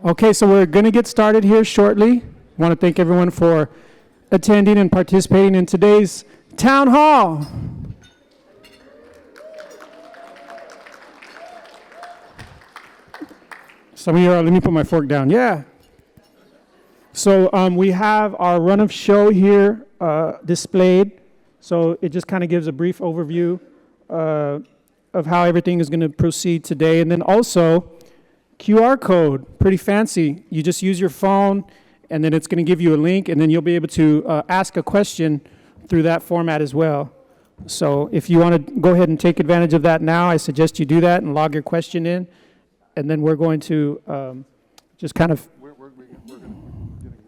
Okay, so we're going to get started here shortly. I want to thank everyone for attending and participating in today's town hall. Some of you are, let me put my fork down. Yeah. So we have our run of show here displayed. So it just kind of gives a brief overview of how everything is going to proceed today. And then also, QR code, pretty fancy. You just use your phone, and then it's going to give you a link, and then you'll be able to ask a question through that format as well. So if you want to go ahead and take advantage of that now, I suggest you do that and log your question in, and then we're going to just kind of. We're getting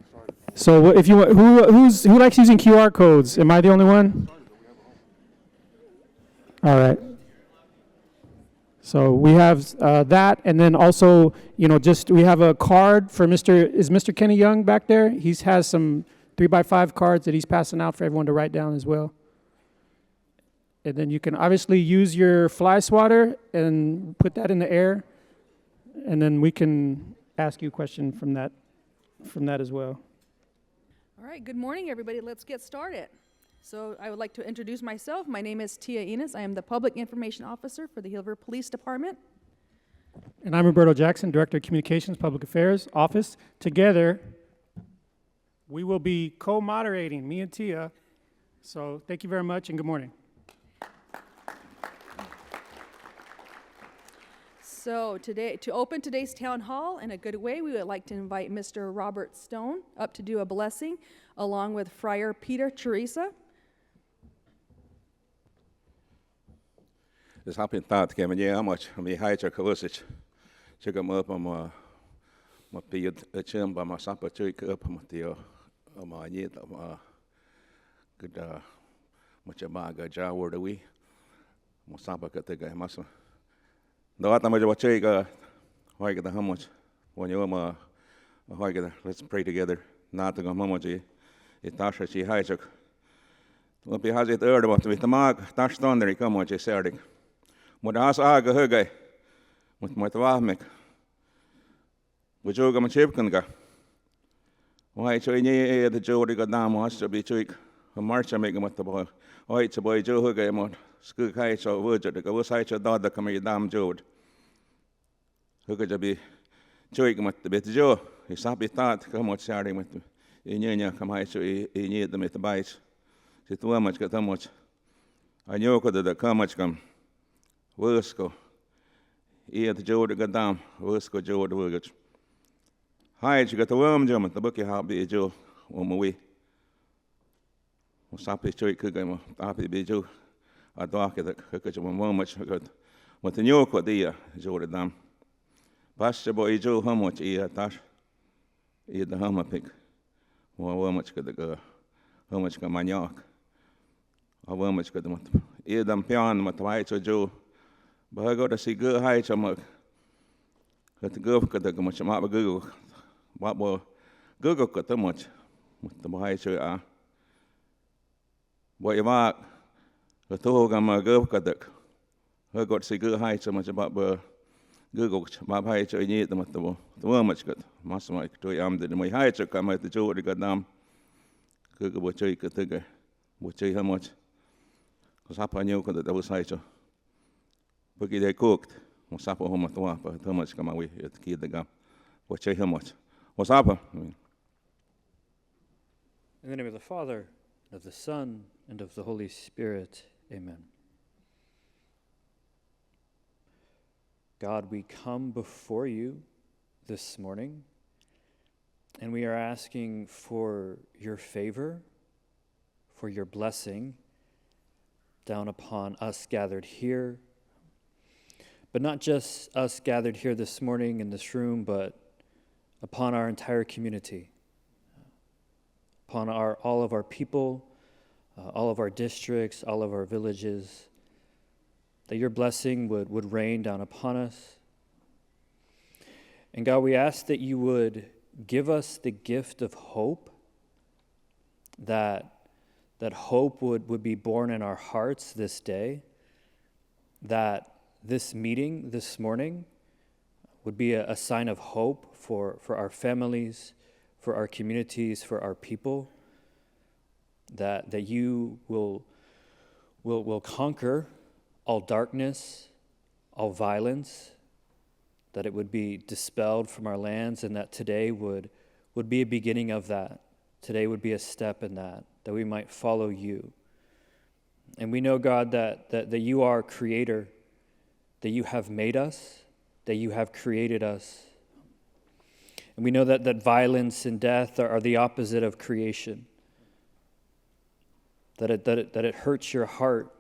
started. So if you who likes using QR codes? Am I the only one? All right. So we have that, and then also, just we have a card for Mr. Kenny Young back there? He has some 3x5 cards that he's passing out for everyone to write down as well. And then you can obviously use your fly swatter and put that in the air, and then we can ask you a question from that as well. All right, good morning, everybody. Let's get started. So I would like to introduce myself. My name is Tia Enos. I am the Public Information Officer for the Hillsborough Police Department. And I'm Roberto Jackson, Director of Communications, Public Affairs Office. Together, we will be co-moderating, me and Tia. So thank you very much and good morning. So today, to open today's town hall in a good way, we would like to invite Mr. Robert Stone up to do a blessing, along with Friar Peter Teresa. This happy thought came in, how much I mean, hi, Chakosich. Check them up on my beard, a chum by my supper, check up on my yet of good much a bag, a jar word away. My supper got the guy muscle. The what I'm going to check, why get the how much when you're why get let's pray together. Not to go momoji. It tasha she hi, Chak. What be has it earned about with the mark, tash thunder, come on, she said. Moet haast aange huggen, moet warmek. We zoeken met chipken ga. Why zo je de jode ga naam was to be chick. A march make met the boy. Why it's a boy Joe huggen moet. School kai zo word the go side your daughter come your damn jode. Huggen to be chick met the bit Joe. He sabi thought come out sharing with in come high so he need them at the bites. Sit too much got much. I knew could the come much come. Wursko. The Joe got down. Wursko Joe the Wurgage. Hi, you got the worm German, the bookie how be Joe on my way. Sappy Joy could go, happy be Joe. I dark at the cookage of one much good. What the new could dear, Joe the dam. Pastor boy Joe, how much tash? The hammer pick. How much could the girl? How much can my york? How much could the them piano, what the white Joe. But I got to see good heights. I'm like, got the girl got the much. I'm up Google. What more? Google got the much. The heights are. What you mark? The two of my girl got the. I got to see good heights. So much about Google. My heights are neat. The one much good. Master Mike, to am the my heights are come at the Joe. They got down. Google what you could think. What you how much? Because I knew that was heights. Porque they cooked. What's up home at the wapa? How much come away at the kid the gum? What's how much? What's up? In the name of the Father, and of the Son, and of the Holy Spirit. Amen. God, we come before you this morning, and we are asking for your favor, for your blessing down upon us gathered here. But not just us gathered here this morning in this room, but upon our entire community, upon all of our people, all of our districts, all of our villages, that your blessing would rain down upon us. And God, we ask that you would give us the gift of hope, that hope would be born in our hearts this day, that this meeting this morning would be a sign of hope for our families, for our communities, for our people, that you will conquer all darkness, all violence, that it would be dispelled from our lands, and that today would be a beginning of that. Today would be a step in that we might follow you. And we know, God, that you are creator, that you have made us, that you have created us. And we know that violence and death are the opposite of creation, that it hurts your heart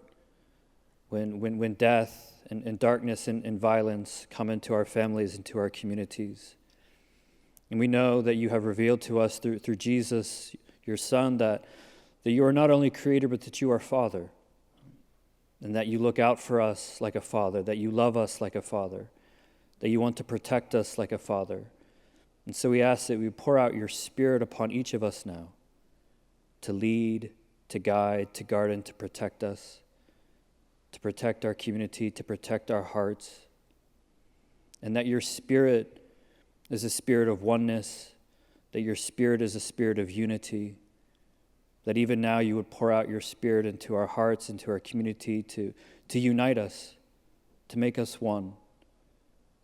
when death and darkness and violence come into our families, into our communities. And we know that you have revealed to us through Jesus, your Son, that you are not only creator, but that you are Father, and that you look out for us like a father, that you love us like a father, that you want to protect us like a father. And so we ask that we pour out your Spirit upon each of us now, to lead, to guide, to guard, and to protect us, to protect our community, to protect our hearts, and that your Spirit is a spirit of oneness, that your Spirit is a spirit of unity, that even now you would pour out your Spirit into our hearts, into our community, to unite us, to make us one.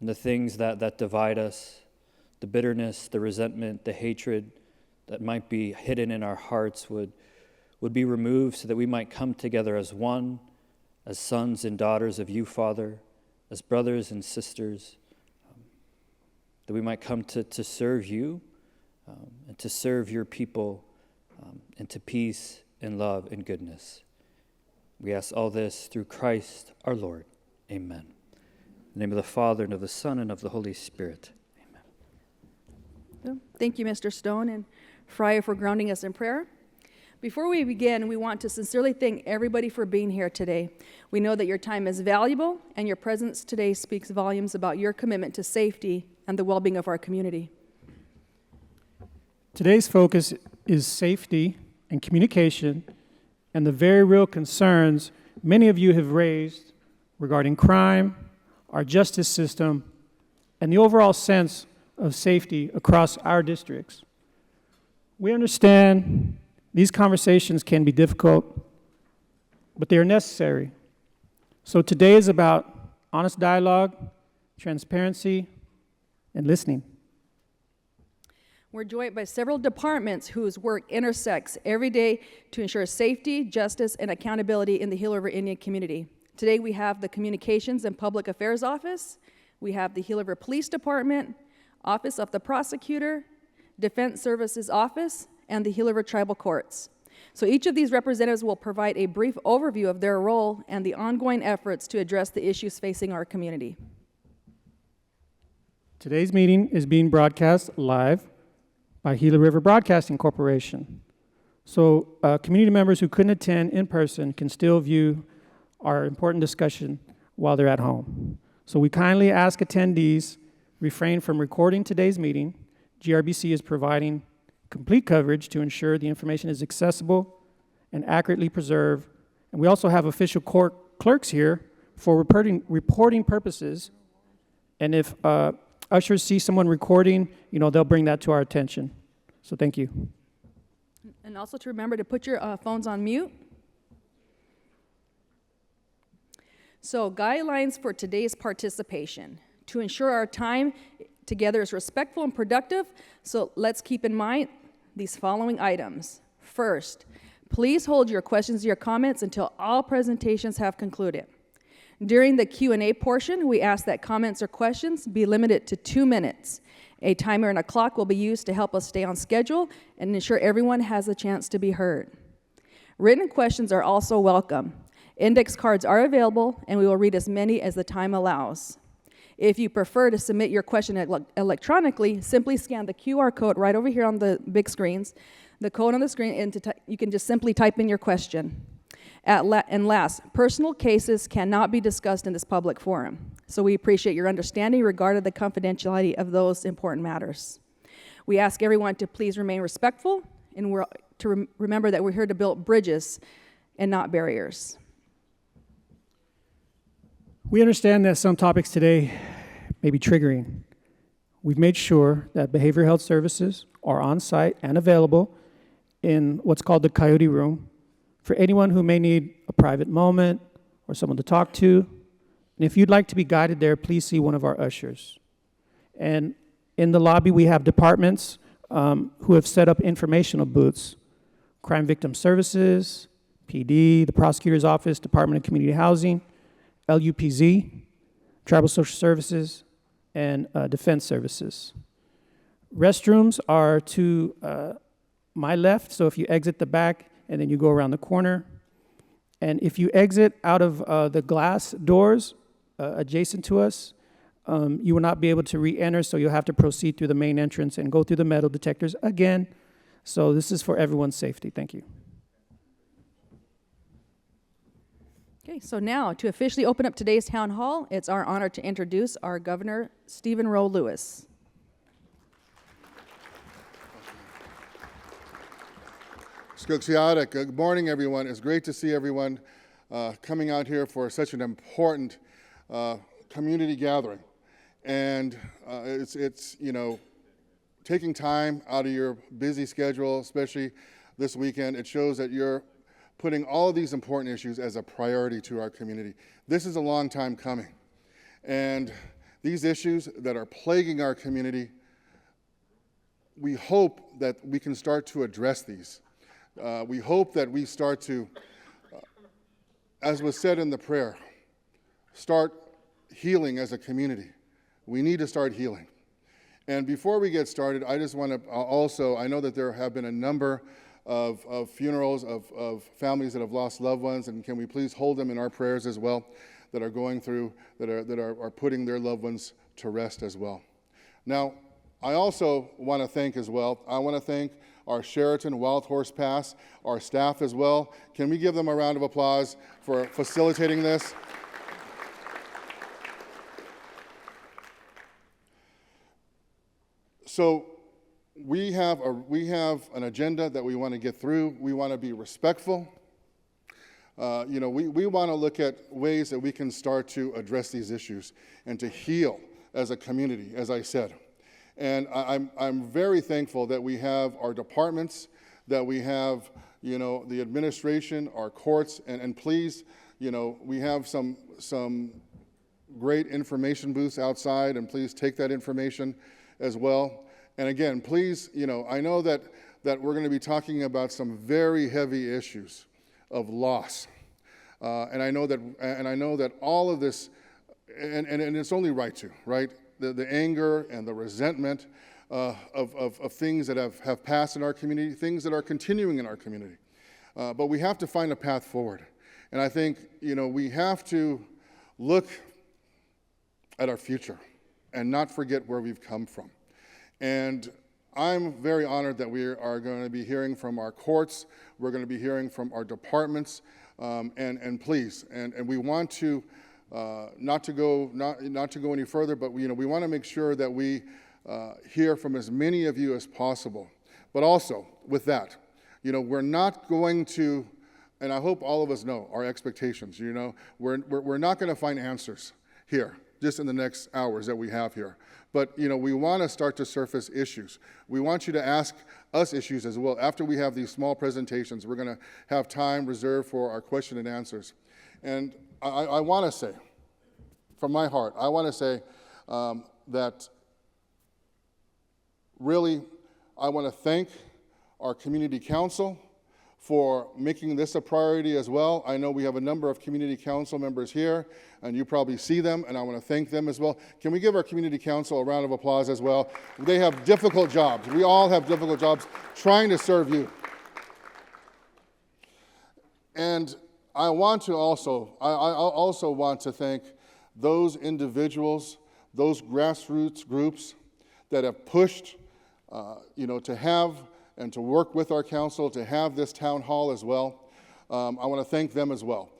And the things that divide us, the bitterness, the resentment, the hatred that might be hidden in our hearts would be removed, so that we might come together as one, as sons and daughters of you, Father, as brothers and sisters, that we might come to serve you and to serve your people into peace and love and goodness. We ask all this through Christ our Lord. Amen. In the name of the Father, and of the Son, and of the Holy Spirit. Amen. Thank you, Mr. Stone and Friar, for grounding us in prayer. Before we begin, we want to sincerely thank everybody for being here today. We know that your time is valuable, and your presence today speaks volumes about your commitment to safety and the well-being of our community. Today's focus is safety and communication and the very real concerns many of you have raised regarding crime, our justice system, and the overall sense of safety across our districts. We understand these conversations can be difficult, but they are necessary. So today is about honest dialogue, transparency, and listening. We're joined by several departments whose work intersects every day to ensure safety, justice, and accountability in the Gila River Indian community. Today we have the Communications and Public Affairs Office, we have the Gila River Police Department, Office of the Prosecutor, Defense Services Office, and the Gila River Tribal Courts. So each of these representatives will provide a brief overview of their role and the ongoing efforts to address the issues facing our community. Today's meeting is being broadcast live by Gila River Broadcasting Corporation. So community members who couldn't attend in person can still view our important discussion while they're at home. So we kindly ask attendees refrain from recording today's meeting. GRBC is providing complete coverage to ensure the information is accessible and accurately preserved. And we also have official court clerks here for reporting purposes. And if ushers see someone recording, they'll bring that to our attention. So thank you. And also to remember to put your phones on mute. So guidelines for today's participation. To ensure our time together is respectful and productive, so let's keep in mind these following items. First, please hold your questions or your comments until all presentations have concluded. During the Q&A portion, we ask that comments or questions be limited to 2 minutes. A timer and a clock will be used to help us stay on schedule and ensure everyone has a chance to be heard. Written questions are also welcome. Index cards are available, and we will read as many as the time allows. If you prefer to submit your question electronically, simply scan the QR code right over here on the big screens, the code on the screen, and you can just simply type in your question. And last, personal cases cannot be discussed in this public forum. So we appreciate your understanding regarding the confidentiality of those important matters. We ask everyone to please remain respectful, and remember that we're here to build bridges and not barriers. We understand that some topics today may be triggering. we've made sure that behavioral health services are on site and available in what's called the Coyote Room for anyone who may need a private moment or someone to talk to. And if you'd like to be guided there, please see one of our ushers. And in the lobby, we have departments who have set up informational booths: Crime Victim Services, PD, the Prosecutor's Office, Department of Community Housing, LUPZ, Tribal Social Services, and Defense Services. Restrooms are to my left, so if you exit the back and then you go around the corner. And if you exit out of the glass doors adjacent to us, you will not be able to re-enter, so you'll have to proceed through the main entrance and go through the metal detectors again. So this is for everyone's safety. Thank you. Okay, so now to officially open up today's town hall, it's our honor to introduce our Governor, Stephen Rowe Lewis. Skoksiadik. Good morning, everyone. It's great to see everyone coming out here for such an important community gathering. And it's taking time out of your busy schedule, especially this weekend. It shows that you're putting all of these important issues as a priority to our community. This is a long time coming. And these issues that are plaguing our community, we hope that we can start to address these. We hope that we start to, as was said in the prayer, start healing as a community. We need to start healing. And before we get started, I just want to also, I know that there have been a number of funerals of families that have lost loved ones, and can we please hold them in our prayers as well, that are going through, that are putting their loved ones to rest as well. Now, I also want to thank as well, I want to thank our Sheraton Wild Horse Pass, our staff as well. Can we give them a round of applause for facilitating this? So we have an agenda that we want to get through. We want to be respectful. We want to look at ways that we can start to address these issues and to heal as a community, as I said. And I'm very thankful that we have our departments, that we have, the administration, our courts, and please, we have some great information booths outside, and please take that information as well. And again, please, I know that we're going to be talking about some very heavy issues of loss, and I know that all of this, and it's only right to, right? The anger and the resentment of things that have passed in our community, things that are continuing in our community. But we have to find a path forward. And I think, we have to look at our future and not forget where we've come from. And I'm very honored that we are going to be hearing from our courts, we're going to be hearing from our departments, and please, and we want to not to go any further, but we want to make sure that we hear from as many of you as possible. But also, with that, we're not going to, and I hope all of us know our expectations. We're not going to find answers here just in the next hours that we have here. But we want to start to surface issues. We want you to ask us issues as well. After we have these small presentations, we're going to have time reserved for our question and answers. And I want to say, from my heart, I want to say that really I want to thank our community council for making this a priority as well. I know we have a number of community council members here, and you probably see them, and I want to thank them as well. Can we give our community council a round of applause as well? They have difficult jobs. We all have difficult jobs trying to serve you. And I also want to thank those individuals, those grassroots groups that have pushed, to have and to work with our council to have this town hall as well. I want to thank them as well.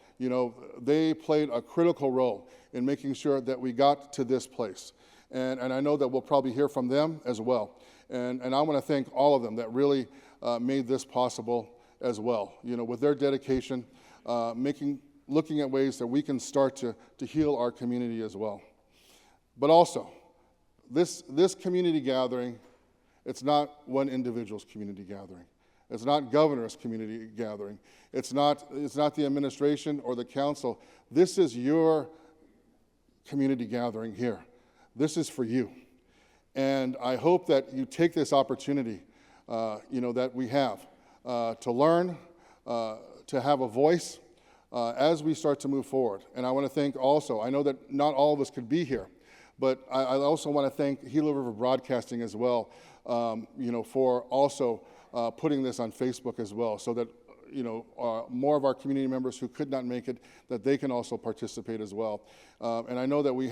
They played a critical role in making sure that we got to this place. And I know that we'll probably hear from them as well. And I want to thank all of them that really made this possible as well. With their dedication, looking at ways that we can start to heal our community as well. But also, this community gathering, it's not one individual's community gathering. It's not governor's community gathering. It's not the administration or the council. This is your community gathering here. This is for you. And I hope that you take this opportunity, that we have to learn, to have a voice as we start to move forward. And I want to thank also, I know that not all of us could be here, but I also want to thank Gila River Broadcasting as well, for also putting this on Facebook as well, so that more of our community members who could not make it, that they can also participate as well. And I know that we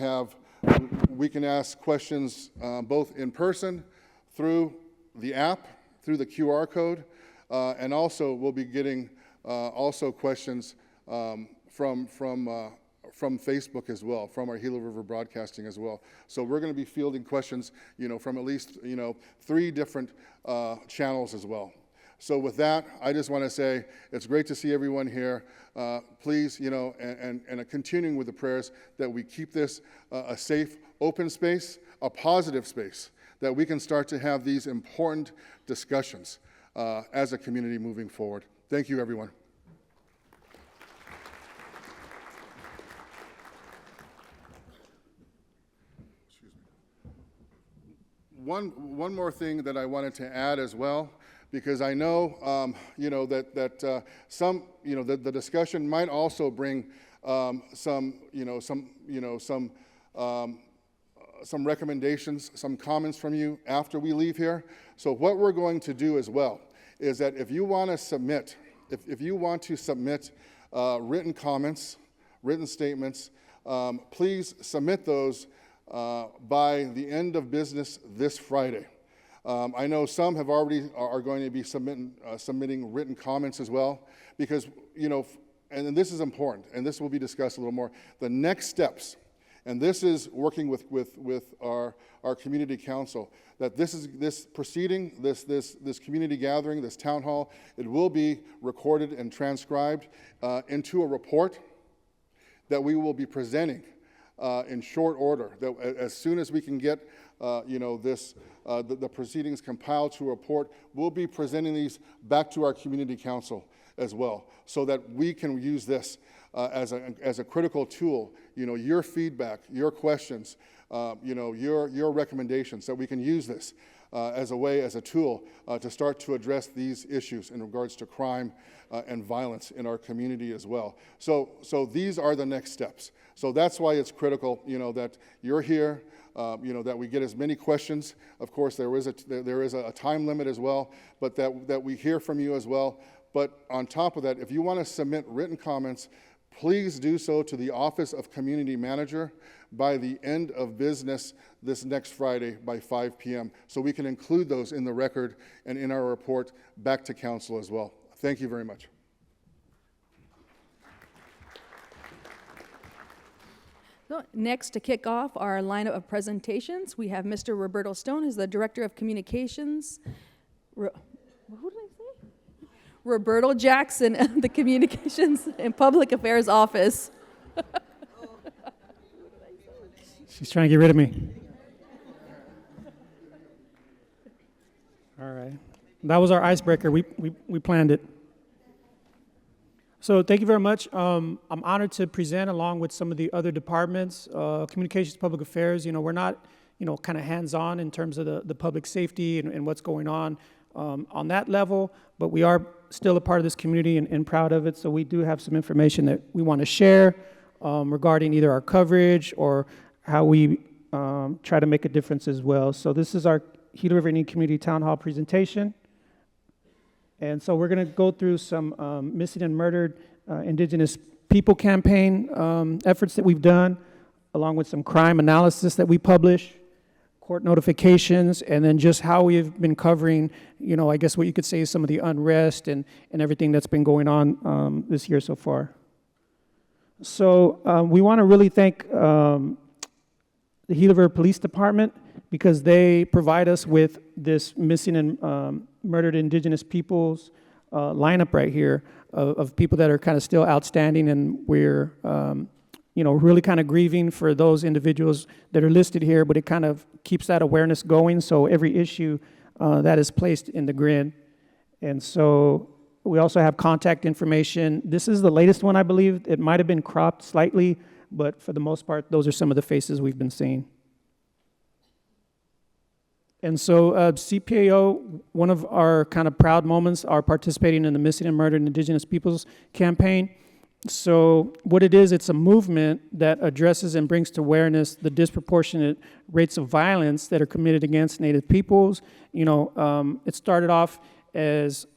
can ask questions both in person, through the app, through the QR code, and also we'll be getting also questions from Facebook as well, from our Gila River Broadcasting as well. So we're going to be fielding questions, from at least 3 different channels as well. So with that, I just want to say it's great to see everyone here. Please, and continuing with the prayers that we keep this a safe, open space, a positive space, that we can start to have these important discussions as a community moving forward. Thank you, everyone. One more thing that I wanted to add as well, because I know, that some, the discussion might also bring some recommendations, some comments from you after we leave here. So what we're going to do as well is that if you want to submit, written comments, written statements, please submit those by the end of business this Friday. I know some have already are going to be submitting written comments as well, because and this is important, and this will be discussed a little more. The next steps, and this is working with our community council, that this proceeding, this community gathering, this town hall, it will be recorded and transcribed into a report that we will be presenting in short order. That as soon as we can get the proceedings compiled to a report, we'll be presenting these back to our community council as well, so that we can use this as a critical tool. Your feedback, your questions, your recommendations, that we can use this as a tool to start to address these issues in regards to crime and violence in our community as well. So these are the next steps. So that's why it's critical, that you're here, that we get as many questions. Of course, there is a time limit as well, but that we hear from you as well. But on top of that, if you want to submit written comments, please do so to the Office of Community Manager by the end of business this next Friday by 5 p.m. so we can include those in the record and in our report back to council as well. Thank you very much. So next, to kick off our lineup of presentations, we have Mr. Roberto Stone, who's the Director of Communications. Who did I say? Roberto Jackson, the Communications and Public Affairs Office. She's trying to get rid of me. All right. That was our icebreaker. We planned it. So thank you very much. I'm honored to present along with some of the other departments, Communications, Public Affairs. We're not, kind of hands-on in terms of the public safety and what's going on that level, but we are still a part of this community and proud of it. So we do have some information that we want to share regarding either our coverage or how we try to make a difference as well. So this is our Gila River Indian Community Town Hall presentation. And so we're going to go through some missing and murdered indigenous people campaign efforts that we've done, along with some crime analysis that we publish, court notifications, and then just how we've been covering, I guess what you could say is some of the unrest and everything that's been going on this year so far. So we want to really thank the Gila River Police Department, because they provide us with this missing and murdered indigenous peoples lineup right here of people that are kind of still outstanding, and we're really kind of grieving for those individuals that are listed here, but it kind of keeps that awareness going. So every issue that is placed in the grid. And so we also have contact information. This is the latest one, I believe. It might have been cropped slightly, but for the most part, those are some of the faces we've been seeing. And so CPAO, one of our kind of proud moments are participating in the Missing and Murdered Indigenous Peoples campaign. So what it is, it's a movement that addresses and brings to awareness the disproportionate rates of violence that are committed against Native peoples. It started off as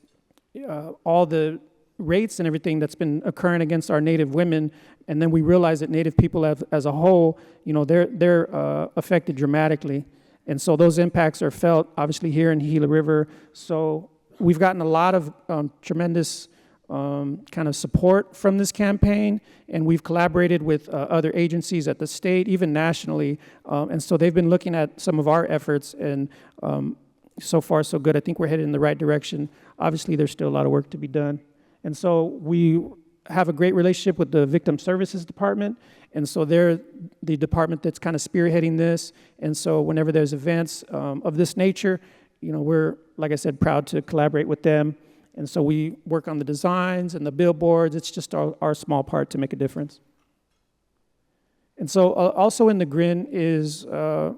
all the rates and everything that's been occurring against our Native women, and then we realized that Native people as a whole, they're affected dramatically. And so those impacts are felt, obviously, here in Gila River. So we've gotten a lot of tremendous kind of support from this campaign, and we've collaborated with other agencies at the state, even nationally. And so they've been looking at some of our efforts, and so far, so good. I think we're headed in the right direction. Obviously, there's still a lot of work to be done. And so we have a great relationship with the Victim Services Department, and so they're the department that's kind of spearheading this. And so whenever there's events of this nature, we're, like I said, proud to collaborate with them. And so we work on the designs and the billboards. It's just our small part to make a difference. And so also in the GRIN is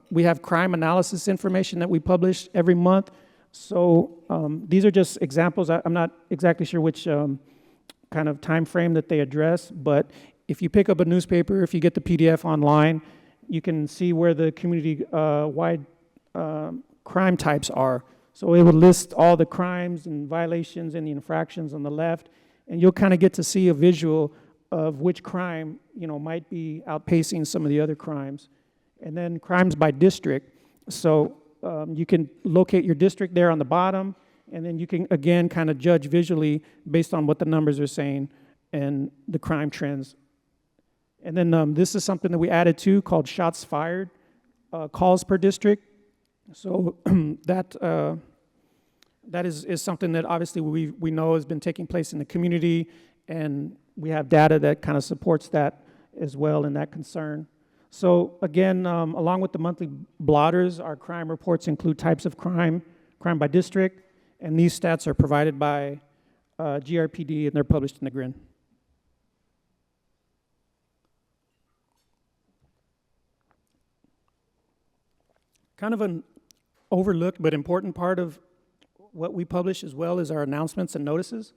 we have crime analysis information that we publish every month. So these are just examples. I'm not exactly sure which kind of time frame that they address, but if you pick up a newspaper, if you get the PDF online, you can see where the community-wide crime types are. So it would list all the crimes and violations and the infractions on the left, and you'll kind of get to see a visual of which crime, might be outpacing some of the other crimes. And then crimes by district. So you can locate your district there on the bottom, and then you can, again, kind of judge visually based on what the numbers are saying and the crime trends. And then this is something that we added to called shots fired, calls per district. So that is something that obviously we know has been taking place in the community, and we have data that kind of supports that as well in that concern. So again, along with the monthly blotters, our crime reports include types of crime by district, and these stats are provided by GRPD, and they're published in the GRIN. Kind of an overlooked but important part of what we publish as well is our announcements and notices.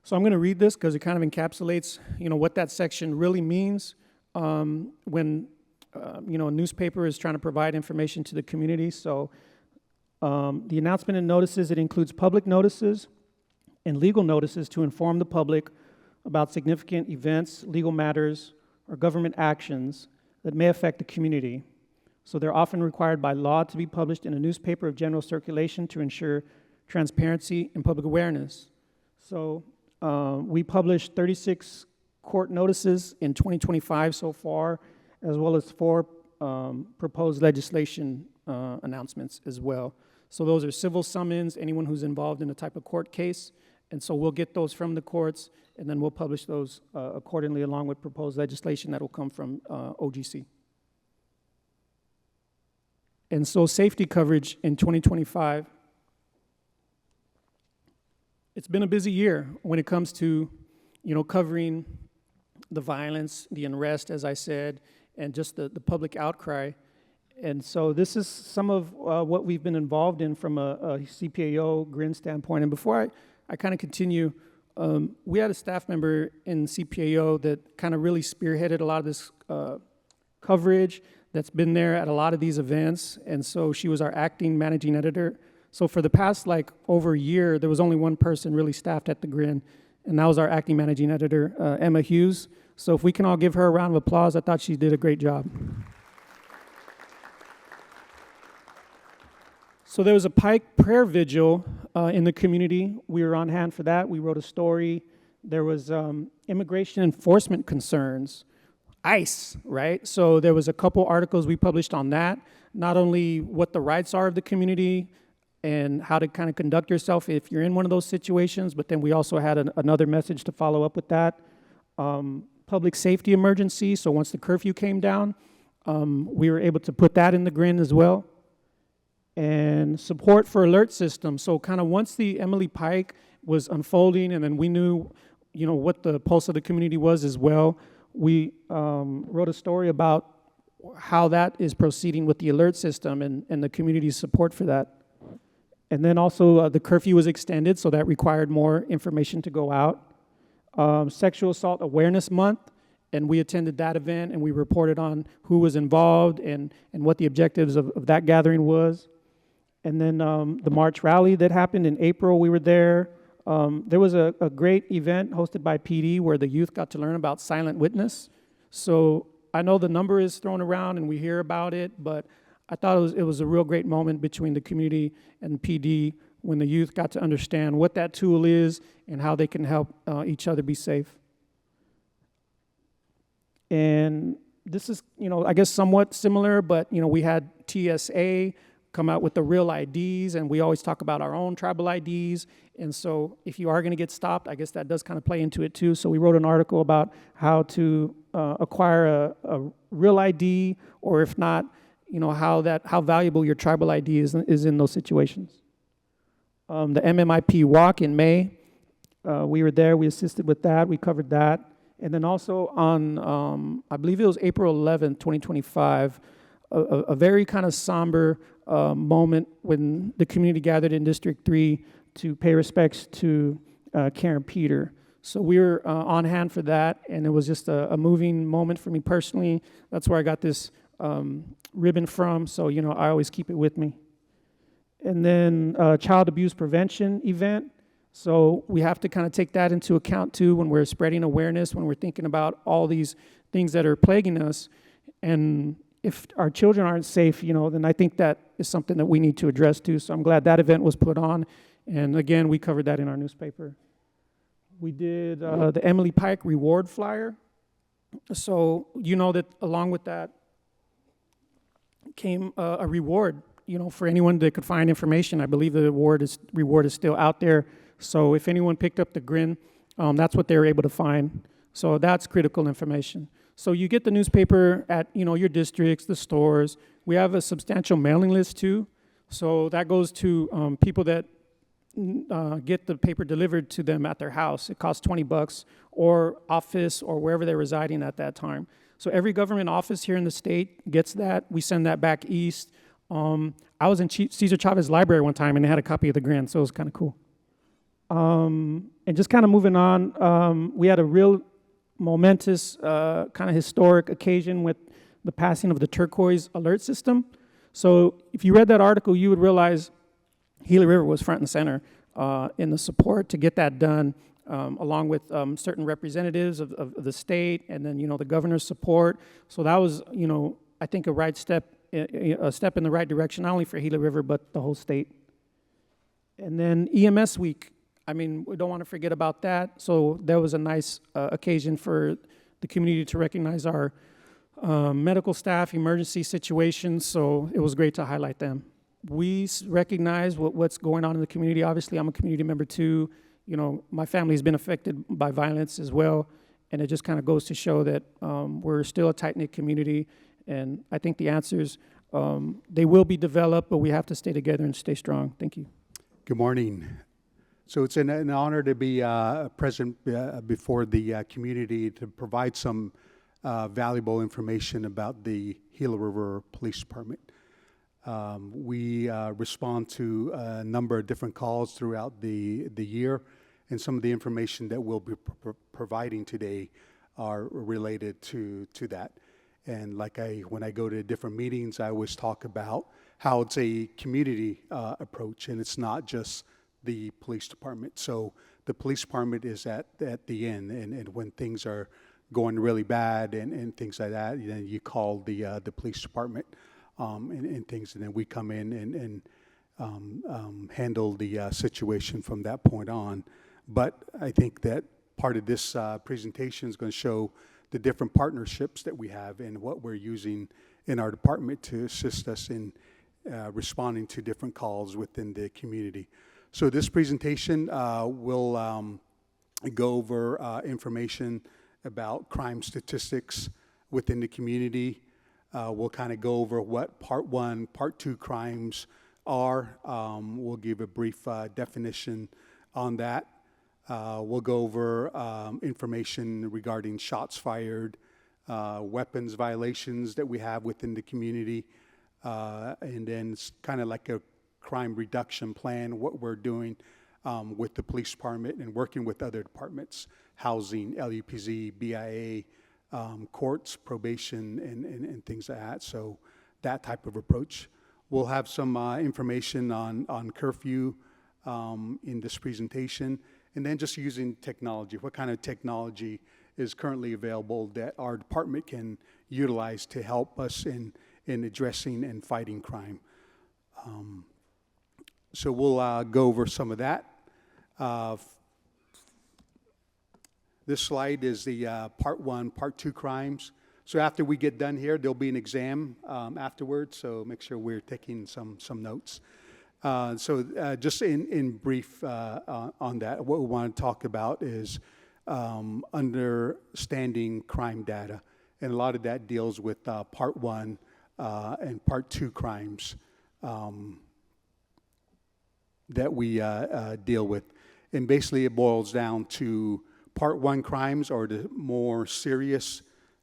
So I'm going to read this because it kind of encapsulates, what that section really means when, a newspaper is trying to provide information to the community. So the announcement and notices, it includes public notices and legal notices to inform the public about significant events, legal matters, or government actions that may affect the community. So they're often required by law to be published in a newspaper of general circulation to ensure transparency and public awareness. So we published 36 court notices in 2025 so far, as well as 4 proposed legislation announcements as well. So those are civil summons, anyone who's involved in a type of court case, and so we'll get those from the courts, and then we'll publish those accordingly along with proposed legislation that will come from OGC. And so safety coverage in 2025, it's been a busy year when it comes to, covering the violence, the unrest, as I said, and just the public outcry. And so this is some of what we've been involved in from a CPAO GRIN standpoint. And before I kind of continue, we had a staff member in CPAO that kind of really spearheaded a lot of this coverage that's been there at a lot of these events. And so she was our acting managing editor. So for the past over a year, there was only one person really staffed at the GRIN, and that was our acting managing editor, Emma Hughes. So if we can all give her a round of applause, I thought she did a great job. So there was a Pike prayer vigil in the community. We were on hand for that. We wrote a story. There was immigration enforcement concerns, ICE, right? So there was a couple articles we published on that, not only what the rights are of the community and how to kind of conduct yourself if you're in one of those situations, but then we also had another message to follow up with that. public safety emergency. So once the curfew came down, we were able to put that in the GRIN as well. And support for alert systems. So kind of once the Emily Pike was unfolding, and then we knew, what the pulse of the community was as well, we wrote a story about how that is proceeding with the alert system and the community's support for that. And then also the curfew was extended, so that required more information to go out. Sexual Assault Awareness Month, and we attended that event, and we reported on who was involved and what the objectives of that gathering was. And then the March rally that happened in April, we were there. There was a great event hosted by PD where the youth got to learn about silent witness. So I know the number is thrown around and we hear about it, but I thought it was a real great moment between the community and PD when the youth got to understand what that tool is and how they can help each other be safe. And this is, I guess somewhat similar, but, we had TSA come out with the real IDs, and we always talk about our own tribal IDs. And so if you are going to get stopped, I guess that does kind of play into it too. So we wrote an article about how to acquire a real ID, or if not, how valuable your tribal ID is in those situations. The MMIP walk in May, we were there, we assisted with that, we covered that. And then also on, I believe it was April 11th, 2025, a very kind of somber moment when the community gathered in District 3 to pay respects to Karen Peter. So we were on hand for that, and it was just a moving moment for me personally. That's where I got this ribbon from, so I always keep it with me. And then child abuse prevention event. So we have to kind of take that into account too when we're spreading awareness, when we're thinking about all these things that are plaguing us. And if our children aren't safe, then I think that is something that we need to address too. So I'm glad that event was put on. And again, we covered that in our newspaper. We did the Emily Pike reward flyer. So that along with that came a reward, for anyone that could find information. I believe the reward is still out there. So if anyone picked up the GRIN, that's what they were able to find. So that's critical information. So you get the newspaper at your districts, the stores. We have a substantial mailing list too. So that goes to people that get the paper delivered to them at their house. It costs $20, or office, or wherever they're residing at that time. So every government office here in the state gets that. We send that back east. I was in Cesar Chavez Library one time, and they had a copy of the GRIN, so it was kind of cool. And just kind of moving on, we had a real momentous, kind of historic occasion with the passing of the turquoise alert system. So if you read that article, you would realize Gila River was front and center in the support to get that done, along with certain representatives of the state, and then the governor's support. So that was I think a step in the right direction, not only for Gila River but the whole state. And then EMS week. We don't want to forget about that. So there was a nice occasion for the community to recognize our medical staff, emergency situations, so it was great to highlight them. We recognize what's going on in the community. Obviously, I'm a community member too. My family's been affected by violence as well, and it just kind of goes to show that we're still a tight-knit community, and I think the answers, they will be developed, but we have to stay together and stay strong. Thank you. Good morning. So it's an honor to be present before the community to provide some valuable information about the Gila River Police Department. We respond to a number of different calls throughout the year, and some of the information that we'll be providing today are related to that. And when I go to different meetings, I always talk about how it's a community approach, and it's not just the police department. So the police department is at the end, and when things are going really bad and things like that, then you call the police department and things, and then we come in and handle the situation from that point on. But I think that part of this presentation is going to show the different partnerships that we have and what we're using in our department to assist us in responding to different calls within the community. So this presentation will go over information about crime statistics within the community. We'll kind of go over what Part 1, Part 2 crimes are. We'll give a brief definition on that. We'll go over information regarding shots fired, weapons violations that we have within the community, and then it's kind of like a crime reduction plan, what we're doing with the police department and working with other departments, housing, LUPZ, BIA, courts, probation, and things like that. So that type of approach. We'll have some information on curfew in this presentation, and then just using technology. What kind of technology is currently available that our department can utilize to help us in addressing and fighting crime. So we'll go over some of that. This slide is the Part 1, Part 2 crimes. So after we get done here, there'll be an exam afterwards, so make sure we're taking some notes. So just in brief on that, what we want to talk about is understanding crime data. And a lot of that deals with Part 1 and Part 2 crimes that we deal with. And basically it boils down to Part 1 crimes are the more serious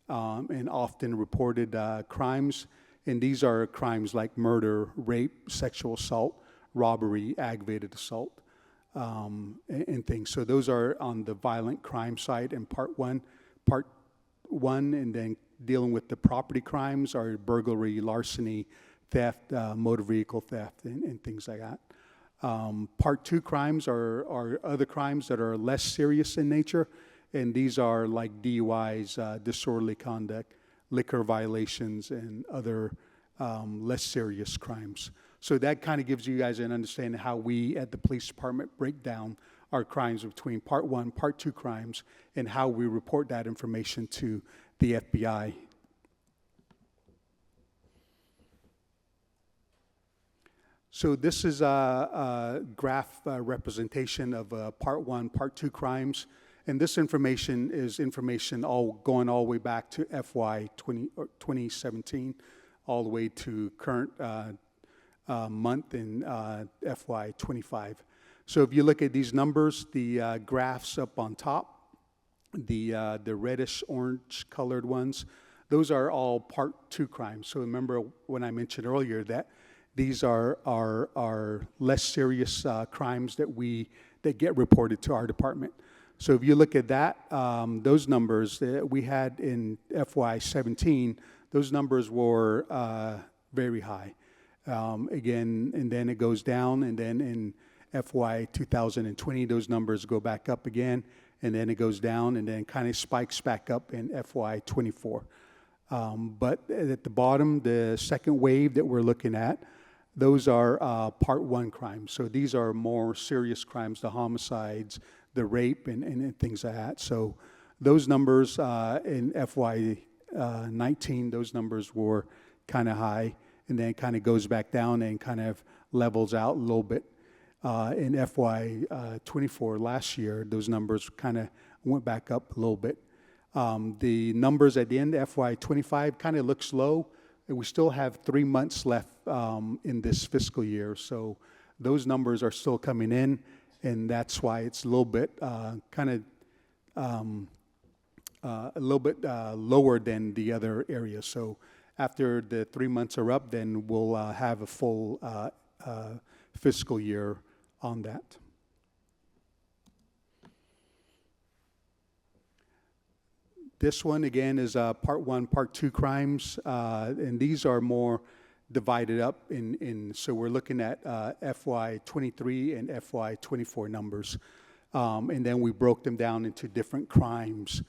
and often reported crimes. And these are crimes like murder, rape, sexual assault, robbery, aggravated assault, and things. So those are on the violent crime side in Part 1. Part 1, and then dealing with the property crimes are burglary, larceny, theft, motor vehicle theft, and things like that. Part 2 crimes are other crimes that are less serious in nature, and these are like DUIs, disorderly conduct, liquor violations, and other less serious crimes. So that kind of gives you guys an understanding how we at the police department break down our crimes between Part 1, Part 2 crimes, and how we report that information to the FBI. So this is a graph representation of Part 1, Part 2 crimes. And this information is information going all the way back to FY 2017, all the way to current month in FY 25. So if you look at these numbers, the graphs up on top, the reddish orange colored ones, those are all Part 2 crimes. So remember when I mentioned earlier that these are less serious crimes that get reported to our department. So if you look at that, those numbers that we had in FY 17, those numbers were very high. Again, and then it goes down, and then in FY 2020, those numbers go back up again, and then it goes down, and then kind of spikes back up in FY 24. But at the bottom, the second wave that we're looking at, those are Part 1 crimes. So these are more serious crimes, the homicides, the rape, and things like that. So those numbers in FY 19, those numbers were kind of high, and then kind of goes back down and kind of levels out a little bit. In FY 24 last year, those numbers kind of went back up a little bit. The numbers at the end of FY 25 kind of look slow. We still have 3 months left in this fiscal year, so those numbers are still coming in, and that's why it's a little bit lower than the other areas. So after the 3 months are up, then we'll have a full fiscal year on that. This one, again, is Part 1, Part 2 crimes, and these are more divided up so we're looking at FY 23 and FY 24 numbers, and then we broke them down into different crimes,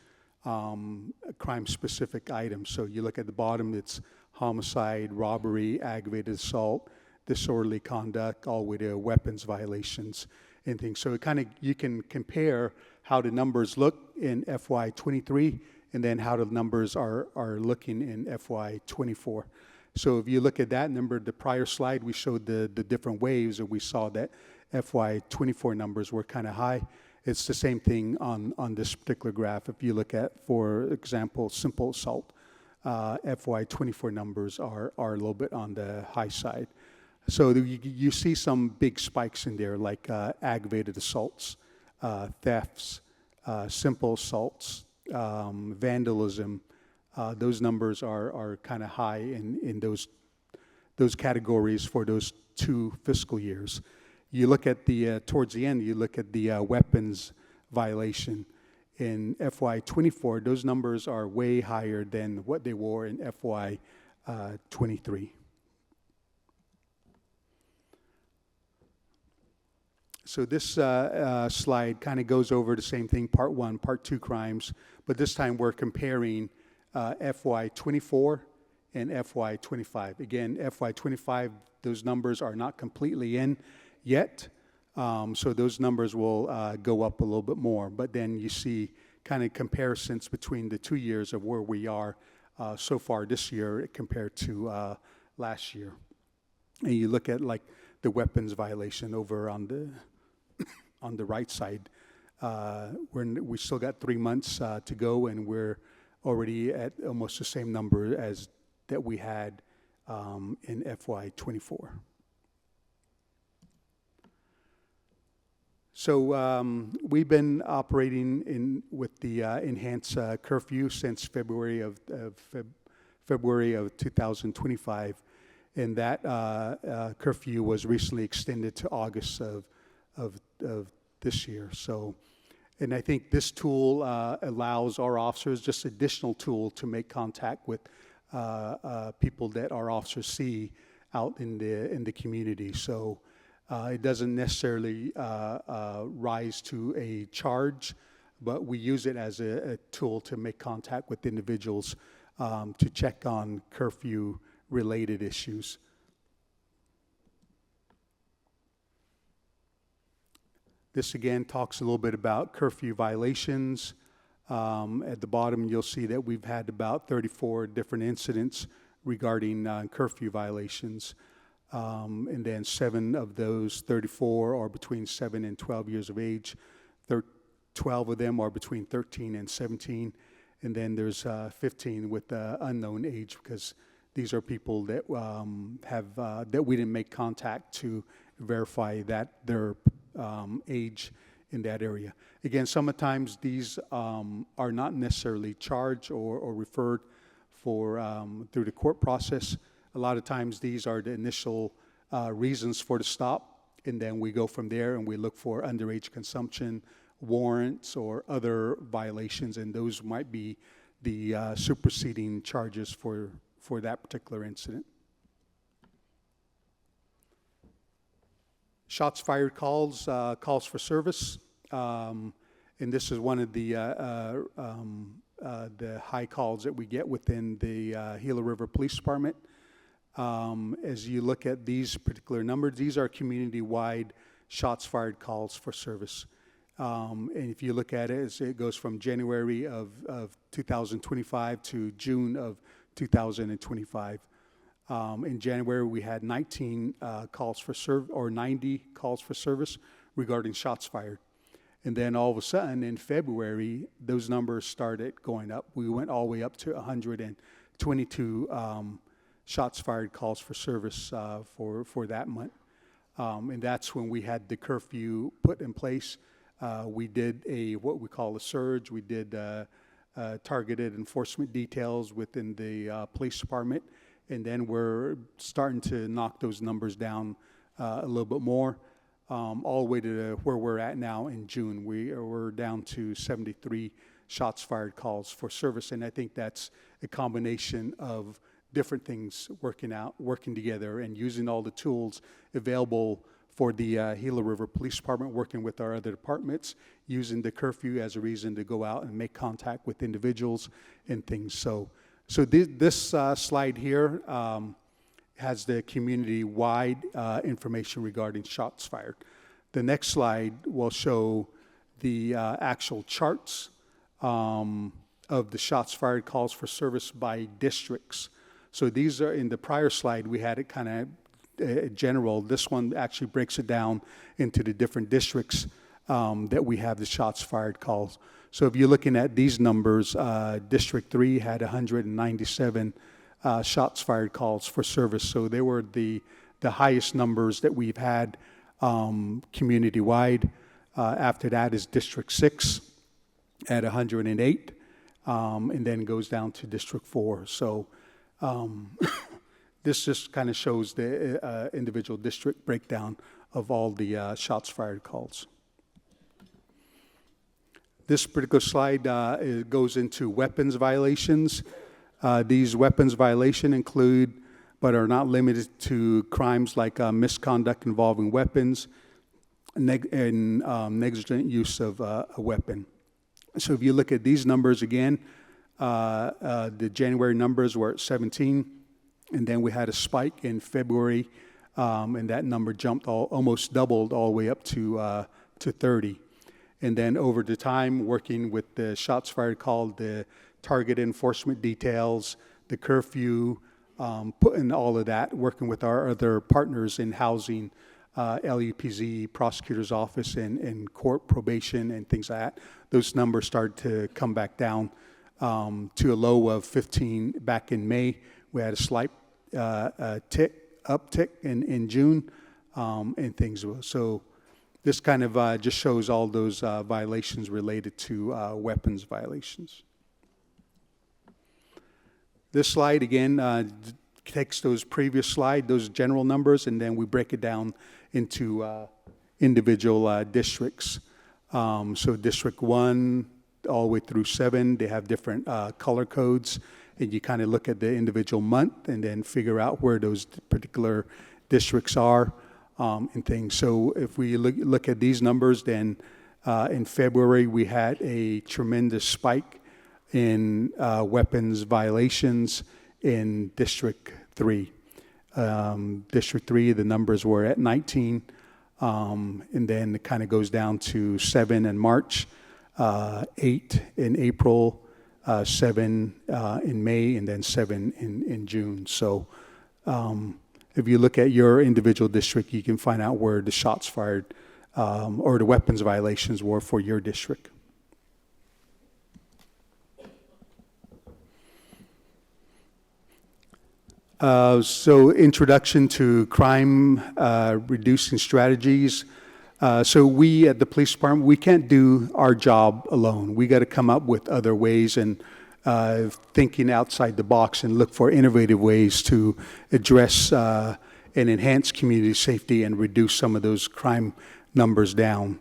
crime-specific items. So you look at the bottom, it's homicide, robbery, aggravated assault, disorderly conduct, all the way to weapons violations and things. So you can compare how the numbers look in FY 23 and then how the numbers are looking in FY 24. So if you look at that number, the prior slide, we showed the different waves, and we saw that FY 24 numbers were kind of high. It's the same thing on this particular graph. If you look at, for example, simple assault, FY24 numbers are a little bit on the high side. So you see some big spikes in there, like aggravated assaults, thefts, simple assaults, vandalism. Those numbers are kind of high in those categories for those 2 fiscal years. You look at the towards the end, you look at the weapons violation. In FY24, those numbers are way higher than what they were in FY23. So this slide kind of goes over the same thing, part 1, part 2 crimes, but this time we're comparing FY24 and FY25. Again, FY25, those numbers are not completely in yet, so those numbers will go up a little bit more. But then you see kind of comparisons between the 2 years of where we are so far this year compared to last year. And you look at like the weapons violation over on the right side. We still got 3 months to go, and we're already at almost the same number as that we had in FY24. So we've been operating with the enhanced curfew since February of 2025, and that curfew was recently extended to August of this year. So, and I think this tool allows our officers just additional tool to make contact with people that our officers see out in the community. So it doesn't necessarily rise to a charge, but we use it as a tool to make contact with individuals to check on curfew-related issues. This again talks a little bit about curfew violations. At the bottom, you'll see that we've had about 34 different incidents regarding curfew violations. And then 7 of those 34 are between 7 and 12 years of age. 12 of them are between 13 and 17. And then there's 15 with unknown age, because these are people that that we didn't make contact to verify that their age in that area. Again, sometimes these are not necessarily charged or referred for through the court process. A lot of times these are the initial reasons for the stop, and then we go from there and we look for underage consumption, warrants, or other violations, and those might be the superseding charges for that particular incident. Shots fired calls, calls for service, and this is one of the high calls that we get within the Gila River Police Department. As you look at these particular numbers, these are community-wide shots fired calls for service. And if you look at it, it goes from January of 2025 to June of 2025. In January, we had 19 calls for service, or 90 calls for service regarding shots fired. And then all of a sudden, in February, those numbers started going up. We went all the way up to 122 shots fired calls for service for that month. And that's when we had the curfew put in place. We did what we call a surge. We did targeted enforcement details within the police department. And then we're starting to knock those numbers down a little bit more, all the way to where we're at now in June. We're down to 73 shots fired calls for service, and I think that's a combination of different things working together, and using all the tools available for the Gila River Police Department, working with our other departments, using the curfew as a reason to go out and make contact with individuals and things. So this slide here has the community-wide information regarding shots fired. The next slide will show the actual charts of the shots fired calls for service by districts. So these are, in the prior slide, we had it kind of general. This one actually breaks it down into the different districts that we have the shots fired calls. So if you're looking at these numbers, District 3 had 197 shots fired calls for service. So they were the highest numbers that we've had community-wide. After that is District 6 at 108, and then goes down to District 4. So this just kind of shows the individual district breakdown of all the shots fired calls. This particular slide it goes into weapons violations. These weapons violations include, but are not limited to, crimes like misconduct involving weapons and negligent use of a weapon. So if you look at these numbers again, the January numbers were at 17, and then we had a spike in February, and that number jumped almost doubled all the way up to 30. And then over the time, working with the shots fired called, the target enforcement details, the curfew, putting all of that, working with our other partners in housing, LUPZ, prosecutor's office, and court probation and things like that. Those numbers started to come back down to a low of 15 back in May. We had a slight uptick in June, and things. So this kind of just shows all those violations related to weapons violations. This slide, again, takes those previous slide, those general numbers, and then we break it down into individual districts. So District 1 all the way through 7, they have different color codes, and you kind of look at the individual month and then figure out where those particular districts are. And things. So if we look at these numbers, then in February we had a tremendous spike in weapons violations in District 3. District 3, the numbers were at 19, and then it kind of goes down to 7 in March, 8 in April, 7 in May, and then 7 in June. So if you look at your individual district, you can find out where the shots fired or the weapons violations were for your district. So introduction to crime reducing strategies. So we at the police department, we can't do our job alone. We got to come up with other ways and thinking outside the box and look for innovative ways to address and enhance community safety and reduce some of those crime numbers down.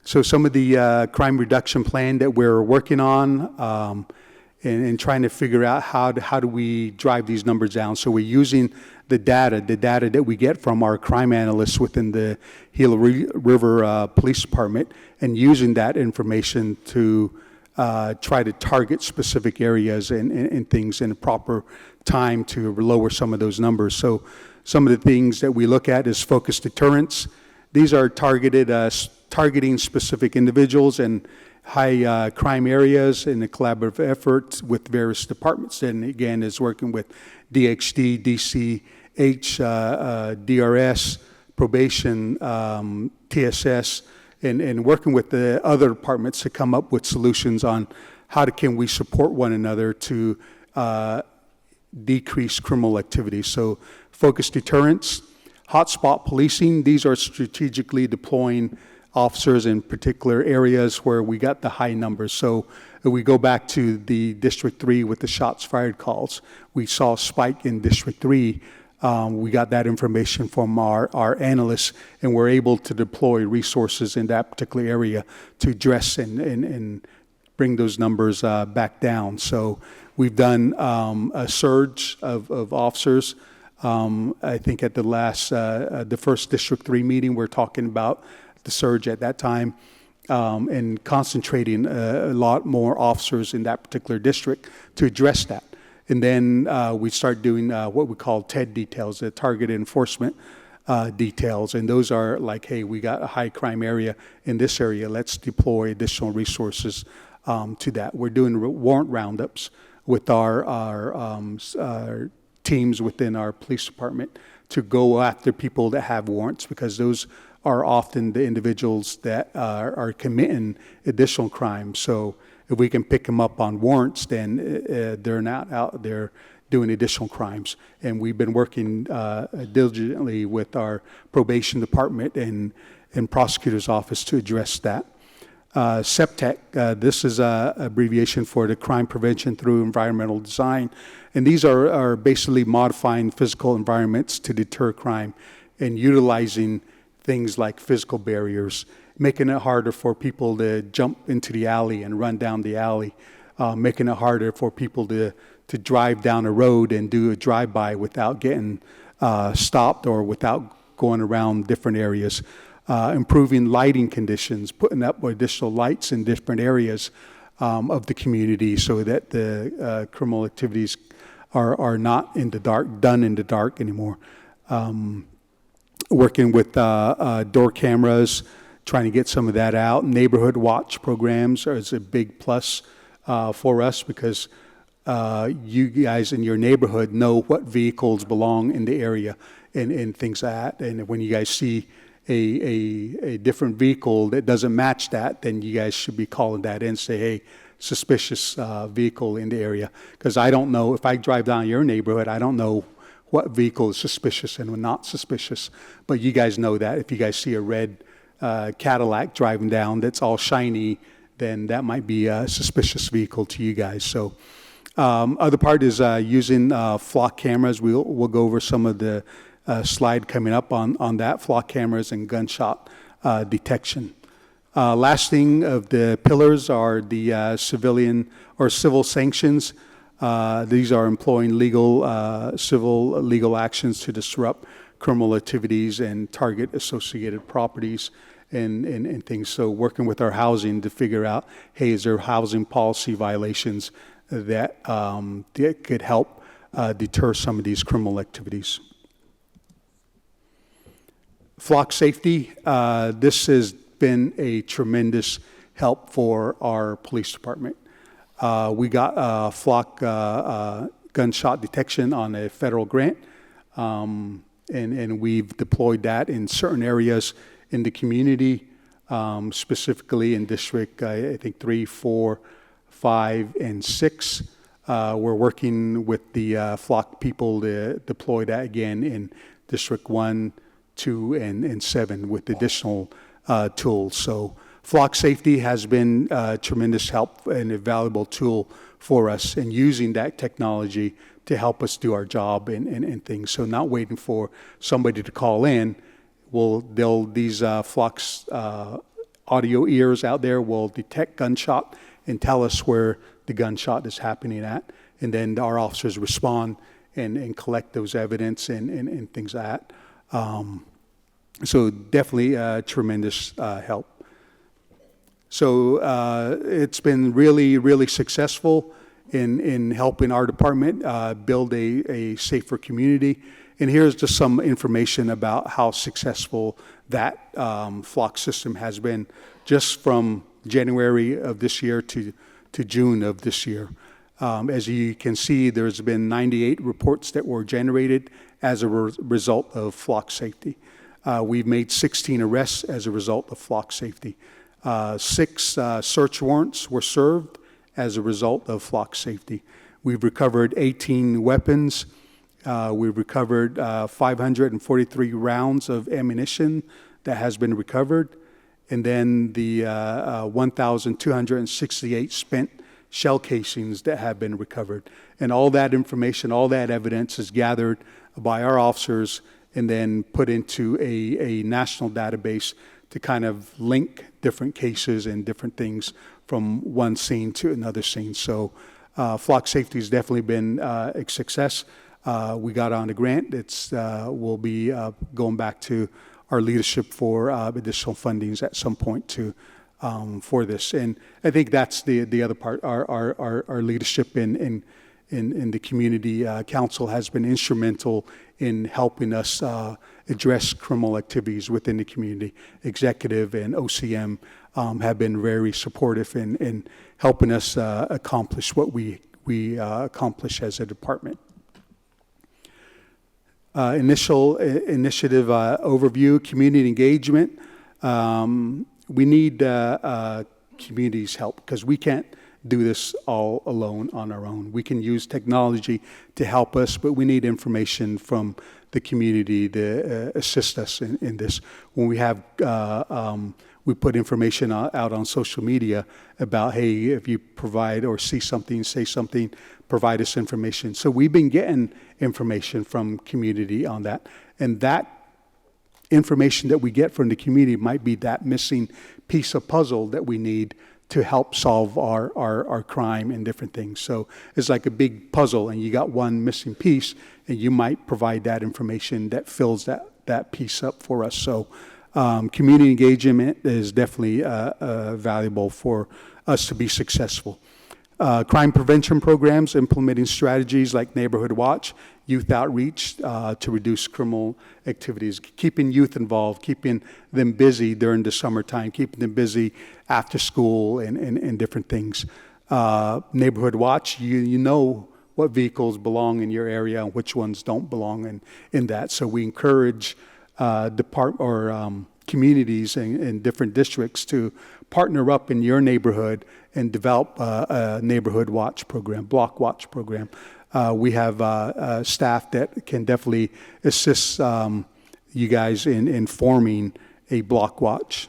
So some of the crime reduction plan that we're working on and trying to figure out how do we drive these numbers down. So we're using the data that we get from our crime analysts within the Gila River Police Department, and using that information to try to target specific areas and things in a proper time to lower some of those numbers. So some of the things that we look at is focused deterrence. These are targeting specific individuals and high crime areas in a collaborative effort with various departments. And again, is working with DHD, DCH, DRS, probation, TSS, and working with the other departments to come up with solutions on how can we support one another to decrease criminal activity. So focused deterrence, hotspot policing, these are strategically deploying officers in particular areas where we got the high numbers. So if we go back to the District 3 with the shots fired calls, we saw a spike in District 3. We got that information from our analysts, and we're able to deploy resources in that particular area to address and bring those numbers back down. So we've done a surge of officers. I think at the first District 3 meeting, we're talking about the surge at that time, and concentrating a lot more officers in that particular district to address that. And then we start doing what we call TED details, the target enforcement details. And those are like, hey, we got a high crime area in this area. Let's deploy additional resources to that. We're doing warrant roundups with our teams within our police department to go after people that have warrants, because those are often the individuals that are committing additional crimes. So if we can pick them up on warrants, then they're not out there doing additional crimes. And we've been working diligently with our probation department and prosecutor's office to address that. CPTEC, this is an abbreviation for the Crime Prevention Through Environmental Design. And these are basically modifying physical environments to deter crime and utilizing things like physical barriers, making it harder for people to jump into the alley and run down the alley, making it harder for people to drive down a road and do a drive-by without getting stopped or without going around different areas. Improving lighting conditions, putting up additional lights in different areas of the community so that the criminal activities are not in the dark, done in the dark anymore. Working with door cameras, trying to get some of that out. Neighborhood watch programs is a big plus for us because you guys in your neighborhood know what vehicles belong in the area and things like that. And when you guys see a different vehicle that doesn't match that, then you guys should be calling that in and say, hey, suspicious vehicle in the area. Because I don't know, if I drive down your neighborhood, I don't know what vehicle is suspicious and not suspicious. But you guys know that. If you guys see a red Cadillac driving down that's all shiny, then that might be a suspicious vehicle to you guys. So other part is using flock cameras. We'll go over some of the slide coming up on that, flock cameras and gunshot detection. Last thing of the pillars are the civilian or civil sanctions. These are employing civil legal actions to disrupt criminal activities and target associated properties and things. So working with our housing to figure out, hey, is there housing policy violations that could help deter some of these criminal activities. Flock safety, this has been a tremendous help for our police department. We got flock gunshot detection on a federal grant, and we've deployed that in certain areas in the community, specifically in District, I think 3, 4, 5, and 6. We're working with the flock people to deploy that again in District 1, 2, and 7 with additional tools. So flock safety has been a tremendous help and a valuable tool for us in using that technology to help us do our job and things. So not waiting for somebody to call in. These flocks audio ears out there will detect gunshot and tell us where the gunshot is happening at. And then our officers respond and collect those evidence and things like that. So definitely a tremendous help. So it's been really, really successful in helping our department build a safer community. And here's just some information about how successful that flock system has been just from January of this year to June of this year. As you can see, there's been 98 reports that were generated as a result of flock safety. We've made 16 arrests as a result of flock safety. 6 search warrants were served as a result of flock safety. We've recovered 18 weapons. We've recovered 543 rounds of ammunition that has been recovered. And then the 1,268 spent shell casings that have been recovered. And all that information, all that evidence is gathered by our officers and then put into a national database to kind of link different cases and different things from one scene to another scene. So flock safety has definitely been a success. We got on a grant. We'll be going back to our leadership for additional fundings at some point for this. And I think that's the other part. Our leadership in the community council has been instrumental in helping us address criminal activities within the community. Executive and OCM have been very supportive in helping us accomplish what we accomplish as a department. initiative overview, community engagement. We need community's help because we can't do this all alone on our own. We can use technology to help us, but we need information from the community to assist us in this. When we have, we put information out on social media about, hey, if you provide or see something, say something, provide us information. So we've been getting information from community on that. And that information that we get from the community might be that missing piece of puzzle that we need to help solve our crime and different things. So it's like a big puzzle, and you got one missing piece, and you might provide that information that fills that piece up for us. So community engagement is definitely valuable for us to be successful. Crime prevention programs, implementing strategies like Neighborhood Watch, youth outreach to reduce criminal activities, keeping youth involved, keeping them busy during the summertime, keeping them busy after school and different things. Neighborhood Watch, you know what vehicles belong in your area and which ones don't belong in that. So we encourage communities in different districts to partner up in your neighborhood and develop a Neighborhood Watch program, Block Watch program. We have staff that can definitely assist you guys in forming a Block Watch.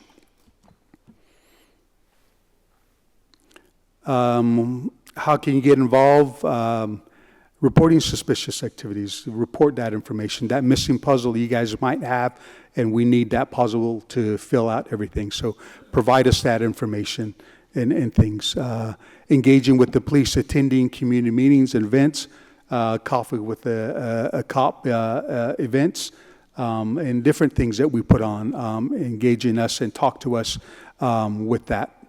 How can you get involved? Reporting suspicious activities, report that information, that missing puzzle you guys might have, and we need that puzzle to fill out everything. So provide us that information and things. Engaging with the police, attending community meetings and events, coffee with a cop events, and different things that we put on, engaging us and talk to us with that.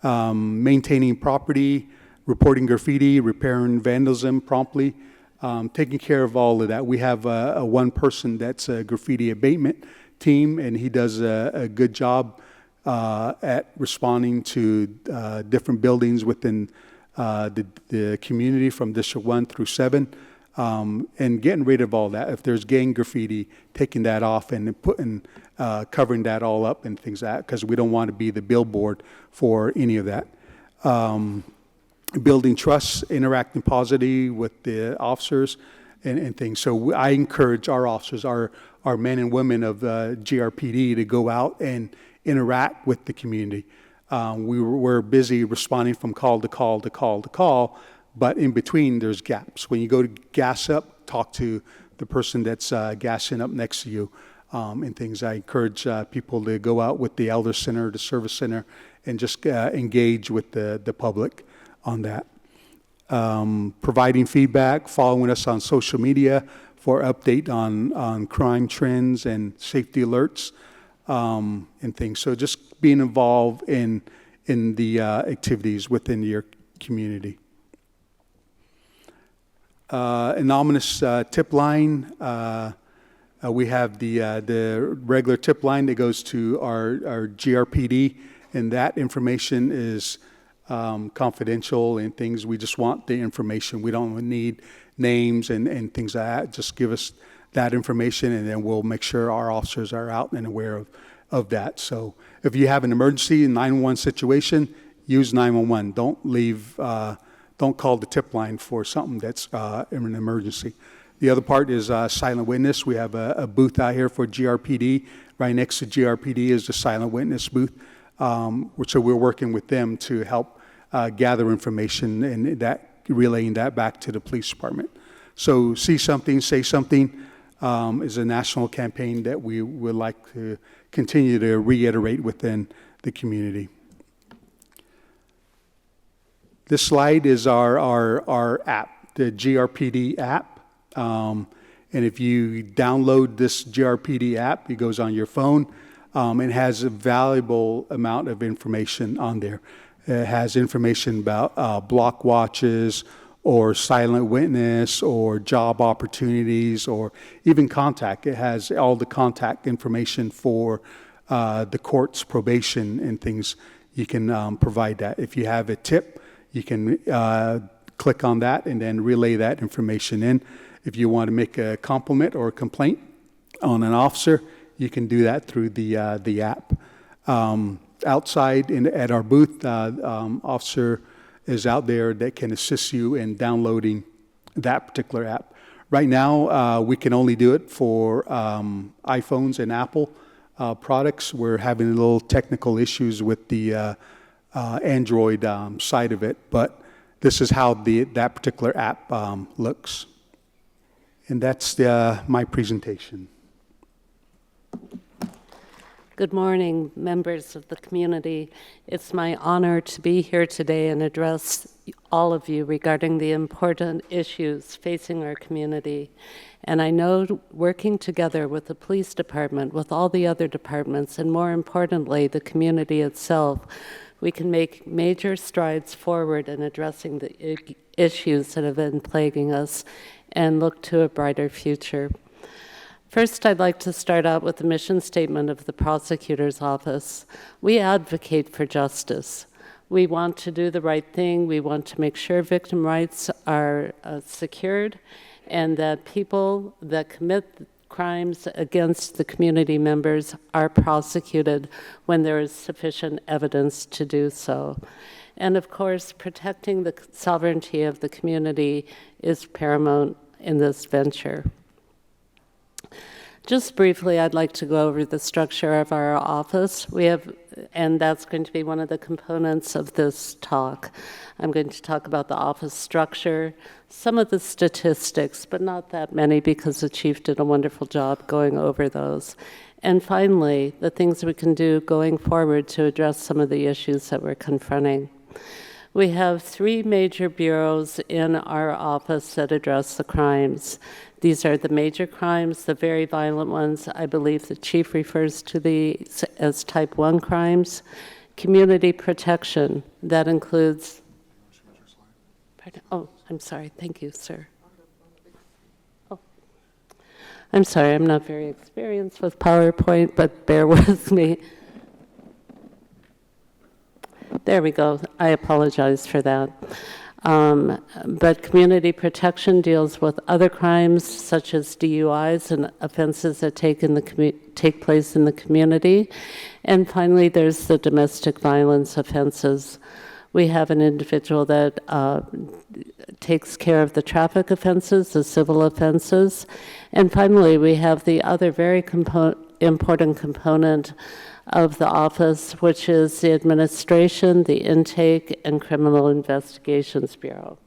Maintaining property, reporting graffiti, repairing vandalism promptly, taking care of all of that. We have a one person that's a graffiti abatement team, and he does a good job at responding to different buildings within the community from District 1 through 7, and getting rid of all that. If there's gang graffiti, taking that off and covering that all up and things like that, because we don't want to be the billboard for any of that. Building trust, interacting positively with the officers and things. So I encourage our officers, our men and women of GRPD to go out and interact with the community. We're busy responding from call to call to call to call, but in between there's gaps. When you go to gas up, talk to the person that's gassing up next to you and things. I encourage people to go out with the Elder Center, the Service Center, and just engage with the public on that. Providing feedback, following us on social media for update on crime trends and safety alerts and things. So just being involved in the activities within your community. Anonymous tip line. We have the regular tip line that goes to our GRPD, and that information is confidential and things. We just want the information. We don't need names and things like that. Just give us that information, and then we'll make sure our officers are out and aware of that. So if you have an emergency, 911 situation, use 911. Don't call the tip line for something that's in an emergency. The other part is silent witness. We have a booth out here for GRPD. Right next to GRPD is the silent witness booth. So we're working with them to help gather information and relaying that back to the police department. So see something, say something is a national campaign that we would like to continue to reiterate within the community. This slide is our app, the GRPD app. And if you download this GRPD app, it goes on your phone. It has a valuable amount of information on there. It has information about block watches or silent witness or job opportunities or even contact. It has all the contact information for the court's probation and things. You can provide that. If you have a tip, you can click on that and then relay that information in. If you want to make a compliment or a complaint on an officer, you can do that through the app. Outside at our booth, officer is out there that can assist you in downloading that particular app. Right now, we can only do it for iPhones and Apple products. We're having a little technical issues with the Android side of it, but this is how that particular app looks. And that's my presentation. Good morning, members of the community. It's my honor to be here today and address all of you regarding the important issues facing our community. And I know working together with the police department, with all the other departments, and more importantly, the community itself, we can make major strides forward in addressing the issues that have been plaguing us and look to a brighter future. First, I'd like to start out with the mission statement of the prosecutor's office. We advocate for justice. We want to do the right thing. We want to make sure victim rights are secured and that people that commit crimes against the community members are prosecuted when there is sufficient evidence to do so. And of course, protecting the sovereignty of the community is paramount in this venture. Just briefly, I'd like to go over the structure of our office. We have, and that's going to be one of the components of this talk. I'm going to talk about the office structure, some of the statistics, but not that many because the chief did a wonderful job going over those. And finally, the things we can do going forward to address some of the issues that we're confronting. We have 3 major bureaus in our office that address the crimes. These are the major crimes, the very violent ones. I believe the chief refers to these as type 1 crimes. Community protection, that includes, pardon, oh, I'm sorry, thank you, sir. Oh, I'm sorry, I'm not very experienced with PowerPoint, but bear with me. There we go. I apologize for that. But community protection deals with other crimes such as DUIs and offenses that take place in the community. And finally, there's the domestic violence offenses. We have an individual that takes care of the traffic offenses, the civil offenses. And finally, we have the other very important component of the office, which is the administration, the intake, and criminal investigations bureau.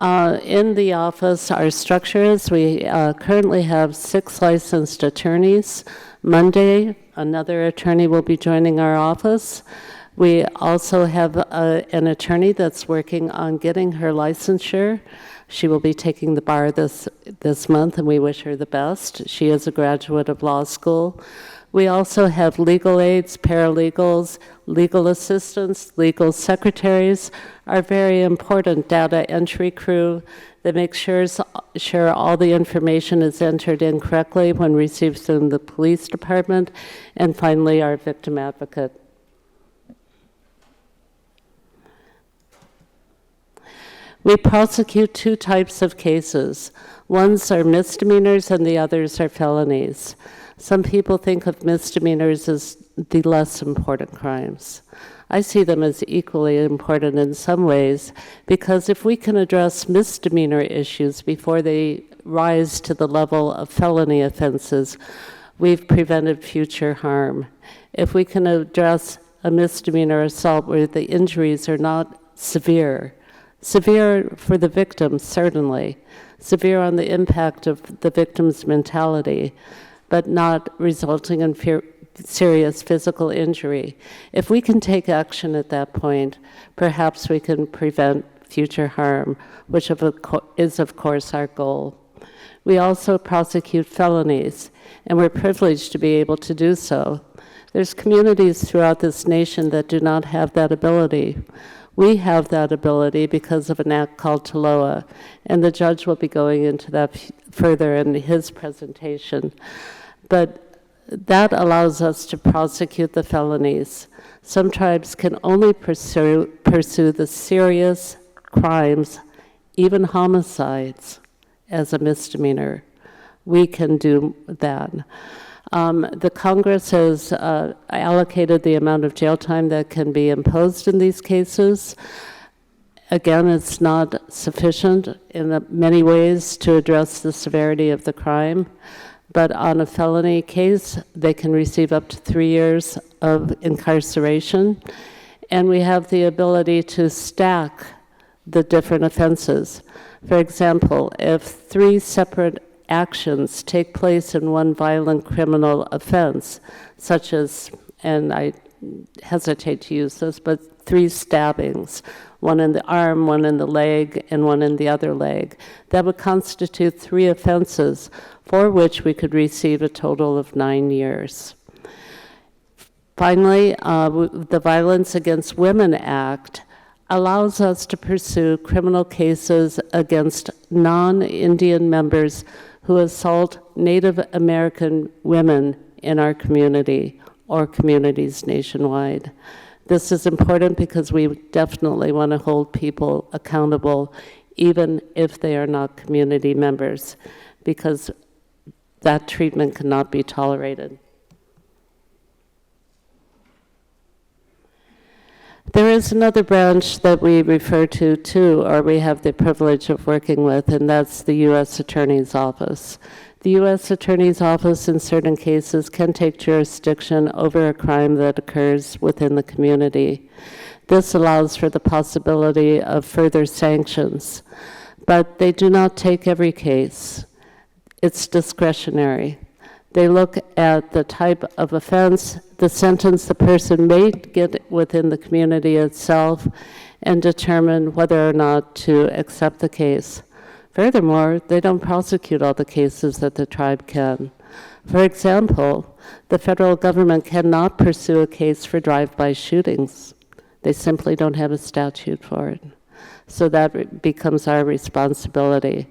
In the office, our structure is we currently have 6 licensed attorneys. Monday, another attorney will be joining our office. We also have an attorney that's working on getting her licensure. She will be taking the bar this month, and we wish her the best. She is a graduate of law school. We also have legal aides, paralegals, legal assistants, legal secretaries, our very important data entry crew that makes sure all the information is entered in correctly when received from the police department, and finally, our victim advocate. We prosecute 2 types of cases. Ones are misdemeanors and the others are felonies. Some people think of misdemeanors as the less important crimes. I see them as equally important in some ways because if we can address misdemeanor issues before they rise to the level of felony offenses, we've prevented future harm. If we can address a misdemeanor assault where the injuries are not severe for the victim, certainly, severe on the impact of the victim's mentality, but not resulting in serious physical injury. If we can take action at that point, perhaps we can prevent future harm, which is, of course, our goal. We also prosecute felonies, and we're privileged to be able to do so. There's communities throughout this nation that do not have that ability. We have that ability because of an act called TOLOA, and the judge will be going into that further in his presentation. But that allows us to prosecute the felonies. Some tribes can only pursue the serious crimes, even homicides, as a misdemeanor. We can do that. The Congress has allocated the amount of jail time that can be imposed in these cases. Again, it's not sufficient in many ways to address the severity of the crime, but on a felony case, they can receive up to 3 years of incarceration, and we have the ability to stack the different offenses. For example, if 3 separate actions take place in one violent criminal offense, such as, and I hesitate to use this, but 3 stabbings, one in the arm, one in the leg, and one in the other leg, that would constitute 3 offenses for which we could receive a total of 9 years. Finally, the Violence Against Women Act allows us to pursue criminal cases against non-Indian members who assault Native American women in our community or communities nationwide. This is important because we definitely want to hold people accountable even if they are not community members, because that treatment cannot be tolerated. There is another branch that we refer to too, or we have the privilege of working with, and that's the U.S. Attorney's Office. The U.S. Attorney's Office in certain cases can take jurisdiction over a crime that occurs within the community. This allows for the possibility of further sanctions, but they do not take every case. It's discretionary. They look at the type of offense, the sentence the person may get within the community itself, and determine whether or not to accept the case. Furthermore, they don't prosecute all the cases that the tribe can. For example, the federal government cannot pursue a case for drive-by shootings. They simply don't have a statute for it. So that becomes our responsibility.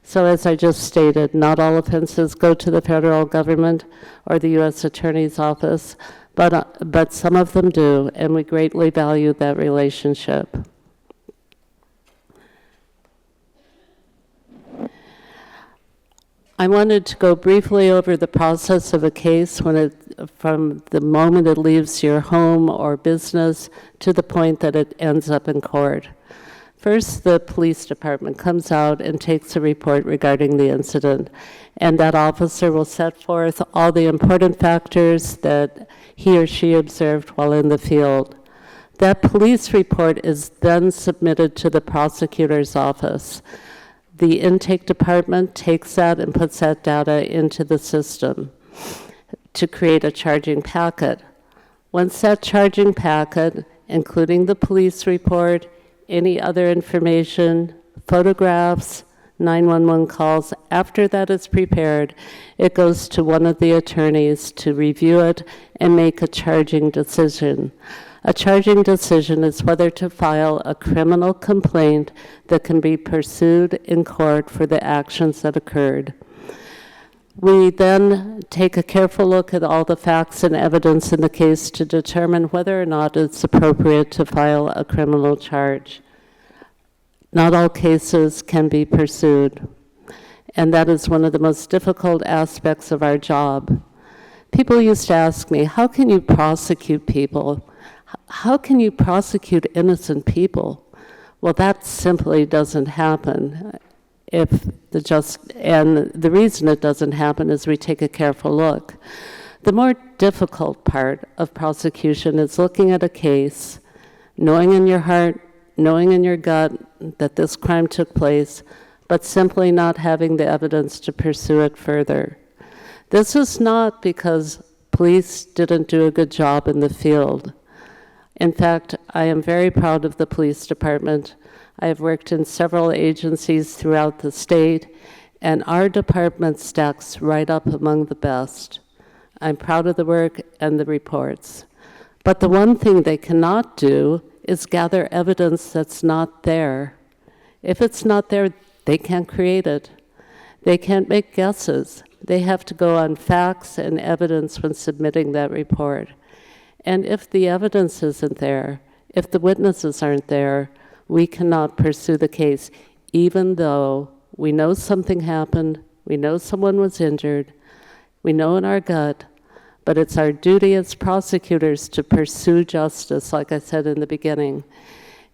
So as I just stated, not all offenses go to the federal government or the U.S. Attorney's Office, but some of them do, and we greatly value that relationship. I wanted to go briefly over the process of a case from the moment it leaves your home or business to the point that it ends up in court. First, the police department comes out and takes a report regarding the incident, and that officer will set forth all the important factors that he or she observed while in the field. That police report is then submitted to the prosecutor's office. The intake department takes that and puts that data into the system to create a charging packet. Once that charging packet, including the police report, any other information, photographs, 911 calls, after that is prepared, it goes to one of the attorneys to review it and make a charging decision. A charging decision is whether to file a criminal complaint that can be pursued in court for the actions that occurred. We then take a careful look at all the facts and evidence in the case to determine whether or not it's appropriate to file a criminal charge. Not all cases can be pursued, and that is one of the most difficult aspects of our job. People used to ask me, how can you prosecute people? How can you prosecute innocent people? Well, that simply doesn't happen. And the reason it doesn't happen is we take a careful look. The more difficult part of prosecution is looking at a case, knowing in your heart, knowing in your gut that this crime took place, but simply not having the evidence to pursue it further. This is not because police didn't do a good job in the field. In fact, I am very proud of the police department. I have worked in several agencies throughout the state, and our department stacks right up among the best. I'm proud of the work and the reports. But the one thing they cannot do is gather evidence that's not there. If it's not there, they can't create it. They can't make guesses. They have to go on facts and evidence when submitting that report. And if the evidence isn't there, if the witnesses aren't there, we cannot pursue the case, even though we know something happened, we know someone was injured, we know in our gut, but it's our duty as prosecutors to pursue justice, like I said in the beginning.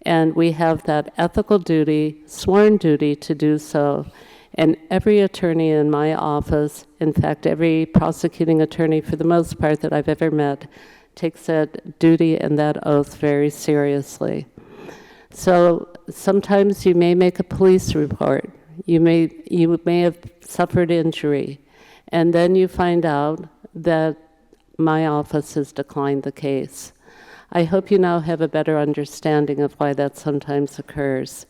And we have that ethical duty, sworn duty to do so. And every attorney in my office, in fact, every prosecuting attorney for the most part that I've ever met, takes that duty and that oath very seriously. So sometimes you may make a police report. You may have suffered injury, and then you find out that my office has declined the case. I hope you now have a better understanding of why that sometimes occurs.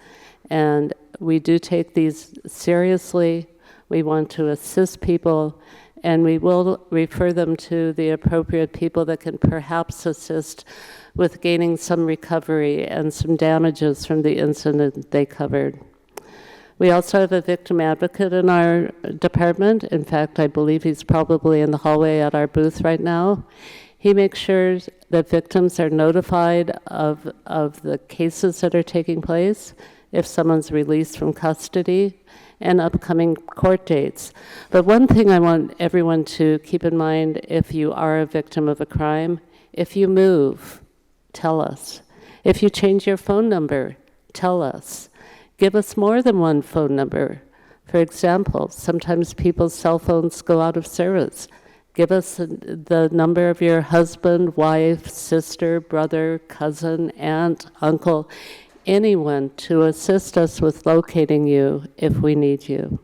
And we do take these seriously. We want to assist people, and we will refer them to the appropriate people that can perhaps assist with gaining some recovery and some damages from the incident they covered. We also have a victim advocate in our department. In fact, I believe he's probably in the hallway at our booth right now. He makes sure that victims are notified of the cases that are taking place, if someone's released from custody, and upcoming court dates. But one thing I want everyone to keep in mind, if you are a victim of a crime, if you move, tell us. If you change your phone number, tell us. Give us more than one phone number. For example, sometimes people's cell phones go out of service. Give us the number of your husband, wife, sister, brother, cousin, aunt, uncle, anyone to assist us with locating you if we need you.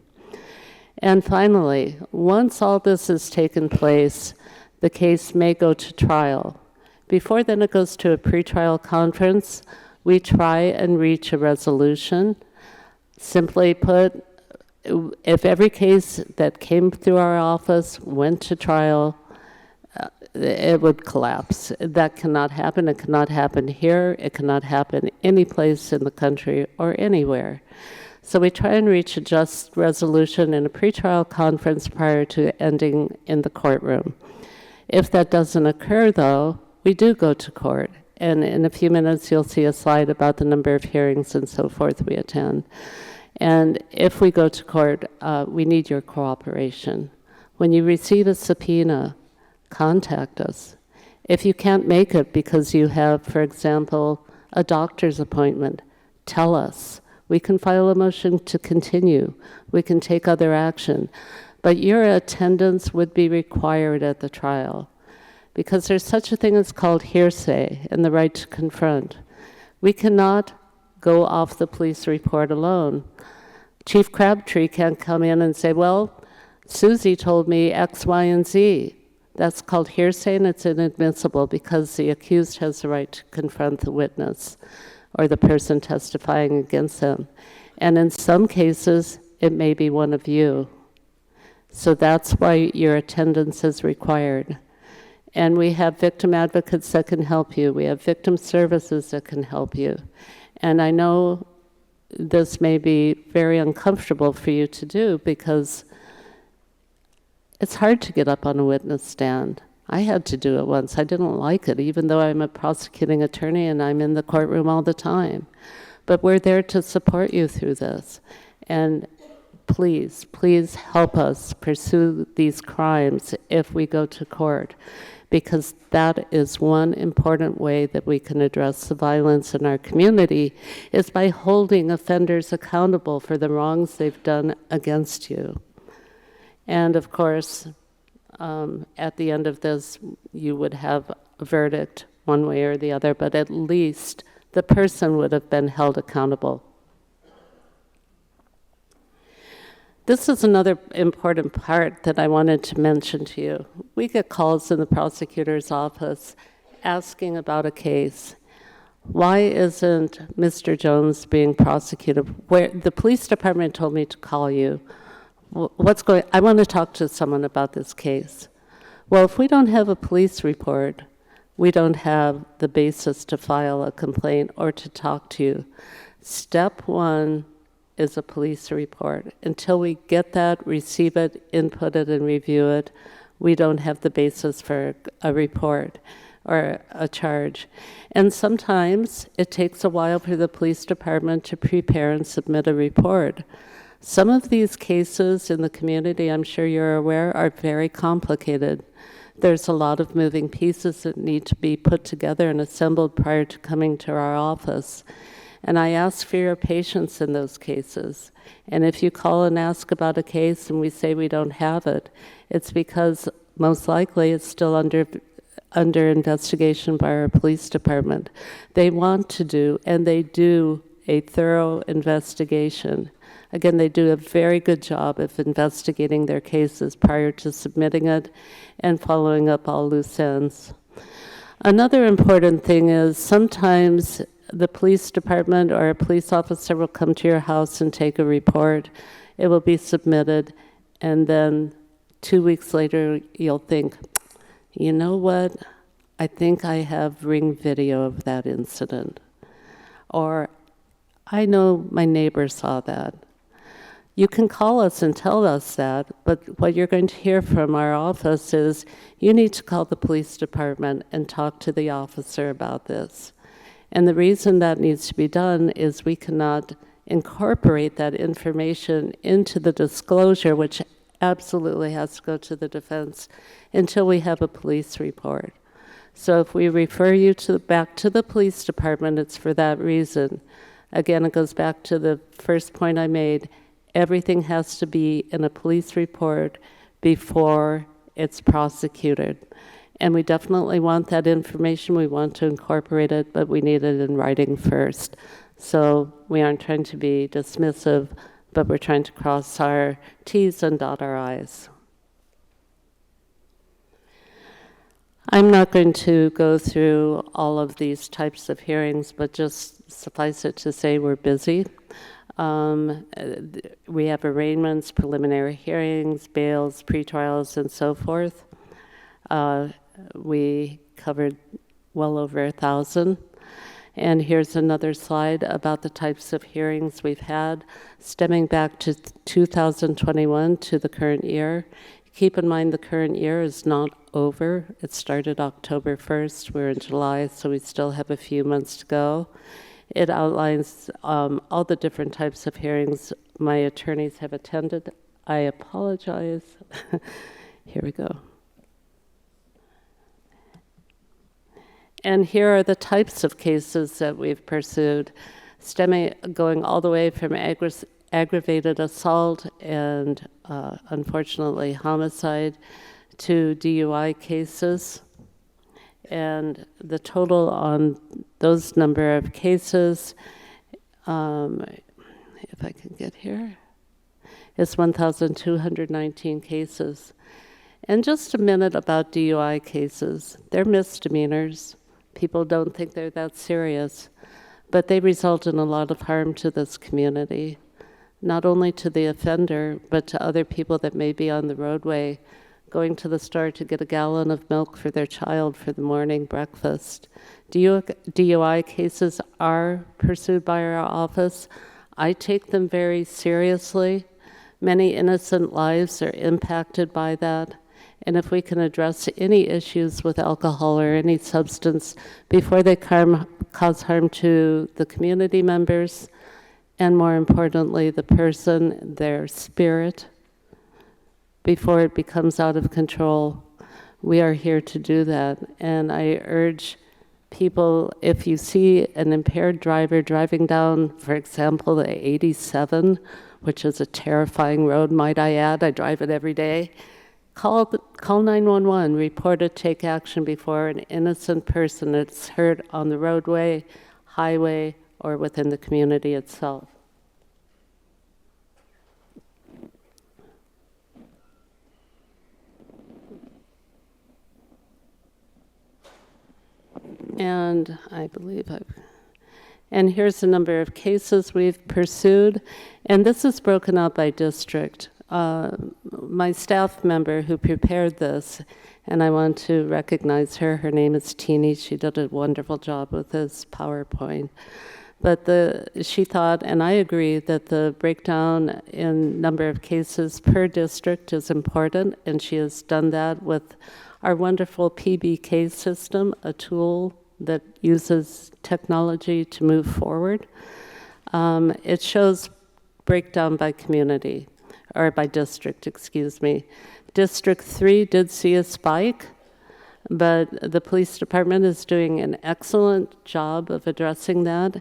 And finally, once all this has taken place, the case may go to trial. Before then it goes to a pretrial conference. We try and reach a resolution. Simply put, if every case that came through our office went to trial, it would collapse. That cannot happen. It cannot happen here. It cannot happen any place in the country or anywhere. So we try and reach a just resolution in a pretrial conference prior to ending in the courtroom. If that doesn't occur, though, we do go to court. And in a few minutes, you'll see a slide about the number of hearings and so forth we attend. And if we go to court, we need your cooperation. When you receive a subpoena, contact us. If you can't make it because you have, for example, a doctor's appointment, tell us. We can file a motion to continue. We can take other action. But your attendance would be required at the trial, because there's such a thing as called hearsay and the right to confront. We cannot go off the police report alone. Chief Crabtree can't come in and say, well, Susie told me X, Y, and Z. That's called hearsay, and it's inadmissible because the accused has the right to confront the witness or the person testifying against them. And in some cases, it may be one of you. So that's why your attendance is required. And we have victim advocates that can help you. We have victim services that can help you. And I know this may be very uncomfortable for you to do because it's hard to get up on a witness stand. I had to do it once. I didn't like it, even though I'm a prosecuting attorney and I'm in the courtroom all the time. But we're there to support you through this. And please, please help us pursue these crimes if we go to court, because that is one important way that we can address the violence in our community, is by holding offenders accountable for the wrongs they've done against you. And of course, at the end of this, you would have a verdict one way or the other, but at least the person would have been held accountable. This is another important part that I wanted to mention to you. We get calls in the prosecutor's office asking about a case. Why isn't Mr. Jones being prosecuted? Where the police department told me to call you. I want to talk to someone about this case. Well, if we don't have a police report, we don't have the basis to file a complaint or to talk to you. Step one is a police report. Until we get that, receive it, input it, and review it, we don't have the basis for a report. or a charge. And sometimes it takes a while for the police department to prepare and submit a report. Some of these cases in the community, I'm sure you're aware, are very complicated. There's a lot of moving pieces that need to be put together and assembled prior to coming to our office. And I ask for your patience in those cases. And if you call and ask about a case and we say we don't have it, it's because most likely it's still under investigation by our police department. They want to do, and they do, a thorough investigation. Again, they do a very good job of investigating their cases prior to submitting it and following up all loose ends. Another important thing is sometimes the police department or a police officer will come to your house and take a report. It will be submitted, and then 2 weeks later, you'll think, you know what? I think I have ring video of that incident. Or, I know my neighbor saw that. You can call us and tell us that, but what you're going to hear from our office is you need to call the police department and talk to the officer about this. And the reason that needs to be done is we cannot incorporate that information into the disclosure, which absolutely has to go to the defense, until we have a police report. So if we refer you back to the police department, it's for that reason. Again, it goes back to the first point I made. Everything has to be in a police report before it's prosecuted. And we definitely want that information. We want to incorporate it, but we need it in writing first. So we aren't trying to be dismissive, but we're trying to cross our T's and dot our I's. I'm not going to go through all of these types of hearings, but just suffice it to say we're busy. We have arraignments, preliminary hearings, bails, pretrials, and so forth. We covered well over 1,000. And here's another slide about the types of hearings we've had, stemming back to 2021 to the current year. Keep in mind the current year is not over. It started October 1st. We're in July, so we still have a few months to go. It outlines all the different types of hearings my attorneys have attended. I apologize. Here we go. And here are the types of cases that we've pursued, going all the way from aggravated assault and unfortunately homicide to DUI cases. And the total on those number of cases, if I can get here, is 1,219 cases. And just a minute about DUI cases. They're misdemeanors. People don't think they're that serious, but they result in a lot of harm to this community, not only to the offender, but to other people that may be on the roadway going to the store to get a gallon of milk for their child for the morning breakfast. DUI cases are pursued by our office. I take them very seriously. Many innocent lives are impacted by that. And if we can address any issues with alcohol or any substance before they cause harm to the community members, and more importantly, the person, their spirit, before it becomes out of control, we are here to do that. And I urge people, if you see an impaired driver driving down, for example, the 87, which is a terrifying road, might I add, I drive it every day, call 911, report it, take action before an innocent person is hurt on the roadway, highway, or within the community itself. And I believe and here's the number of cases we've pursued, and this is broken out by district. My staff member who prepared this, and I want to recognize her. Her name is Teeny. She did a wonderful job with this PowerPoint. But she thought, and I agree, that the breakdown in number of cases per district is important, and she has done that with our wonderful PBK system, a tool that uses technology to move forward. It shows breakdown by community, or by district, excuse me. District 3 did see a spike, but the police department is doing an excellent job of addressing that.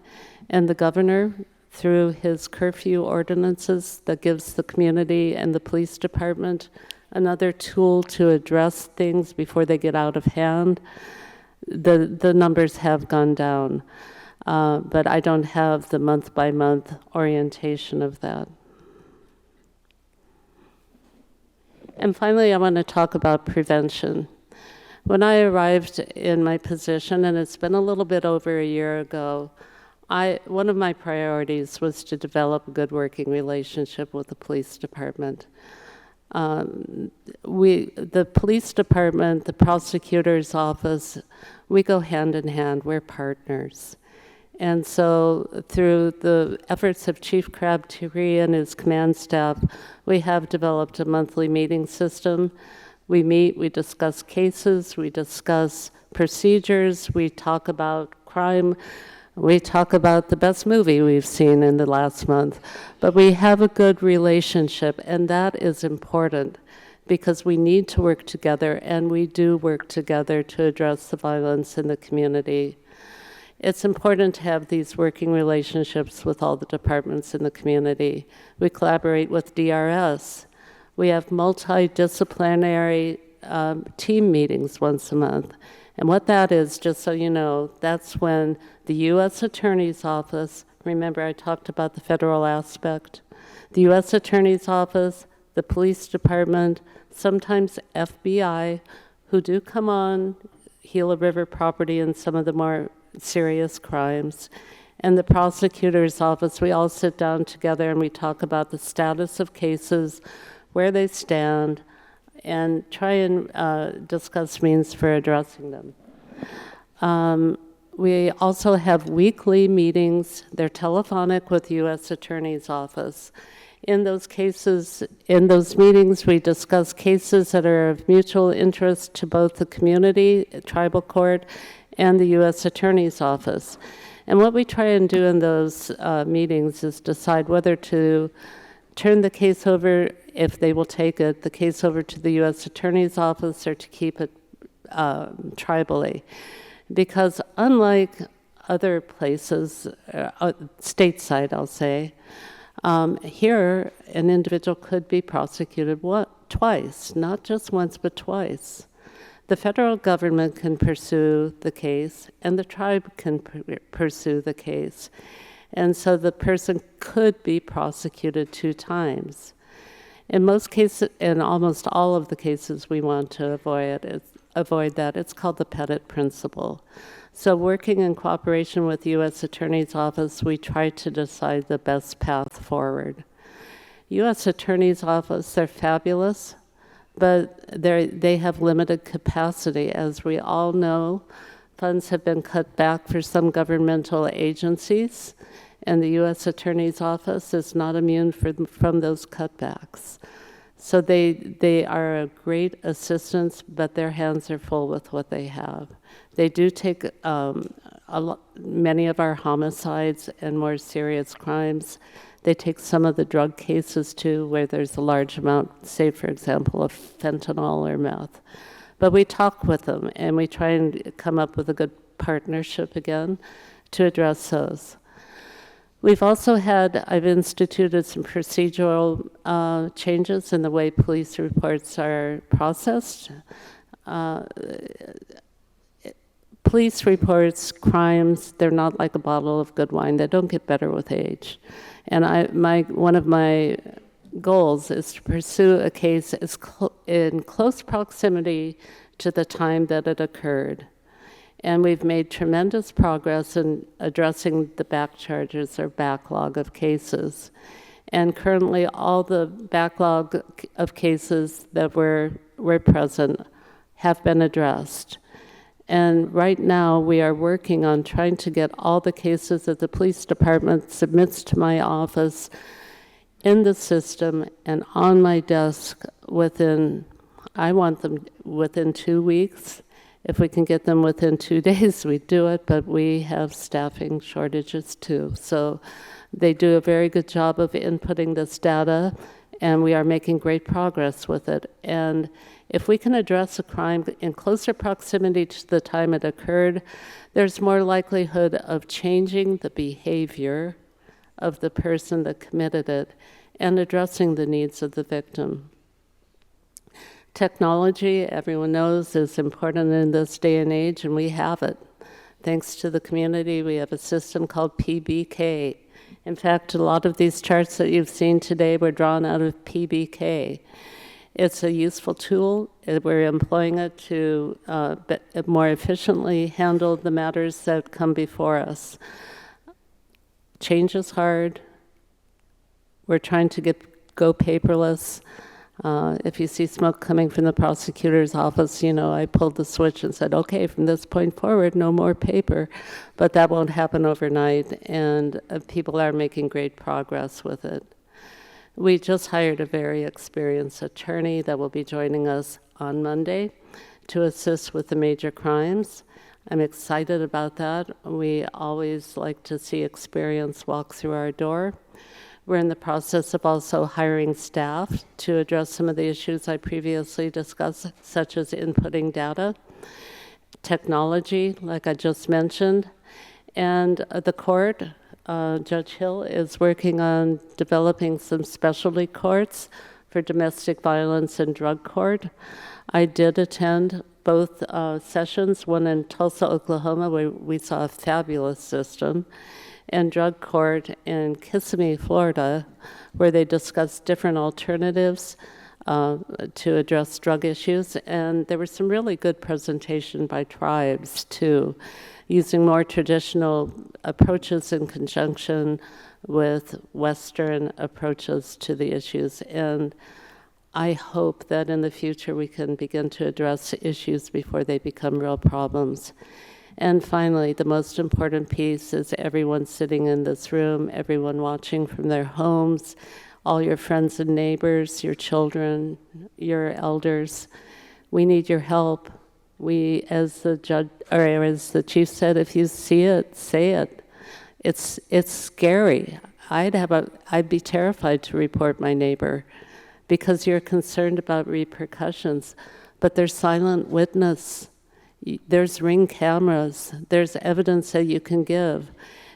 And the governor, through his curfew ordinances, that gives the community and the police department another tool to address things before they get out of hand. The numbers have gone down, but I don't have the month-by-month orientation of that. And finally, I want to talk about prevention. When I arrived in my position, and it's been a little bit over a year ago, one of my priorities was to develop a good working relationship with the police department. The police department, the prosecutor's office, we go hand in hand, we're partners. And so through the efforts of Chief Crabtree and his command staff, we have developed a monthly meeting system. We meet, we discuss cases, we discuss procedures, we talk about crime, we talk about the best movie we've seen in the last month. But we have a good relationship, and that is important because we need to work together, and we do work together to address the violence in the community. It's important to have these working relationships with all the departments in the community. We collaborate with DRS. We have multidisciplinary team meetings once a month. And what that is, just so you know, that's when the U.S. Attorney's Office, remember I talked about the federal aspect, the U.S. Attorney's Office, the police department, sometimes FBI, who do come on Gila River property and some of the more serious crimes, and the prosecutor's office. We all sit down together and we talk about the status of cases, where they stand, and try and discuss means for addressing them. We also have weekly meetings. They're telephonic with the U.S. Attorney's Office. In those cases, in those meetings, we discuss cases that are of mutual interest to both the community, tribal court, and the U.S. Attorney's Office. And what we try and do in those meetings is decide whether to turn the case over, if they will take it, the case over to the U.S. Attorney's Office, or to keep it tribally. Because unlike other places, stateside I'll say, here an individual could be prosecuted twice, not just once but twice. The federal government can pursue the case, and the tribe can pursue the case. And so the person could be prosecuted 2 times. In most cases, in almost all of the cases we want to avoid that. It's called the Pettit principle. So working in cooperation with the U.S. Attorney's Office, we try to decide the best path forward. U.S. Attorney's Office, they're fabulous, but they have limited capacity. As we all know, funds have been cut back for some governmental agencies, and the U.S. Attorney's Office is not immune from those cutbacks. So they are a great assistance, but their hands are full with what they have. They do take many of our homicides and more serious crimes. They take some of the drug cases too, where there's a large amount, say for example, of fentanyl or meth. But we talk with them and we try and come up with a good partnership again to address those. We've also I've instituted some procedural changes in the way police reports are processed. Police reports, crimes, they're not like a bottle of good wine. They don't get better with age. And one of my goals is to pursue a case in close proximity to the time that it occurred. And we've made tremendous progress in addressing the back charges or backlog of cases. And currently all the backlog of cases that were present have been addressed. And right now we are working on trying to get all the cases that the police department submits to my office in the system and on my desk within, I want them within 2 weeks. If we can get them within 2 days, we do it, but we have staffing shortages too. So they do a very good job of inputting this data, and we are making great progress with it. And if we can address a crime in closer proximity to the time it occurred, there's more likelihood of changing the behavior of the person that committed it and addressing the needs of the victim. Technology, everyone knows, is important in this day and age, and we have it. Thanks to the community, we have a system called PBK. In fact, a lot of these charts that you've seen today were drawn out of PBK. It's a useful tool. We're employing it to more efficiently handle the matters that come before us. Change is hard. We're trying to go paperless. If you see smoke coming from the prosecutor's office, you know, I pulled the switch and said, okay, from this point forward, no more paper. But that won't happen overnight, and people are making great progress with it. We just hired a very experienced attorney that will be joining us on Monday to assist with the major crimes. I'm excited about that. We always like to see experience walk through our door. We're in the process of also hiring staff to address some of the issues I previously discussed, such as inputting data, technology, like I just mentioned, and the court. Judge Hill is working on developing some specialty courts for domestic violence and drug court. I did attend both sessions, one in Tulsa, Oklahoma, where we saw a fabulous system, and drug court in Kissimmee, Florida, where they discussed different alternatives to address drug issues. And there was some really good presentation by tribes, too, using more traditional approaches in conjunction with Western approaches to the issues. And I hope that in the future we can begin to address issues before they become real problems. And finally, the most important piece is everyone sitting in this room, everyone watching from their homes, all your friends and neighbors, your children, your elders. We need your help. We, as the judge, or as the chief said, if you see it, say it. It's scary. I'd be terrified to report my neighbor because you're concerned about repercussions. But there's silent witness. There's Ring cameras. There's evidence that you can give.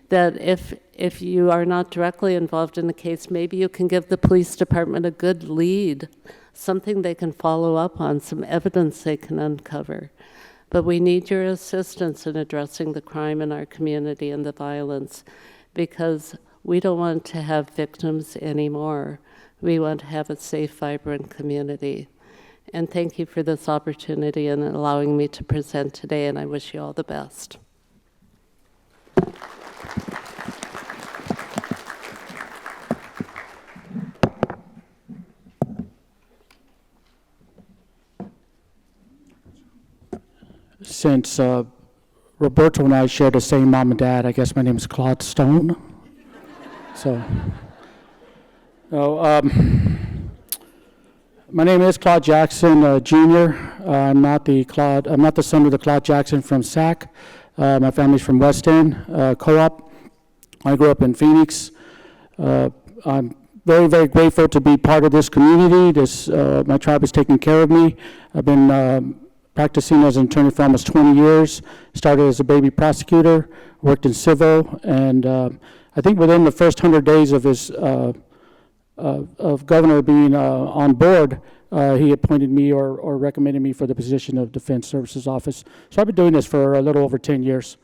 That if you are not directly involved in the case, maybe you can give the police department a good lead, something they can follow up on, some evidence they can uncover. But we need your assistance in addressing the crime in our community and the violence, because we don't want to have victims anymore. We want to have a safe, vibrant community. And thank you for this opportunity and allowing me to present today, and I wish you all the best. Since Roberto and I share the same mom and dad, I guess my name is Claude Stone. So, my name is Claude Jackson Jr. I'm not the son of the Claude Jackson from SAC. My family's from West End Co-op. I grew up in Phoenix. I'm very, very grateful to be part of this community. My tribe is taking care of me. I've been practicing as an attorney for almost 20 years. Started as a baby prosecutor, worked in civil, and I think within the first 100 days of his of Governor being on board, he appointed me or recommended me for the position of Defense Services Office. So I've been doing this for a little over 10 years,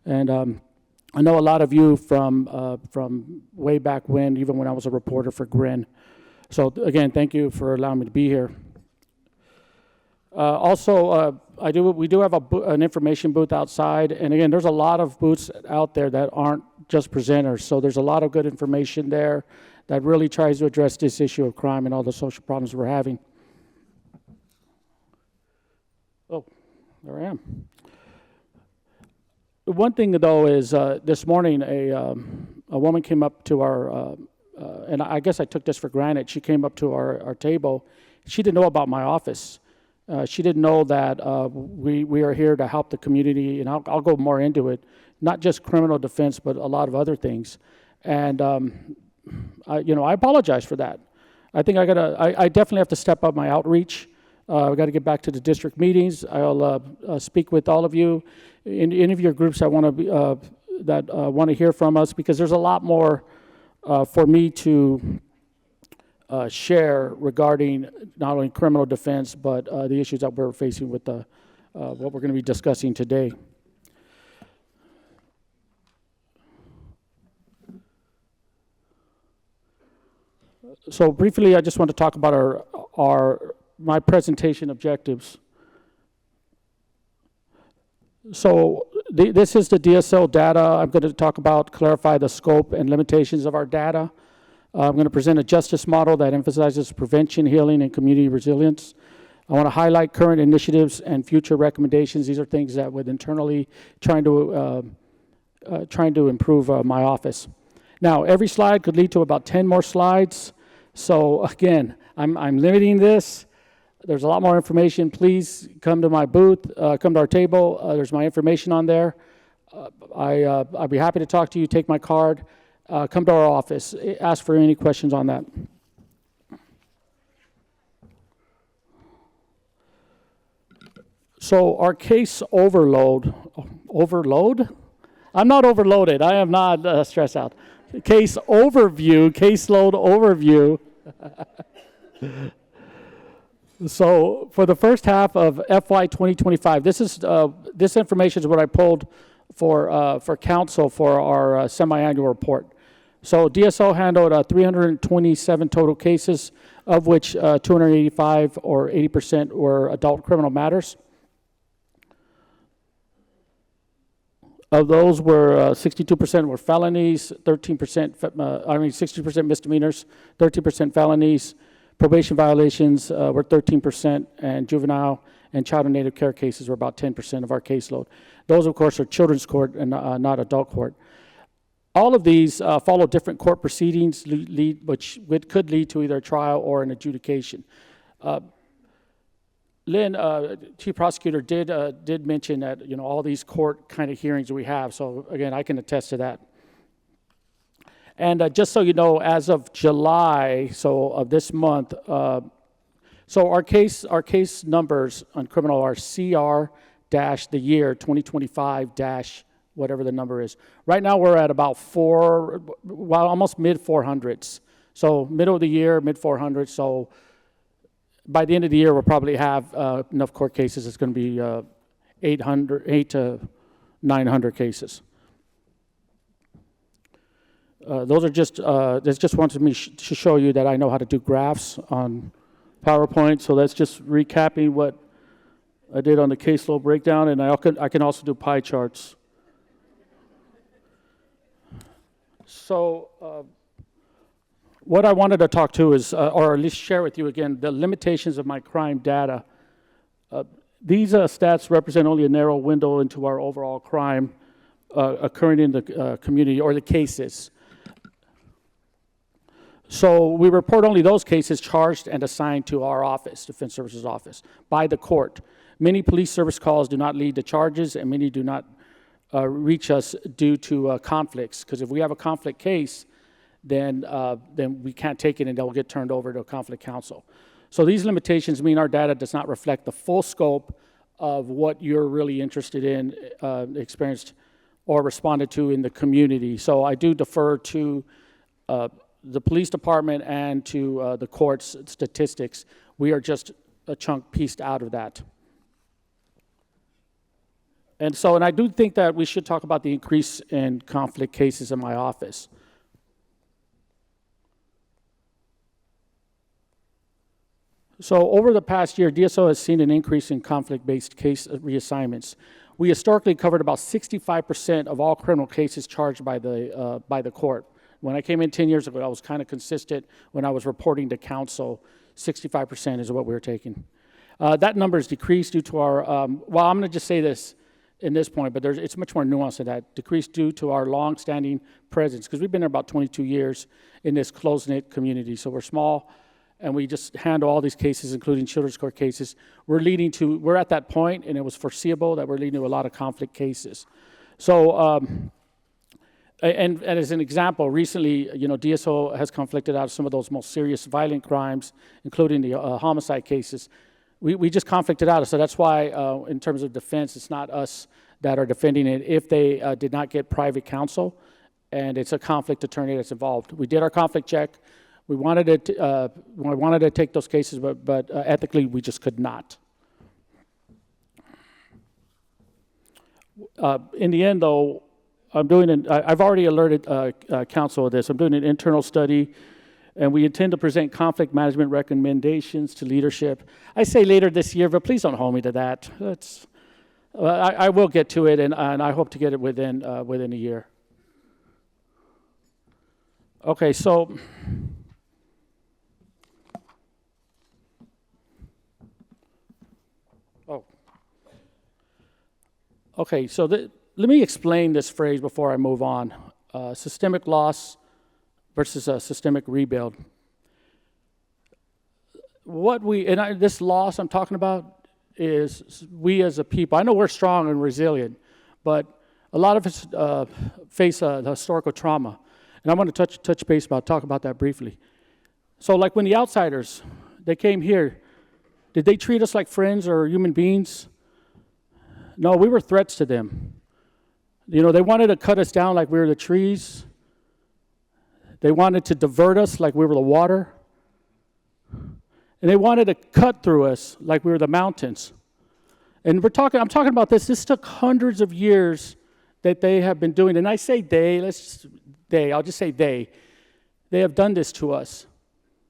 and I know a lot of you from way back when, even when I was a reporter for Grin. So again, thank you for allowing me to be here. We do have an information booth outside, and again, there's a lot of booths out there that aren't just presenters, so there's a lot of good information there that really tries to address this issue of crime and all the social problems we're having. Oh, there I am. The one thing, though, is this morning a woman came up to our, and I guess I took this for granted, she came up to our table. She didn't know about my office. She didn't know that we are here to help the community, and I'll go more into it, not just criminal defense, but a lot of other things. And I apologize for that. I think I definitely have to step up my outreach. I got to get back to the district meetings. I'll speak with all of you in any of your groups that want to hear from us, because there's a lot more for me to share regarding not only criminal defense, but the issues that we're facing with what we're going to be discussing today. So briefly, I just want to talk about my presentation objectives. So this is the DSL data. I'm going to talk about, clarify the scope and limitations of our data. I'm going to present a justice model that emphasizes prevention, healing, and community resilience. I want to highlight current initiatives and future recommendations. These are things that would internally trying to improve my office. Now, every slide could lead to about 10 more slides. So again, I'm limiting this. There's a lot more information. Please come to my booth, come to our table. There's my information on there. I'd be happy to talk to you, take my card. Come to our office, ask for any questions on that. So our case overload? I'm not overloaded. I am not stressed out. Case overview, caseload overview. So for the first half of FY 2025, this information is what I pulled for council for our semi-annual report. So DSO handled 327 total cases, of which 285 or 80% were adult criminal matters. Of those were 62% were felonies, 60% misdemeanors, 13% felonies. Probation violations were 13%, and juvenile and child and native care cases were about 10% of our caseload. Those, of course, are children's court and not adult court. All of these follow different court proceedings, which could lead to either a trial or an adjudication. Lynn, Chief Prosecutor, did mention that all these court kind of hearings we have. So again, I can attest to that. And just so you know, as of July, so of this month, so our case numbers on criminal are CR-the year 2025- whatever the number is. Right now we're at about almost mid 400s. So middle of the year, mid 400s. So by the end of the year, we'll probably have enough court cases. It's going to be 8 to 900 cases. Those are just wanted me to show you that I know how to do graphs on PowerPoint. So that's just recapping what I did on the caseload breakdown, and I can also do pie charts. So what I wanted to talk to is, or at least share with you again, the limitations of my crime data. These stats represent only a narrow window into our overall crime occurring in the community, or the cases. So we report only those cases charged and assigned to our office, Defense Services Office, by the court. Many police service calls do not lead to charges, and many do not reach us due to conflicts. Because if we have a conflict case, then we can't take it, and they'll get turned over to a conflict counsel. So these limitations mean our data does not reflect the full scope of what you're really interested in, experienced, or responded to in the community. So I do defer to the police department and to the court's statistics. We are just a chunk pieced out of that. And I do think that we should talk about the increase in conflict cases in my office. So over the past year, DSO has seen an increase in conflict-based case reassignments. We historically covered about 65% of all criminal cases charged by the court. When I came in 10 years ago, I was kind of consistent when I was reporting to council. 65% is what we were taking. That number has decreased due to our, well, I'm going to just say this in this point, but it's much more nuanced than that. Decreased due to our long-standing presence, because we've been there about 22 years in this close-knit community. So we're small, and we just handle all these cases, including children's court cases, we're at that point, and it was foreseeable that we're leading to a lot of conflict cases. So, and as an example, recently, DSO has conflicted out some of those most serious violent crimes, including the homicide cases. We just conflicted out, so that's why, in terms of defense, it's not us that are defending it if they did not get private counsel, and it's a conflict attorney that's involved. We did our conflict check. We wanted to take those cases, but ethically, we just could not. In the end, though, I've already alerted council of this. I'm doing an internal study, and we intend to present conflict management recommendations to leadership. I say later this year, but please don't hold me to that. I will get to it, and I hope to get it within a year. Okay, so okay, so let me explain this phrase before I move on. Systemic loss versus a systemic rebuild. This loss I'm talking about is we as a people. I know we're strong and resilient, but a lot of us face a historical trauma. And I want to touch base talk about that briefly. So like when the outsiders, they came here, did they treat us like friends or human beings? No, we were threats to them. They wanted to cut us down like we were the trees. They wanted to divert us like we were the water. And they wanted to cut through us like we were the mountains. And I'm talking about this. This took hundreds of years that they have been doing. And I say I'll just say they. They have done this to us.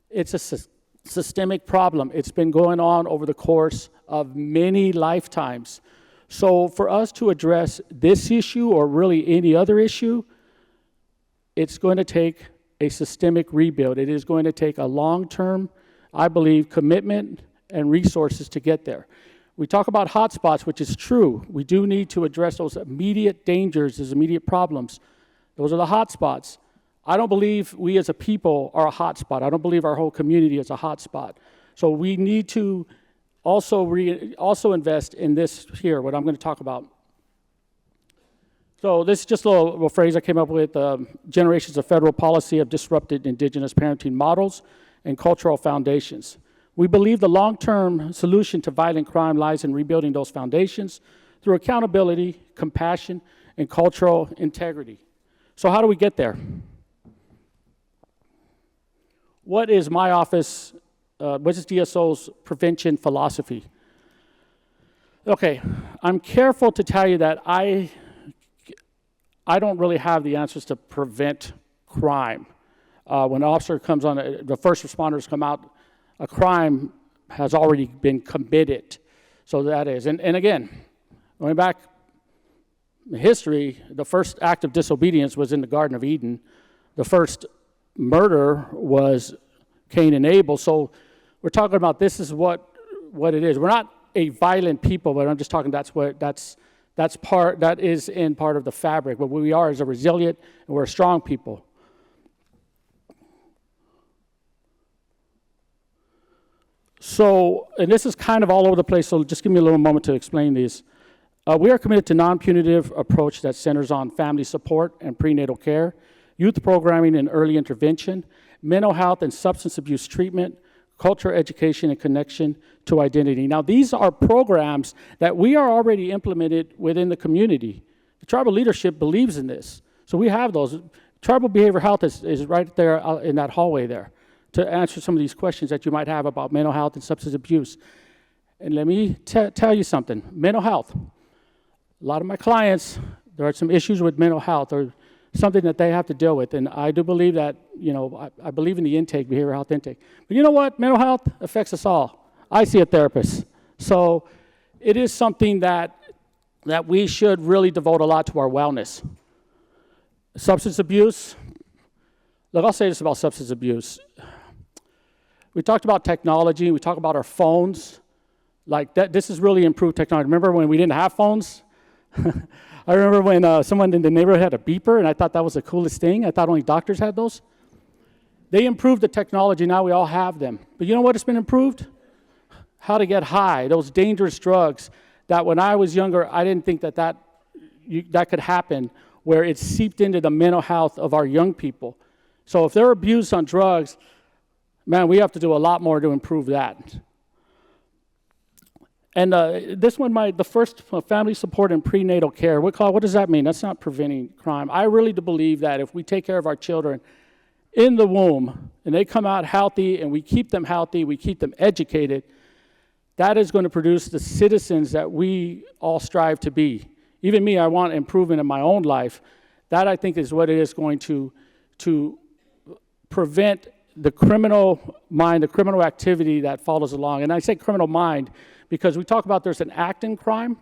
It's a systemic problem. It's been going on over the course of many lifetimes. So for us to address this issue or really any other issue, it's going to take a systemic rebuild. It is going to take a long-term, I believe, commitment and resources to get there. We talk about hotspots, which is true. We do need to address those immediate dangers, those immediate problems. Those are the hotspots. I don't believe we as a people are a hotspot. I don't believe our whole community is a hotspot. So we need to also invest in this here, what I'm going to talk about. So this is just a little phrase I came up with. Generations of federal policy have disrupted indigenous parenting models and cultural foundations. We believe the long-term solution to violent crime lies in rebuilding those foundations through accountability, compassion, and cultural integrity. So how do we get there? What is my office, what is DSO's prevention philosophy? Okay, I'm careful to tell you that I don't really have the answers to prevent crime. When an officer comes on, the first responders come out, a crime has already been committed. So that is, and again, going back in history, the first act of disobedience was in the Garden of Eden. The first murder was Cain and Abel. So we're talking about this is what it is. We're not a violent people, but I'm just talking that is in part of the fabric. What we are is a resilient and we're a strong people. So, and this is kind of all over the place, so just give me a little moment to explain these. We are committed to non-punitive approach that centers on family support and prenatal care, youth programming and early intervention, mental health and substance abuse treatment, culture, education, and connection to identity. Now, these are programs that we are already implemented within the community. The tribal leadership believes in this. So we have those. Tribal behavioral health is right there in that hallway there to answer some of these questions that you might have about mental health and substance abuse. And let me tell you something. Mental health. A lot of my clients, there are some issues with mental health or something that they have to deal with. And I do believe that, I believe in the intake, behavioral health intake. But you know what? Mental health affects us all. I see a therapist. So it is something that we should really devote a lot to our wellness. Substance abuse. Look, I'll say this about substance abuse. We talked about technology. We talked about our phones. Like that, this has really improved technology. Remember when we didn't have phones? I remember when someone in the neighborhood had a beeper, and I thought that was the coolest thing. I thought only doctors had those. They improved the technology, now we all have them. But you know what has been improved? How to get high, those dangerous drugs that when I was younger, I didn't think that could happen, where it's seeped into the mental health of our young people. So if they're abused on drugs, man, we have to do a lot more to improve that. And this one, the first family support and prenatal care. What does that mean? That's not preventing crime. I really do believe that if we take care of our children in the womb and they come out healthy and we keep them healthy, we keep them educated, that is going to produce the citizens that we all strive to be. Even me, I want improvement in my own life. That, I think, is what it is going to prevent the criminal mind, the criminal activity that follows along. And I say criminal mind because we talk about there's an act in crime,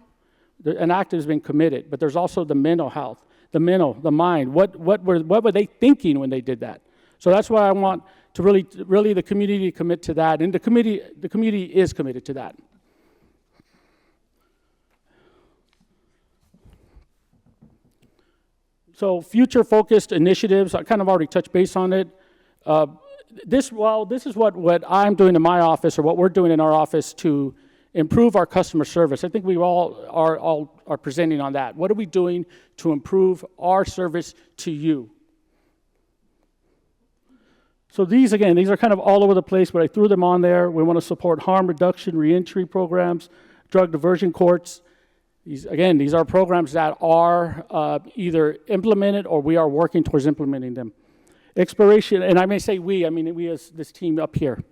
an act has been committed, but there's also the mental health, the mind. What were they thinking when they did that? So that's why I want to really the community to commit to that, and the community is committed to that. So future-focused initiatives, I kind of already touched base on it. This is what I'm doing in my office, or what we're doing in our office to improve our customer service. I think we all are presenting on that. What are we doing to improve our service to you? So these are kind of all over the place, but I threw them on there. We want to support harm reduction, reentry programs, drug diversion courts. These are programs that are either implemented or we are working towards implementing them. Exploration, and I may say we as this team up here.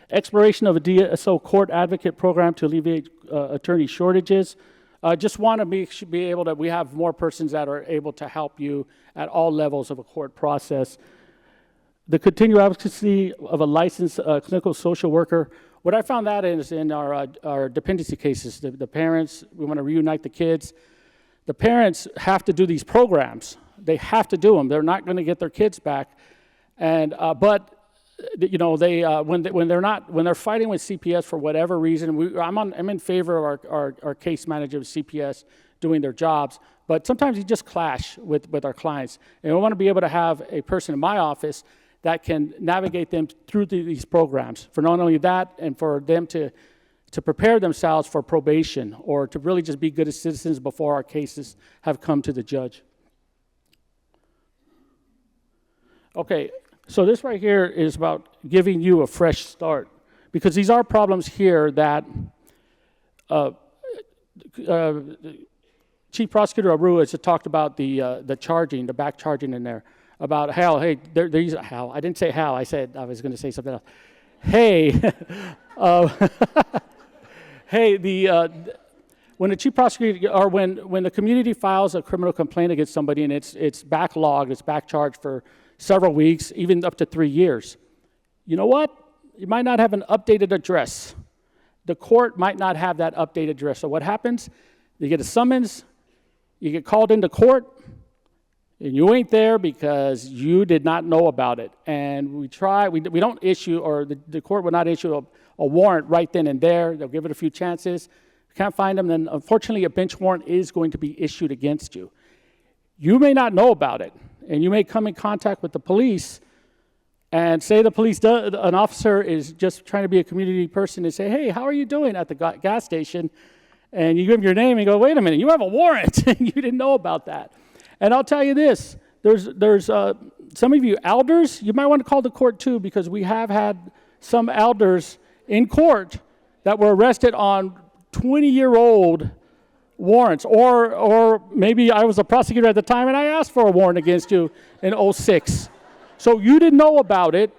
Exploration of a DSO court advocate program to alleviate attorney shortages. Just want to be able to, we have more persons that are able to help you at all levels of a court process. The continued advocacy of a licensed clinical social worker. What I found that is in our dependency cases, the parents, we want to reunite the kids. The parents have to do these programs. They have to do them. They're not going to get their kids back. And but you know, when they're fighting with CPS for whatever reason, I'm in favor of our case manager of CPS doing their jobs. But sometimes you just clash with our clients, and we want to be able to have a person in my office that can navigate them through these programs. For not only that, and for them to prepare themselves for probation, or to really just be good as citizens before our cases have come to the judge. Okay, so this right here is about giving you a fresh start, because these are problems here that Chief Prosecutor Aru has talked about the charging, the back charging in there. About how, hey, how, I didn't say how, I said I was going to say something else. Hey, when the chief prosecutor, or when the community files a criminal complaint against somebody and it's backlogged, it's backcharged for several weeks, even up to 3 years, you know what? You might not have an updated address. The court might not have that updated address. So what happens? You get a summons, you get called into court, and you ain't there because you did not know about it. And we don't issue, or the court will not issue a warrant right then and there. They'll give it a few chances. If you can't find them, then unfortunately a bench warrant is going to be issued against you. You may not know about it, and you may come in contact with the police and say an officer is just trying to be a community person and say, hey, how are you doing at the gas station? And you give them your name and go, wait a minute, you have a warrant, and you didn't know about that. And I'll tell you this, there's some of you elders, you might want to call the court too, because we have had some elders in court that were arrested on 20-year-old warrants, or maybe I was a prosecutor at the time and I asked for a warrant against you in 2006. So you didn't know about it,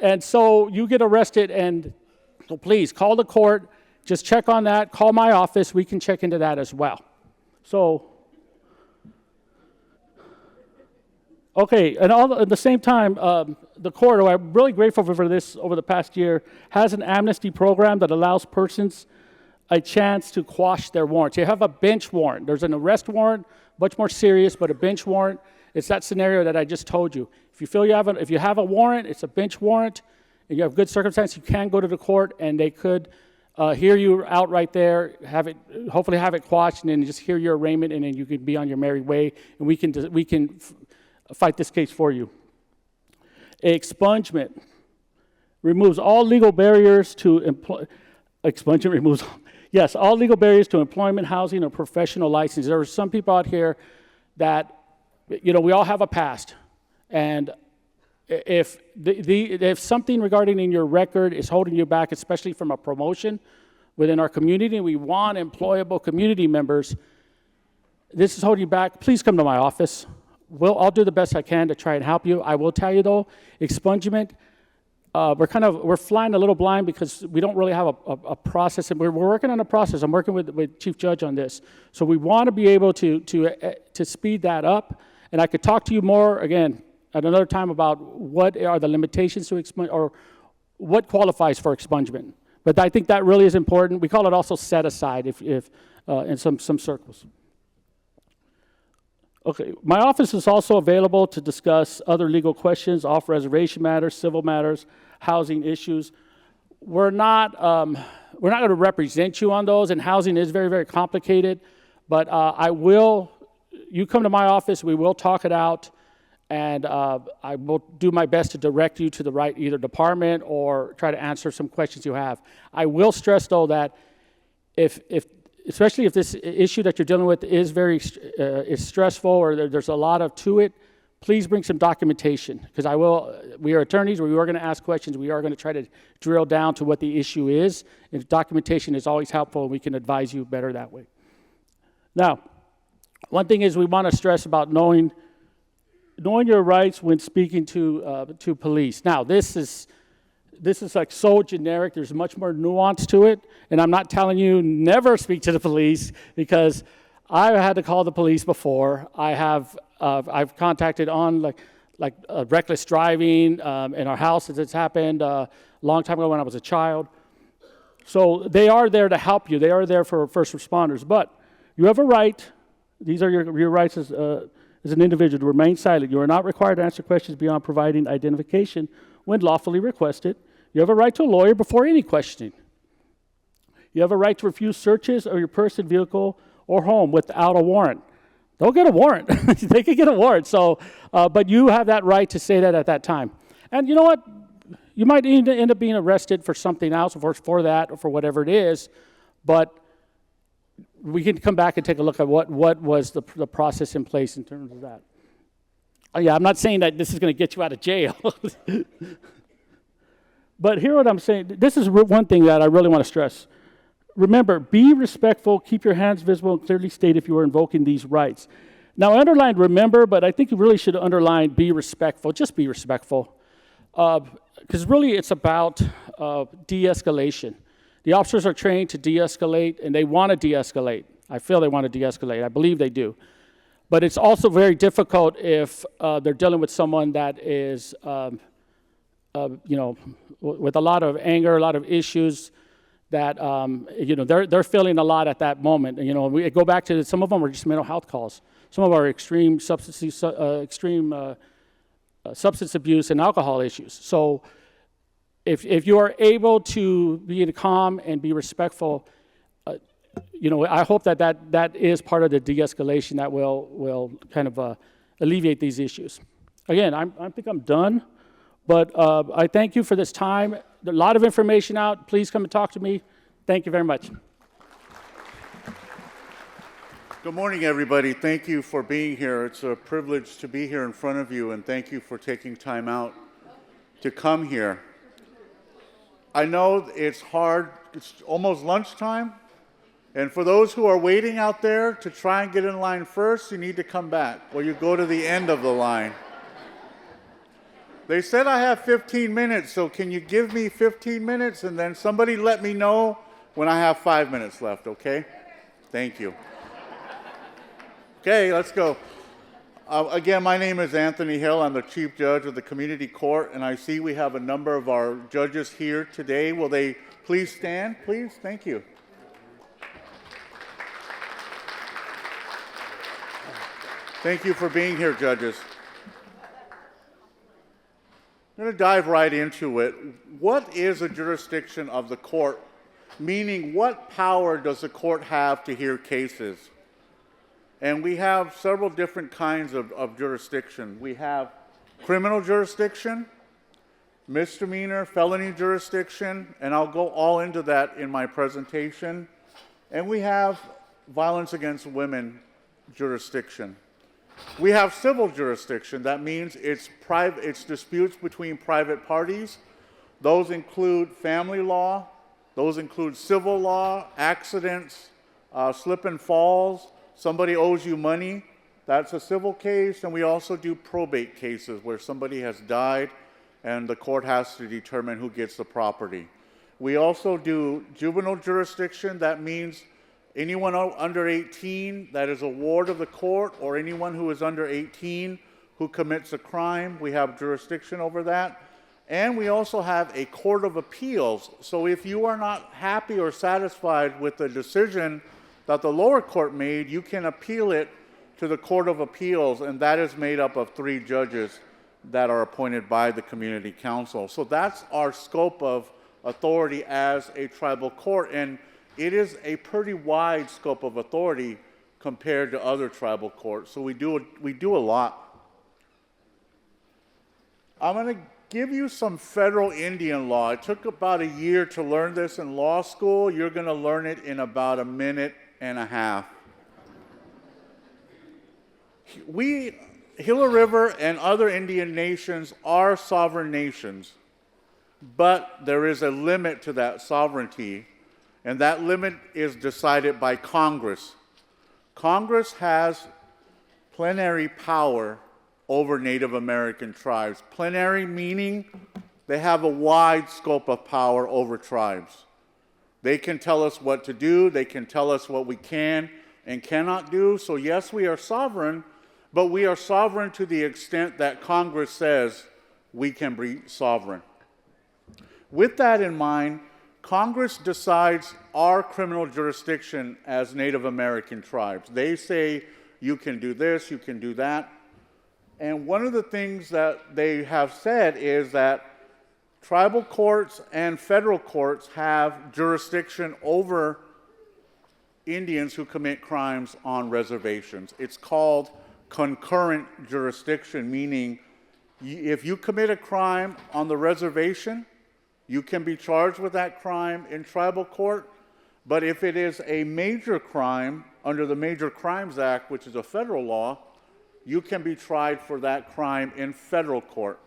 and so you get arrested, and so please call the court, just check on that, call my office, we can check into that as well. So, okay, and at the same time, the court, I'm really grateful for this over the past year, has an amnesty program that allows persons a chance to quash their warrants. You have a bench warrant. There's an arrest warrant, much more serious, but a bench warrant, it's that scenario that I just told you. If you feel if you have a warrant, it's a bench warrant, and you have good circumstance, you can go to the court, and they could hear you out right there, hopefully have it quashed, and then just hear your arraignment, and then you can be on your merry way, and we can fight this case for you. Expungement removes all legal barriers to expungement removes, yes, all legal barriers to employment, housing, or professional license. There are some people out here that, we all have a past. And if if something regarding in your record is holding you back, especially from a promotion within our community, and we want employable community members, this is holding you back, please come to my office. I'll do the best I can to try and help you. I will tell you though, expungement, we're flying a little blind because we don't really have a process, and we're working on a process. I'm working with Chief Judge on this. So we want to be able to speed that up, and I could talk to you more, again, at another time about what are the limitations to expungement, or what qualifies for expungement. But I think that really is important. We call it also set aside if in some circles. Okay, my office is also available to discuss other legal questions, off-reservation matters, civil matters, housing issues. We're not going to represent you on those, and housing is very, very complicated. But you come to my office, we will talk it out, and I will do my best to direct you to the right either department or try to answer some questions you have. I will stress though that especially if this issue that you're dealing with is is stressful, or there's a lot to it, please bring some documentation, because we are attorneys, we are going to ask questions, we are going to try to drill down to what the issue is, and documentation is always helpful, and we can advise you better that way. Now, one thing is we want to stress about knowing your rights when speaking to police. Now, this is like so generic. There's much more nuance to it, and I'm not telling you never speak to the police, because I've had to call the police before. I've contacted on like reckless driving in our house, as it's happened a long time ago when I was a child. So they are there to help you. They are there for first responders, but you have a right. These are your rights as an individual to remain silent. You are not required to answer questions beyond providing identification when lawfully requested. You have a right to a lawyer before any questioning. You have a right to refuse searches of your person, vehicle, or home without a warrant. They'll get a warrant. They can get a warrant. So, but you have that right to say that at that time. And you know what? You might end up being arrested for something else, for that, or for whatever it is. But we can come back and take a look at what was the process in place in terms of that. Oh, yeah, I'm not saying that this is going to get you out of jail. But hear what I'm saying. This is one thing that I really want to stress. Remember, be respectful, keep your hands visible, and clearly state if you are invoking these rights. Now, underline remember, but I think you really should underline be respectful. Just be respectful. Because really it's about de-escalation. The officers are trained to de-escalate, and they want to de-escalate. I feel they want to de-escalate. I believe they do. But it's also very difficult if they're dealing with someone that is, with a lot of anger, a lot of issues that, they're feeling a lot at that moment. And, we go back to some of them are just mental health calls. Some of our extreme substance abuse and alcohol issues. So if you are able to be calm and be respectful, I hope that is part of the de-escalation that will kind of alleviate these issues. Again, I think I'm done, but I thank you for this time. A lot of information out. Please come and talk to me. Thank you very much. Good morning, everybody. Thank you for being here. It's a privilege to be here in front of you, and thank you for taking time out to come here. I know it's hard. It's almost lunchtime. And for those who are waiting out there to try and get in line first, you need to come back, or you go to the end of the line. They said I have 15 minutes, so can you give me 15 minutes, and then somebody let me know when I have 5 minutes left, okay? Thank you. Okay, let's go. Again, my name is Anthony Hill. I'm the Chief Judge of the Community Court, and I see we have a number of our judges here today. Will they please stand, please? Thank you. Thank you for being here, judges. I'm going to dive right into it. What is a jurisdiction of the court? Meaning, what power does the court have to hear cases? And we have several different kinds of jurisdiction. We have criminal jurisdiction, misdemeanor, felony jurisdiction, and I'll go all into that in my presentation. And we have violence against women jurisdiction. We have civil jurisdiction. That means it's disputes between private parties. Those include family law. Those include civil law, accidents, slip and falls. Somebody owes you money. That's a civil case. And we also do probate cases where somebody has died and the court has to determine who gets the property. We also do juvenile jurisdiction. That means anyone under 18 that is a ward of the court, or anyone who is under 18 who commits a crime, we have jurisdiction over that. And we also have a court of appeals. So if you are not happy or satisfied with the decision that the lower court made, you can appeal it to the Court of Appeals, and that is made up of 3 judges that are appointed by the community council. So that's our scope of authority as a tribal court, and it is a pretty wide scope of authority compared to other tribal courts. So we do a lot. I'm going to give you some federal Indian law. It took about a year to learn this in law school. You're going to learn it in about a minute and a half. Gila River and other Indian nations are sovereign nations, but there is a limit to that sovereignty, and that limit is decided by Congress. Congress has plenary power over Native American tribes. Plenary meaning they have a wide scope of power over tribes. They can tell us what to do, they can tell us what we can and cannot do. So yes, we are sovereign, but we are sovereign to the extent that Congress says we can be sovereign. With that in mind, Congress decides our criminal jurisdiction as Native American tribes. They say you can do this, you can do that. And one of the things that they have said is that tribal courts and federal courts have jurisdiction over Indians who commit crimes on reservations. It's called concurrent jurisdiction, meaning if you commit a crime on the reservation, you can be charged with that crime in tribal court, but if it is a major crime under the Major Crimes Act, which is a federal law, you can be tried for that crime in federal court.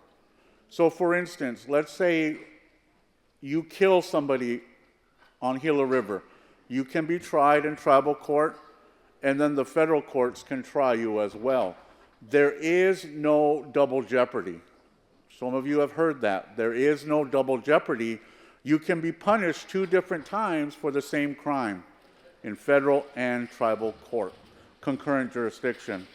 So for instance, let's say you kill somebody on Gila River. You can be tried in tribal court, and then the federal courts can try you as well. There is no double jeopardy. Some of you have heard that. There is no double jeopardy. You can be punished 2 different times for the same crime in federal and tribal court, concurrent jurisdiction.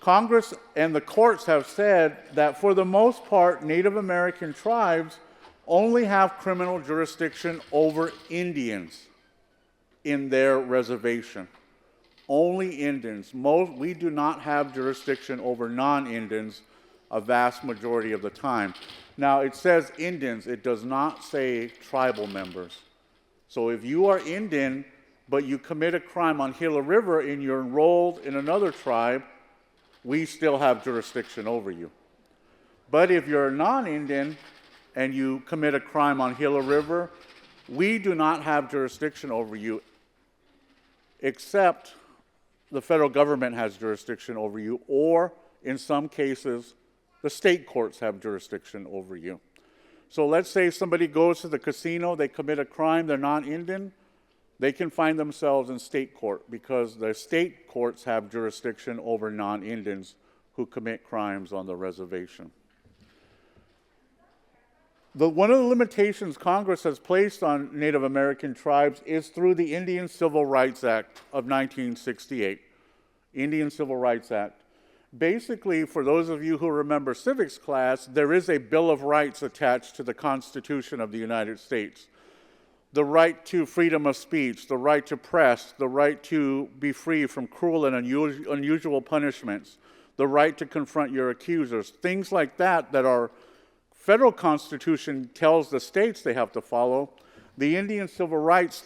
Congress and the courts have said that for the most part, Native American tribes only have criminal jurisdiction over Indians in their reservation. Only Indians. We do not have jurisdiction over non-Indians a vast majority of the time. Now, it says Indians. It does not say tribal members. So if you are Indian, but you commit a crime on Gila River and you're enrolled in another tribe, we still have jurisdiction over you. But if you're a non-Indian and you commit a crime on Gila River, we do not have jurisdiction over you, except the federal government has jurisdiction over you, or in some cases, the state courts have jurisdiction over you. So let's say somebody goes to the casino, they commit a crime, they're non-Indian, they can find themselves in state court because the state courts have jurisdiction over non-Indians who commit crimes on the reservation. One of the limitations Congress has placed on Native American tribes is through the Indian Civil Rights Act of 1968. Indian Civil Rights Act. Basically, for those of you who remember civics class, there is a Bill of Rights attached to the Constitution of the United States. The right to freedom of speech, the right to press, the right to be free from cruel and unusual punishments, the right to confront your accusers, things like that that our federal Constitution tells the states they have to follow. The Indian Civil Rights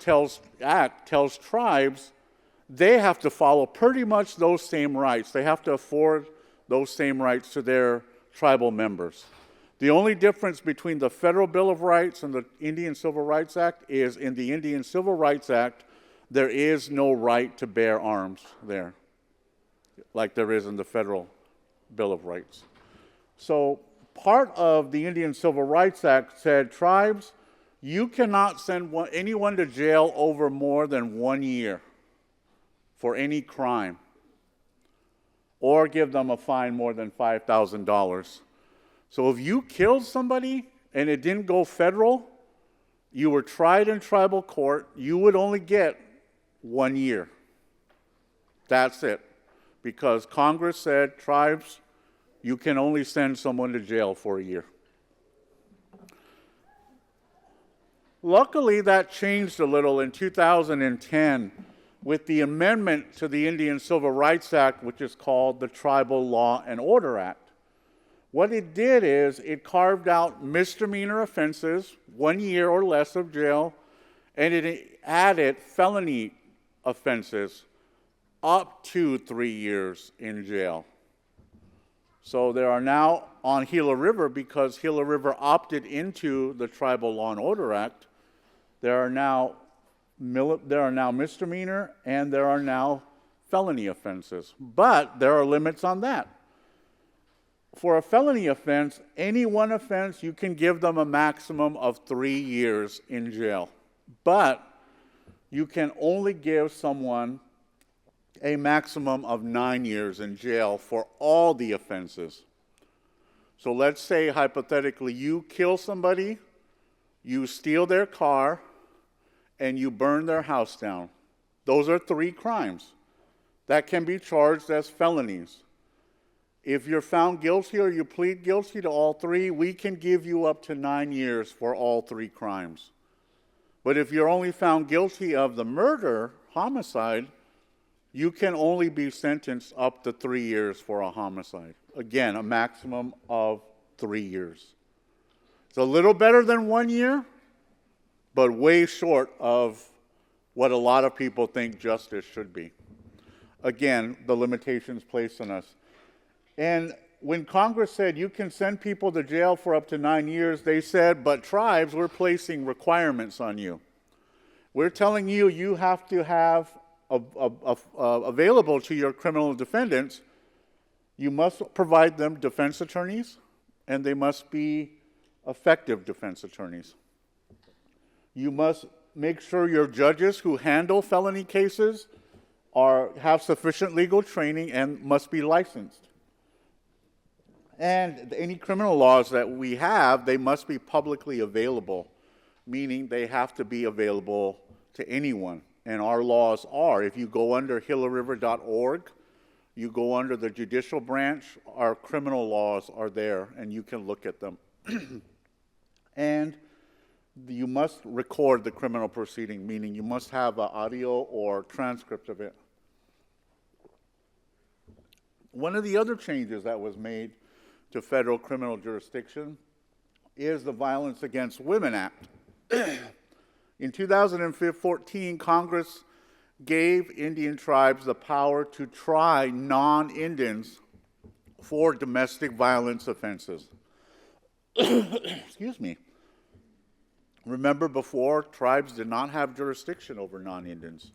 Act tells tribes they have to follow pretty much those same rights. They have to afford those same rights to their tribal members. The only difference between the Federal Bill of Rights and the Indian Civil Rights Act is in the Indian Civil Rights Act, there is no right to bear arms there, like there is in the Federal Bill of Rights. So part of the Indian Civil Rights Act said, tribes, you cannot send anyone to jail over more than 1 year for any crime, or give them a fine more than $5,000. So if you killed somebody and it didn't go federal, you were tried in tribal court, you would only get 1 year. That's it. Because Congress said, tribes, you can only send someone to jail for a year. Luckily, that changed a little in 2010 with the amendment to the Indian Civil Rights Act, which is called the Tribal Law and Order Act. What it did is it carved out misdemeanor offenses, 1 year or less of jail, and it added felony offenses up to 3 years in jail. So there are now on Gila River, because Gila River opted into the Tribal Law and Order Act, there are now misdemeanor and there are now felony offenses. But there are limits on that. For a felony offense, any one offense, you can give them a maximum of 3 years in jail. But you can only give someone a maximum of 9 years in jail for all the offenses. So let's say, hypothetically, you kill somebody, you steal their car, and you burn their house down. Those are 3 crimes that can be charged as felonies. If you're found guilty or you plead guilty to all 3, we can give you up to 9 years for all 3 crimes. But if you're only found guilty of the murder, homicide, you can only be sentenced up to 3 years for a homicide. Again, a maximum of 3 years. It's a little better than 1 year, but way short of what a lot of people think justice should be. Again, the limitations placed on us. And when Congress said you can send people to jail for up to 9 years, they said, but tribes, we're placing requirements on you. We're telling you you have to have available to your criminal defendants, you must provide them defense attorneys, and they must be effective defense attorneys. You must make sure your judges who handle felony cases have sufficient legal training and must be licensed. And any criminal laws that we have, they must be publicly available, meaning they have to be available to anyone. And our laws are, if you go under gilariver.org, you go under the judicial branch, our criminal laws are there, and you can look at them. And you must record the criminal proceeding, meaning you must have an audio or transcript of it. One of the other changes that was made to federal criminal jurisdiction is the Violence Against Women Act. In 2014, Congress gave Indian tribes the power to try non-Indians for domestic violence offenses. Excuse me. Remember before, tribes did not have jurisdiction over non-Indians.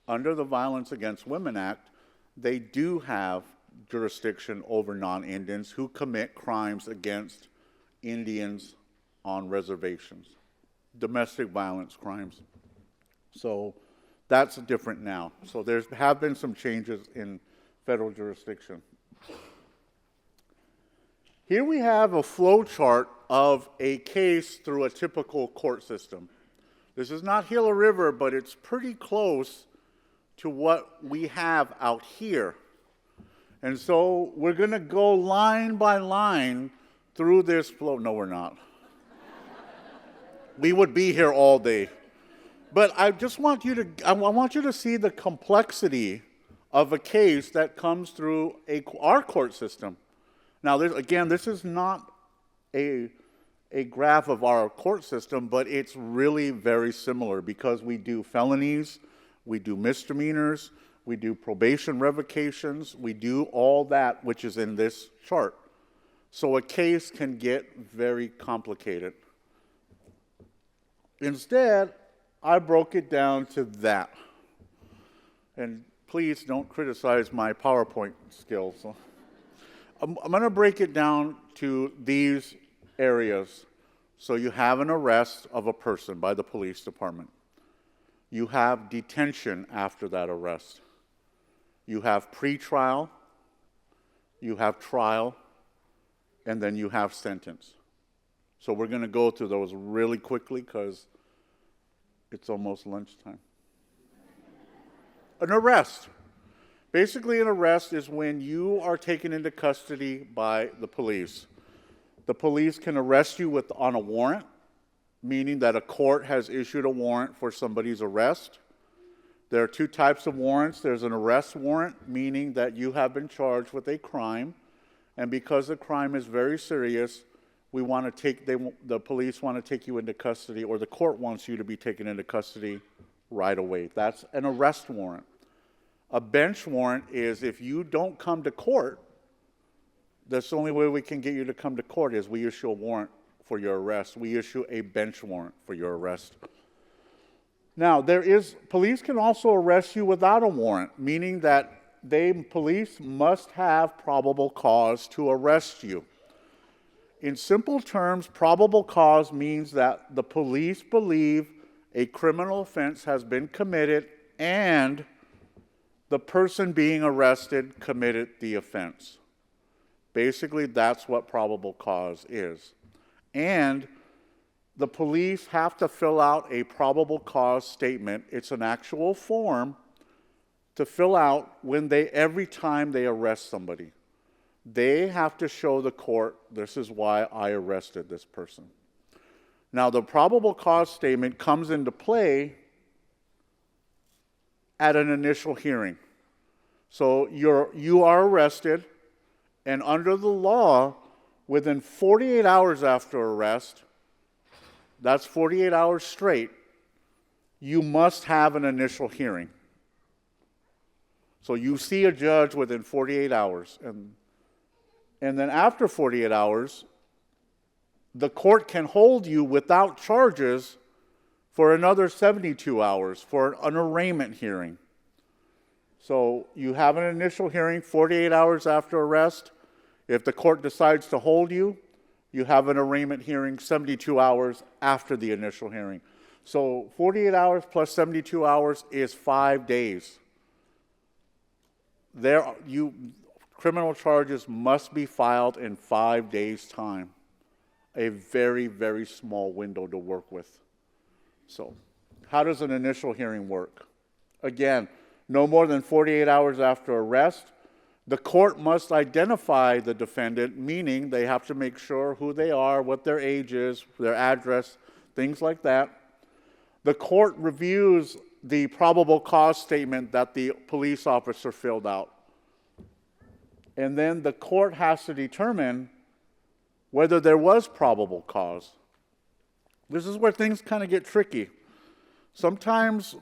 Under the Violence Against Women Act, they do have jurisdiction over non-Indians who commit crimes against Indians on reservations, domestic violence crimes. So that's different now. So there have been some changes in federal jurisdiction. Here we have a flow chart of a case through a typical court system. This is not Gila River, but it's pretty close to what we have out here. And so we're going to go line by line through this flow. No, we're not. We would be here all day. But I just want you to see the complexity of a case that comes through our court system. Now, again, this is not a graph of our court system, but it's really very similar because we do felonies, we do misdemeanors, we do probation revocations, we do all that which is in this chart. So a case can get very complicated. Instead, I broke it down to that. And please don't criticize my PowerPoint skills. I'm going to break it down to these areas. So you have an arrest of a person by the police department. You have detention after that arrest. You have pretrial, you have trial, and then you have sentence. So we're going to go through those really quickly because it's almost lunchtime. An arrest. Basically, an arrest is when you are taken into custody by the police. The police can arrest you on a warrant, meaning that a court has issued a warrant for somebody's arrest. There are two types of warrants. There's an arrest warrant, meaning that you have been charged with a crime, and because the crime is very serious, the police want to take you into custody, or the court wants you to be taken into custody right away. That's an arrest warrant. A bench warrant is if you don't come to court, that's the only way we can get you to come to court is we issue a warrant for your arrest. We issue a bench warrant for your arrest. Now, police can also arrest you without a warrant, meaning that police must have probable cause to arrest you. In simple terms, probable cause means that the police believe a criminal offense has been committed and the person being arrested committed the offense. Basically, that's what probable cause is. And the police have to fill out a probable cause statement. It's an actual form to fill out every time they arrest somebody. They have to show the court, this is why I arrested this person. Now, the probable cause statement comes into play at an initial hearing. So you are arrested, and under the law, within 48 hours after arrest, that's 48 hours straight, you must have an initial hearing. So you see a judge within 48 hours, and then after 48 hours, the court can hold you without charges for another 72 hours for an arraignment hearing. So you have an initial hearing 48 hours after arrest. If the court decides to hold you, you have an arraignment hearing 72 hours after the initial hearing. So 48 hours plus 72 hours is 5 days. Criminal charges must be filed in 5 days' time. A very, very small window to work with. So, how does an initial hearing work? Again, no more than 48 hours after arrest, the court must identify the defendant, meaning they have to make sure who they are, what their age is, their address, things like that. The court reviews the probable cause statement that the police officer filled out. And then the court has to determine whether there was probable cause. This is where things kind of get tricky. Sometimes,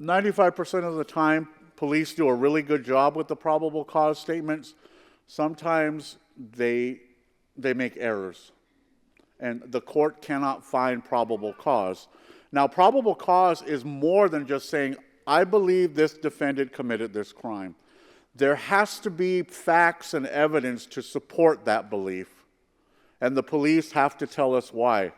95% of the time, police do a really good job with the probable cause statements. Sometimes they make errors, and the court cannot find probable cause. Now, probable cause is more than just saying, I believe this defendant committed this crime. There has to be facts and evidence to support that belief, and the police have to tell us why.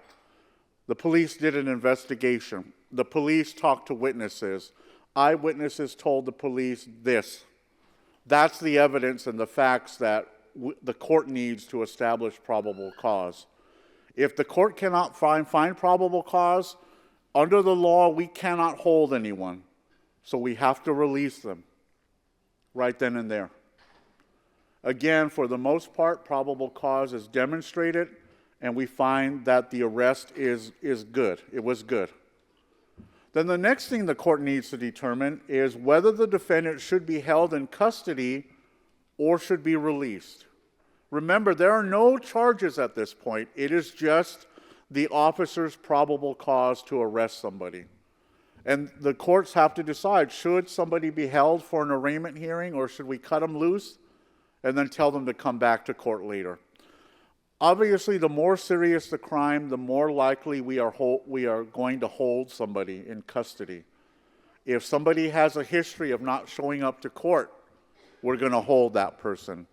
The police did an investigation. The police talked to witnesses. Eyewitnesses told the police this. That's the evidence and the facts that the court needs to establish probable cause. If the court cannot find probable cause, under the law, we cannot hold anyone. So we have to release them right then and there. Again, for the most part, probable cause is demonstrated, and we find that the arrest is good. It was good. Then the next thing the court needs to determine is whether the defendant should be held in custody or should be released. Remember, there are no charges at this point. It is just the officer's probable cause to arrest somebody. And the courts have to decide, should somebody be held for an arraignment hearing or should we cut them loose and then tell them to come back to court later. Obviously, the more serious the crime, the more likely we are going to hold somebody in custody. If somebody has a history of not showing up to court, we're going to hold that person.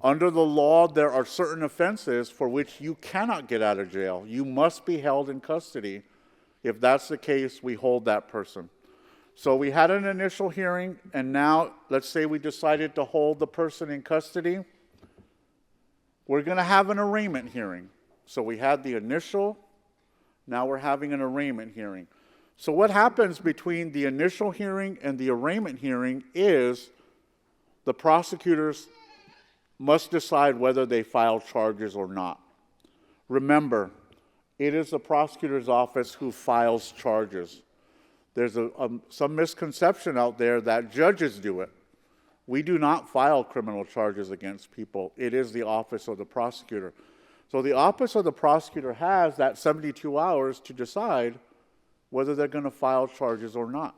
Under the law, there are certain offenses for which you cannot get out of jail. You must be held in custody. If that's the case, we hold that person. So we had an initial hearing, and now let's say we decided to hold the person in custody. We're going to have an arraignment hearing. So we had the initial, now we're having an arraignment hearing. So what happens between the initial hearing and the arraignment hearing is the prosecutors must decide whether they file charges or not. Remember, it is the prosecutor's office who files charges. There's some misconception out there that judges do it. We do not file criminal charges against people. It is the office of the prosecutor. So the office of the prosecutor has that 72 hours to decide whether they're going to file charges or not.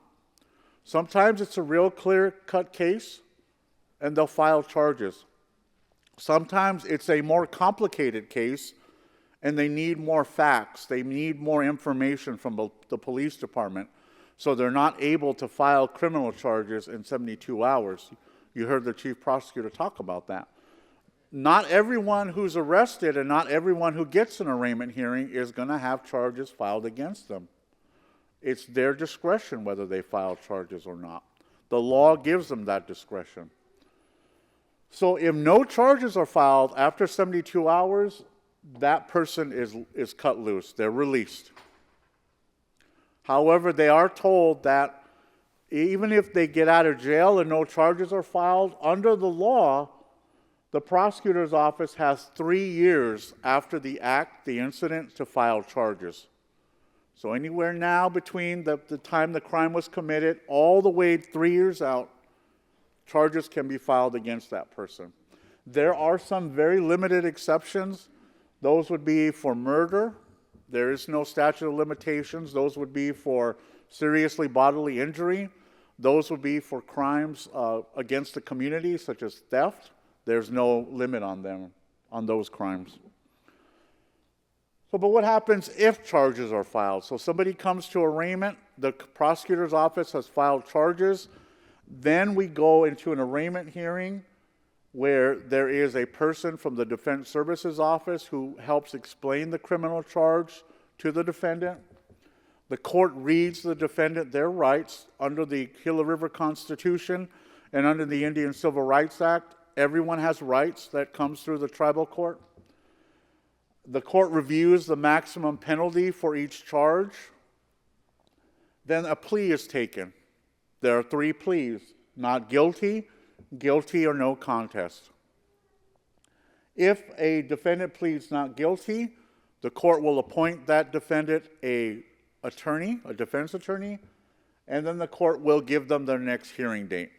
Sometimes it's a real clear-cut case, and they'll file charges. Sometimes it's a more complicated case, and they need more facts. They need more information from the police department, so they're not able to file criminal charges in 72 hours. You heard the chief prosecutor talk about that. Not everyone who's arrested and not everyone who gets an arraignment hearing is going to have charges filed against them. It's their discretion whether they file charges or not. The law gives them that discretion. So if no charges are filed after 72 hours, that person is cut loose. They're released. However, they are told that even if they get out of jail and no charges are filed, under the law, the prosecutor's office has 3 years after the incident, to file charges. So anywhere now between the time the crime was committed all the way 3 years out, charges can be filed against that person. There are some very limited exceptions. Those would be for murder. There is no statute of limitations. Those would be for seriously bodily injury. Those would be for crimes against the community, such as theft. There's no limit on them, on those crimes. But what happens if charges are filed? So somebody comes to arraignment, the prosecutor's office has filed charges, then we go into an arraignment hearing where there is a person from the Defense Services Office who helps explain the criminal charge to the defendant. The court reads the defendant their rights under the Gila River Constitution and under the Indian Civil Rights Act. Everyone has rights that comes through the tribal court. The court reviews the maximum penalty for each charge. Then a plea is taken. There are 3 pleas: not guilty, guilty, or no contest. If a defendant pleads not guilty, the court will appoint that defendant a defense attorney, and then the court will give them their next hearing date.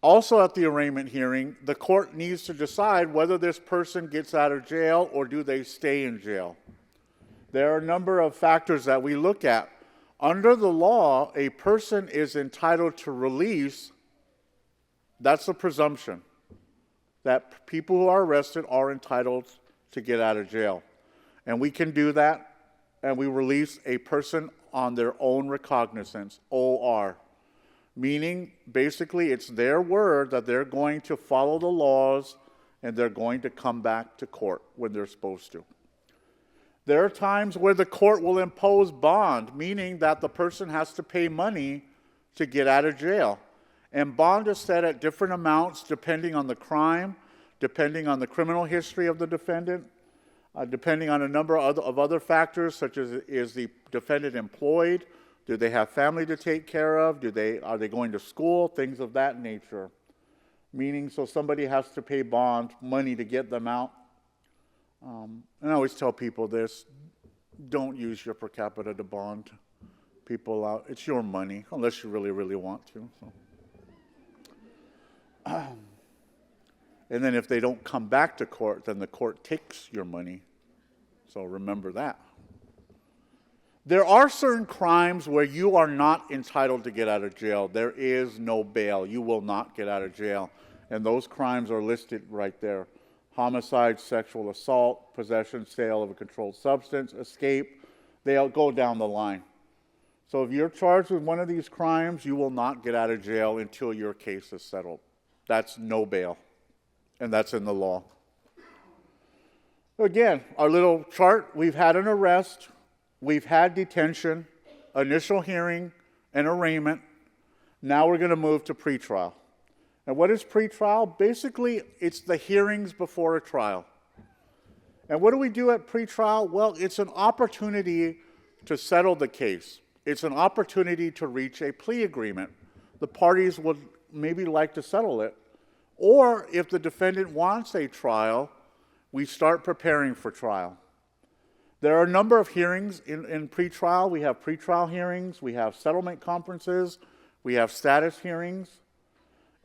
Also at the arraignment hearing, the court needs to decide whether this person gets out of jail or do they stay in jail. There are a number of factors that we look at. Under the law, a person is entitled to release. That's a presumption that people who are arrested are entitled to get out of jail. And we can do that, and we release a person on their own recognizance, OR. Meaning, basically, it's their word that they're going to follow the laws and they're going to come back to court when they're supposed to. There are times where the court will impose bond, meaning that the person has to pay money to get out of jail. And bond is set at different amounts depending on the crime, depending on the criminal history of the defendant, depending on a number of other factors, such as is the defendant employed, do they have family to take care of, are they going to school, things of that nature. Meaning, so somebody has to pay bond money to get them out. And I always tell people this: don't use your per capita to bond people out. It's your money, unless you really, really want to. So. And then if they don't come back to court, then the court takes your money. So remember that. There are certain crimes where you are not entitled to get out of jail. There is no bail. You will not get out of jail. And those crimes are listed right there. Homicide, sexual assault, possession, sale of a controlled substance, escape. They'll go down the line. So if you're charged with one of these crimes, you will not get out of jail until your case is settled. That's no bail. And that's in the law. Again, our little chart, we've had an arrest. We've had detention, initial hearing, and arraignment. Now we're going to move to pretrial. And what is pretrial? Basically, it's the hearings before a trial. And what do we do at pretrial? Well, it's an opportunity to settle the case. It's an opportunity to reach a plea agreement. The parties would maybe like to settle it. Or if the defendant wants a trial, we start preparing for trial. There are a number of hearings in pretrial. We have pretrial hearings, we have settlement conferences, we have status hearings.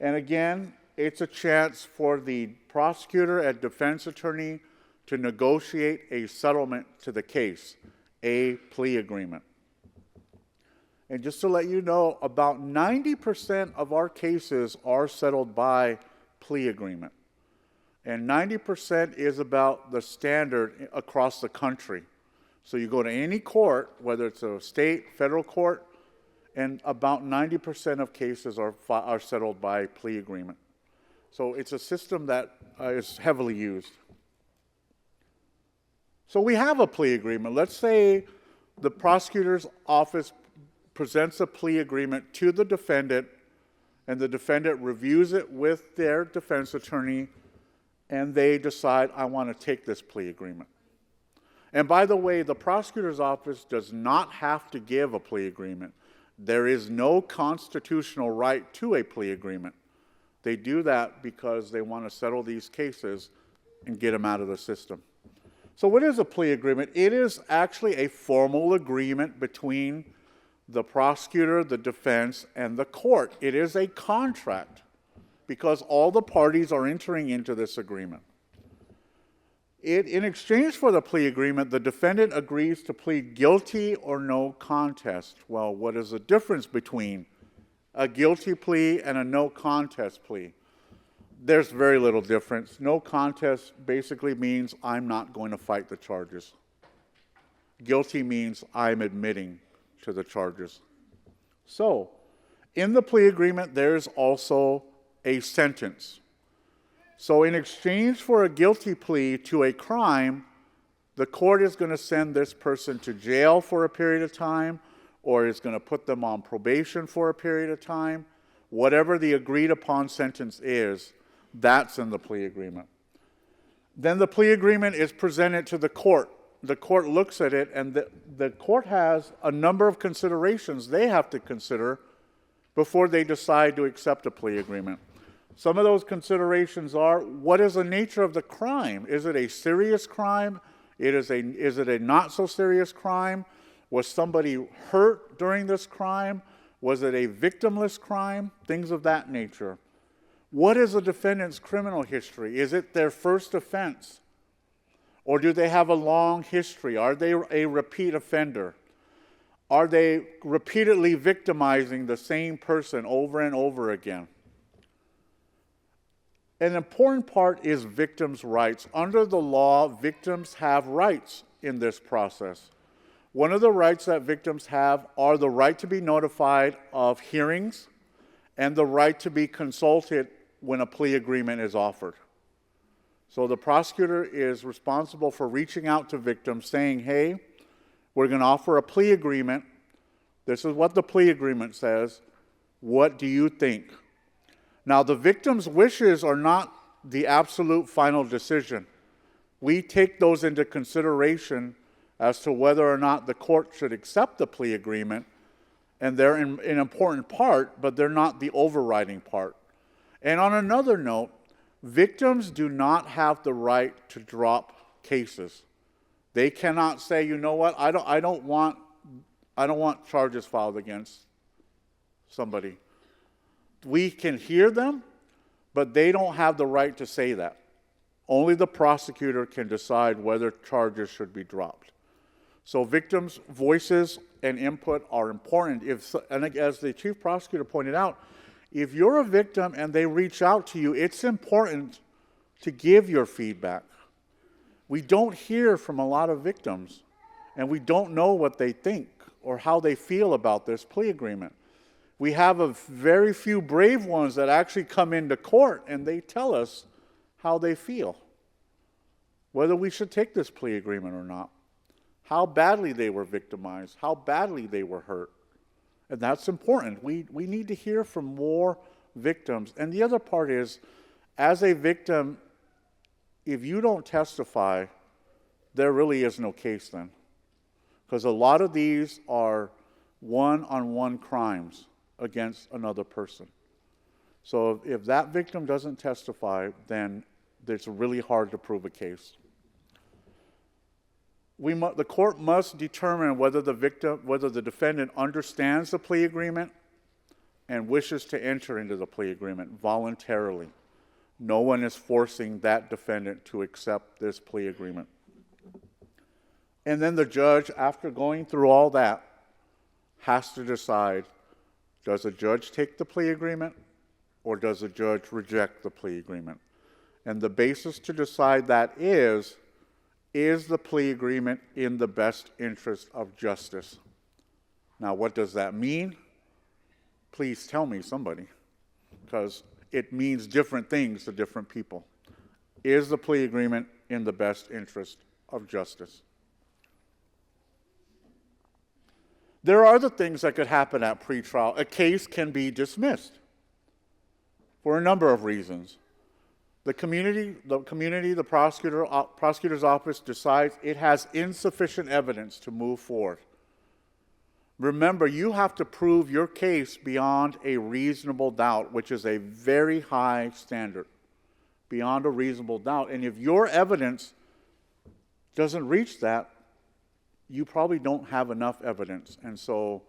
And again, it's a chance for the prosecutor and defense attorney to negotiate a settlement to the case, a plea agreement. And just to let you know, about 90% of our cases are settled by plea agreement. And 90% is about the standard across the country. So you go to any court, whether it's a state, federal court, and about 90% of cases are settled by plea agreement. So it's a system that is heavily used. So we have a plea agreement. Let's say the prosecutor's office presents a plea agreement to the defendant, and the defendant reviews it with their defense attorney, and they decide, I want to take this plea agreement. And by the way, the prosecutor's office does not have to give a plea agreement. There is no constitutional right to a plea agreement. They do that because they want to settle these cases and get them out of the system. So what is a plea agreement? It is actually a formal agreement between the prosecutor, the defense, and the court. It is a contract because all the parties are entering into this agreement. In exchange for the plea agreement, the defendant agrees to plead guilty or no contest. Well, what is the difference between a guilty plea and a no contest plea? There's very little difference. No contest basically means I'm not going to fight the charges. Guilty means I'm admitting to the charges. So, in the plea agreement, there's also a sentence. So in exchange for a guilty plea to a crime, the court is going to send this person to jail for a period of time, or is going to put them on probation for a period of time. Whatever the agreed upon sentence is, that's in the plea agreement. Then the plea agreement is presented to the court. The court looks at it, and the court has a number of considerations they have to consider before they decide to accept a plea agreement. Some of those considerations are, what is the nature of the crime? Is it a serious crime? Is it a not so serious crime? Was somebody hurt during this crime? Was it a victimless crime? Things of that nature. What is the defendant's criminal history? Is it their first offense? Or do they have a long history? Are they a repeat offender? Are they repeatedly victimizing the same person over and over again? An important part is victims' rights. Under the law, victims have rights in this process. One of the rights that victims have are the right to be notified of hearings and the right to be consulted when a plea agreement is offered. So the prosecutor is responsible for reaching out to victims saying, hey, we're going to offer a plea agreement. This is what the plea agreement says. What do you think? Now, the victim's wishes are not the absolute final decision. We take those into consideration as to whether or not the court should accept the plea agreement, and they're an important part, but they're not the overriding part. And on another note, victims do not have the right to drop cases. They cannot say, you know what, I don't want charges filed against somebody. We can hear them, but they don't have the right to say that. Only the prosecutor can decide whether charges should be dropped. So victims' voices and input are important. And as the chief prosecutor pointed out, if you're a victim and they reach out to you, it's important to give your feedback. We don't hear from a lot of victims, and we don't know what they think or how they feel about this plea agreement. We have a very few brave ones that actually come into court and they tell us how they feel, whether we should take this plea agreement or not, how badly they were victimized, how badly they were hurt. And that's important. We need to hear from more victims. And the other part is, as a victim, if you don't testify, there really is no case then. Because a lot of these are one-on-one crimes against another person. So if that victim doesn't testify, then it's really hard to prove a case. The court must determine whether the defendant understands the plea agreement and wishes to enter into the plea agreement voluntarily. No one is forcing that defendant to accept this plea agreement. And then the judge, after going through all that, has to decide, does a judge take the plea agreement or does a judge reject the plea agreement? And the basis to decide that is the plea agreement in the best interest of justice? Now, what does that mean? Please tell me, somebody, because it means different things to different people. Is the plea agreement in the best interest of justice? There are other things that could happen at pretrial. A case can be dismissed for a number of reasons. The prosecutor's office decides it has insufficient evidence to move forward. Remember, you have to prove your case beyond a reasonable doubt, which is a very high standard, beyond a reasonable doubt. And if your evidence doesn't reach that, you probably don't have enough evidence. And so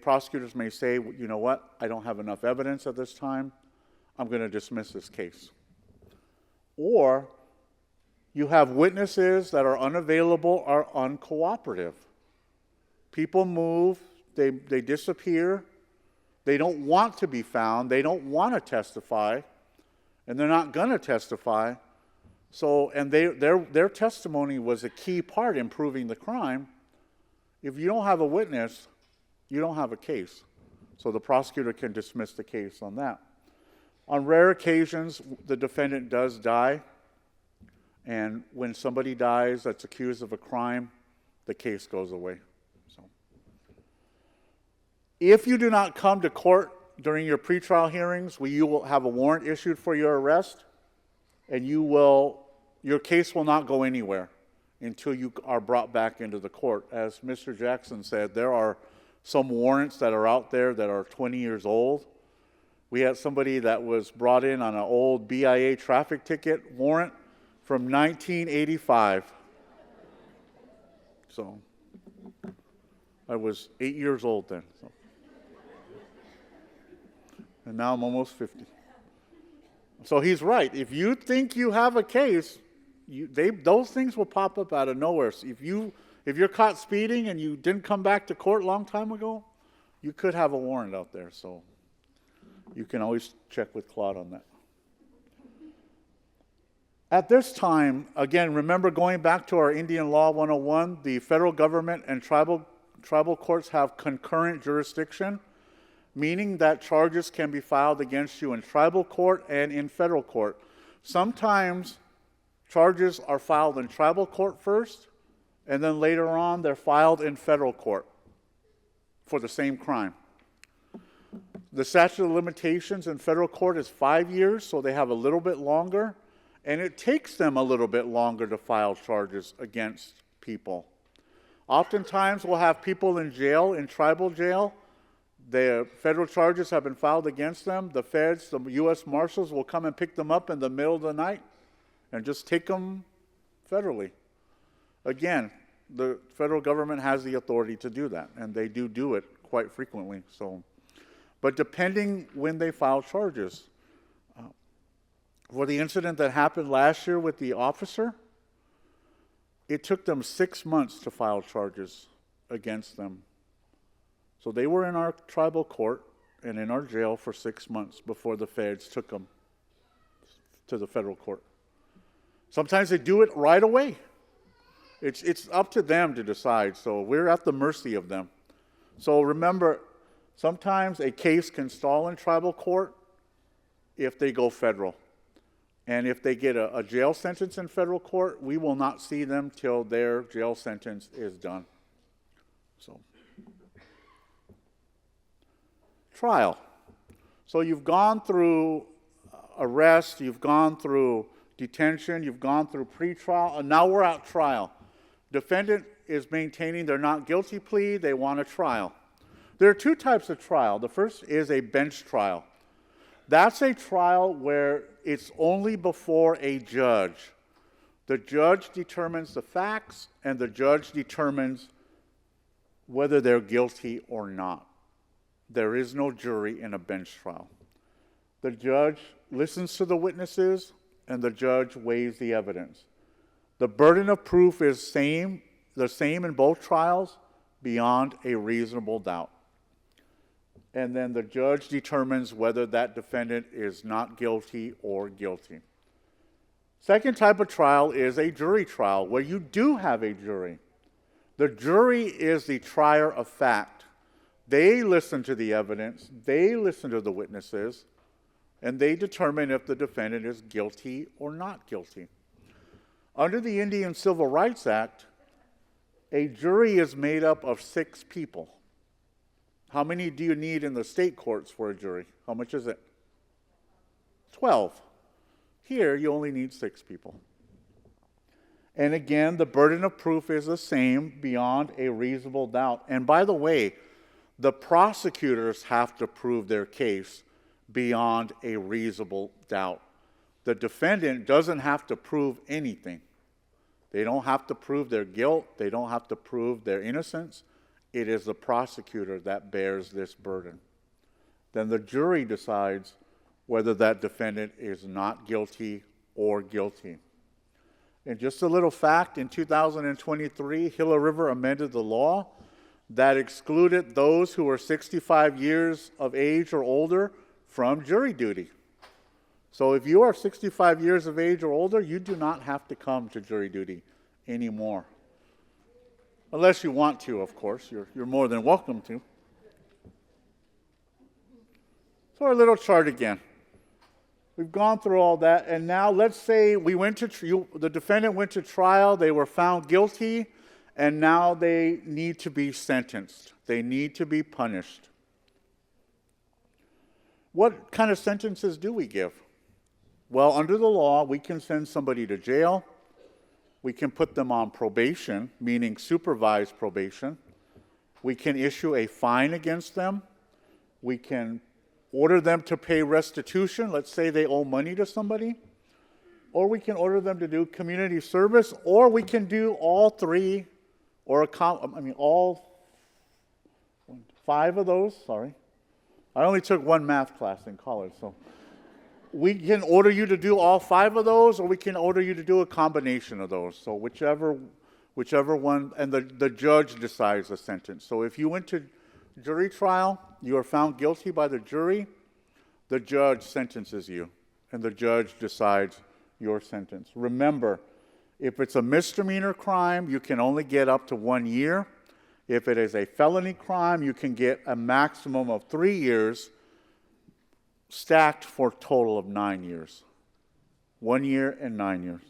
prosecutors may say, you know what, I don't have enough evidence at this time, I'm going to dismiss this case. Or you have witnesses that are unavailable or uncooperative. People move, they disappear, they don't want to be found, they don't want to testify, and they're not going to testify. So, and their testimony was a key part in proving the crime. If you don't have a witness, you don't have a case. So the prosecutor can dismiss the case on that. On rare occasions, the defendant does die, and when somebody dies that's accused of a crime, the case goes away. So, if you do not come to court during your pretrial hearings, you will have a warrant issued for your arrest, and your case will not go anywhere until you are brought back into the court. As Mr. Jackson said, there are some warrants that are out there that are 20 years old. We had somebody that was brought in on an old BIA traffic ticket warrant from 1985. So, I was 8 years old then. So. And now I'm almost 50. So he's right. If you think you have a case, those things will pop up out of nowhere. So if you're caught speeding and you didn't come back to court a long time ago, you could have a warrant out there. So you can always check with Claude on that. At this time, again, remember going back to our Indian Law 101, the federal government and tribal courts have concurrent jurisdiction, meaning that charges can be filed against you in tribal court and in federal court. Sometimes charges are filed in tribal court first, and then later on they're filed in federal court for the same crime. The statute of limitations in federal court is 5 years, so they have a little bit longer, and it takes them a little bit longer to file charges against people. Oftentimes we'll have people in jail, in tribal jail. The federal charges have been filed against them. The feds, the U.S. Marshals will come and pick them up in the middle of the night and just take them federally. Again, the federal government has the authority to do that, and they do it quite frequently. But depending when they file charges, for the incident that happened last year with the officer, It took them 6 months to file charges against them. So they were in our tribal court and in our jail for 6 months before the feds took them to the federal court. Sometimes they do it right away. It's up to them to decide, so we're at the mercy of them. So remember, sometimes a case can stall in tribal court if they go federal. And if they get a jail sentence in federal court, we will not see them till their jail sentence is done. So, trial. So you've gone through arrest, you've gone through detention, you've gone through pretrial, and now we're at trial. Defendant is maintaining their not guilty plea, they want a trial. There are two types of trial. The first is a bench trial. That's a trial where it's only before a judge. The judge determines the facts, and the judge determines whether they're guilty or not. There is no jury in a bench trial. The judge listens to the witnesses, and the judge weighs the evidence. The burden of proof is the same in both trials, beyond a reasonable doubt. And then the judge determines whether that defendant is not guilty or guilty. Second type of trial is a jury trial, where you do have a jury. The jury is the trier of fact. They listen to the evidence, they listen to the witnesses, and they determine if the defendant is guilty or not guilty. Under the Indian Civil Rights Act, a jury is made up of 6 people. How many do you need in the state courts for a jury? How much is it? 12. Here, you only need 6 people. And again, the burden of proof is the same, beyond a reasonable doubt. And by the way, the prosecutors have to prove their case beyond a reasonable doubt. The defendant doesn't have to prove anything. They don't have to prove their guilt. They don't have to prove their innocence. It is the prosecutor that bears this burden. Then the jury decides whether that defendant is not guilty or guilty. And just a little fact, in 2023, Gila River amended the law that excluded those who were 65 years of age or older from jury duty. So if you are 65 years of age or older, you do not have to come to jury duty anymore. Unless you want to, of course. You're more than welcome to. So our little chart again. We've gone through all that, and now let's say the defendant went to trial, they were found guilty, and now they need to be sentenced. They need to be punished. What kind of sentences do we give? Well, under the law, we can send somebody to jail. We can put them on probation, meaning supervised probation. We can issue a fine against them. We can order them to pay restitution. Let's say they owe money to somebody. Or we can order them to do community service, or we can do all 3, or all 5 of those, sorry. I only took 1 math class in college, so. We can order you to do all 5 of those, or we can order you to do a combination of those. So whichever one, and the judge decides the sentence. So if you went to jury trial, you are found guilty by the jury, the judge sentences you, and the judge decides your sentence. Remember, if it's a misdemeanor crime, you can only get up to 1 year. If it is a felony crime, you can get a maximum of 3 years, stacked for a total of 9 years. 1 year and 9 years.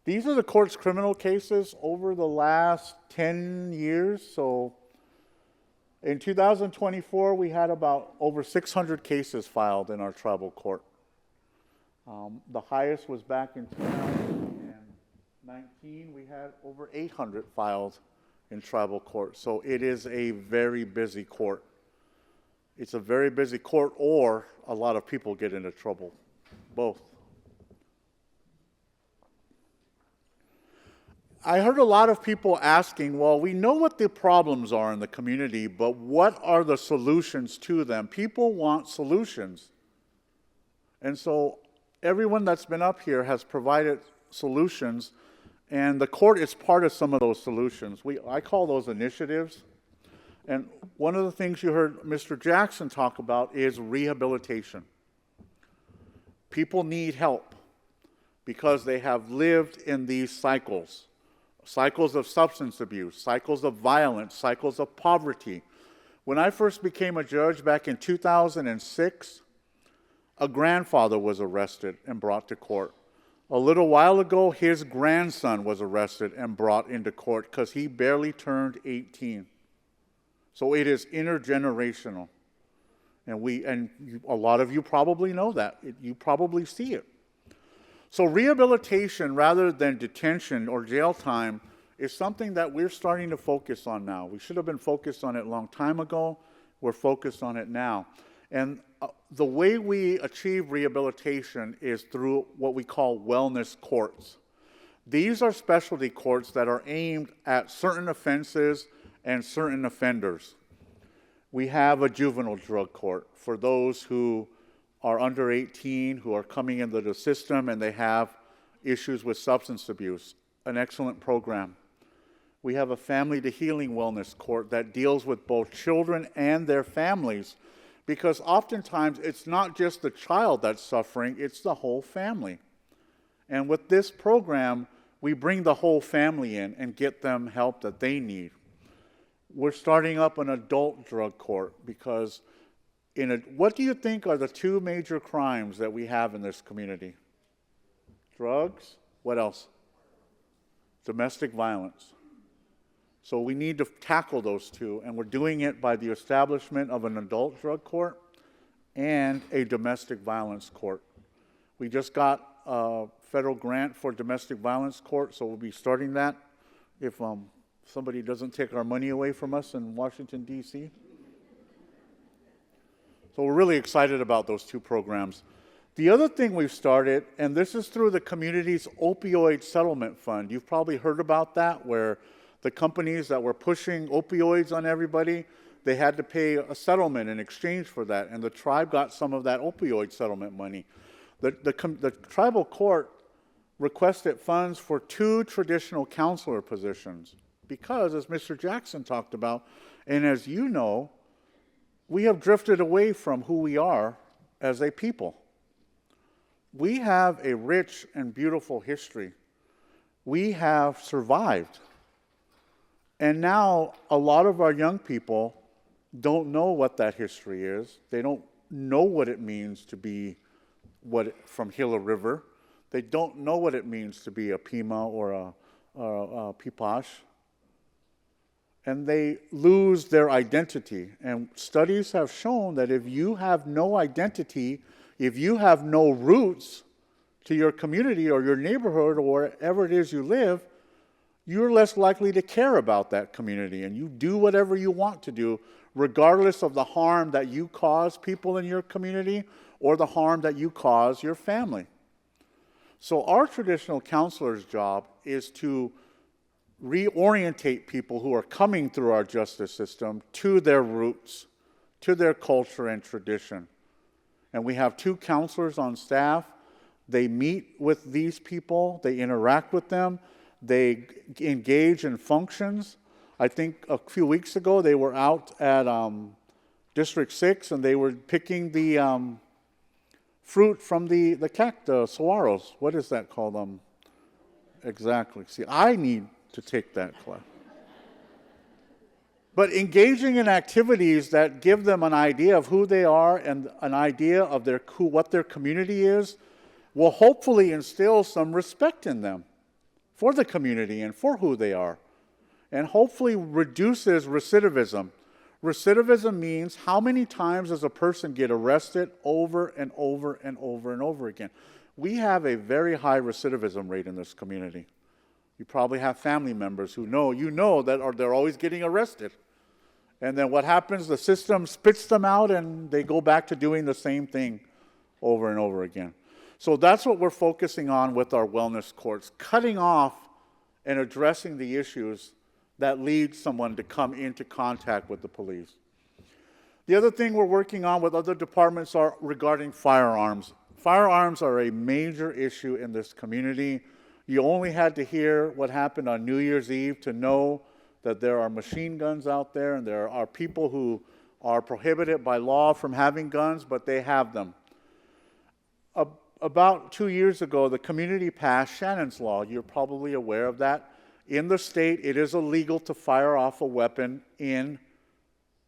These are the court's criminal cases over the last 10 years. So in 2024, we had about over 600 cases filed in our tribal court. The highest was back in 2019. We had over 800 filed in tribal court. So it is a very busy court. It's a very busy court, or a lot of people get into trouble. Both. I heard a lot of people asking, well, we know what the problems are in the community, but what are the solutions to them? People want solutions. And so everyone that's been up here has provided solutions, and the court is part of some of those solutions. I call those initiatives. And one of the things you heard Mr. Jackson talk about is rehabilitation. People need help because they have lived in these cycles of substance abuse, cycles of violence, cycles of poverty. When I first became a judge back in 2006, a grandfather was arrested and brought to court. A little while ago, his grandson was arrested and brought into court because he barely turned 18. So it is intergenerational. And a lot of you probably know that. You probably see it. So rehabilitation rather than detention or jail time is something that we're starting to focus on now. We should have been focused on it a long time ago. We're focused on it now. And the way we achieve rehabilitation is through what we call wellness courts. These are specialty courts that are aimed at certain offenses and certain offenders. We have a juvenile drug court for those who are under 18, who are coming into the system and they have issues with substance abuse. An excellent program. We have a family to healing wellness court that deals with both children and their families, because oftentimes it's not just the child that's suffering, it's the whole family. And with this program, we bring the whole family in and get them help that they need. We're starting up an adult drug court because what do you think are the two major crimes that we have in this community? Drugs, what else? Domestic violence. So we need to tackle those two, and we're doing it by the establishment of an adult drug court and a domestic violence court. We just got a federal grant for domestic violence court, so we'll be starting that if somebody doesn't take our money away from us in Washington, D.C. So we're really excited about those two programs. The other thing we've started, and this is through the community's opioid settlement fund. You've probably heard about that, where the companies that were pushing opioids on everybody, they had to pay a settlement in exchange for that, and the tribe got some of that opioid settlement money. The tribal court requested funds for 2 traditional counselor positions because, as Mr. Jackson talked about, and as you know, we have drifted away from who we are as a people. We have a rich and beautiful history. We have survived. And now a lot of our young people don't know what that history is. They don't know what it means to be from Gila River. They don't know what it means to be a Pima or a Pipash. And they lose their identity. And studies have shown that if you have no identity, if you have no roots to your community or your neighborhood or wherever it is you live, you're less likely to care about that community. And you do whatever you want to do, regardless of the harm that you cause people in your community or the harm that you cause your family. So our traditional counselor's job is to reorientate people who are coming through our justice system to their roots, to their culture and tradition. And we have 2 counselors on staff. They meet with these people, they interact with them, they engage in functions. I think a few weeks ago they were out at District 6 and they were picking the fruit from the saguaros. What is that called? Exactly. See, I need to take that class. But engaging in activities that give them an idea of who they are and an idea of what their community is will hopefully instill some respect in them for the community and for who they are, and hopefully reduces recidivism. Recidivism means how many times does a person get arrested over and over and over and over again. We have a very high recidivism rate in this community. You probably have family members who know that they're always getting arrested. And then what happens? The system spits them out and they go back to doing the same thing over and over again. So that's what we're focusing on with our wellness courts, cutting off and addressing the issues that lead someone to come into contact with the police. The other thing we're working on with other departments are regarding firearms. Firearms are a major issue in this community. You only had to hear what happened on New Year's Eve to know that there are machine guns out there, and there are people who are prohibited by law from having guns, but they have them. About 2 years ago, the community passed Shannon's Law. You're probably aware of that. In the state, it is illegal to fire off a weapon in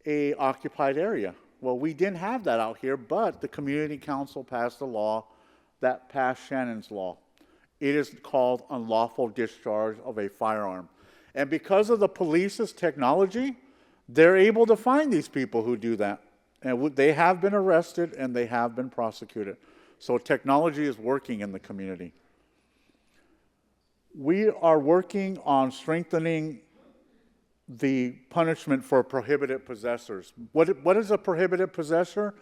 an occupied area. Well, we didn't have that out here, but the community council passed a law that passed Shannon's Law. It is called unlawful discharge of a firearm. And because of the police's technology, they're able to find these people who do that. And they have been arrested and they have been prosecuted. So technology is working in the community. We are working on strengthening the punishment for prohibited possessors. What is a prohibited possessor?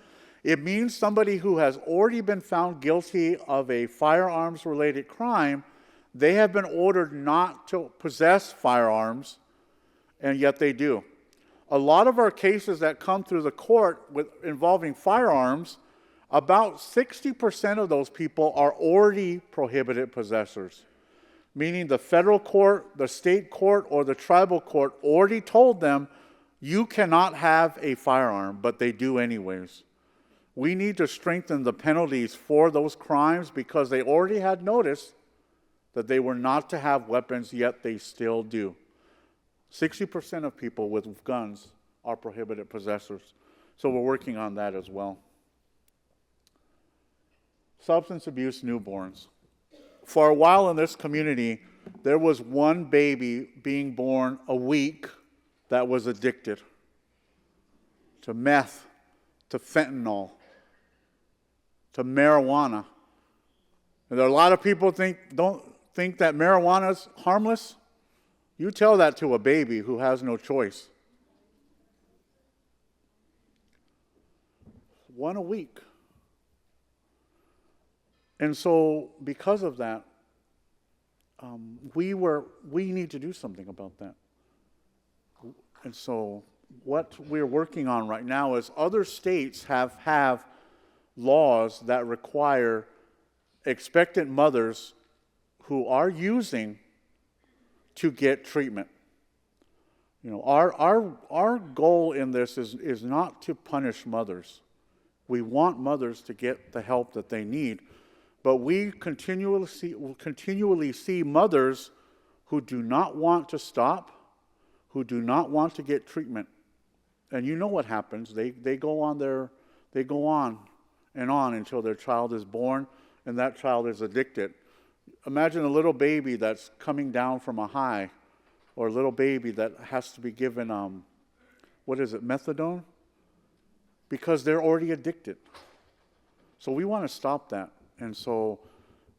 It means somebody who has already been found guilty of a firearms-related crime. They have been ordered not to possess firearms, and yet they do. A lot of our cases that come through the court involving firearms, about 60% of those people are already prohibited possessors, meaning the federal court, the state court, or the tribal court already told them, you cannot have a firearm, but they do anyways. We need to strengthen the penalties for those crimes because they already had notice that they were not to have weapons, yet they still do. 60% of people with guns are prohibited possessors. So we're working on that as well. Substance abuse newborns. For a while in this community, there was one baby being born a week that was addicted to meth, to fentanyl, to marijuana. And there are a lot of people don't think that marijuana is harmless. You tell that to a baby who has no choice. One a week. And so, because of that, we need to do something about that. And so, what we're working on right now is other states have laws that require expectant mothers who are using to get treatment. You know, our goal in this is not to punish mothers. We want mothers to get the help that they need. But we continually see mothers who do not want to stop, who do not want to get treatment. And you know what happens. They go on and on until their child is born and that child is addicted. Imagine a little baby that's coming down from a high, or a little baby that has to be given, methadone? Because they're already addicted. So we want to stop that. And so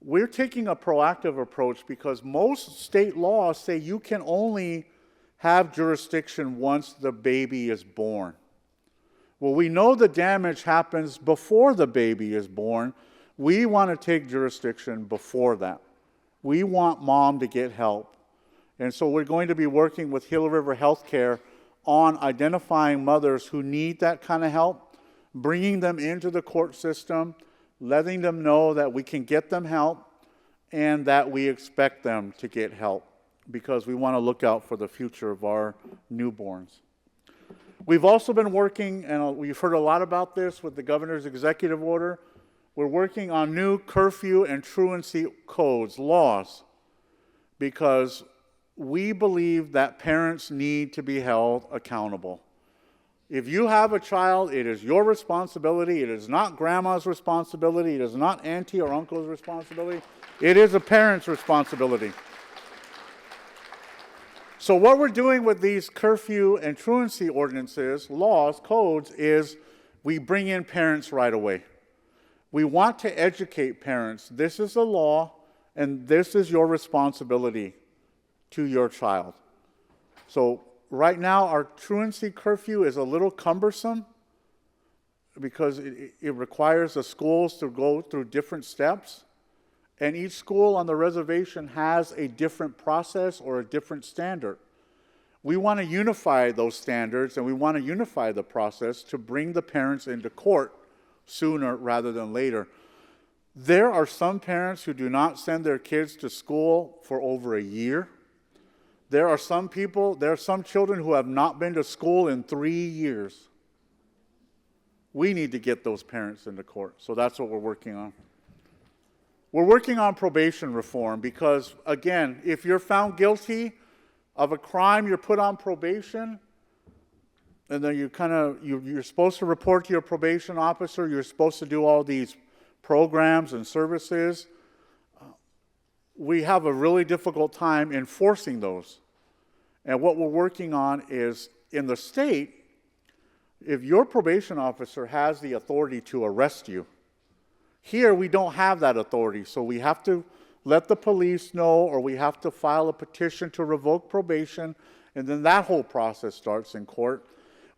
we're taking a proactive approach because most state laws say you can only have jurisdiction once the baby is born. Well, we know the damage happens before the baby is born. We want to take jurisdiction before that. We want mom to get help. And so we're going to be working with Gila River Healthcare on identifying mothers who need that kind of help, bringing them into the court system, letting them know that we can get them help and that we expect them to get help because we want to look out for the future of our newborns. We've also been working, and we've heard a lot about this with the governor's executive order. We're working on new curfew and truancy codes, laws, because we believe that parents need to be held accountable. If you have a child, it is your responsibility. It is not grandma's responsibility. It is not auntie or uncle's responsibility. It is a parent's responsibility. So what we're doing with these curfew and truancy ordinances, laws, codes, is we bring in parents right away. We want to educate parents. This is a law, and this is your responsibility to your child. So right now, our truancy curfew is a little cumbersome because it requires the schools to go through different steps. And each school on the reservation has a different process or a different standard. We want to unify those standards and we want to unify the process to bring the parents into court sooner rather than later. There are some parents who do not send their kids to school for over a year. There are some children who have not been to school in 3 years. We need to get those parents into court. So that's what we're working on. We're working on probation reform because, again, if you're found guilty of a crime, you're put on probation, and then you're supposed to report to your probation officer. You're supposed to do all these programs and services. We have a really difficult time enforcing those. And what we're working on is, in the state, if your probation officer has the authority to arrest you, here we don't have that authority, so we have to let the police know, or we have to file a petition to revoke probation, and then that whole process starts in court.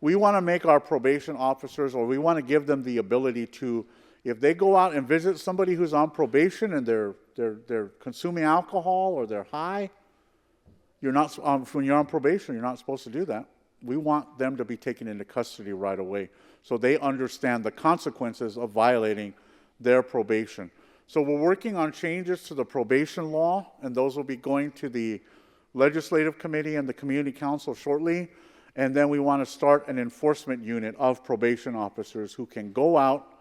We want to make our probation officers, or we want to give them the ability to, if they go out and visit somebody who's on probation and they're consuming alcohol or they're high, you're not, when you're on probation, you're not supposed to do that. We want them to be taken into custody right away so they understand the consequences of violating their probation. So we're working on changes to the probation law, and those will be going to the Legislative Committee and the Community Council shortly. And then we want to start an enforcement unit of probation officers who can go out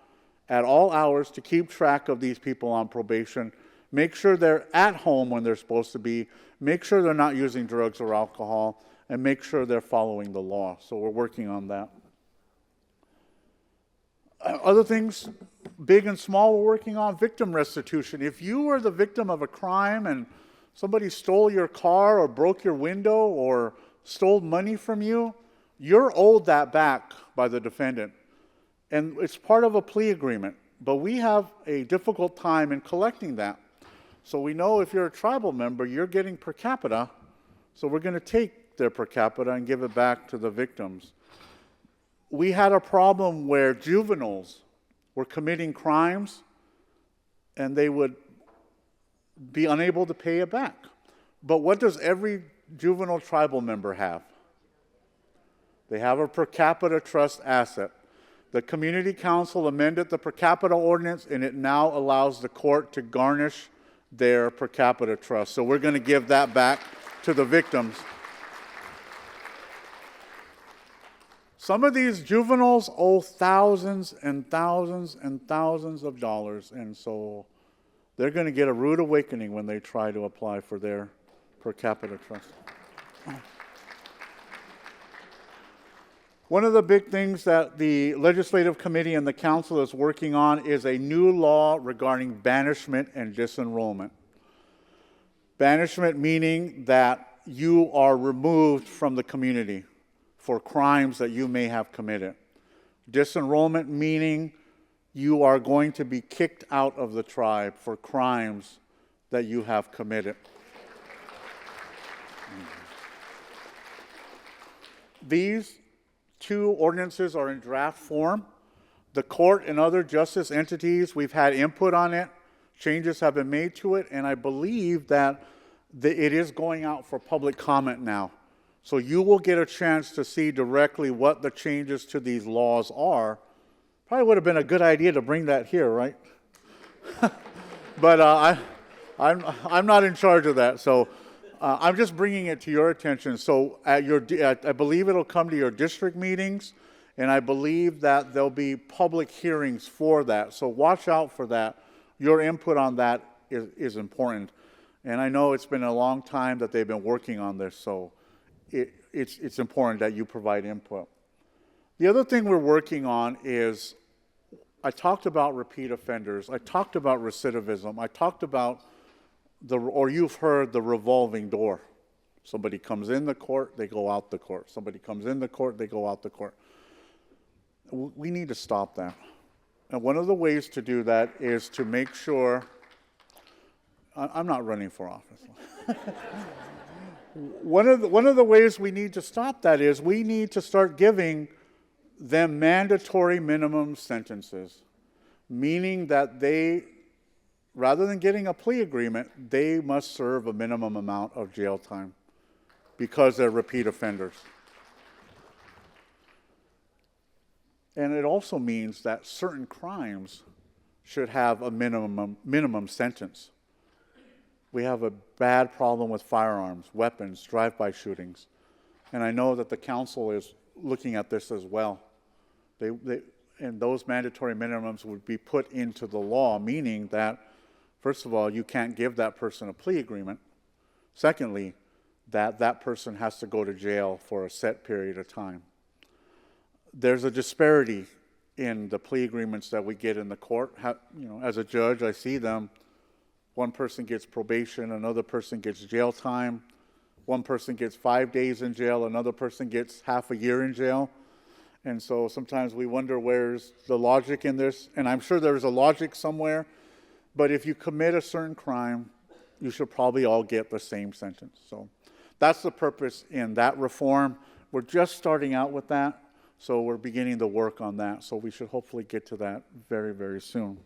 at all hours to keep track of these people on probation, make sure they're at home when they're supposed to be, make sure they're not using drugs or alcohol, and make sure they're following the law. So we're working on that. Other things, big and small, we're working on victim restitution. If you were the victim of a crime and somebody stole your car or broke your window or stole money from you, you're owed that back by the defendant. And it's part of a plea agreement. But we have a difficult time in collecting that. So we know if you're a tribal member, you're getting per capita. So we're going to take their per capita and give it back to the victims. We had a problem where juveniles were committing crimes and they would be unable to pay it back. But what does every juvenile tribal member have? They have a per capita trust asset. The Community Council amended the per capita ordinance, and it now allows the court to garnish their per capita trust. So we're going to give that back to the victims. Some of these juveniles owe thousands and thousands and thousands of dollars, and so they're going to get a rude awakening when they try to apply for their per capita trust. One of the big things that the Legislative Committee and the Council is working on is a new law regarding banishment and disenrollment. Banishment meaning that you are removed from the community for crimes that you may have committed. Disenrollment meaning you are going to be kicked out of the tribe for crimes that you have committed. These two ordinances are in draft form. The court and other justice entities, we've had input on it. Changes have been made to it, and I believe that it is going out for public comment now. So you will get a chance to see directly what the changes to these laws are. Probably would have been a good idea to bring that here, right? But I'm not in charge of that, so I'm just bringing it to your attention. So I believe it'll come to your district meetings, and I believe that there'll be public hearings for that. So watch out for that. Your input on that is important. And I know it's been a long time that they've been working on this, so it's important that you provide input. The other thing we're working on is, I talked about repeat offenders. I talked about recidivism. I talked about or you've heard the revolving door. Somebody comes in the court, they go out the court. Somebody comes in the court, they go out the court. We need to stop that. And one of the ways to do that is to make sure, I'm not running for office. One of the ways we need to stop that is we need to start giving them mandatory minimum sentences, meaning that they, rather than getting a plea agreement, they must serve a minimum amount of jail time because they're repeat offenders. And it also means that certain crimes should have a minimum sentence. We have a bad problem with firearms, weapons, drive-by shootings. And I know that the council is looking at this as well. And those mandatory minimums would be put into the law, meaning that, first of all, you can't give that person a plea agreement. Secondly, that person has to go to jail for a set period of time. There's a disparity in the plea agreements that we get in the court. As a judge, I see them. One person gets probation, another person gets jail time. One person gets 5 days in jail, another person gets half a year in jail. And so sometimes we wonder where's the logic in this. And I'm sure there's a logic somewhere. But if you commit a certain crime, you should probably all get the same sentence. So that's the purpose in that reform. We're just starting out with that. So we're beginning to work on that. So we should hopefully get to that very, very soon.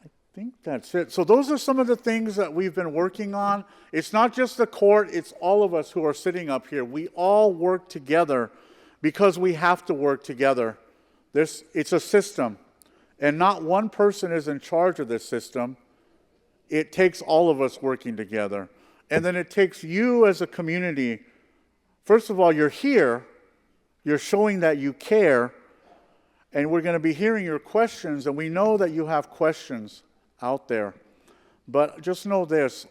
I think that's it. So those are some of the things that we've been working on. It's not just the court, it's all of us who are sitting up here. We all work together because we have to work together. It's a system, and not one person is in charge of this system. It takes all of us working together. And then it takes you as a community. First of all, you're here. You're showing that you care. And we're going to be hearing your questions, and we know that you have questions out there. But just know this,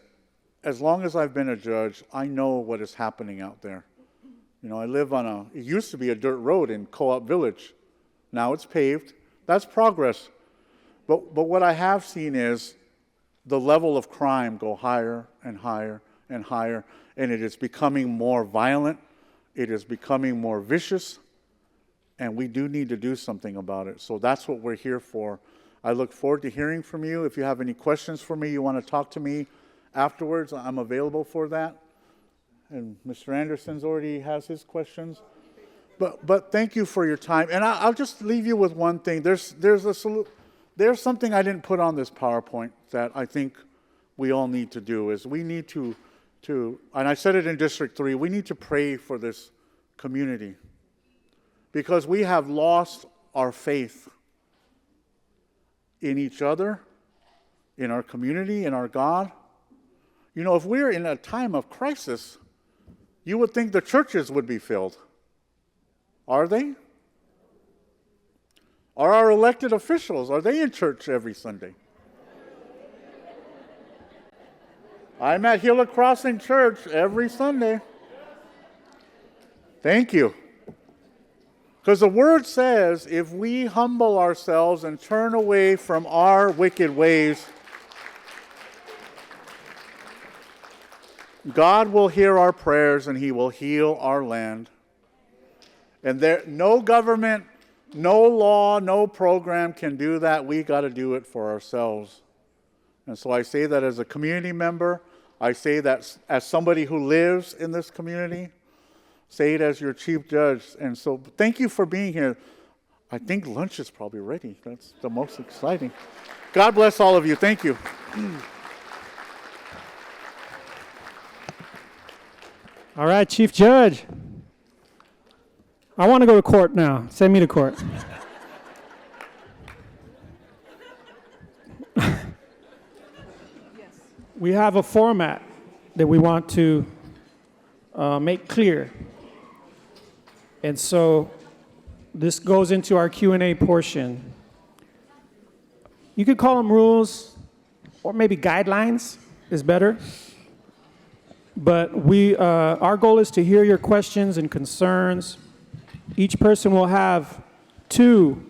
as long as I've been a judge, I know what is happening out there. I live on it used to be a dirt road in Co-op Village. Now it's paved. That's progress. But what I have seen is the level of crime go higher and higher and higher, and it is becoming more violent. It is becoming more vicious, and we do need to do something about it. So that's what we're here for. I look forward to hearing from you. If you have any questions for me, you want to talk to me afterwards, I'm available for that. And Mr. Anderson's already has his questions. But thank you for your time. And I'll just leave you with one thing. There's something I didn't put on this PowerPoint that I think we all need to do, is we need to, and I said it in District 3, we need to pray for this community because we have lost our faith in each other, in our community, in our God. If we're in a time of crisis, you would think the churches would be filled. Are they? Are our elected officials, are they in church every Sunday? I'm at Gila Crossing Church every Sunday. Thank you. Because the word says, if we humble ourselves and turn away from our wicked ways, God will hear our prayers and He will heal our land. And no government, no law, no program can do that. We got to do it for ourselves. And so I say that as a community member. I say that as somebody who lives in this community. Say it as your chief judge. And so thank you for being here. I think lunch is probably ready. That's the most exciting. God bless all of you. Thank you. All right, Chief Judge. I want to go to court now. Send me to court. We have a format that we want to make clear. And so this goes into our Q&A portion. You could call them rules, or maybe guidelines is better. But our goal is to hear your questions and concerns. Each person will have 2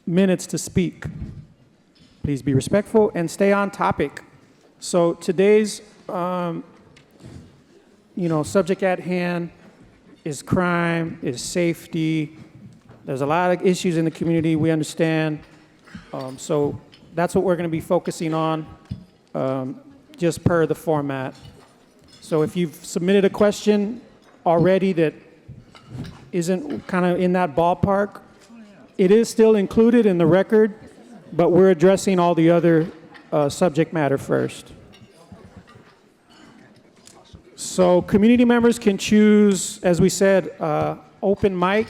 minutes to speak. Please be respectful and stay on topic. So today's subject at hand is crime, is safety. There's a lot of issues in the community, we understand. So that's what we're going to be focusing on, just per the format. So if you've submitted a question already that isn't kind of in that ballpark, it is still included in the record, but we're addressing all the other subject matter first. So community members can choose, as we said, open mic,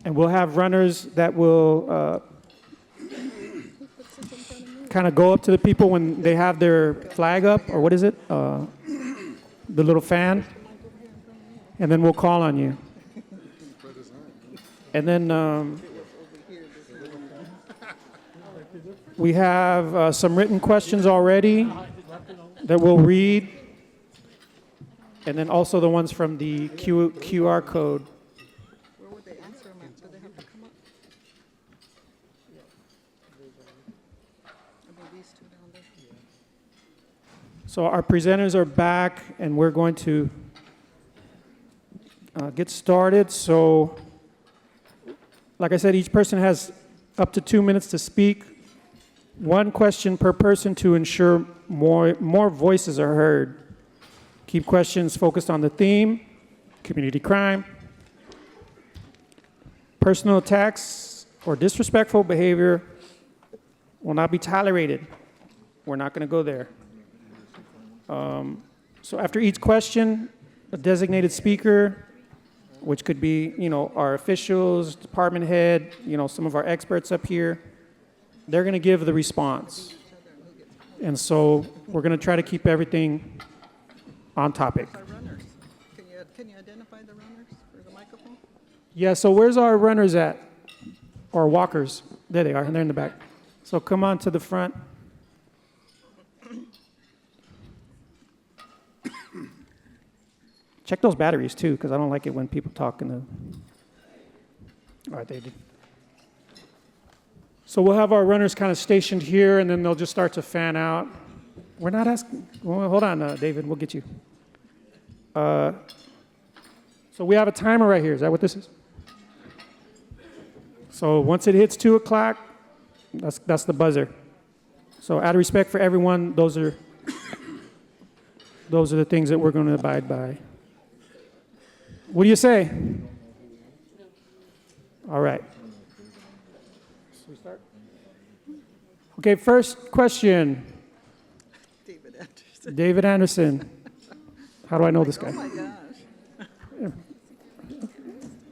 and we'll have runners that will kind of go up to the people when they have their flag up, or what is it? The little fan. And then we'll call on you. And then we have some written questions already that we'll read. And then also the ones from the QR code. Where would they answer them at? Do they have to come up? I mean, these two down there. So our presenters are back, and we're going to get started. So, like I said, each person has up to 2 minutes to speak. One question per person to ensure more voices are heard. Keep questions focused on the theme, community crime. Personal attacks or disrespectful behavior will not be tolerated. We're not going to go there. So after each question, a designated speaker, which could be, our officials, department head, some of our experts up here, they're going to give the response. And so we're going to try to keep everything on topic. Our runners. Can you identify the runners for the microphone? Yeah, so where's our runners at? Or walkers? There they are, and they're in the back. So come on to the front. Check those batteries too, because I don't like it when people talk in the... All right, they did. So we'll have our runners kind of stationed here, and then they'll just start to fan out. We're not asking... Well, hold on, David, we'll get you. So we have a timer right here. Is that what this is? So once it hits 2 o'clock, that's the buzzer. So out of respect for everyone, those are the things that we're going to abide by. What do you say? All right. Should we start? Okay, first question. David Anderson. David Anderson. How do I know this guy? Oh my gosh.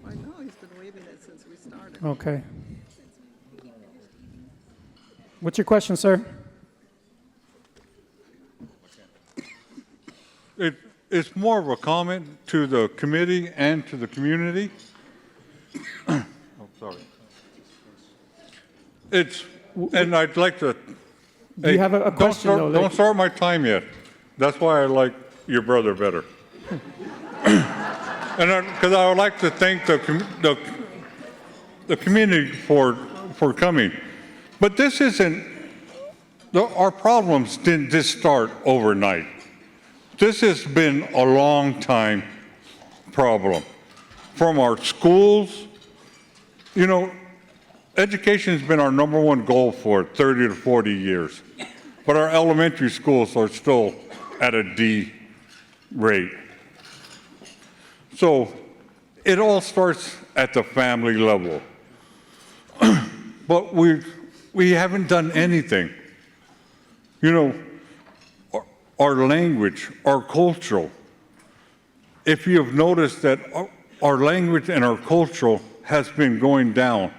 I know, he's been waving it since we started. Okay. What's your question, sir? It's more of a comment to the committee and to the community. Oh, sorry. And I'd like to... Do you have a question, though? Don't start my time yet. That's why I like your brother better. And because I would like to thank the community for coming. But this isn't... Our problems didn't just start overnight. This has been a long time problem. From our schools, education has been our #1 goal for 30 to 40 years. But our elementary schools are still at a D rate. So it all starts at the family level. But we haven't done anything. Our language, our culture. If you have noticed that our language and our culture has been going down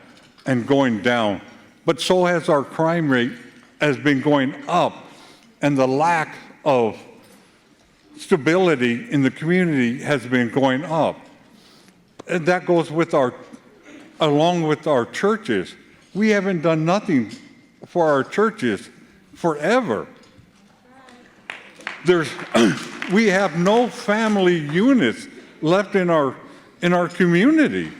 and going down, but so has our crime rate has been going up, and the lack of stability in the community has been going up. And that goes along with our churches. We haven't done nothing for our churches forever. We have no family units left in our community.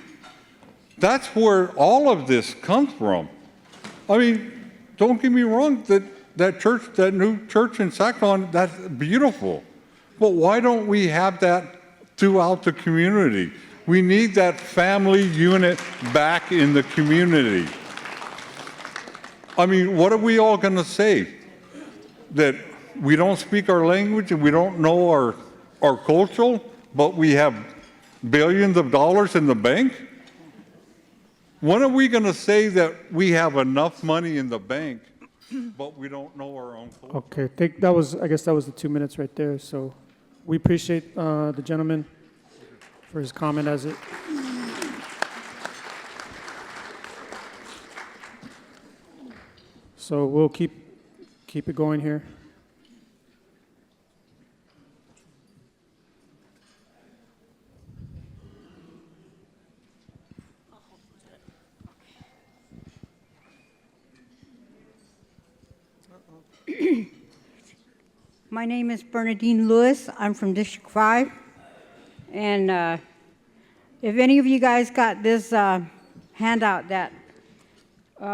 That's where all of this comes from. I mean, don't get me wrong, that new church in Sacktown, that's beautiful. But why don't we have that throughout the community? We need that family unit back in the community. I mean, what are we all going to say? That we don't speak our language and we don't know our culture, but we have billions of dollars in the bank? When are we going to say that we have enough money in the bank, but we don't know our own culture? Okay, I guess that was the 2 minutes right there. So we appreciate the gentleman for his comment as it. So we'll keep keep it going here. My name is Bernadine Lewis. I'm from District 5. And if any of you guys got this handout that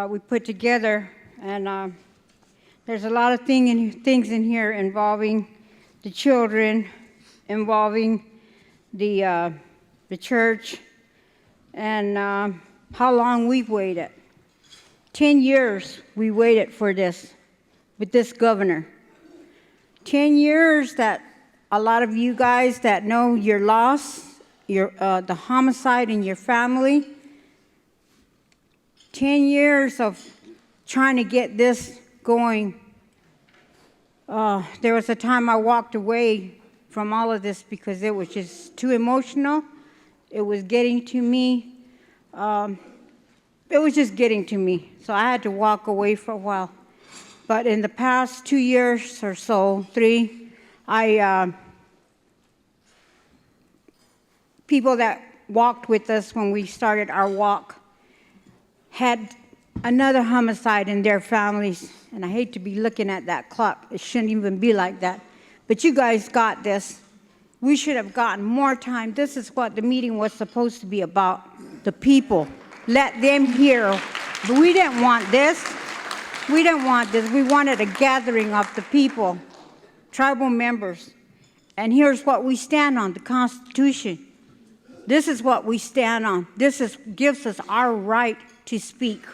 we put together, and there's a lot of things in here involving the children, involving the church, and how long we've waited. 10 years we waited for this with this governor. 10 years that a lot of you guys that know your loss, the homicide in your family, 10 years of trying to get this going. There was a time I walked away from all of this because it was just too emotional. It was getting to me. It was just getting to me. So I had to walk away for a while. But in the past 2 years or so, 3, people that walked with us when we started our walk had another homicide in their families. And I hate to be looking at that clock. It shouldn't even be like that. But you guys got this. We should have gotten more time. This is what the meeting was supposed to be about, the people. Let them hear. But we didn't want this. We didn't want this. We wanted a gathering of the people, tribal members. And here's what we stand on, the Constitution. This is what we stand on. This gives us our right to speak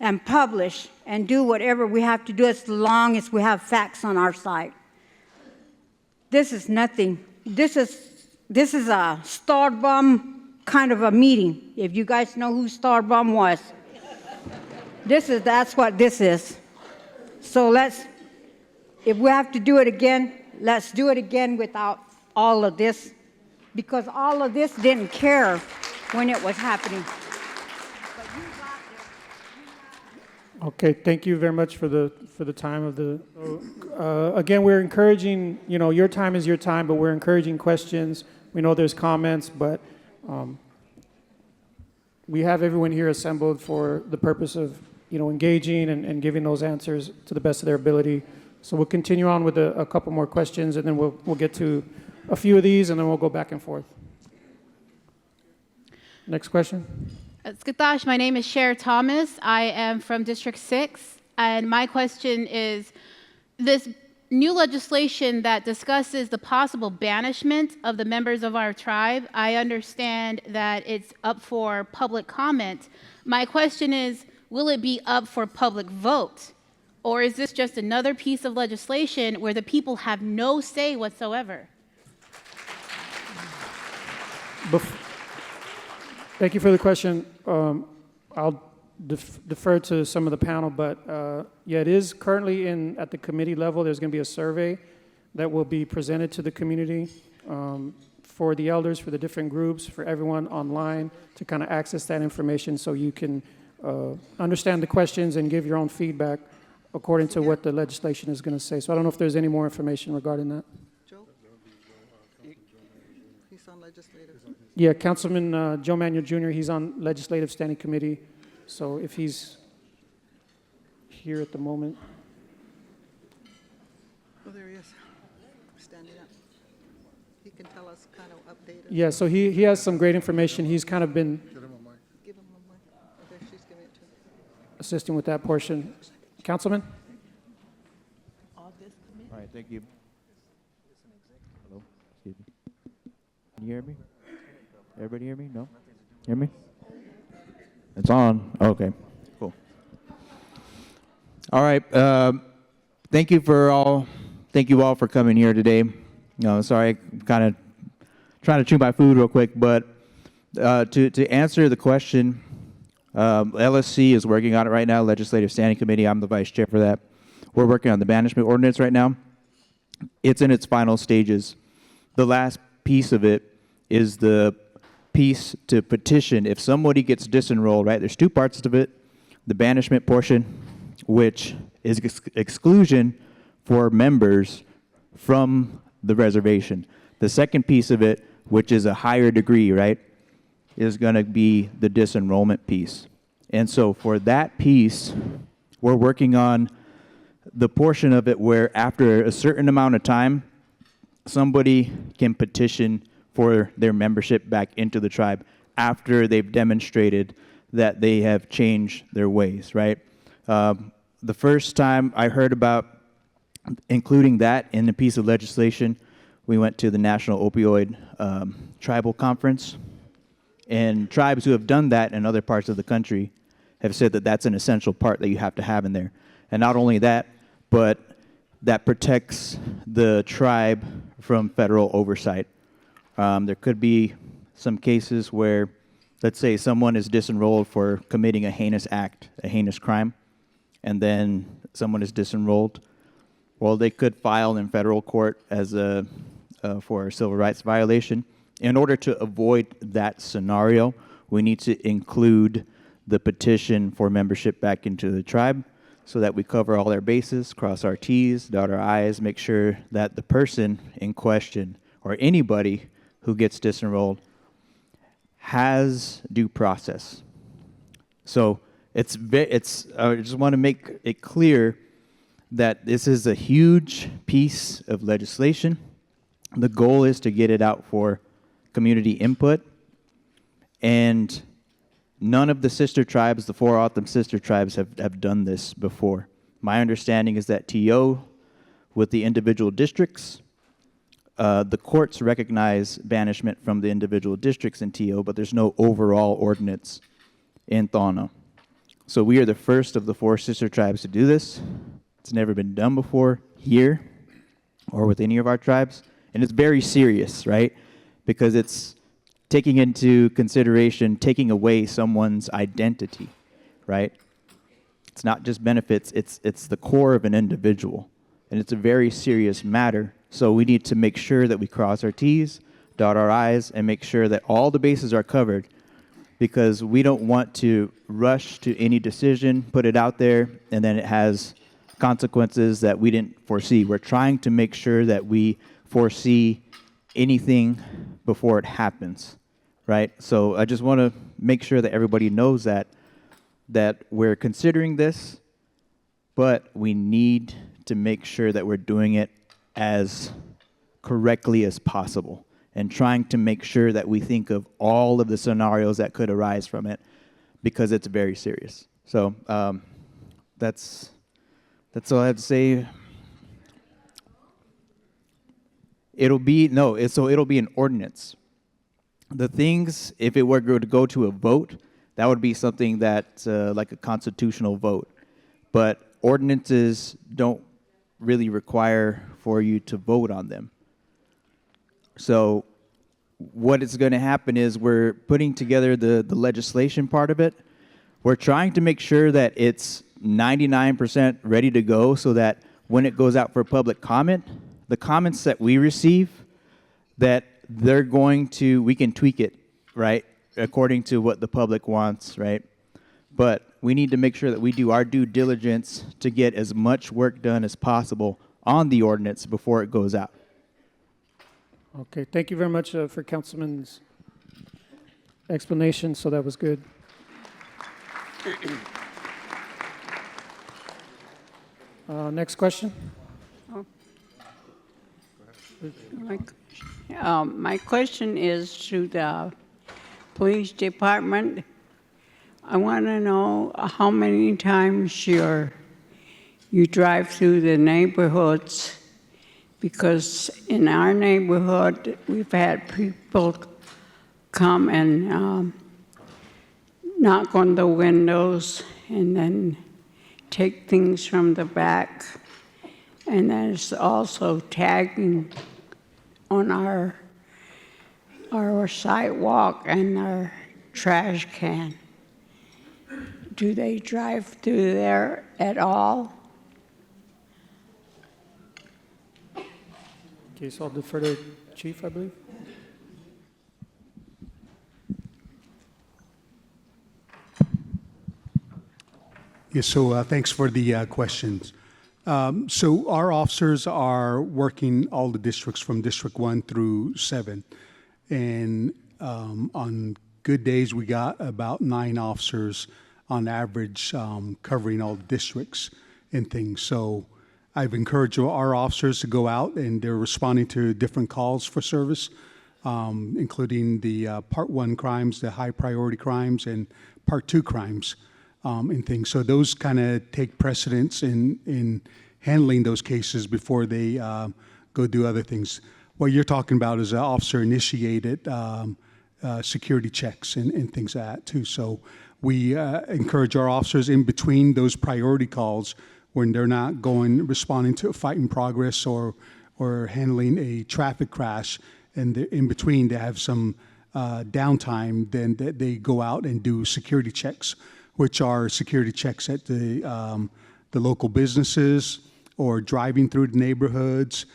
and publish and do whatever we have to do as long as we have facts on our side. This is nothing. This is a Starbum kind of a meeting, if you guys know who Starbum was. That's what this is. So if we have to do it again, let's do it again without all of this, because all of this didn't care when it was happening. Okay, thank you very much for the time of the. Again, we're encouraging. Your time is your time, but we're encouraging questions. We know there's comments, but we have everyone here assembled for the purpose of engaging and giving those answers to the best of their ability. So we'll continue on with a couple more questions, and then we'll get to a few of these, and then we'll go back and forth. Next question. Skatash, my name is Cher Thomas. I am from District 6, and my question is, this new legislation that discusses the possible banishment of the members of our tribe, I understand that it's up for public comment. My question is, will it be up for public vote? Or is this just another piece of legislation where the people have no say whatsoever? Thank you for the question. I'll defer to some of the panel, but yeah, it is currently at the committee level. There's going to be a survey that will be presented to the community for the elders, for the different groups, for everyone online to kind of access that information so you can understand the questions and give your own feedback according to what the legislation is going to say. So I don't know if there's any more information regarding that. Joe? He's on legislative. Yeah, Councilman Joe Manuel Jr., he's on Legislative Standing Committee. So if he's here at the moment. Oh, there he is, standing up. He can tell us, kind of update us. Yeah, so he has some great information. He's kind of been Give him a mic. Oh, there, she's giving it to him. assisting with that portion. Councilman? All right, thank you. Hello, excuse me. Can you hear me? Everybody hear me? No? Hear me? It's on. Okay, cool. All right. Thank you all for coming here today. Sorry, I'm kind of trying to chew my food real quick, but to answer the question, LSC is working on it right now, Legislative Standing Committee. I'm the vice chair for that. We're working on the banishment ordinance right now. It's in its final stages. The last piece of it is the piece to petition. If somebody gets disenrolled, right, there's two parts of it. The banishment portion, which is exclusion for members from the reservation. The second piece of it, which is a higher degree, right, is going to be the disenrollment piece. And so for that piece, we're working on the portion of it where after a certain amount of time, somebody can petition for their membership back into the tribe after they've demonstrated that they have changed their ways, right? The first time I heard about including that in a piece of legislation, we went to the National Opioid Tribal Conference, and tribes who have done that in other parts of the country have said that that's an essential part that you have to have in there. And not only that, but that protects the tribe from federal oversight. There could be some cases where, let's say someone is disenrolled for committing a heinous act, a heinous crime, and then someone is disenrolled. Well, they could file in federal court as for a civil rights violation. In order to avoid that scenario, we need to include the petition for membership back into the tribe so that we cover all our bases, cross our T's, dot our I's, make sure that the person in question or anybody who gets disenrolled has due process. So I just want to make it clear that this is a huge piece of legislation. The goal is to get it out for community input, and none of the sister tribes, the 4 O'odham sister tribes, have done this before. My understanding is that TO, with the individual districts, the courts recognize banishment from the individual districts in TO, but there's no overall ordinance in Tohono. So we are the first of the 4 sister tribes to do this. It's never been done before here or with any of our tribes. And it's very serious, right? Because it's taking into consideration taking away someone's identity, right? It's not just benefits, it's the core of an individual. And it's a very serious matter. So we need to make sure that we cross our T's, dot our I's, and make sure that all the bases are covered, because we don't want to rush to any decision, put it out there, and then it has consequences that we didn't foresee. We're trying to make sure that we foresee anything before it happens, right? So I just want to make sure that everybody knows that we're considering this, but we need to make sure that we're doing it as correctly as possible and trying to make sure that we think of all of the scenarios that could arise from it, because it's very serious. So that's all I have to say. It'll be an ordinance. The things, if it were to go to a vote, that would be something that's like a constitutional vote. But ordinances don't really require for you to vote on them. So what is going to happen is we're putting together the legislation part of it. We're trying to make sure that it's 99% ready to go so that when it goes out for public comment, the comments that we receive, that we can tweak it, right, according to what the public wants, right? But we need to make sure that we do our due diligence to get as much work done as possible on the ordinance before it goes out. Okay, thank you very much for Councilman's explanation, so that was good. Next question. My question is to the police department. I want to know how many times you drive through the neighborhoods, because in our neighborhood we've had people come and knock on the windows and then take things from the back. And there's also tagging on our sidewalk and our trash can. Do they drive through there at all? Okay, so I'll defer to Chief, I believe. Yes, so thanks for the questions. So our officers are working all the districts from District 1 through 7. And on good days, we got about 9 officers on average covering all the districts and things. So I've encouraged our officers to go out, and they're responding to different calls for service, including the Part 1 crimes, the high priority crimes, and Part 2 crimes and things. So those kind of take precedence in handling those cases before they go do other things. What you're talking about is officer-initiated security checks and things like that too. So we encourage our officers in between those priority calls when they're not responding to a fight in progress or handling a traffic crash, and in between they have some downtime, then they go out and do security checks, which are security checks at the local businesses or driving through the neighborhoods,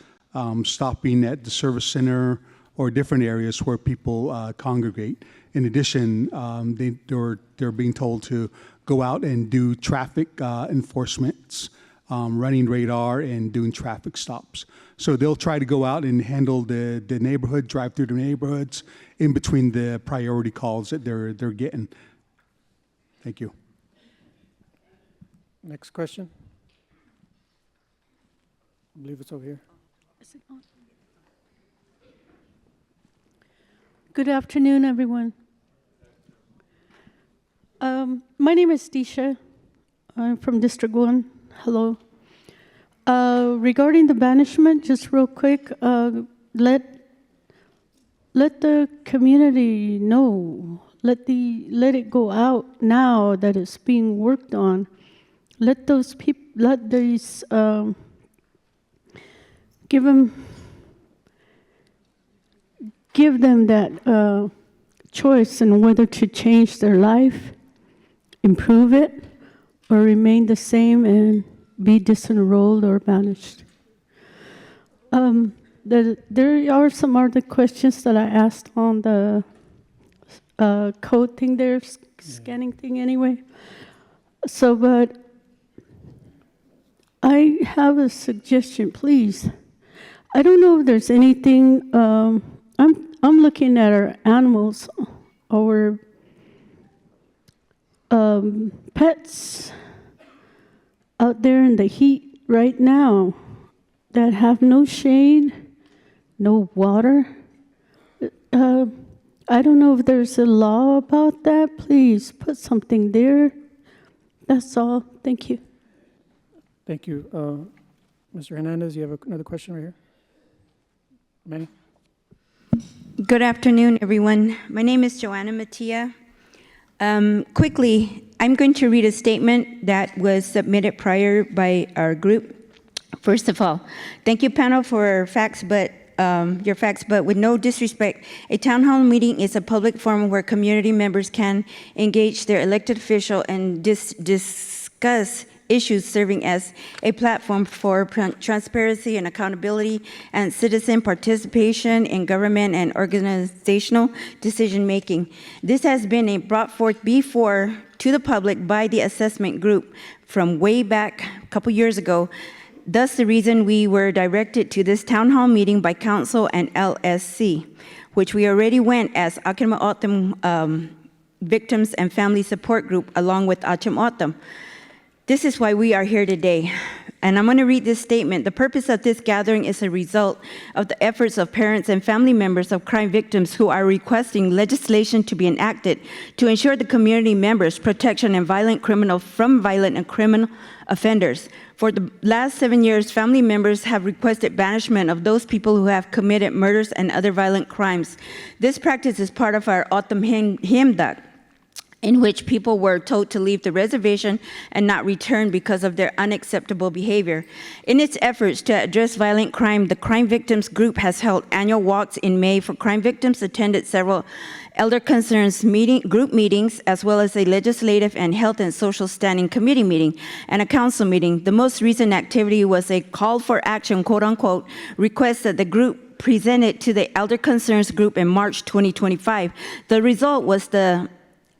stopping at the service center or different areas where people congregate. In addition, they're being told to go out and do traffic enforcements, running radar and doing traffic stops. So they'll try to go out and handle the neighborhood, drive through the neighborhoods in between the priority calls that they're getting. Thank you. Next question. I believe it's over here. Good afternoon, everyone. My name is Disha. I'm from District 1. Hello. Regarding the banishment, just real quick, let the community know. Let it go out now that it's being worked on. Let those people, give them that choice in whether to change their life, improve it, or remain the same and be disenrolled or banished. There are some other questions that I asked on the code thing there, scanning thing anyway. So, but I have a suggestion, please. I don't know if there's anything, I'm looking at our animals, our pets out there in the heat right now that have no shade, no water. I don't know if there's a law about that. Please put something there. That's all. Thank you. Thank you. Mr. Hernandez, you have another question right here? Manny? Good afternoon, everyone. My name is Joanna Mattia. Quickly, I'm going to read a statement that was submitted prior by our group. First of all, thank you, panel, for your facts, but with no disrespect, a town hall meeting is a public forum where community members can engage their elected official and discuss issues, serving as a platform for transparency and accountability and citizen participation in government and organizational decision-making. This has been brought forth before to the public by the assessment group from way back a couple years ago. Thus, the reason we were directed to this town hall meeting by council and LSC, which we already went as Akim Otham Victims and Family Support Group along with Achim Otham. This is why we are here today. And I'm going to read this statement. The purpose of this gathering is a result of the efforts of parents and family members of crime victims who are requesting legislation to be enacted to ensure the community members' protection and from violent and criminal offenders. For the last 7 years, family members have requested banishment of those people who have committed murders and other violent crimes. This practice is part of our Autumn Himdag, in which people were told to leave the reservation and not return because of their unacceptable behavior. In its efforts to address violent crime, the Crime Victims Group has held annual walks in May for crime victims, attended several Elder Concerns group meetings, as well as a legislative and health and social standing committee meeting and a council meeting. The most recent activity was a call for action, quote unquote, request that the group presented to the Elder Concerns Group in March 2025. The result was the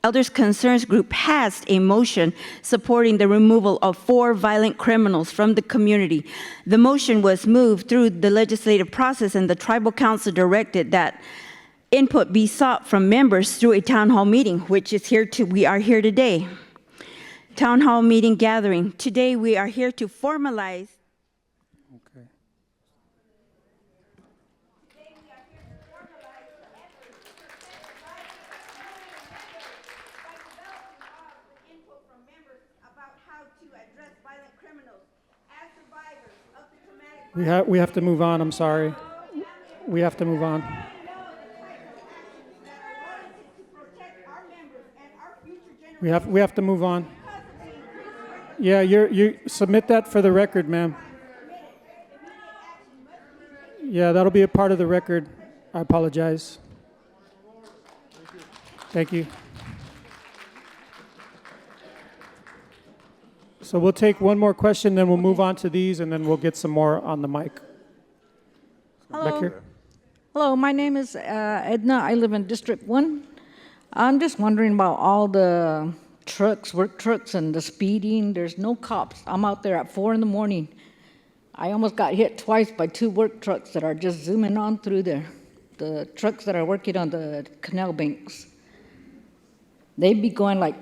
Elders Concerns Group passed a motion supporting the removal of 4 violent criminals from the community. The motion was moved through the legislative process, and the Tribal Council directed that input be sought from members through a town hall meeting, which is we are here today. Town hall meeting gathering. Today we are here to formalize. Okay. We have to move on. I'm sorry. We have to move on. We have to move on. Yeah, you submit that for the record, ma'am. Yeah, that'll be a part of the record. I apologize. Thank you. So we'll take one more question, then we'll move on to these, and then we'll get some more on the mic. Back Hello. here. Hello, my name is Edna. I live in District 1. I'm just wondering about all the trucks, work trucks, and the speeding. There's no cops. I'm out there at 4 in the morning. I almost got hit twice by 2 work trucks that are just zooming on through there. The trucks that are working on the canal banks. They'd be going like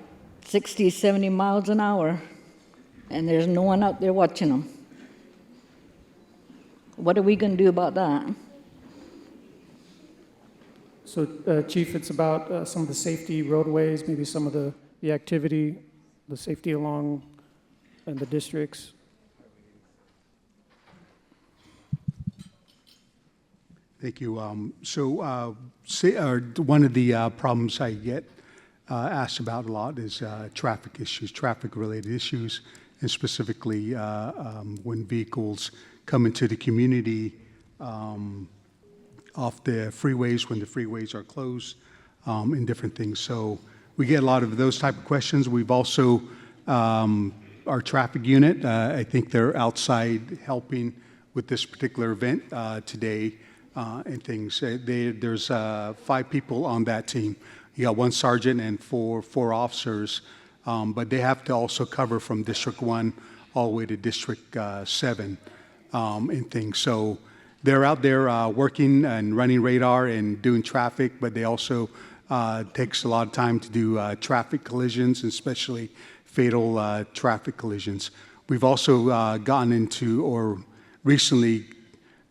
60, 70 miles an hour, and there's no one out there watching them. What are we going to do about that? So, Chief, it's about some of the safety roadways, maybe some of the activity, the safety along in the districts. Thank you. One of the problems I get asked about a lot is traffic issues, traffic-related issues, and specifically when vehicles come into the community off the freeways, when the freeways are closed, and different things. So we get a lot of those type of questions. We've also, our traffic unit, I think they're outside helping with this particular event today and things. There's 5 people on that team. You got 1 sergeant and four officers, but they have to also cover from District 1 all the way to District 7 and things. So they're out there working and running radar and doing traffic, but they also takes a lot of time to do traffic collisions, especially fatal traffic collisions. We've also gotten into or recently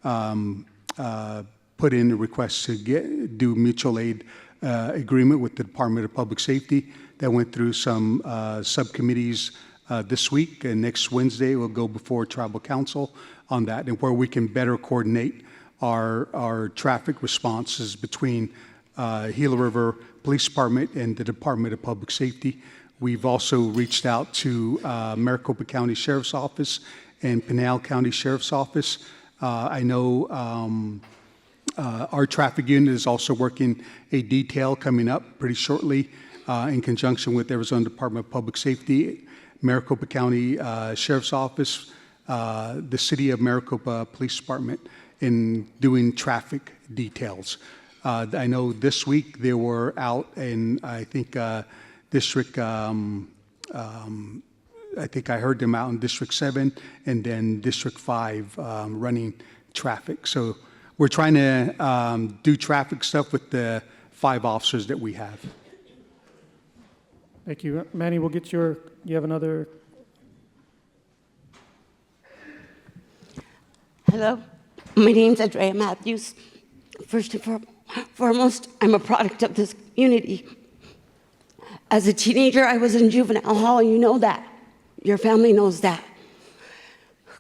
put in a request to do mutual aid agreement with the Department of Public Safety that went through some subcommittees this week, and next Wednesday we'll go before Tribal Council on that, and where we can better coordinate our traffic responses between Gila River Police Department and the Department of Public Safety. We've also reached out to Maricopa County Sheriff's Office and Pinal County Sheriff's Office. I know our traffic unit is also working a detail coming up pretty shortly in conjunction with Arizona Department of Public Safety, Maricopa County Sheriff's Office, the City of Maricopa Police Department in doing traffic details. I know this week they were out in, I think, District, I think I heard them out in District 7 and then District 5 running traffic. So we're trying to do traffic stuff with the 5 officers that we have. Thank you. Manny, we'll get you have another. Hello, my name's Andrea Matthews. First and foremost, I'm a product of this community. As a teenager, I was in juvenile hall, you know that. Your family knows that.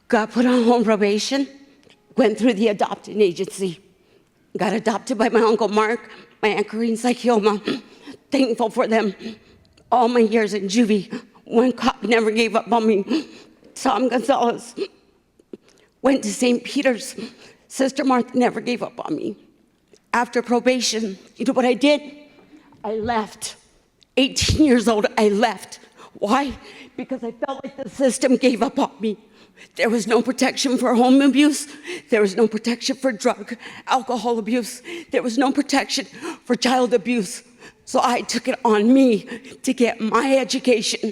Got put on home probation, went through the adopting agency. Got adopted by my Uncle Mark, my Aunt Corrine Psychioma. Thankful for them. All my years in juvie, one cop never gave up on me. Tom Gonzalez. Went to St. Peter's. Sister Martha never gave up on me. After probation, you know what I did? I left. 18 years old, I left. Why? Because I felt like the system gave up on me. There was no protection for home abuse. There was no protection for drug, alcohol abuse. There was no protection for child abuse. So I took it on me to get my education.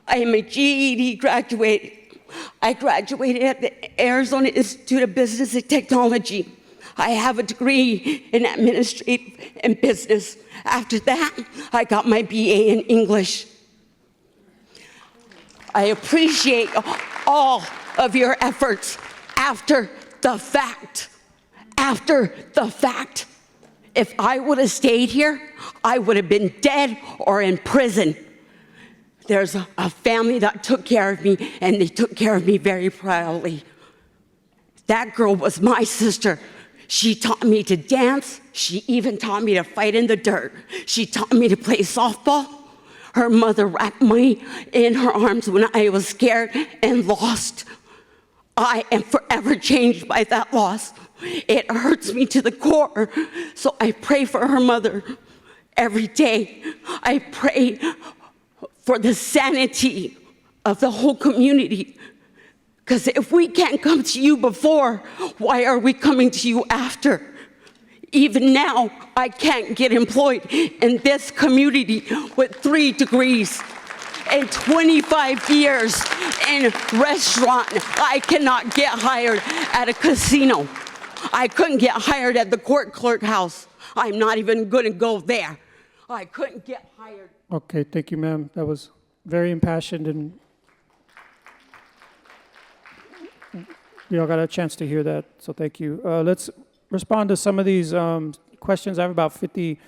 I am a GED graduate. I graduated at the Arizona Institute of Business and Technology. I have a degree in administrative and business. After that, I got my BA in English. I appreciate all of your efforts after the fact. After the fact. If I would have stayed here, I would have been dead or in prison. There's a family that took care of me, and they took care of me very proudly. That girl was my sister. She taught me to dance. She even taught me to fight in the dirt. She taught me to play softball. Her mother wrapped me in her arms when I was scared and lost. I am forever changed by that loss. It hurts me to the core. So I pray for her mother every day. I pray for the sanity of the whole community. Because if we can't come to you before, why are we coming to you after? Even now, I can't get employed in this community with 3 degrees. In 25 years in restaurant, I cannot get hired at a casino. I couldn't get hired at the court clerk house. I'm not even going to go there. I couldn't get hired. Okay, thank you, ma'am. That was very impassioned, and we all got a chance to hear that, so thank you. Let's respond to some of these questions. I have about 50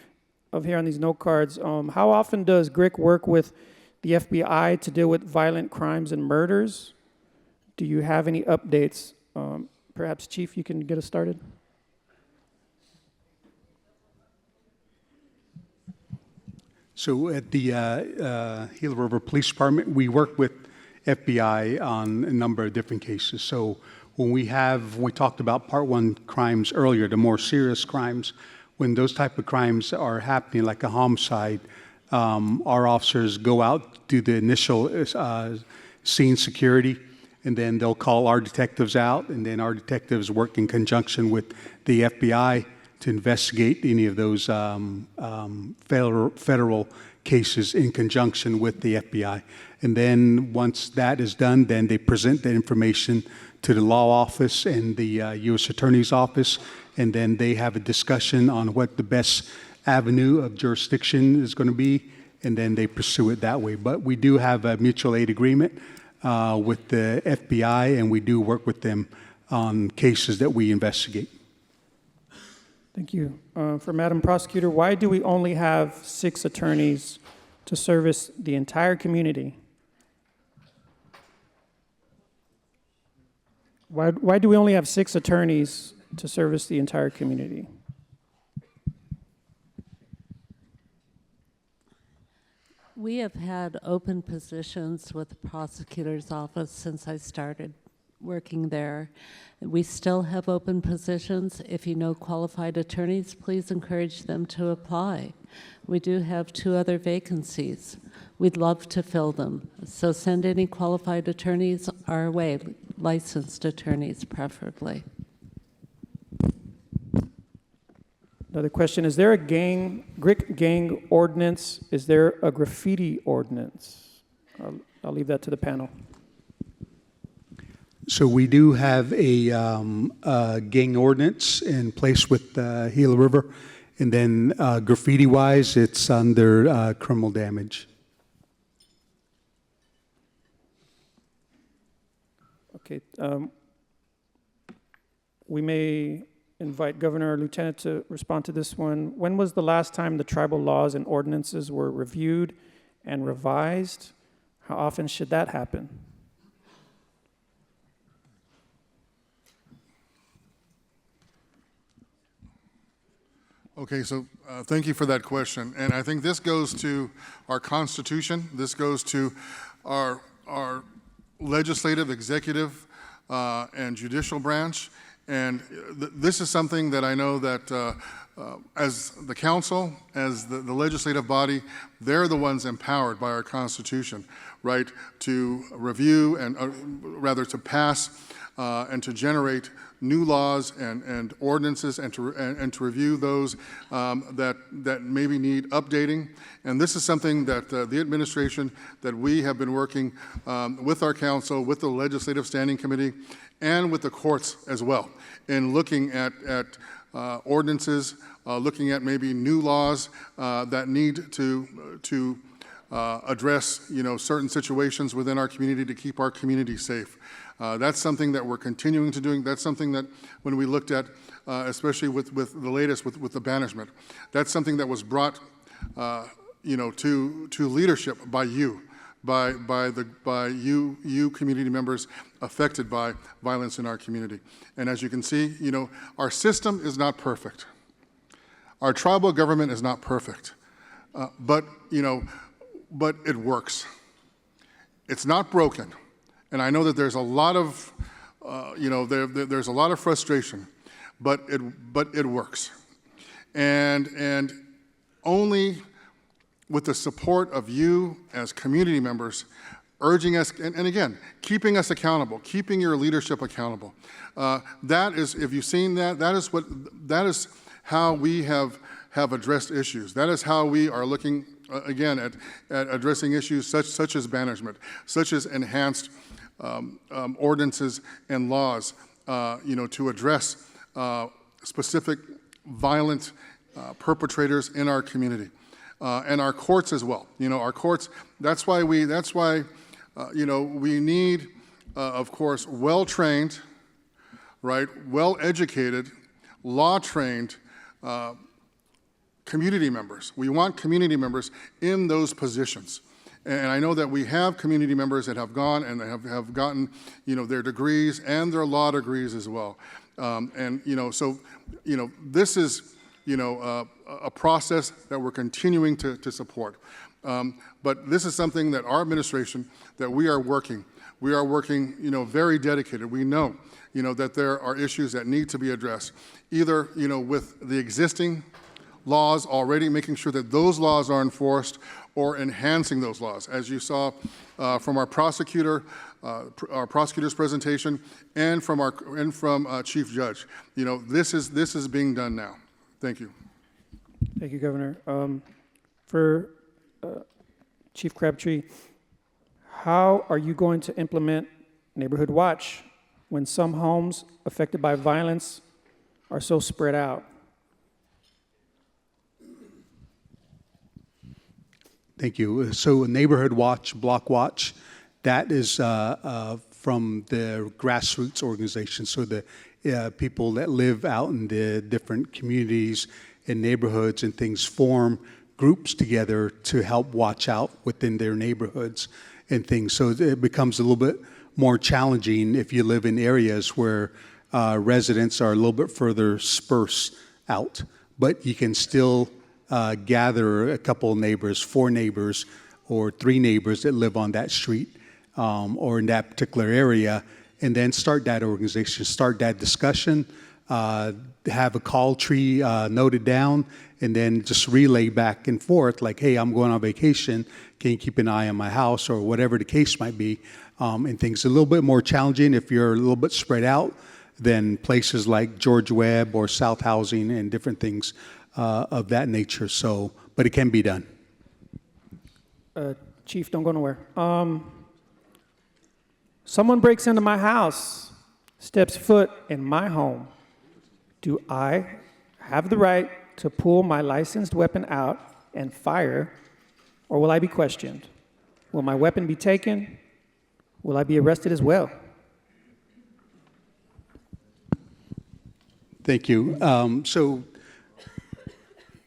of here on these note cards. How often does GRIC work with the FBI to deal with violent crimes and murders? Do you have any updates? Perhaps, Chief, you can get us started. So at the Gila River Police Department, we work with FBI on a number of different cases. So when we talked about Part 1 crimes earlier, the more serious crimes, when those type of crimes are happening, like a homicide, our officers go out, do the initial scene security, and then they'll call our detectives out, and then our detectives work in conjunction with the FBI to investigate any of those federal cases in conjunction with the FBI. And then once that is done, then they present the information to the law office and the U.S. Attorney's Office, and then they have a discussion on what the best avenue of jurisdiction is going to be, and then they pursue it that way. But we do have a mutual aid agreement with the FBI, and we do work with them on cases that we investigate. Thank you. For Madam Prosecutor, why do we only have 6 attorneys to service the entire community? Why do we only have 6 attorneys to service the entire community? We have had open positions with the prosecutor's office since I started working there. We still have open positions. If you know qualified attorneys, please encourage them to apply. We do have 2 other vacancies. We'd love to fill them. So send any qualified attorneys our way, licensed attorneys preferably. Another question, is there a GRIC gang ordinance? Is there a graffiti ordinance? I'll leave that to the panel. So we do have a gang ordinance in place with Gila River, and then graffiti-wise, it's under criminal damage. Okay, we may invite Governor or Lieutenant to respond to this one. When was the last time the tribal laws and ordinances were reviewed and revised? How often should that happen? Okay, so thank you for that question. And I think this goes to our Constitution. This goes to our legislative, executive, and judicial branch. And this is something that I know that as the council, as the legislative body, they're the ones empowered by our Constitution, right, to review and rather to pass and to generate new laws and ordinances and to review those that maybe need updating. And this is something that the administration, that we have been working with our council, with the Legislative Standing Committee, and with the courts as well, in looking at ordinances, looking at maybe new laws that need to address, certain situations within our community to keep our community safe. That's something that we're continuing to do. That's something that when we looked at, especially with the latest, with the banishment, that's something that was brought, to leadership by you, by you community members affected by violence in our community. And as you can see, our system is not perfect. Our tribal government is not perfect, but it works. It's not broken. And I know that there's a lot of, there's a lot of frustration, but it works. And only with the support of you as community members, urging us, and again, keeping us accountable, keeping your leadership accountable. That is, if you've seen that, that is how we have addressed issues. That is how we are looking, again, at addressing issues such as banishment, such as enhanced ordinances and laws, to address specific violent perpetrators in our community, and our courts as well. Our courts. That's why we need, of course, well-trained, right, well-educated, law-trained community members. We want community members in those positions. And I know that we have community members that have gone and have gotten, their degrees and their law degrees as well. So this is, a process that we're continuing to support. But this is something that our administration, that we are working, very dedicated. We know, that there are issues that need to be addressed, either, with the existing laws already, making sure that those laws are enforced, or enhancing those laws, as you saw from our prosecutor's presentation, and from Chief Judge. This is being done now. Thank you. Thank you, Governor. For Chief Crabtree, how are you going to implement Neighborhood Watch when some homes affected by violence are so spread out? Thank you. So Neighborhood Watch, Block Watch, that is from the grassroots organization. So the people that live out in the different communities and neighborhoods and things form groups together to help watch out within their neighborhoods and things. So it becomes a little bit more challenging if you live in areas where residents are a little bit further dispersed out. But you can still gather a couple of neighbors, 4 neighbors, or 3 neighbors that live on that street or in that particular area, and then start that organization, start that discussion, have a call tree noted down, and then just relay back and forth like, hey, I'm going on vacation, can you keep an eye on my house, or whatever the case might be, and things. A little bit more challenging if you're a little bit spread out than places like George Webb or South Housing and different things of that nature. So, but it can be done. Chief, don't go nowhere. Someone breaks into my house, steps foot in my home. Do I have the right to pull my licensed weapon out and fire, or will I be questioned? Will my weapon be taken? Will I be arrested as well? Thank you. So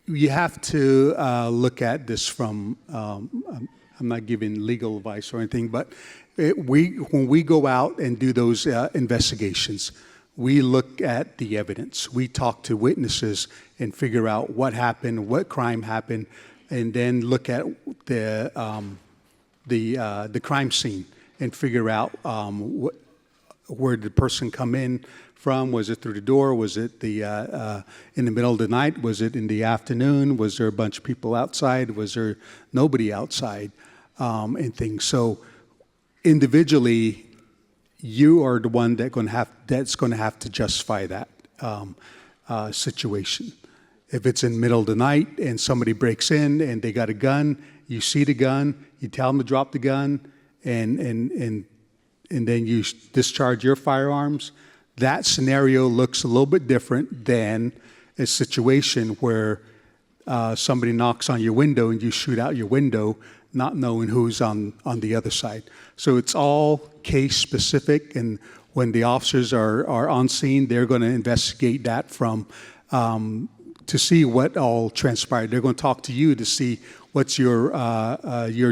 you have to look at this from, I'm not giving legal advice or anything, but when we go out and do those investigations, we look at the evidence. We talk to witnesses and figure out what happened, what crime happened, and then look at the crime scene and figure out where did the person come in from. Was it through the door? Was it in the middle of the night? Was it in the afternoon? Was there a bunch of people outside? Was there nobody outside? And things. So individually, you are the one that's going to have to justify that situation. If it's in the middle of the night and somebody breaks in and they got a gun, you see the gun, you tell them to drop the gun, and then you discharge your firearms. That scenario looks a little bit different than a situation where somebody knocks on your window and you shoot out your window, not knowing who's on the other side. So it's all case specific, and when the officers are on scene, they're going to investigate that from to see what all transpired. They're going to talk to you to see what's your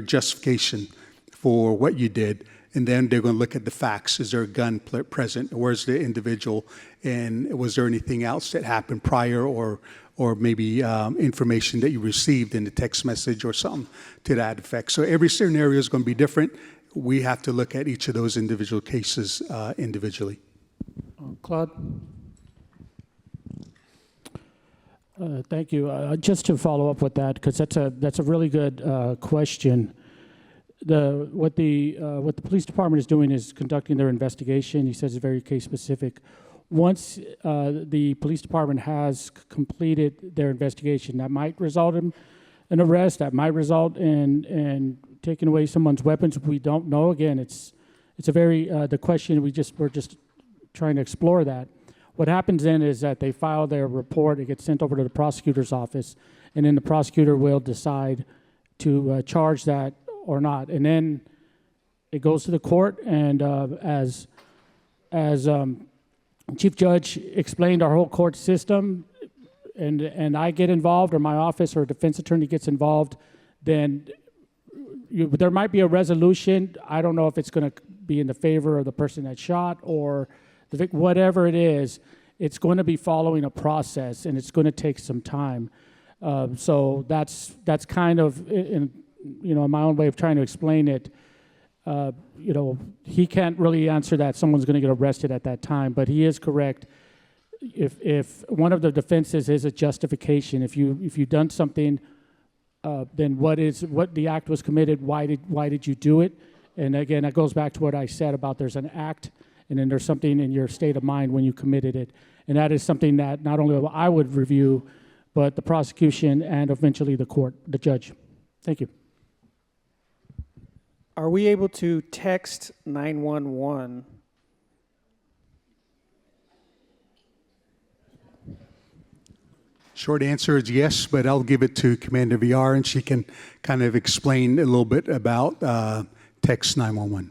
justification for what you did, and then they're going to look at the facts. Is there a gun present? Where's the individual? And was there anything else that happened prior, or maybe information that you received in the text message or something to that effect? So every scenario is going to be different. We have to look at each of those individual cases individually. Claude? Thank you. Just to follow up with that, because that's a really good question. What the police department is doing is conducting their investigation. He says it's very case specific. Once the police department has completed their investigation, that might result in an arrest. That might result in taking away someone's weapons. We don't know. Again, it's a very the question we're just trying to explore that. What happens then is that they file their report, it gets sent over to the prosecutor's office, and then the prosecutor will decide to charge that or not. And then it goes to the court, and as Chief Judge explained our whole court system, and I get involved, or my office or a defense attorney gets involved, then there might be a resolution. I don't know if it's going to be in the favor of the person that shot or whatever it is. It's going to be following a process, and it's going to take some time. So that's kind of in my own way of trying to explain it. He can't really answer that someone's going to get arrested at that time, but he is correct. If one of the defenses is a justification, if you've done something, then what the act was committed, why did you do it? And again, that goes back to what I said about there's an act, and then there's something in your state of mind when you committed it. And that is something that not only I would review, but the prosecution and eventually the court, the judge. Thank you. Are we able to text 911? Short answer is yes, but I'll give it to Commander VR, and she can kind of explain a little bit about text 911.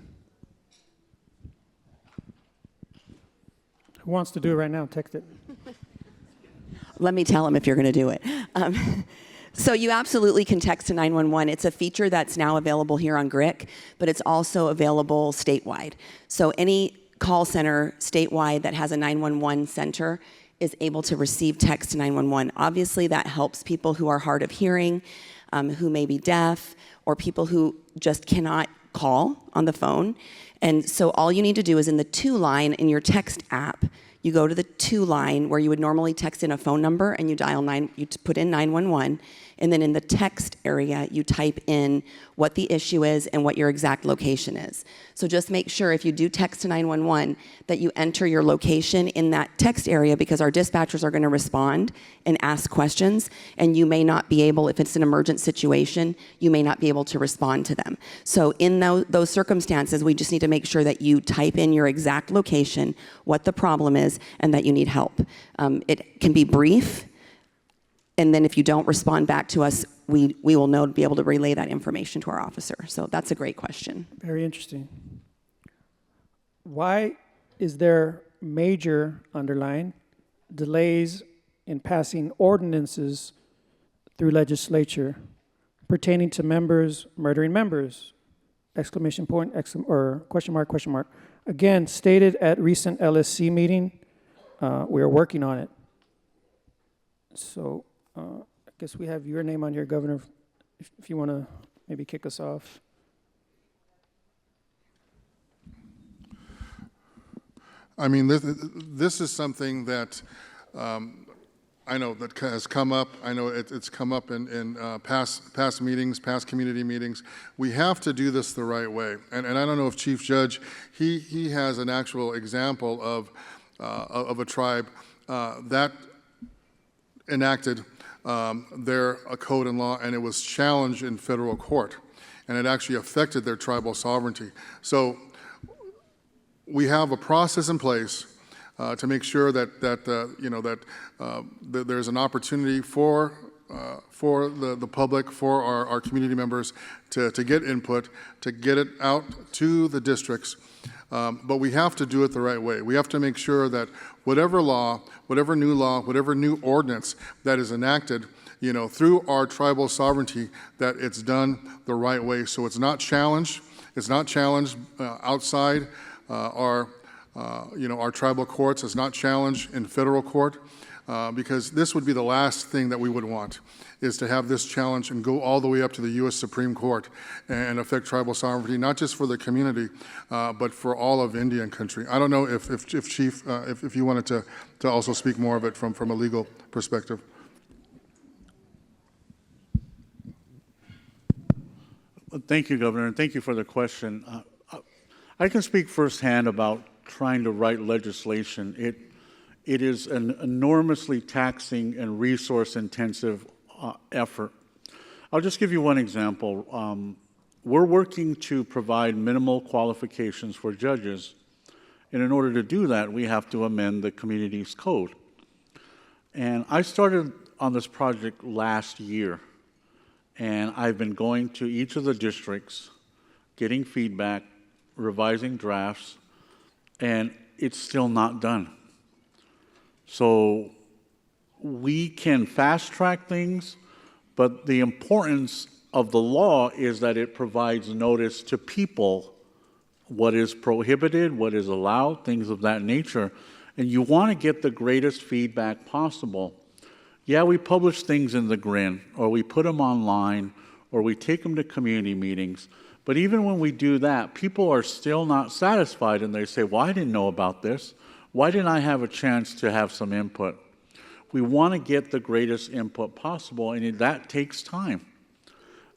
Who wants to do it right now? Text it. Let me tell him if you're going to do it. So you absolutely can text to 911. It's a feature that's now available here on GRIC, but it's also available statewide. So any call center statewide that has a 911 center is able to receive text to 911. Obviously, that helps people who are hard of hearing, who may be deaf, or people who just cannot call on the phone. And so all you need to do is in the to line in your text app, you go to the to line where you would normally text in a phone number, and you you put in 911, and then in the text area, you type in what the issue is and what your exact location is. So just make sure if you do text to 911 that you enter your location in that text area, because our dispatchers are going to respond and ask questions, and you may not be able, if it's an emergent situation, you may not be able to respond to them. So in those circumstances, we just need to make sure that you type in your exact location, what the problem is, and that you need help. It can be brief, and then if you don't respond back to us, we will know to be able to relay that information to our officer. So that's a great question. Very interesting. Why is there major, underline, delays in passing ordinances through legislature pertaining to members murdering members? Exclamation point, or question mark, question mark. Again, stated at recent LSC meeting, we are working on it. So I guess we have your name on here, Governor, if you want to maybe kick us off. I mean, this is something that I know that has come up. I know it's come up in past meetings, past community meetings. We have to do this the right way. And I don't know if Chief Judge, he has an actual example of a tribe that enacted their code and law, and it was challenged in federal court, and it actually affected their tribal sovereignty. So we have a process in place to make sure that there's an opportunity for the public, for our community members to get input, to get it out to the districts. But we have to do it the right way. We have to make sure that whatever law, whatever new ordinance that is enacted, through our tribal sovereignty, that it's done the right way. So it's not challenged. It's not challenged outside our tribal courts. It's not challenged in federal court, because this would be the last thing that we would want, is to have this challenge and go all the way up to the U.S. Supreme Court and affect tribal sovereignty, not just for the community, but for all of Indian country. I don't know if Chief, if you wanted to also speak more of it from a legal perspective. Thank you, Governor, and thank you for the question. I can speak firsthand about trying to write legislation. It is an enormously taxing and resource-intensive effort. I'll just give you one example. We're working to provide minimal qualifications for judges, and in order to do that, we have to amend the community's code. And I started on this project last year, and I've been going to each of the districts, getting feedback, revising drafts, and it's still not done. So we can fast-track things, but the importance of the law is that it provides notice to people what is prohibited, what is allowed, things of that nature. And you want to get the greatest feedback possible. Yeah, we publish things in the Grin, or we put them online, or we take them to community meetings. But even when we do that, people are still not satisfied, and they say, well, I didn't know about this. Why didn't I have a chance to have some input? We want to get the greatest input possible, and that takes time.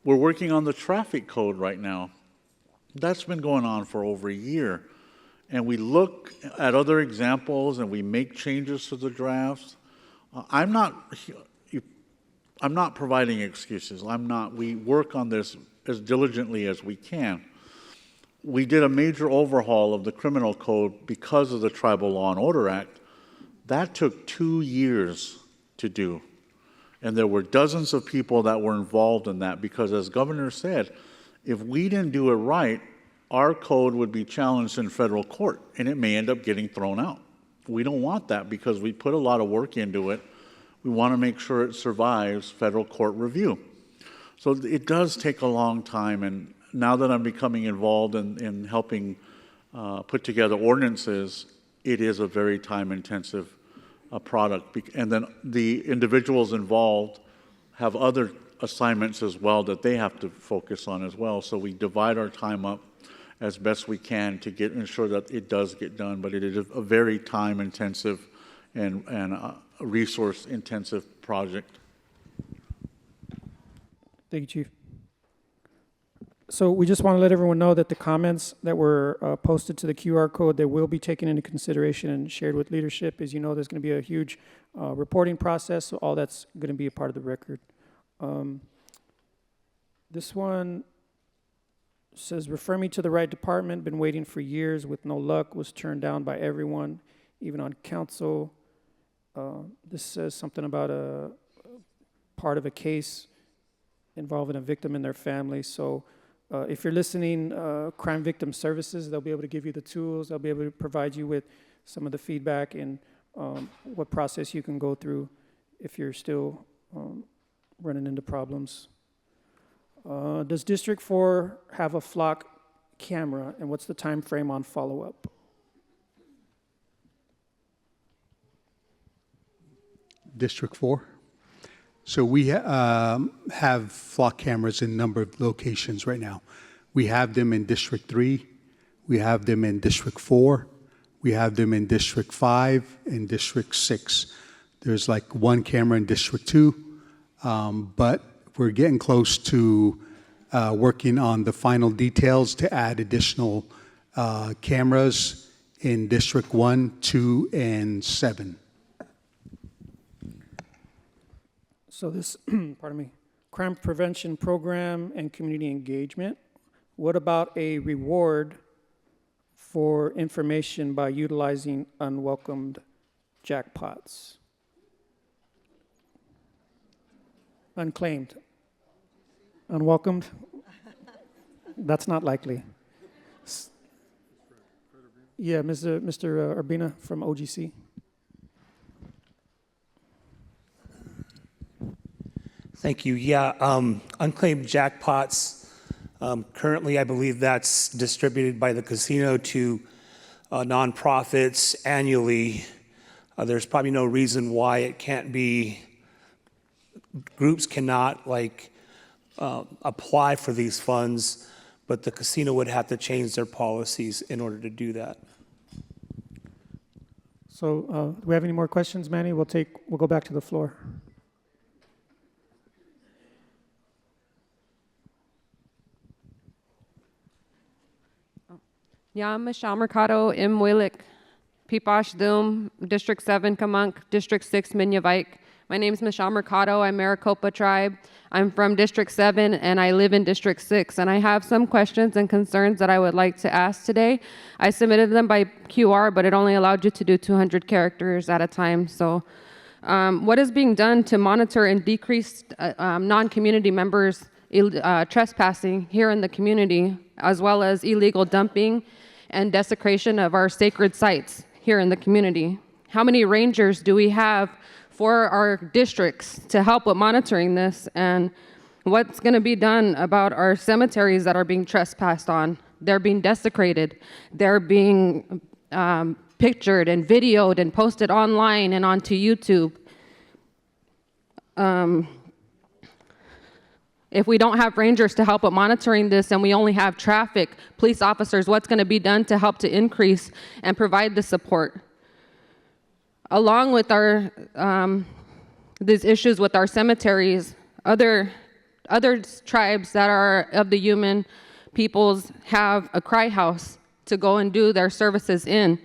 We're working on the traffic code right now. That's been going on for over a year. And we look at other examples, and we make changes to the drafts. I'm not providing excuses. We work on this as diligently as we can. We did a major overhaul of the criminal code because of the Tribal Law and Order Act. That took 2 years to do. And there were dozens of people that were involved in that because, as Governor said, if we didn't do it right, our code would be challenged in federal court, and it may end up getting thrown out. We don't want that because we put a lot of work into it. We want to make sure it survives federal court review. So it does take a long time, and now that I'm becoming involved in helping put together ordinances, it is a very time-intensive product. And then the individuals involved have other assignments as well that they have to focus on as well. So we divide our time up as best we can to ensure that it does get done, but it is a very time-intensive and a resource-intensive project. Thank you, Chief. So we just want to let everyone know that the comments that were posted to the QR code, they will be taken into consideration and shared with leadership. As you know, there's going to be a huge reporting process, so all that's going to be a part of the record. This one says, refer me to the right department, been waiting for years with no luck, was turned down by everyone, even on council. This says something about a part of a case involving a victim and their family. So if you're listening, Crime Victim Services, they'll be able to give you the tools. They'll be able to provide you with some of the feedback and what process you can go through if you're still running into problems. Does District 4 have a flock camera, and what's the time frame on follow-up? District 4? So we have flock cameras in a number of locations right now. We have them in District 3. We have them in District 4. We have them in District 5 and District 6. There's like one camera in District 2, but we're getting close to working on the final details to add additional cameras in District 1, 2, and 7. So this, pardon me, crime prevention program and community engagement. What about a reward for information by utilizing unwelcomed jackpots? Unclaimed. Unwelcomed? That's not likely. Yeah, Mr. Urbina from OGC. Thank you. Yeah, unclaimed jackpots. Currently, I believe that's distributed by the casino to nonprofits annually. There's probably no reason why it can't be. Groups cannot apply for these funds, but the casino would have to change their policies in order to do that. So, do we have any more questions, Manny? We'll go back to the floor. Yeah, I'm Michelle Mercado, Imwilik, Pipash Doom, District 7, Kamunk, District 6, Minyavike. My name is Michelle Mercado. I'm Maricopa Tribe. I'm from District 7, and I live in District 6. And I have some questions and concerns that I would like to ask today. I submitted them by QR, but it only allowed you to do 200 characters at a time. So what is being done to monitor and decrease non-community members trespassing here in the community, as well as illegal dumping and desecration of our sacred sites here in the community? How many rangers do we have for our districts to help with monitoring this? And what's going to be done about our cemeteries that are being trespassed on? They're being desecrated. They're being pictured and videoed and posted online and onto YouTube. If we don't have rangers to help with monitoring this and we only have traffic, police officers, what's going to be done to help to increase and provide the support? Along with our these issues with our cemeteries, other tribes that are of the human peoples have a cry house to go and do their services in.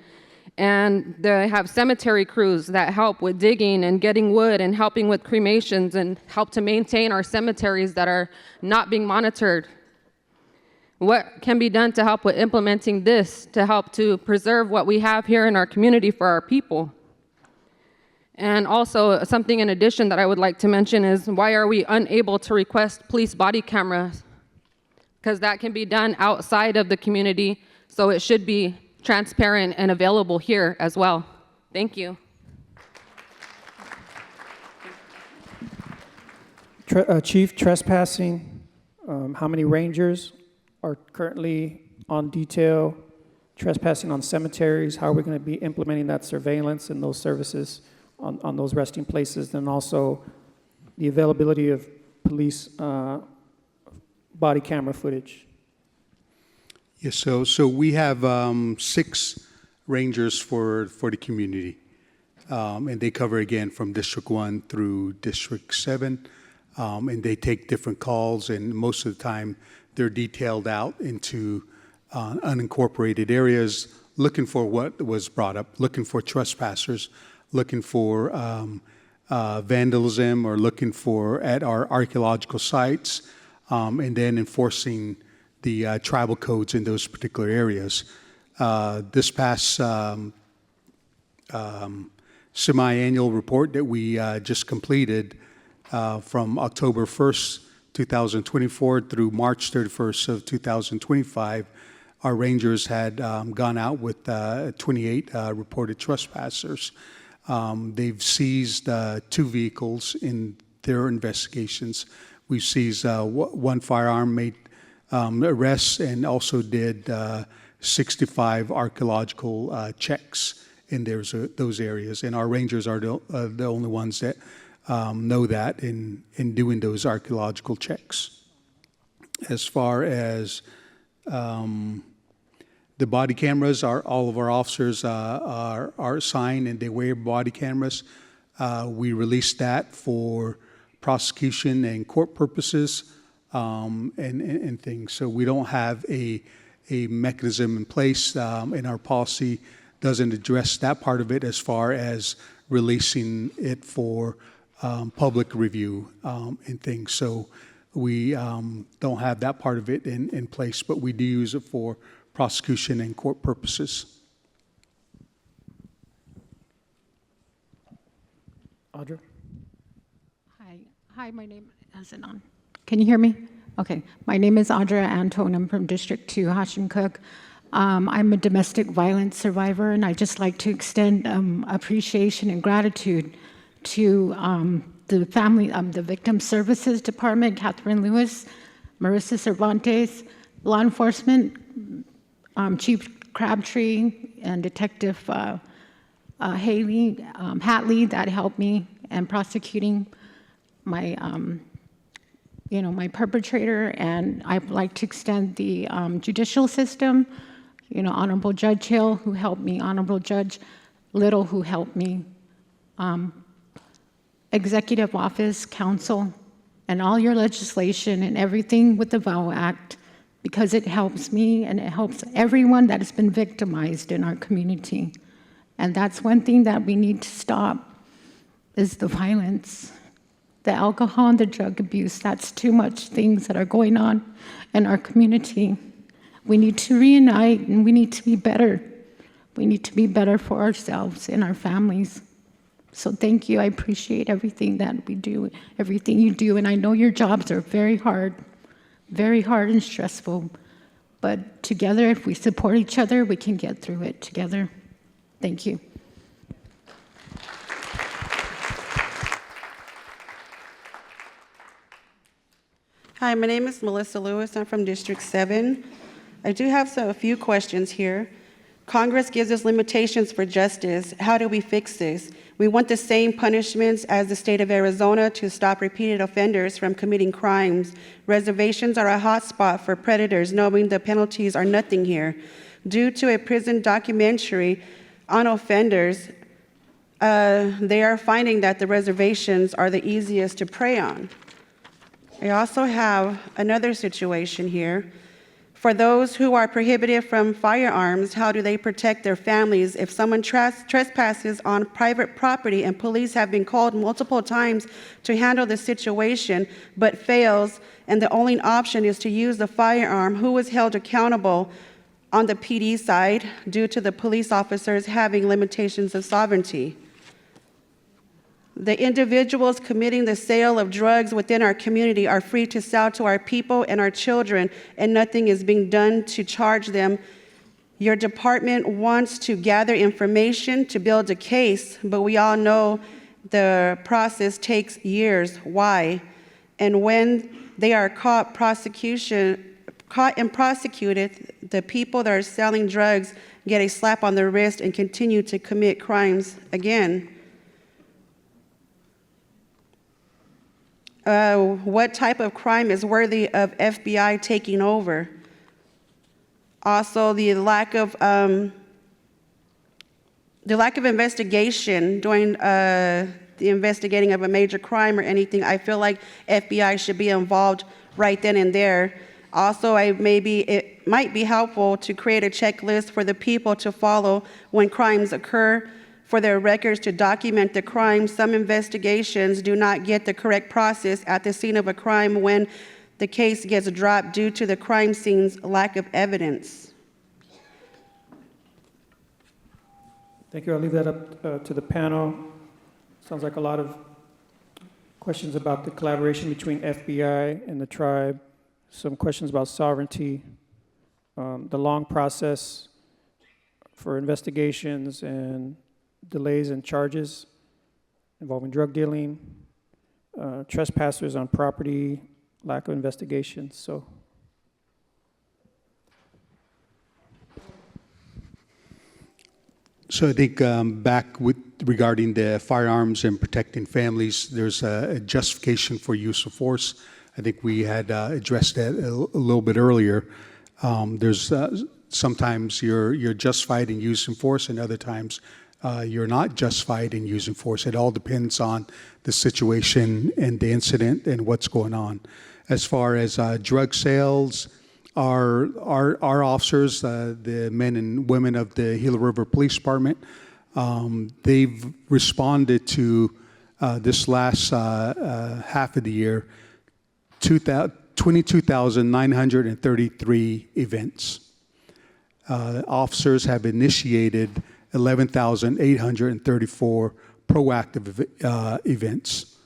And they have cemetery crews that help with digging and getting wood and helping with cremations and help to maintain our cemeteries that are not being monitored. What can be done to help with implementing this to help to preserve what we have here in our community for our people? And also something in addition that I would like to mention is, why are we unable to request police body cameras? Because that can be done outside of the community, so it should be transparent and available here as well. Thank you. Chief, trespassing, how many rangers are currently on detail trespassing on cemeteries? How are we going to be implementing that surveillance and those services on those resting places? And also the availability of police body camera footage. Yes, so we have 6 rangers for the community, and they cover again from District 1 through District 7, and they take different calls, and most of the time they're detailed out into unincorporated areas, looking for what was brought up, looking for trespassers, looking for vandalism, or looking for at our archaeological sites, and then enforcing the tribal codes in those particular areas. This past semi-annual report that we just completed from October 1st, 2024 through March 31st of 2025, our rangers had gone out with 28 reported trespassers. They've seized 2 vehicles in their investigations. We've seized 1 firearm, made arrests, and also did 65 archaeological checks in those areas. And our rangers are the only ones that know that in doing those archaeological checks. As far as the body cameras, all of our officers are assigned and they wear body cameras. We released that for prosecution and court purposes and things. So we don't have a mechanism in place, and our policy doesn't address that part of it as far as releasing it for public review and things. So we don't have that part of it in place, but we do use it for prosecution and court purposes. Audra? Hi, my name is it on? Can you hear me? Okay. My name is Audra Antone. I'm from District 2, Hashim Cook. I'm a domestic violence survivor, and I'd just like to extend appreciation and gratitude to the family, the Victim Services Department, Catherine Lewis, Marissa Cervantes, law enforcement, Chief Crabtree, and Detective Hatley that helped me in prosecuting my, my perpetrator. And I'd like to extend the judicial system, Honorable Judge Hill, who helped me, Honorable Judge Little, who helped me, Executive Office, Council, and all your legislation and everything with the VOW Act, because it helps me and it helps everyone that has been victimized in our community. And that's one thing that we need to stop, is the violence, the alcohol and the drug abuse. That's too much things that are going on in our community. We need to reunite, and we need to be better. We need to be better for ourselves and our families. So thank you. I appreciate everything that we do, everything you do. And I know your jobs are very hard and stressful. But together, if we support each other, we can get through it together. Thank you. Hi, my name is Melissa Lewis. I'm from District 7. I do have a few questions here. Congress gives us limitations for justice. How do we fix this? We want the same punishments as the state of Arizona to stop repeated offenders from committing crimes. Reservations are a hotspot for predators, knowing the penalties are nothing here. Due to a prison documentary on offenders, they are finding that the reservations are the easiest to prey on. I also have another situation here. For those who are prohibited from firearms, how do they protect their families if someone trespasses on private property and police have been called multiple times to handle the situation but fails, and the only option is to use the firearm? Who is held accountable on the PD side due to the police officers having limitations of sovereignty? The individuals committing the sale of drugs within our community are free to sell to our people and our children, and nothing is being done to charge them. Your department wants to gather information to build a case, but we all know the process takes years. Why? And when they are caught and prosecuted, the people that are selling drugs get a slap on the wrist and continue to commit crimes again. What type of crime is worthy of FBI taking over? Also, the lack of investigation during the investigating of a major crime or anything. I feel like FBI should be involved right then and there. Also, it might be helpful to create a checklist for the people to follow when crimes occur, for their records to document the crime. Some investigations do not get the correct process at the scene of a crime when the case gets dropped due to the crime scene's lack of evidence. Thank you. I'll leave that up to the panel. Sounds like a lot of questions about the collaboration between FBI and the tribe, some questions about sovereignty, the long process for investigations and delays in charges involving drug dealing, trespassers on property, lack of investigations. So I think regarding the firearms and protecting families, there's a justification for use of force. I think we had addressed that a little bit earlier. There's sometimes you're justified in use of force, and other times you're not justified in using force. It all depends on the situation and the incident and what's going on. As far as drug sales, our officers, the men and women of the Gila River Police Department, they've responded to this last half of the year, 22,933 events. Officers have initiated 11,834 proactive events.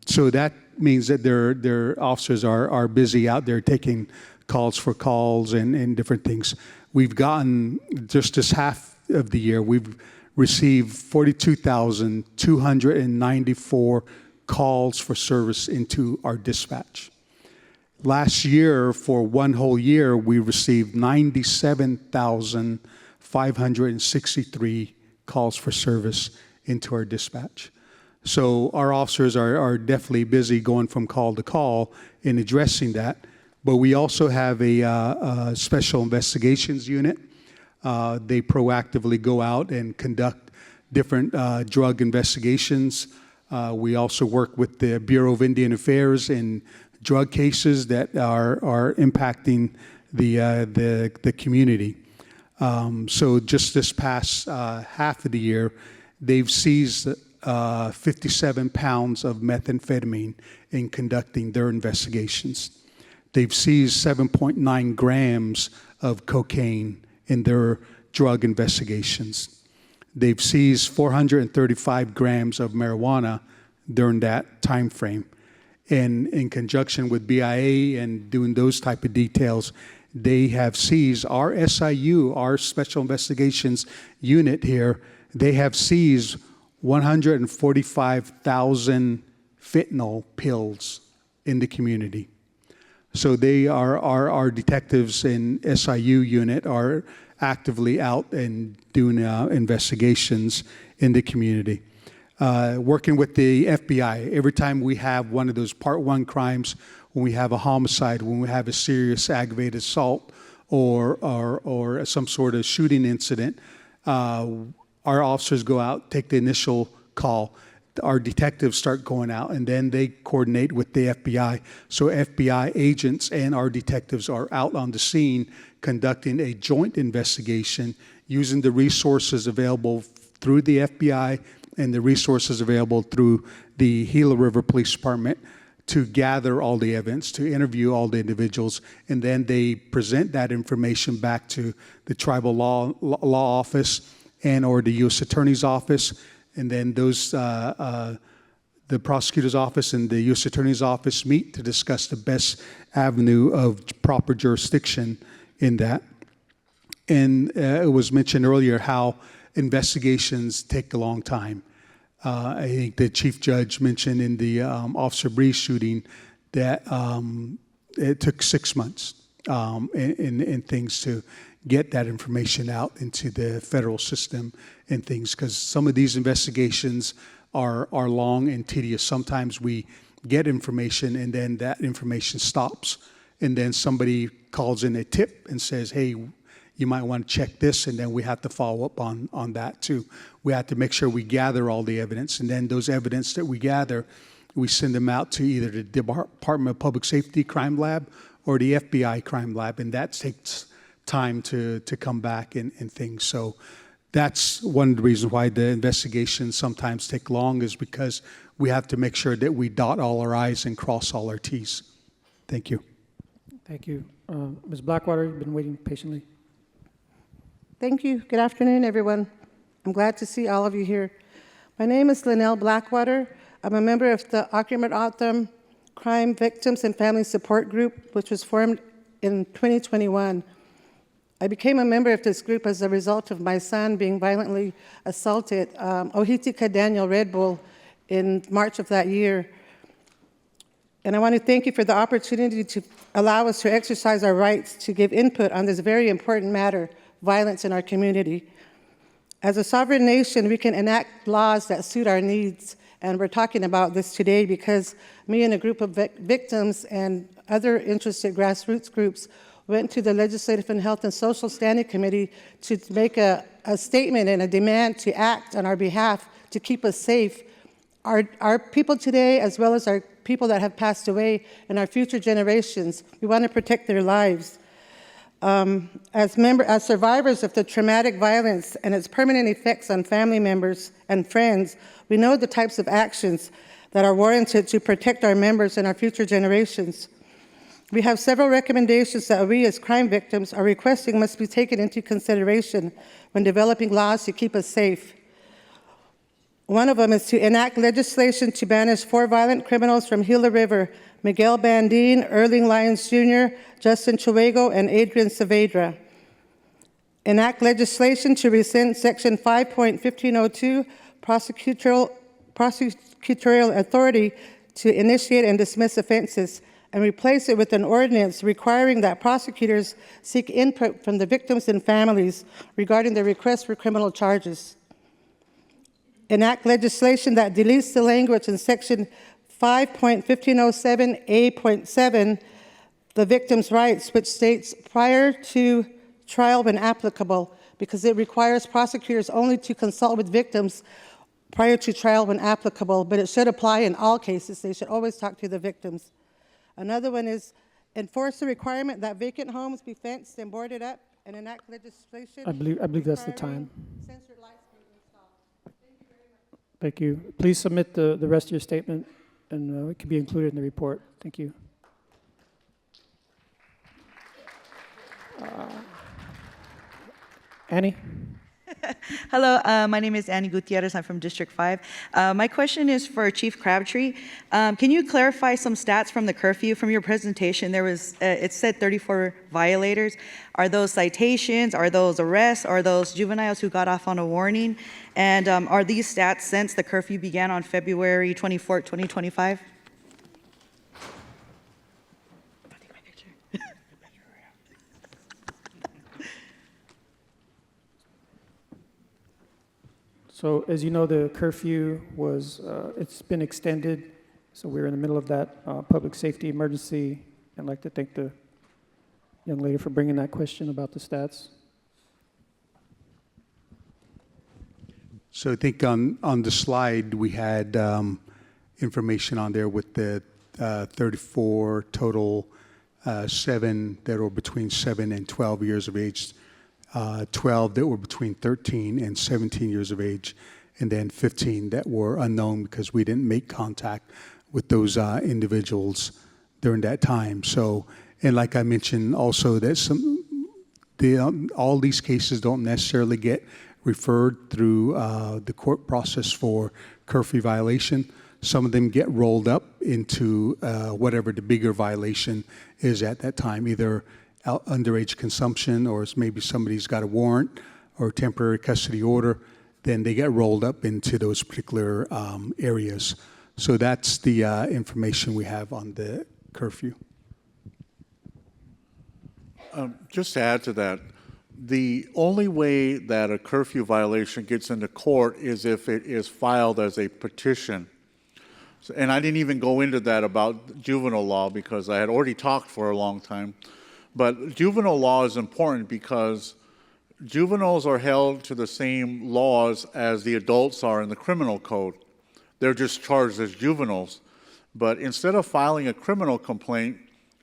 So that means that their officers are busy out there taking calls for calls and different things. We've gotten, just this half of the year, we've received 42,294 calls for service into our dispatch. Last year, for one whole year, we received 97,563 calls for service into our dispatch. So our officers are definitely busy going from call to call in addressing that. But we also have a special investigations unit. They proactively go out and conduct different drug investigations. We also work with the Bureau of Indian Affairs in drug cases that are impacting the community. So just this past half of the year, they've seized 57 pounds of methamphetamine in conducting their investigations. They've seized 7.9 grams of cocaine in their drug investigations. They've seized 435 grams of marijuana during that time frame. And in conjunction with BIA and doing those type of details, they have seized our SIU, our Special Investigations Unit here, they have seized 145,000 fentanyl pills in the community. So they are our detectives in SIU unit are actively out and doing investigations in the community. Working with the FBI, every time we have one of those Part 1 crimes, when we have a homicide, when we have a serious aggravated assault or some sort of shooting incident, our officers go out, take the initial call. Our detectives start going out, and then they coordinate with the FBI. So FBI agents and our detectives are out on the scene conducting a joint investigation using the resources available through the FBI and the resources available through the Gila River Police Department to gather all the evidence, to interview all the individuals, and then they present that information back to the tribal law office and or the U.S. Attorney's office. And then those, the prosecutor's office and the U.S. Attorney's office meet to discuss the best avenue of proper jurisdiction in that. And it was mentioned earlier how investigations take a long time. I think the chief judge mentioned in the Officer Breeze shooting that it took 6 months in things to get that information out into the federal system and things, because some of these investigations are long and tedious. Sometimes we get information and then that information stops, and then somebody calls in a tip and says, hey, you might want to check this, and then we have to follow up on that too. We have to make sure we gather all the evidence, and then those evidence that we gather, we send them out to either the Department of Public Safety Crime Lab or the FBI Crime Lab, and that takes time to come back and things. So that's one of the reasons why the investigations sometimes take long, is because we have to make sure that we dot all our I's and cross all our T's. Thank you. Thank you. Ms. Blackwater, you've been waiting patiently. Thank you. Good afternoon, everyone. I'm glad to see all of you here. My name is Linnell Blackwater. I'm a member of the Akimart O'odham Crime Victims and Family Support Group, which was formed in 2021. I became a member of this group as a result of my son being violently assaulted, Ohitika Daniel Red Bull, in March of that year. And I want to thank you for the opportunity to allow us to exercise our rights to give input on this very important matter, violence in our community. As a sovereign nation, we can enact laws that suit our needs, and we're talking about this today because me and a group of victims and other interested grassroots groups went to the Legislative and Health and Social Standing Committee to make a statement and a demand to act on our behalf to keep us safe. Our people today, as well as our people that have passed away and our future generations, we want to protect their lives. As survivors of the traumatic violence and its permanent effects on family members and friends, we know the types of actions that are warranted to protect our members and our future generations. We have several recommendations that we as crime victims are requesting must be taken into consideration when developing laws to keep us safe. One of them is to enact legislation to banish 4 violent criminals from Gila River: Miguel Bandin, Erling Lyons Jr., Justin Chuego, and Adrian Saavedra. Enact legislation to rescind Section 5.1502, prosecutorial authority to initiate and dismiss offenses, and replace it with an ordinance requiring that prosecutors seek input from the victims and families regarding their requests for criminal charges. Enact legislation that deletes the language in Section 5.1507A.7, the victim's rights, which states prior to trial when applicable, because it requires prosecutors only to consult with victims prior to trial when applicable, but it should apply in all cases. They should always talk to the victims. Another one is enforce the requirement that vacant homes be fenced and boarded up, and enact legislation. I believe that's the time. Censored lights be installed. Thank you. Please submit the rest of your statement, and it can be included in the report. Thank you. Annie? Hello, my name is Annie Gutierrez. I'm from District 5. My question is for Chief Crabtree. Can you clarify some stats from the curfew? From your presentation, there was, it said 34 violators. Are those citations? Are those arrests? Are those juveniles who got off on a warning? And are these stats since the curfew began on February 24, 2025? So as you know, the curfew was, it's been extended. So we're in the middle of that public safety emergency. I'd like to thank the young lady for bringing that question about the stats. So I think on the slide, we had information on there with the 34 total, 7 that were between 7 and 12 years of age, 12 that were between 13 and 17 years of age, and then 15 that were unknown because we didn't make contact with those individuals during that time. So, and like I mentioned also that all these cases don't necessarily get referred through the court process for curfew violation. Some of them get rolled up into whatever the bigger violation is at that time, either underage consumption, or maybe somebody's got a warrant or temporary custody order, then they get rolled up into those particular areas. So that's the information we have on the curfew. Just to add to that, the only way that a curfew violation gets into court is if it is filed as a petition. And I didn't even go into that about juvenile law because I had already talked for a long time. But juvenile law is important because juveniles are held to the same laws as the adults are in the criminal code. They're just charged as juveniles. But instead of filing a criminal complaint,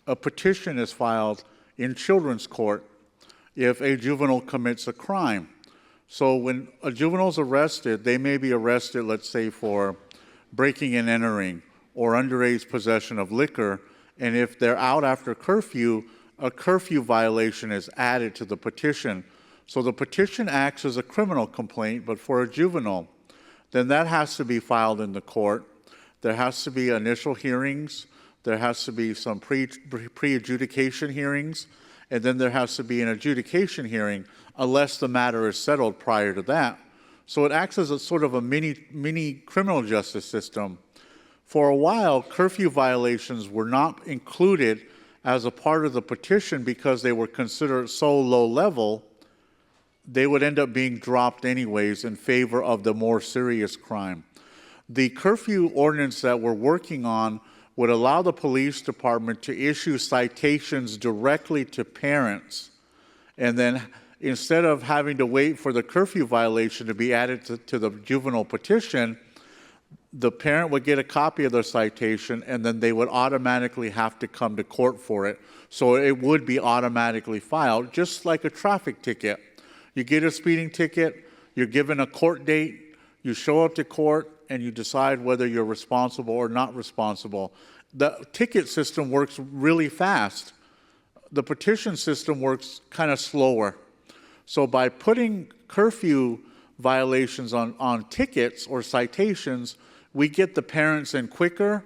a petition is filed in children's court if a juvenile commits a crime. So when a juvenile is arrested, they may be arrested, let's say, for breaking and entering or underage possession of liquor. And if they're out after curfew, a curfew violation is added to the petition. So the petition acts as a criminal complaint, but for a juvenile, then that has to be filed in the court. There has to be initial hearings. There has to be some pre-adjudication hearings. And then there has to be an adjudication hearing unless the matter is settled prior to that. So it acts as a sort of a mini criminal justice system. For a while, curfew violations were not included as a part of the petition because they were considered so low level, they would end up being dropped anyways in favor of the more serious crime. The curfew ordinance that we're working on would allow the police department to issue citations directly to parents, and then instead of having to wait for the curfew violation to be added to the juvenile petition, the parent would get a copy of the citation, and then they would automatically have to come to court for it. So it would be automatically filed, just like a traffic ticket. You get a speeding ticket, you're given a court date, you show up to court, and you decide whether you're responsible or not responsible. The ticket system works really fast. The petition system works kind of slower. So by putting curfew violations on tickets or citations, we get the parents in quicker,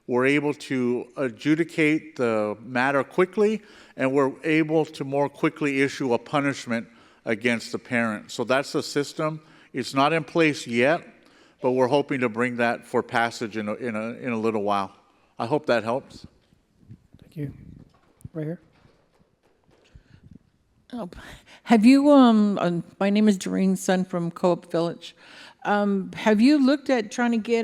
we're able to adjudicate the matter quickly, and we're able to more quickly issue a punishment against the parent. So that's the system. It's not in place yet, but we're hoping to bring that for passage in a little while. I hope that helps. Thank you. Right here. Have you, my name is Doreen Sun from Co-op Village. Have you looked at trying to get,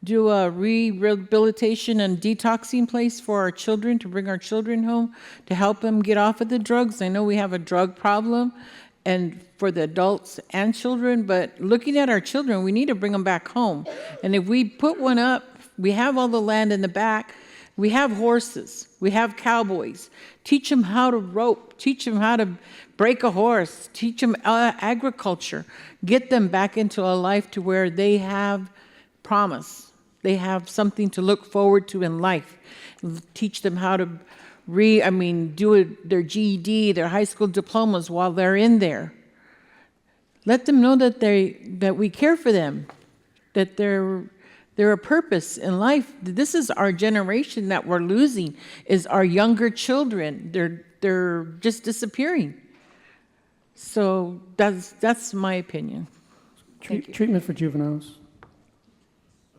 do a rehabilitation and detoxing place for our children, to bring our children home, to help them get off of the drugs? I know we have a drug problem, and for the adults and children, but looking at our children, we need to bring them back home. And if we put one up, we have all the land in the back, we have horses, we have cowboys. Teach them how to rope, teach them how to break a horse, teach them agriculture, get them back into a life to where they have promise. They have something to look forward to in life. Teach them how to do their GED, their high school diplomas while they're in there. Let them know that we care for them, that they're a purpose in life. This is our generation that we're losing, is our younger children. They're just disappearing. So that's my opinion. Treatment for juveniles.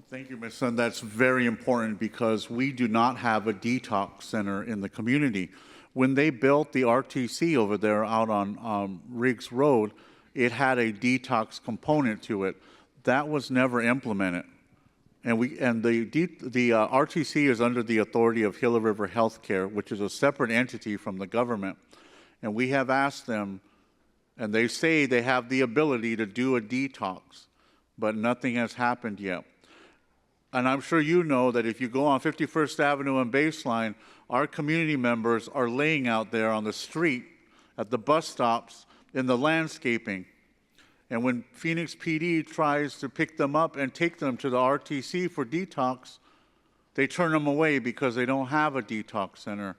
Thank you, Ms. Sun. That's very important because we do not have a detox center in the community. When they built the RTC over there out on Riggs Road, it had a detox component to it. That was never implemented. And the RTC is under the authority of Gila River Healthcare, which is a separate entity from the government. And we have asked them, and they say they have the ability to do a detox, but nothing has happened yet. And I'm sure you know that if you go on 51st Avenue and Baseline, our community members are laying out there on the street, at the bus stops, in the landscaping. And when Phoenix PD tries to pick them up and take them to the RTC for detox, they turn them away because they don't have a detox center.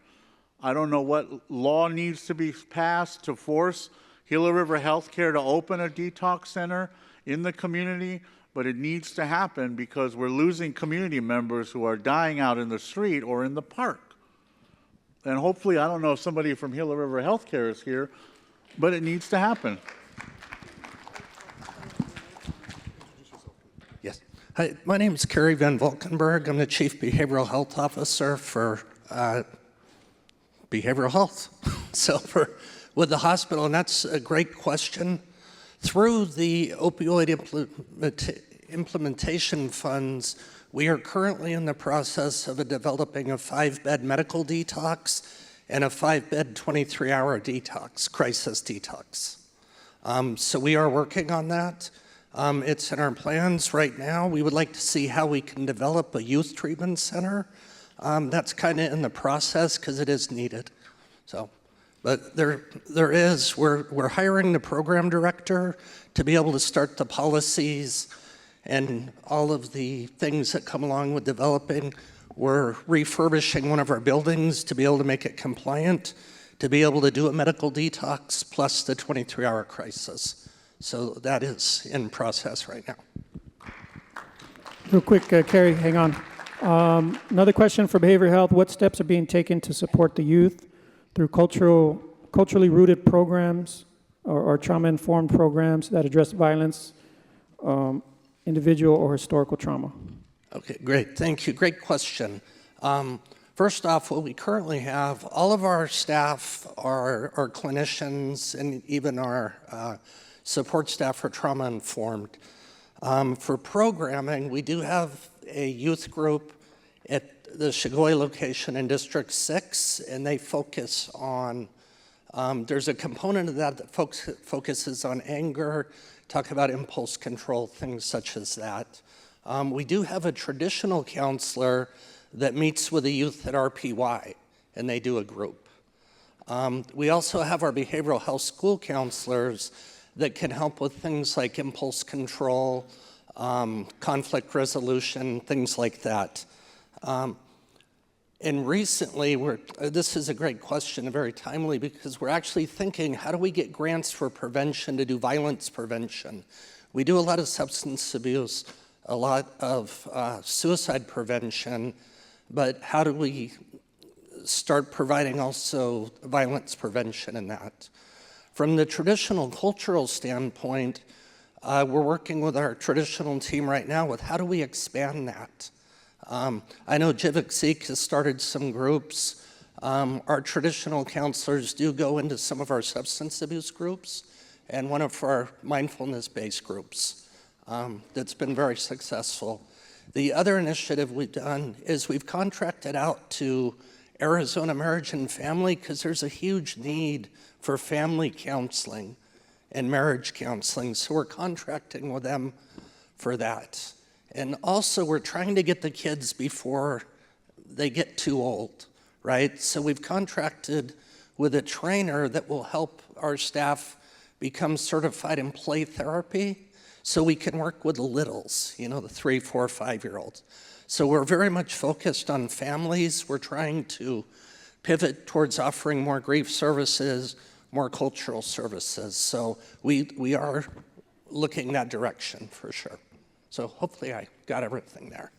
I don't know what law needs to be passed to force Gila River Healthcare to open a detox center in the community, but it needs to happen because we're losing community members who are dying out in the street or in the park. And hopefully, I don't know if somebody from Gila River Healthcare is here, but it needs to happen. Yes. Hi, my name is Kerry Van Valkenburg. I'm the Chief Behavioral Health Officer for behavioral health. With the hospital, and that's a great question. Through the opioid implementation funds, we are currently in the process of developing a 5-bed medical detox and a 5-bed 23-hour detox, crisis detox. So we are working on that. It's in our plans right now. We would like to see how we can develop a youth treatment center. That's kind of in the process because it is needed. But we're hiring the program director to be able to start the policies and all of the things that come along with developing. We're refurbishing one of our buildings to be able to make it compliant, to be able to do a medical detox plus the 23-hour crisis. So that is in process right now. Real quick, Carrie, hang on. Another question for behavioral health. What steps are being taken to support the youth through culturally rooted programs or trauma-informed programs that address violence, individual or historical trauma? Okay, great. Thank you. Great question. First off, what we currently have, all of our staff are clinicians and even our support staff are trauma-informed. For programming, we do have a youth group at the Shigoi location in District 6, and they focus on, there's a component of that focuses on anger, talk about impulse control, things such as that. We do have a traditional counselor that meets with the youth at RPY, and they do a group. We also have our behavioral health school counselors that can help with things like impulse control, conflict resolution, things like that. And recently, this is a great question, very timely, because we're actually thinking, how do we get grants for prevention to do violence prevention? We do a lot of substance abuse, a lot of suicide prevention, but how do we start providing also violence prevention in that? From the traditional cultural standpoint, we're working with our traditional team right now with how do we expand that? I know Jivik has started some groups. Our traditional counselors do go into some of our substance abuse groups and one of our mindfulness-based groups that's been very successful. The other initiative we've done is we've contracted out to Arizona Marriage and Family because there's a huge need for family counseling and marriage counseling, so we're contracting with them for that. And also, we're trying to get the kids before they get too old, right? So we've contracted with a trainer that will help our staff become certified in play therapy so we can work with the littles, you know, the 3, 4, 5-year-olds. So we're very much focused on families. We're trying to pivot towards offering more grief services, more cultural services. So we are looking that direction for sure. So hopefully I got everything there.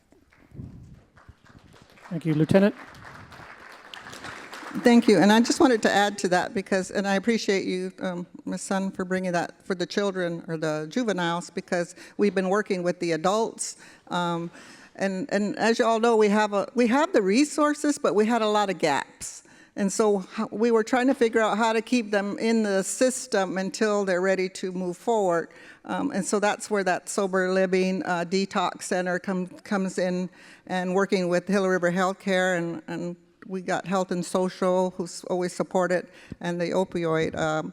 Thank you. Lieutenant? Thank you. And I just wanted to add to that because, and I appreciate you, Ms. Sun, for bringing that for the children or the juveniles, because we've been working with the adults. And as you all know, we have the resources, but we had a lot of gaps. And so we were trying to figure out how to keep them in the system until they're ready to move forward. And so that's where that Sober Living Detox Center comes in, and working with Gila River Healthcare, and we got Health and Social, who's always supported, and the opioid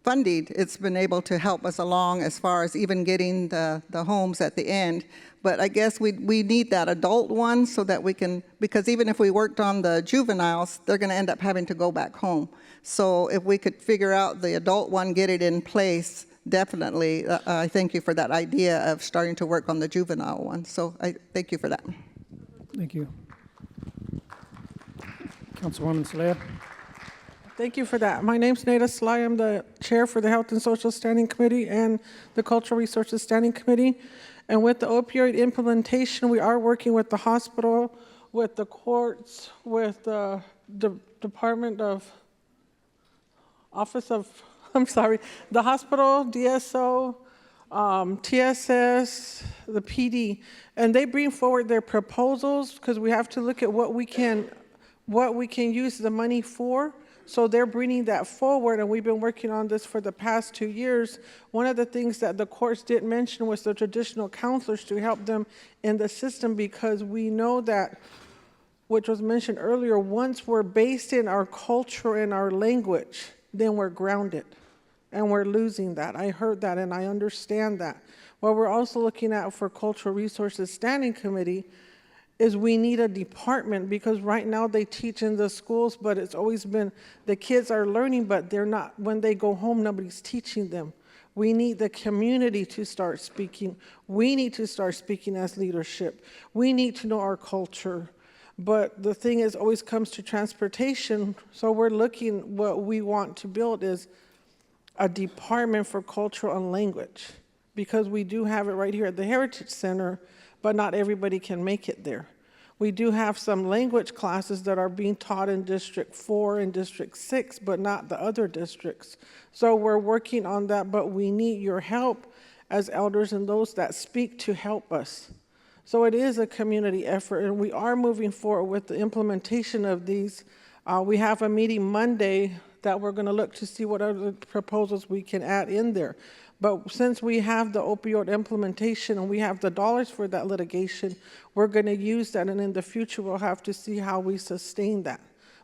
funding. It's been able to help us along as far as even getting the homes at the end. But I guess we need that adult one so that we can, because even if we worked on the juveniles, they're going to end up having to go back home. So if we could figure out the adult one, get it in place, definitely. I thank you for that idea of starting to work on the juvenile one. So I thank you for that. Thank you. Councilwoman Saleha. Thank you for that. My name's Nada Sly. I'm the chair for the Health and Social Standing Committee and the Cultural Resources Standing Committee. And with the opioid implementation, we are working with the hospital, with the courts, with the Department of, the hospital, DSO, TSS, the PD, and they bring forward their proposals because we have to look at what we can use the money for. So they're bringing that forward, and we've been working on this for the past 2 years. One of the things that the courts didn't mention was the traditional counselors to help them in the system, because we know that, which was mentioned earlier, once we're based in our culture and our language, then we're grounded, and we're losing that. I heard that, and I understand that. What we're also looking at for Cultural Resources Standing Committee is we need a department, because right now they teach in the schools, but it's always been the kids are learning, but they're not, when they go home, nobody's teaching them. We need the community to start speaking. We need to start speaking as leadership. We need to know our culture. But the thing is, always comes to transportation. So we're looking, what we want to build is a department for culture and language, because we do have it right here at the Heritage Center, but not everybody can make it there. We do have some language classes that are being taught in District 4 and District 6, but not the other districts. So we're working on that, but we need your help as elders and those that speak to help us. So it is a community effort, and we are moving forward with the implementation of these. We have a meeting Monday that we're going to look to see what other proposals we can add in there. But since we have the opioid implementation and we have the dollars for that litigation, we're going to use that, and in the future we'll have to see how we sustain that.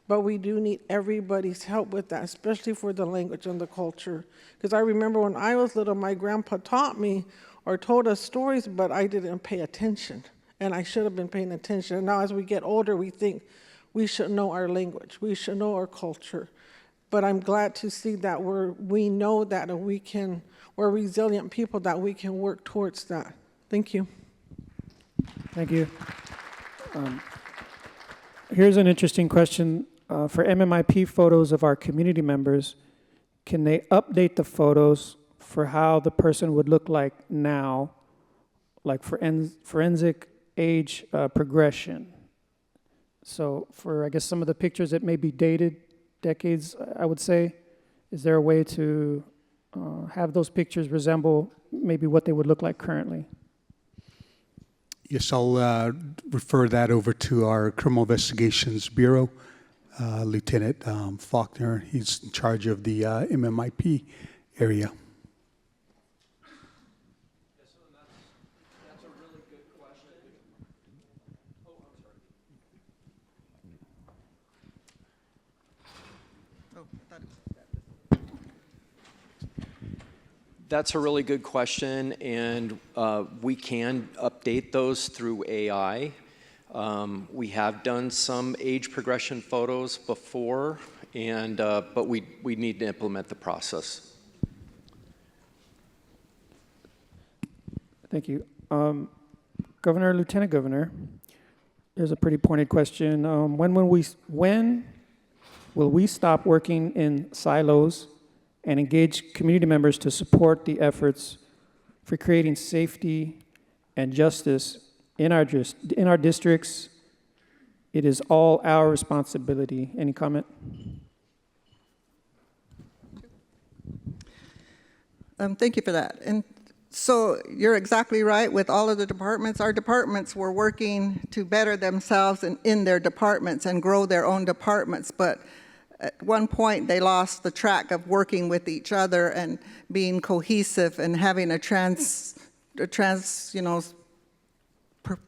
But we do need everybody's help with that, especially for the language and the culture. Because I remember when I was little, my grandpa taught me or told us stories, but I didn't pay attention. And I should have been paying attention. And now as we get older, we think we should know our language. We should know our culture. But I'm glad to see that we know that, and we're resilient people, that we can work towards that. Thank you. Thank you. Here's an interesting question. For MMIP photos of our community members, can they update the photos for how the person would look like now, like forensic age progression? So for, I guess, some of the pictures that may be dated decades, I would say, is there a way to have those pictures resemble maybe what they would look like currently? Yes, I'll refer that over to our Criminal Investigations Bureau, Lieutenant Faulkner. He's in charge of the MMIP area. That's a really good question, and we can update those through AI. We have done some age progression photos before, and but we need to implement the process. Thank you. Governor, Lieutenant Governor, here's a pretty pointed question. When will we stop working in silos and engage community members to support the efforts for creating safety and justice in our districts? It is all our responsibility. Any comment? Thank you for that. And so you're exactly right with all of the departments. Our departments were working to better themselves in their departments and grow their own departments, but at one point they lost the track of working with each other and being cohesive and having I was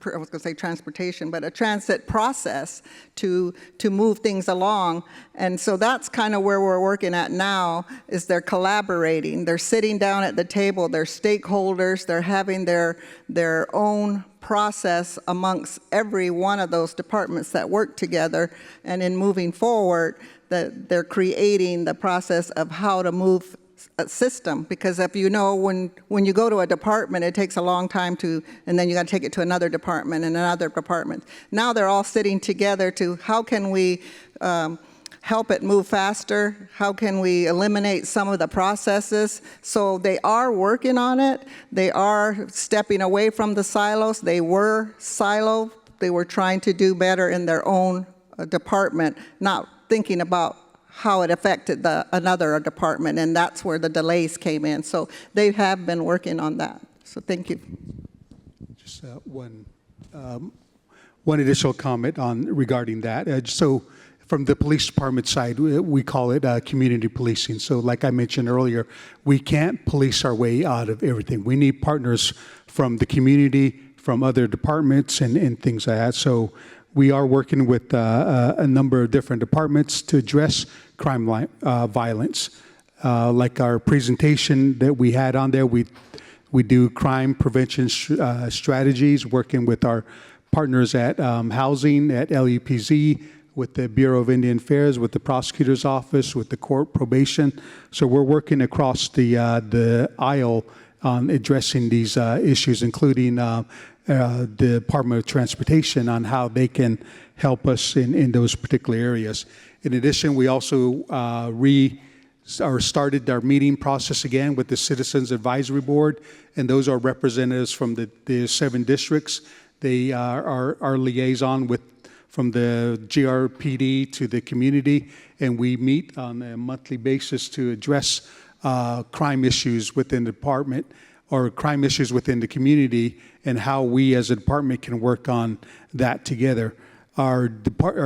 going to say transportation, but a transit process to move things along. And so that's kind of where we're working at now, is they're collaborating. They're sitting down at the table, they're stakeholders, they're having their own process amongst every one of those departments that work together. And in moving forward, that they're creating the process of how to move a system, because if you know, when you go to a department, it takes a long time and then you got to take it to another department and another department. Now they're all sitting together to how can we help it move faster? How can we eliminate some of the processes? So they are working on it. They are stepping away from the silos. They were siloed. They were trying to do better in their own department, not thinking about how it affected another department, and that's where the delays came in. So they have been working on that. So thank you. Just one additional comment regarding that. So from the police department side, we call it community policing. So like I mentioned earlier, we can't police our way out of everything. We need partners from the community, from other departments, and things like that. So we are working with a number of different departments to address crime violence. Like our presentation that we had on there, we do crime prevention strategies, working with our partners at housing, at LEPZ, with the Bureau of Indian Affairs, with the prosecutor's office, with the court probation. So we're working across the aisle on addressing these issues, including the Department of Transportation on how they can help us in those particular areas. In addition, we also started our meeting process again with the Citizens Advisory Board, and those are representatives from the 7 districts. They are our liaison from the GRPD to the community, and we meet on a monthly basis to address crime issues within the department or crime issues within the community, and how we as a department can work on that together. Our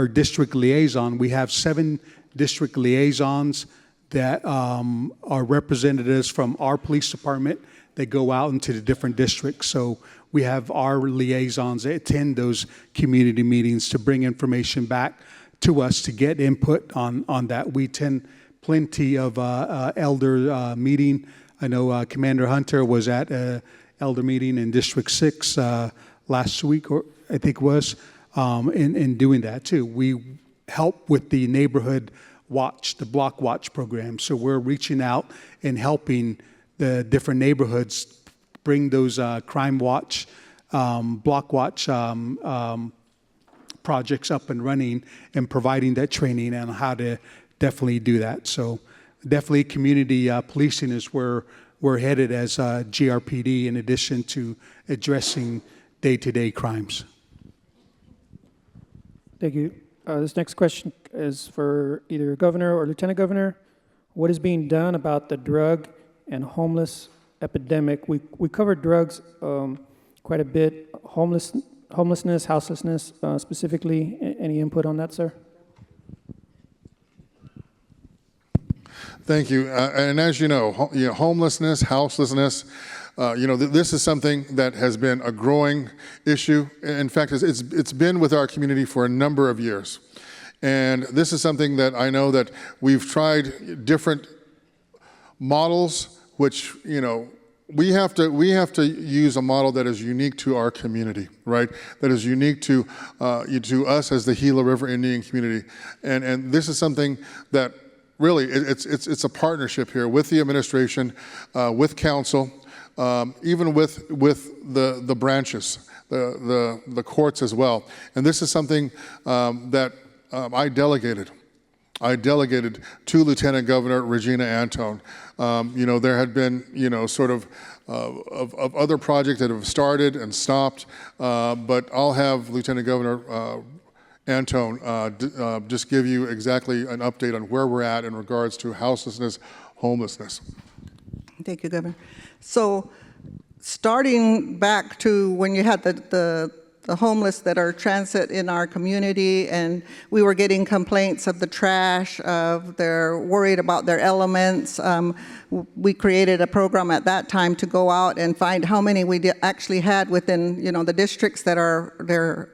district liaison, we have 7 district liaisons that are representatives from our police department that go out into the different districts. So we have our liaisons that attend those community meetings to bring information back to us to get input on that. We attend plenty of elder meeting. I know Commander Hunter was at an elder meeting in District 6 last week, or I think it was, in doing that too. We help with the neighborhood watch, the block watch program. So we're reaching out and helping the different neighborhoods bring those crime watch, block watch projects up and running, and providing that training on how to definitely do that. So definitely community policing is where we're headed as GRPD, in addition to addressing day-to-day crimes. Thank you. This next question is for either Governor or Lieutenant Governor. What is being done about the drug and homeless epidemic? We covered drugs quite a bit. Homelessness, houselessness, specifically. Any input on that, sir? Thank you. And as you know, homelessness, houselessness, this is something that has been a growing issue. In fact, it's been with our community for a number of years. And this is something that I know that we've tried different models, which, we have to use a model that is unique to our community, right? That is unique to us as the Gila River Indian community. And this is something that really, it's a partnership here with the administration, with council, even with the branches, the courts as well. And this is something that I delegated to Lieutenant Governor Regina Antone. There had been, sort of other projects that have started and stopped, but I'll have Lieutenant Governor Antone just give you exactly an update on where we're at in regards to houselessness, homelessness. Thank you, Governor. So starting back to when you had the homeless that are transit in our community, and we were getting complaints of the trash, they're worried about their elements. We created a program at that time to go out and find how many we actually had within, the districts that are their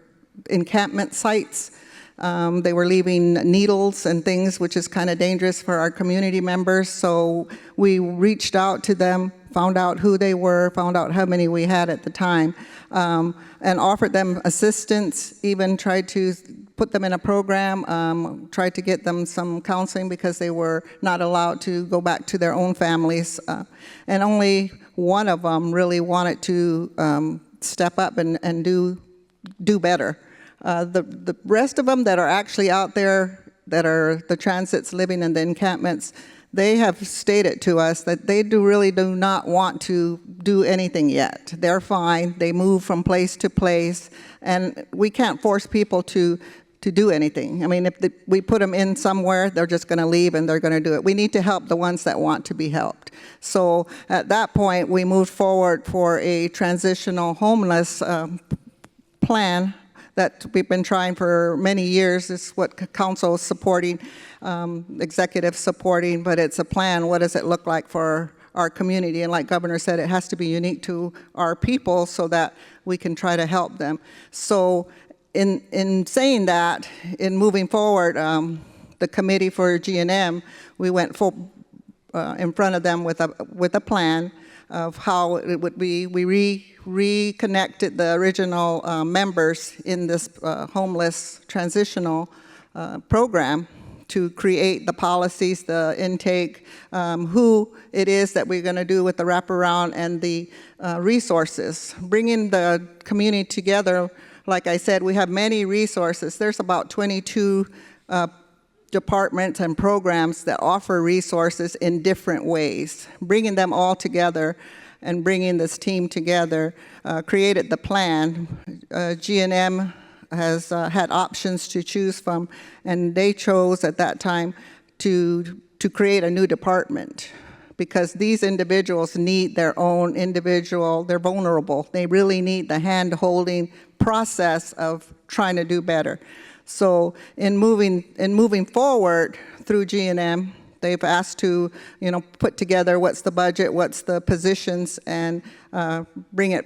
encampment sites. They were leaving needles and things, which is kind of dangerous for our community members. So we reached out to them, found out who they were, found out how many we had at the time, and offered them assistance, even tried to put them in a program, tried to get them some counseling because they were not allowed to go back to their own families. And only one of them really wanted to step up and do better. The rest of them that are actually out there, that are the transits living in the encampments, they have stated to us that they really do not want to do anything yet. They're fine. They move from place to place, and we can't force people to do anything. I mean, if we put them in somewhere, they're just going to leave and they're going to do it. We need to help the ones that want to be helped. So at that point, we moved forward for a transitional homeless plan that we've been trying for many years. It's what council is supporting, executive supporting, but it's a plan. What does it look like for our community? And like Governor said, it has to be unique to our people so that we can try to help them. So in saying that, in moving forward, the committee for G&M, we went in front of them with a plan of how it would be. We reconnected the original members in this homeless transitional program to create the policies, the intake, who it is that we're going to do with the wraparound and the resources. Bringing the community together, like I said, we have many resources. There's about 22 departments and programs that offer resources in different ways. Bringing them all together and bringing this team together created the plan. G&M has had options to choose from, and they chose at that time to create a new department because these individuals need their own individual, they're vulnerable. They really need the hand-holding process of trying to do better. So in moving forward through G&M, They've asked to, put together what's the budget, what's the positions, and bring it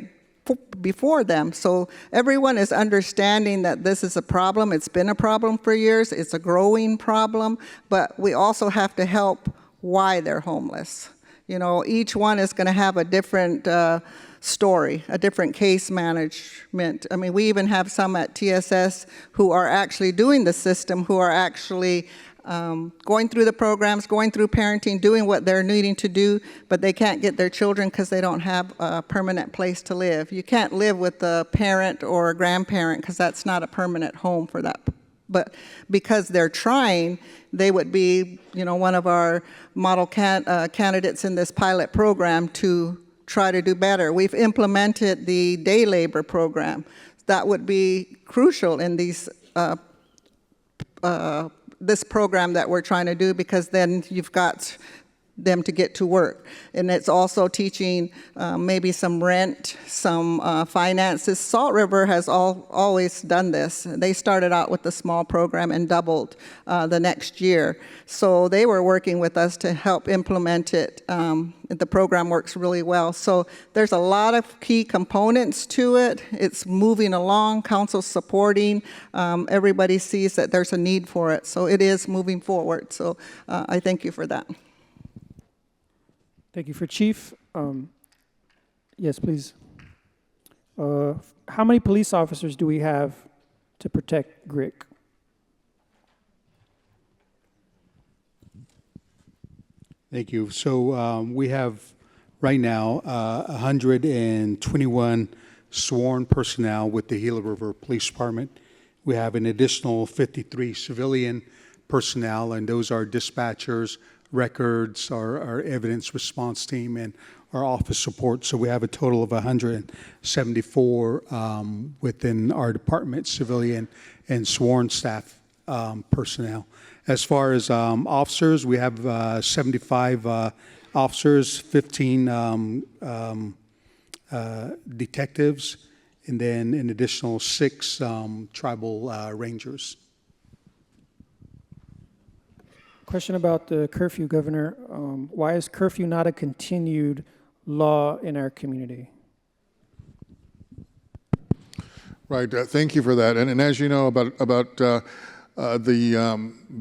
before them. So everyone is understanding that this is a problem. It's been a problem for years. It's a growing problem, but we also have to help why they're homeless. Each one is going to have a different story, a different case management. I mean, we even have some at TSS who are actually doing the system, who are actually going through the programs, going through parenting, doing what they're needing to do, but they can't get their children because they don't have a permanent place to live. You can't live with a parent or a grandparent because that's not a permanent home for that. But because they're trying, they would be, one of our model candidates in this pilot program to try to do better. We've implemented the day labor program. That would be crucial in these this program that we're trying to do, because then you've got them to get to work. And it's also teaching maybe some rent, some finances. Salt River has always done this. They started out with a small program and doubled the next year. So they were working with us to help implement it. The program works really well. So there's a lot of key components to it. It's moving along, council's supporting. Everybody sees that there's a need for it. So it is moving forward. So I thank you for that. Thank you. For Chief, yes, please. How many police officers do we have to protect GRIC? Thank you. So we have right now 121 sworn personnel with the Gila River Police Department. We have an additional 53 civilian personnel, and those are dispatchers, records, our evidence response team, and our office support. So we have a total of 174 within our department, civilian and sworn staff personnel. As far as officers, we have 75 officers, 15 detectives, and then an additional 6 tribal rangers. Question about the curfew, Governor. Why is curfew not a continued law in our community? Right. Thank you for that. And as you know, about the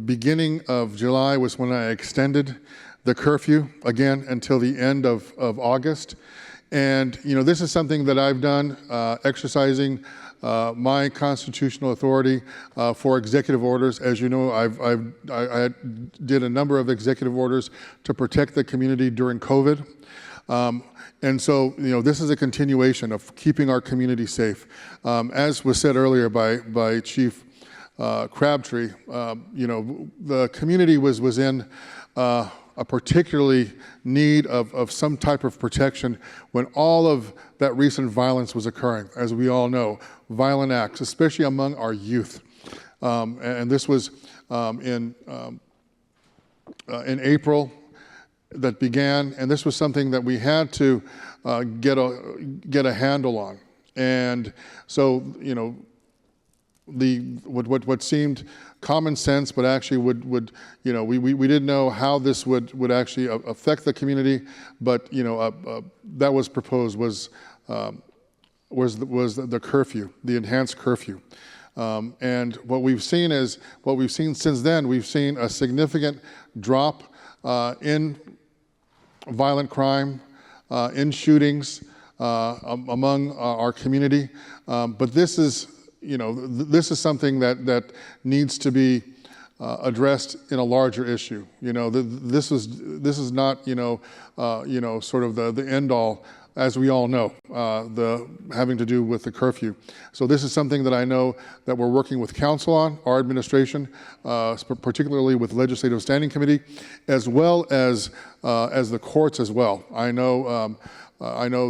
beginning of July was when I extended the curfew again until the end of August. And this is something that I've done, exercising my constitutional authority for executive orders. As you know, I did a number of executive orders to protect the community during COVID. And so, this is a continuation of keeping our community safe. As was said earlier by Chief Crabtree, the community was in a particularly need of some type of protection when all of that recent violence was occurring. As we all know, violent acts, especially among our youth. And this was in April that began, and this was something that we had to get a handle on. And so, what seemed common sense, but actually would we didn't know how this would actually affect the community, but that was proposed was the curfew, the enhanced curfew. And what we've seen since then, we've seen a significant drop in violent crime, in shootings among our community. But this is something that needs to be addressed in a larger issue. This is not sort of the end all, as we all know, having to do with the curfew. So this is something that I know that we're working with council on, our administration, particularly with Legislative Standing Committee, as well as the courts as well. I know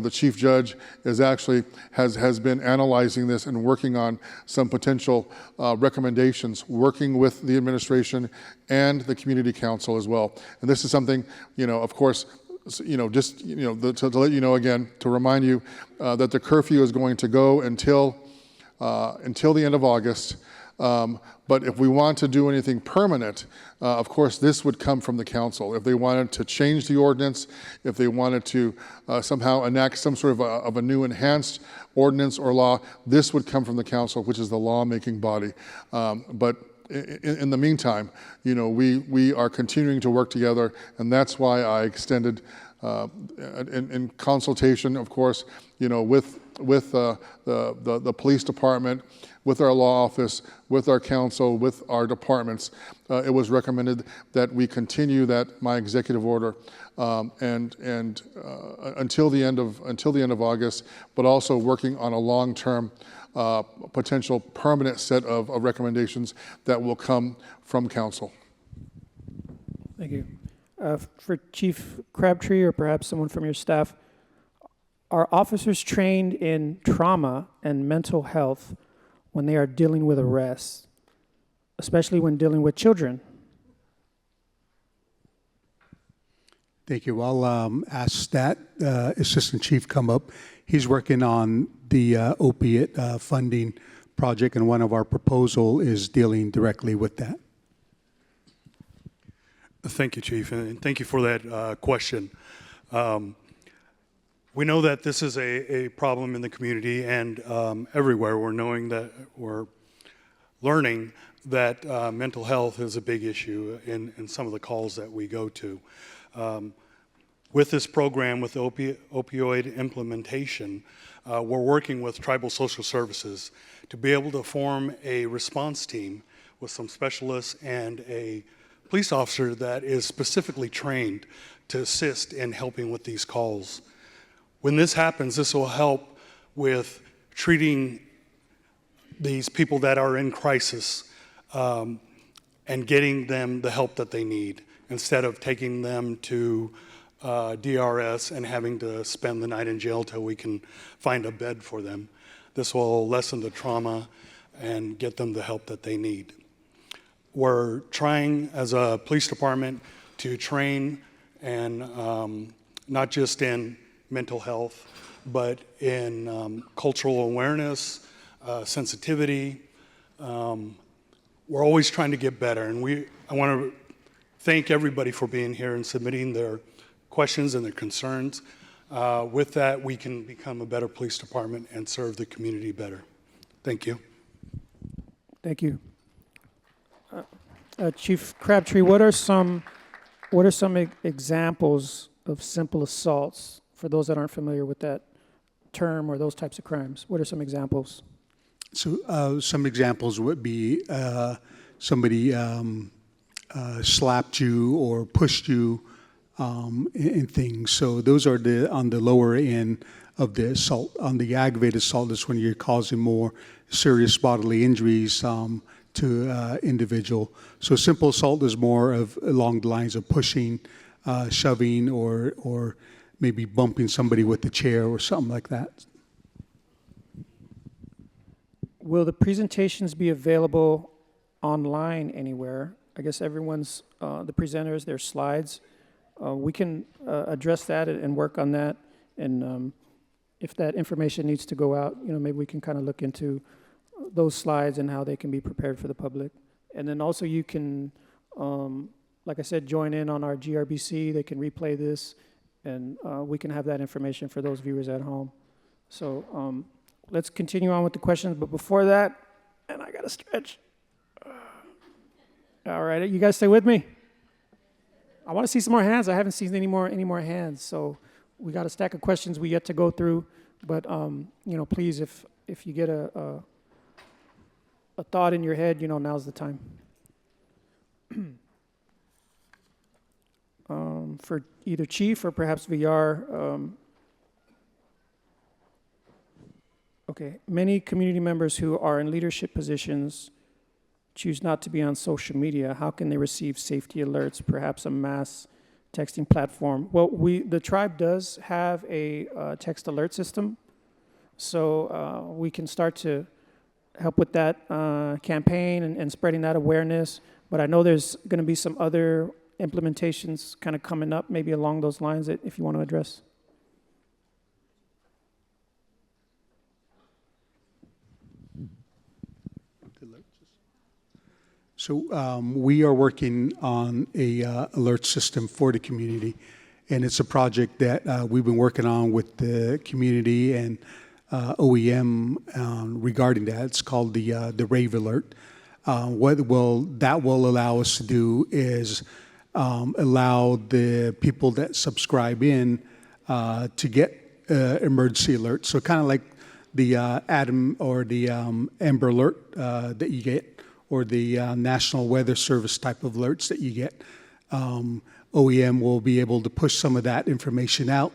the chief judge has been analyzing this and working on some potential recommendations, working with the administration and the community council as well. And this is something, of course, to let you know again, to remind you that the curfew is going to go until the end of August. But if we want to do anything permanent, of course, this would come from the council. If they wanted to change the ordinance, if they wanted to somehow enact some sort of a new enhanced ordinance or law, this would come from the council, which is the lawmaking body. But in the meantime, we are continuing to work together, and that's why I extended, in consultation, of course, with the police department, with our law office, with our council, with our departments, it was recommended that we continue my executive order and until the end of August, but also working on a long-term potential permanent set of recommendations that will come from council. Thank you. For Chief Crabtree, or perhaps someone from your staff, are officers trained in trauma and mental health when they are dealing with arrests, especially when dealing with children? Thank you. I'll ask that Assistant Chief come up. He's working on the opiate funding project, and one of our proposal is dealing directly with that. Thank you, Chief, and thank you for that question. We know that this is a problem in the community and everywhere. We're learning that mental health is a big issue in some of the calls that we go to. With this program, with opioid implementation, we're working with Tribal Social Services to be able to form a response team with some specialists and a police officer that is specifically trained to assist in helping with these calls. When this happens, this will help with treating these people that are in crisis and getting them the help that they need, instead of taking them to DRS and having to spend the night in jail till we can find a bed for them. This will lessen the trauma and get them the help that they need. We're trying as a police department to train and not just in mental health, but in cultural awareness, sensitivity. We're always trying to get better, and I want to thank everybody for being here and submitting their questions and their concerns. With that, we can become a better police department and serve the community better. Thank you. Thank you. Chief Crabtree, what are some examples of simple assaults for those that aren't familiar with that term or those types of crimes? What are some examples? So some examples would be somebody slapped you or pushed you and things. So those are on the lower end of the assault. On the aggravated assault is when you're causing more serious bodily injuries to individual. So simple assault is more of along the lines of pushing, shoving, or maybe bumping somebody with the chair or something like that. Will the presentations be available online anywhere? I guess everyone's, the presenters, their slides. We can address that and work on that. And if that information needs to go out, maybe we can kind of look into those slides and how they can be prepared for the public. And then also you can, like I said, join in on our GRBC. They can replay this, and we can have that information for those viewers at home. So let's continue on with the questions. But before that, and I got to stretch. All right, you guys stay with me. I want to see some more hands. I haven't seen any more hands. So we got a stack of questions we yet to go through. But please, if you get a thought in your head, now's the time. For either Chief or perhaps VR. Okay, many community members who are in leadership positions choose not to be on social media. How can they receive safety alerts, perhaps a mass texting platform? Well, the tribe does have a text alert system, so we can start to help with that campaign and spreading that awareness. But I know there's going to be some other implementations kind of coming up, maybe along those lines, that if you want to address. So we are working on a alert system for the community, and it's a project that we've been working on with the community and OEM regarding that. It's called the Rave Alert. What that will allow us to do is allow the people that subscribe in to get emergency alerts. So kind of like the Adam or the Amber Alert that you get, or the National Weather Service type of alerts that you get. OEM will be able to push some of that information out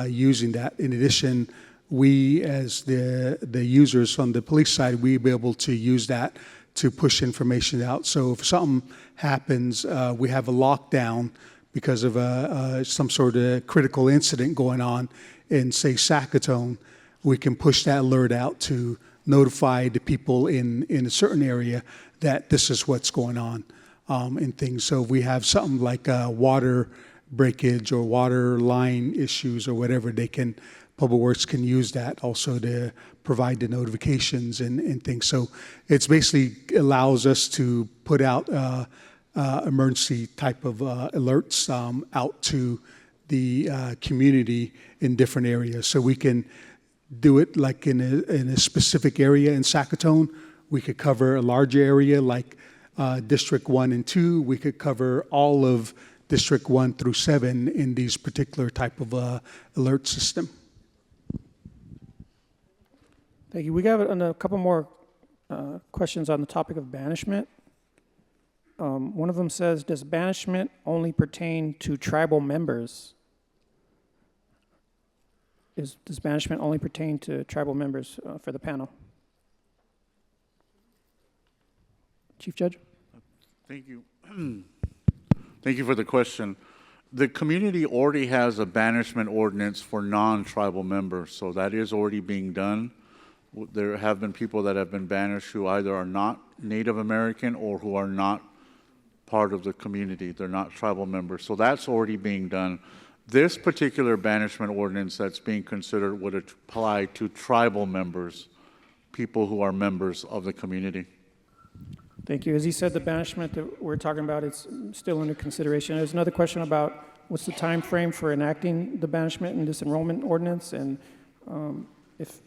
using that. In addition, we as the users on the police side, we'll be able to use that to push information out. So if something happens, we have a lockdown because of some sort of critical incident going on in, say, Sackatoon, we can push that alert out to notify the people in a certain area that this is what's going on and things. So if we have something like water breakage or water line issues or whatever, Public Works can use that also to provide the notifications and things. So it's basically allows us to put out emergency type of alerts out to the community in different areas. So we can do it like in a specific area in Sackatoon. We could cover a larger area like District 1 and 2. We could cover all of District 1 through 7 in these particular type of alert system. Thank you. We got a couple more questions on the topic of banishment. One of them says, does banishment only pertain to tribal members? Does banishment only pertain to tribal members for the panel? Chief Judge? Thank you. Thank you for the question. The community already has a banishment ordinance for non-tribal members, so that is already being done. There have been people that have been banished who either are not Native American or who are not part of the community. They're not tribal members, so that's already being done. This particular banishment ordinance that's being considered would apply to tribal members, people who are members of the community. Thank you. As he said, the banishment that we're talking about, it's still under consideration. There's another question about what's the time frame for enacting the banishment and disenrollment ordinance, and if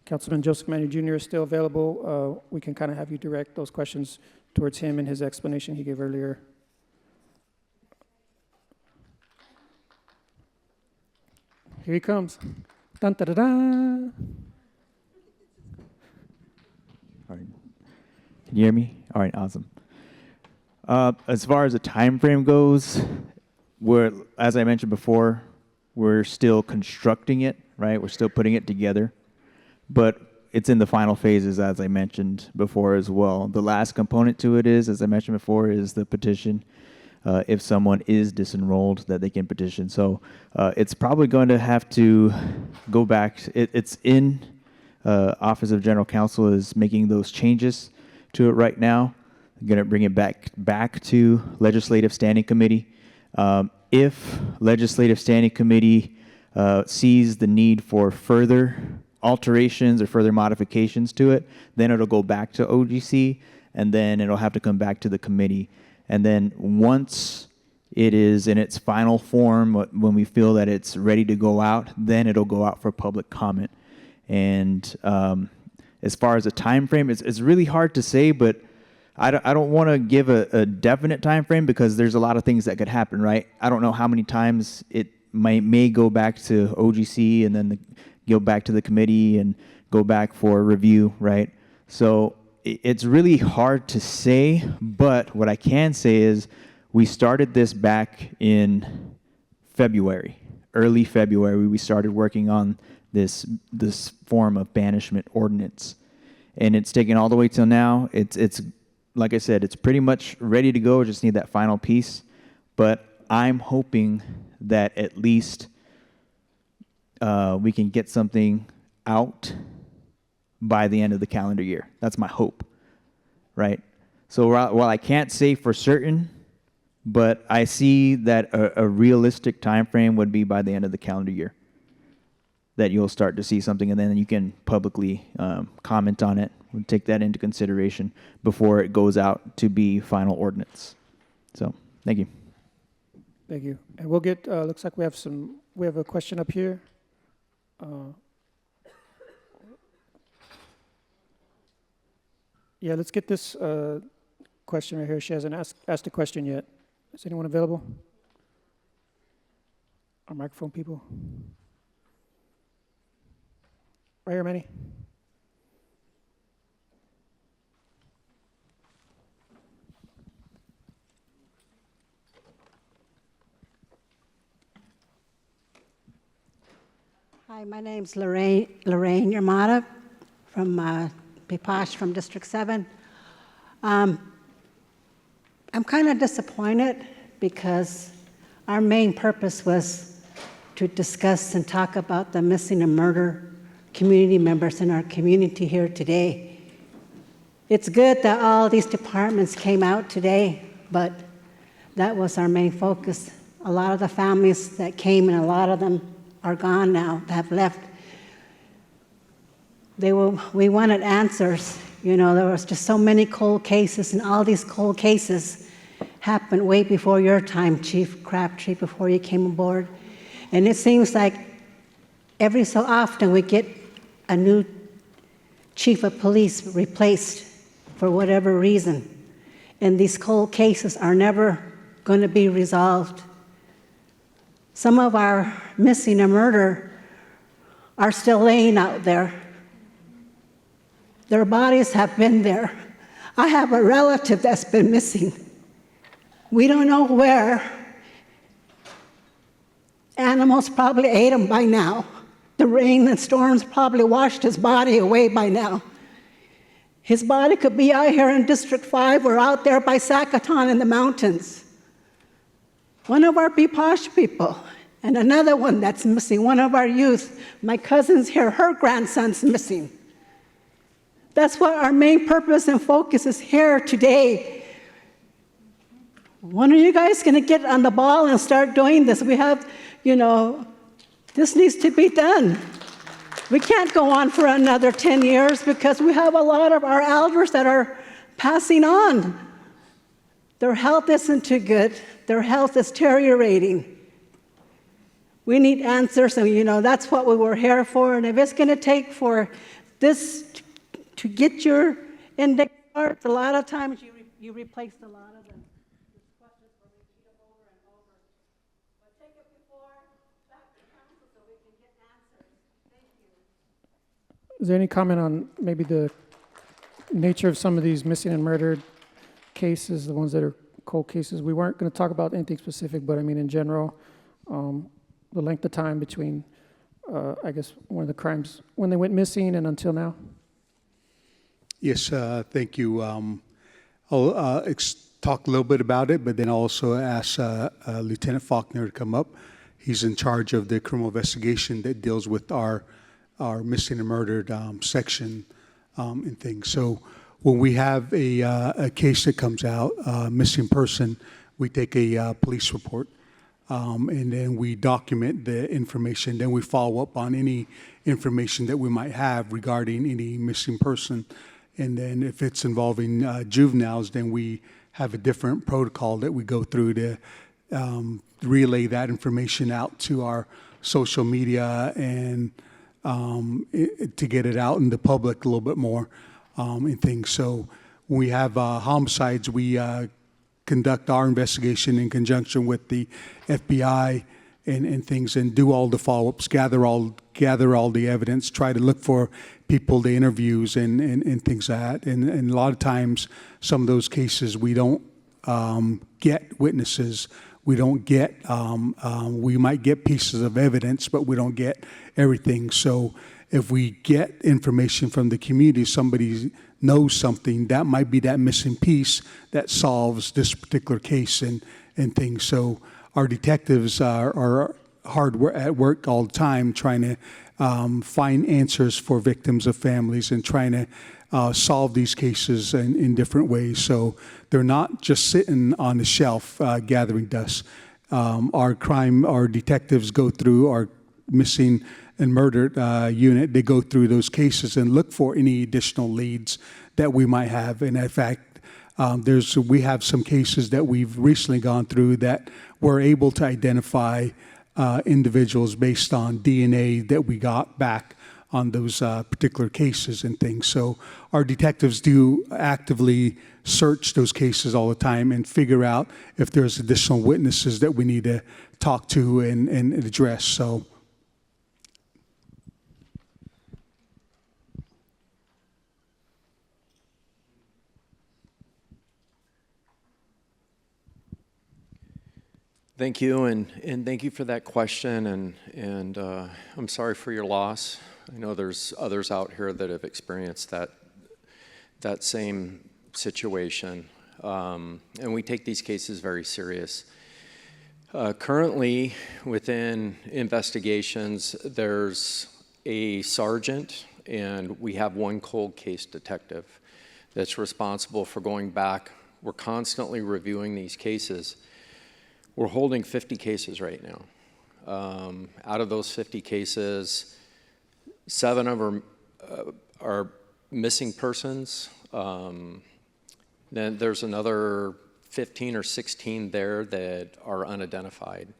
Councilman Joseph Manuel Jr. is still available, we can kind of have you direct those questions towards him in his explanation he gave earlier. Here he comes. Dun, da, da, da. All right. Can you hear me? All right, awesome. As far as the time frame goes, as I mentioned before, we're still constructing it, right? We're still putting it together, but it's in the final phases, as I mentioned before as well. The last component to it is, as I mentioned before, is the petition. If someone is disenrolled, that they can petition. So it's probably going to have to go back. It's in Office of General Counsel is making those changes to it right now. I'm going to bring it back to Legislative Standing Committee. If Legislative Standing Committee sees the need for further alterations or further modifications to it, then it'll go back to OGC, and then it'll have to come back to the committee. And then once it is in its final form, when we feel that it's ready to go out, then it'll go out for public comment. And as far as a time frame, it's really hard to say, but I don't want to give a definite time frame because there's a lot of things that could happen, right? I don't know how many times it may go back to OGC and then go back to the committee and go back for review, right? So it's really hard to say, but what I can say is we started this back in February, early February. We started working on this form of banishment ordinance, and it's taken all the way till now. It's like I said, it's pretty much ready to go. Just need that final piece, but I'm hoping that at least we can get something out by the end of the calendar year. That's my hope, right? So while I can't say for certain, but I see that a realistic time frame would be by the end of the calendar year. that you'll start to see something, and then you can publicly comment on it. We'll take that into consideration before it goes out to be final ordinance. So, thank you. Thank you. And we'll get, looks like we have a question up here. Yeah, let's get this question right here. She hasn't asked a question yet. Is anyone available? Our microphone people? Right here, Manny. Hi, my name's Lorraine Yamada from Bipash from District 7. I'm kind of disappointed because our main purpose was to discuss and talk about the missing and murdered community members in our community here today. It's good that all these departments came out today, but that was our main focus. A lot of the families that came, and a lot of them are gone now, have left. We wanted answers. You know, there was just so many cold cases, and all these cold cases happened way before your time, Chief Crabtree, before you came aboard. And it seems like every so often we get a new chief of police replaced for whatever reason. And these cold cases are never going to be resolved. Some of our missing and murder are still laying out there. Their bodies have been there. I have a relative that's been missing. We don't know where. Animals probably ate him by now. The rain and storms probably washed his body away by now. His body could be out here in District 5 or out there by Sacaton in the mountains. One of our Bipash people, and another one that's missing, one of our youth, my cousin's here, her grandson's missing. That's what our main purpose and focus is here today. When are you guys going to get on the ball and start doing this? We have, this needs to be done. We can't go on for another 10 years because we have a lot of our elders that are passing on. Their health isn't too good. Their health is deteriorating. We need answers, and that's what we were here for. And if it's going to take for this to get your index cards, a lot of times you replace a lot of them. These questions will repeat over and over. But take it back to council so we can get answers. Thank you. Is there any comment on maybe the nature of some of these missing and murdered cases, the ones that are cold cases? We weren't going to talk about anything specific, but I mean in general, the length of time between, I guess, one of the crimes, when they went missing and until now? Yes, thank you. I'll talk a little bit about it, but then also ask Lieutenant Faulkner to come up. He's in charge of the criminal investigation that deals with our missing and murdered section and things. So when we have a case that comes out, missing person, we take a police report. And then we document the information. Then we follow up on any information that we might have regarding any missing person. And then if it's involving juveniles, then we have a different protocol that we go through to relay that information out to our social media and to get it out in the public a little bit more and things. So when we have homicides, we conduct our investigation in conjunction with the FBI and things, and do all the follow-ups, gather all the evidence, try to look for people, the interviews and things like that. And a lot of times, some of those cases, we don't get witnesses. We don't get, we might get pieces of evidence, but we don't get everything. So if we get information from the community, somebody knows something, that might be that missing piece that solves this particular case and things. So our detectives are hard at work all the time trying to find answers for victims of families and trying to solve these cases in different ways. So they're not just sitting on the shelf gathering dust. Our detectives go through, our missing and murdered unit, they go through those cases and look for any additional leads that we might have. And in fact, we have some cases that we've recently gone through that we're able to identify individuals based on DNA that we got back on those particular cases and things. So our detectives do actively search those cases all the time and figure out if there's additional witnesses that we need to talk to and address. So. Thank you, and thank you for that question, and I'm sorry for your loss. I know there's others out here that have experienced that same situation, and we take these cases very serious. Currently, within investigations, there's a sergeant, and we have one cold case detective that's responsible for going back. We're constantly reviewing these cases. We're holding 50 cases right now. Out of those 50 cases, 7 of them are missing persons. Then there's another 15 or 16 there that are unidentified.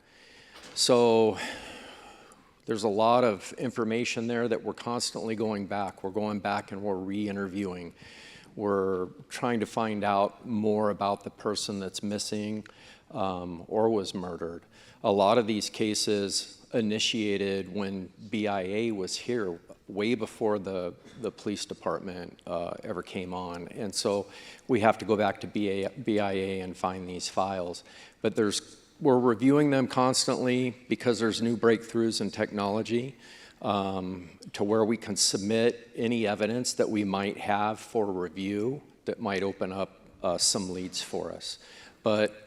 So there's a lot of information there that we're constantly going back. We're going back and we're re-interviewing. We're trying to find out more about the person that's missing or was murdered. A lot of these cases initiated when BIA was here, way before the police department ever came on. And so we have to go back to BIA and find these files. But we're reviewing them constantly because there's new breakthroughs in technology to where we can submit any evidence that we might have for review that might open up some leads for us. But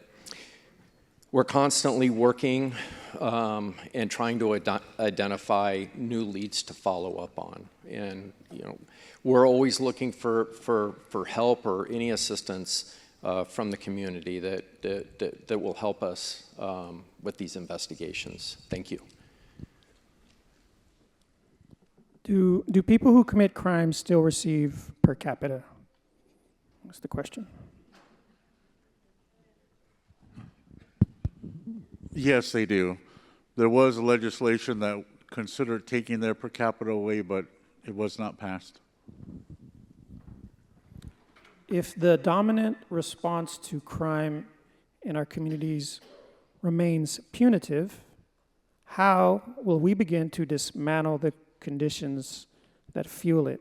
we're constantly working and trying to identify new leads to follow up on. And we're always looking for help or any assistance from the community that will help us with these investigations. Thank you. Do people who commit crimes still receive per capita? That's the question. Yes, they do. There was legislation that considered taking their per capita away, but it was not passed. If the dominant response to crime in our communities remains punitive, how will we begin to dismantle the conditions that fuel it?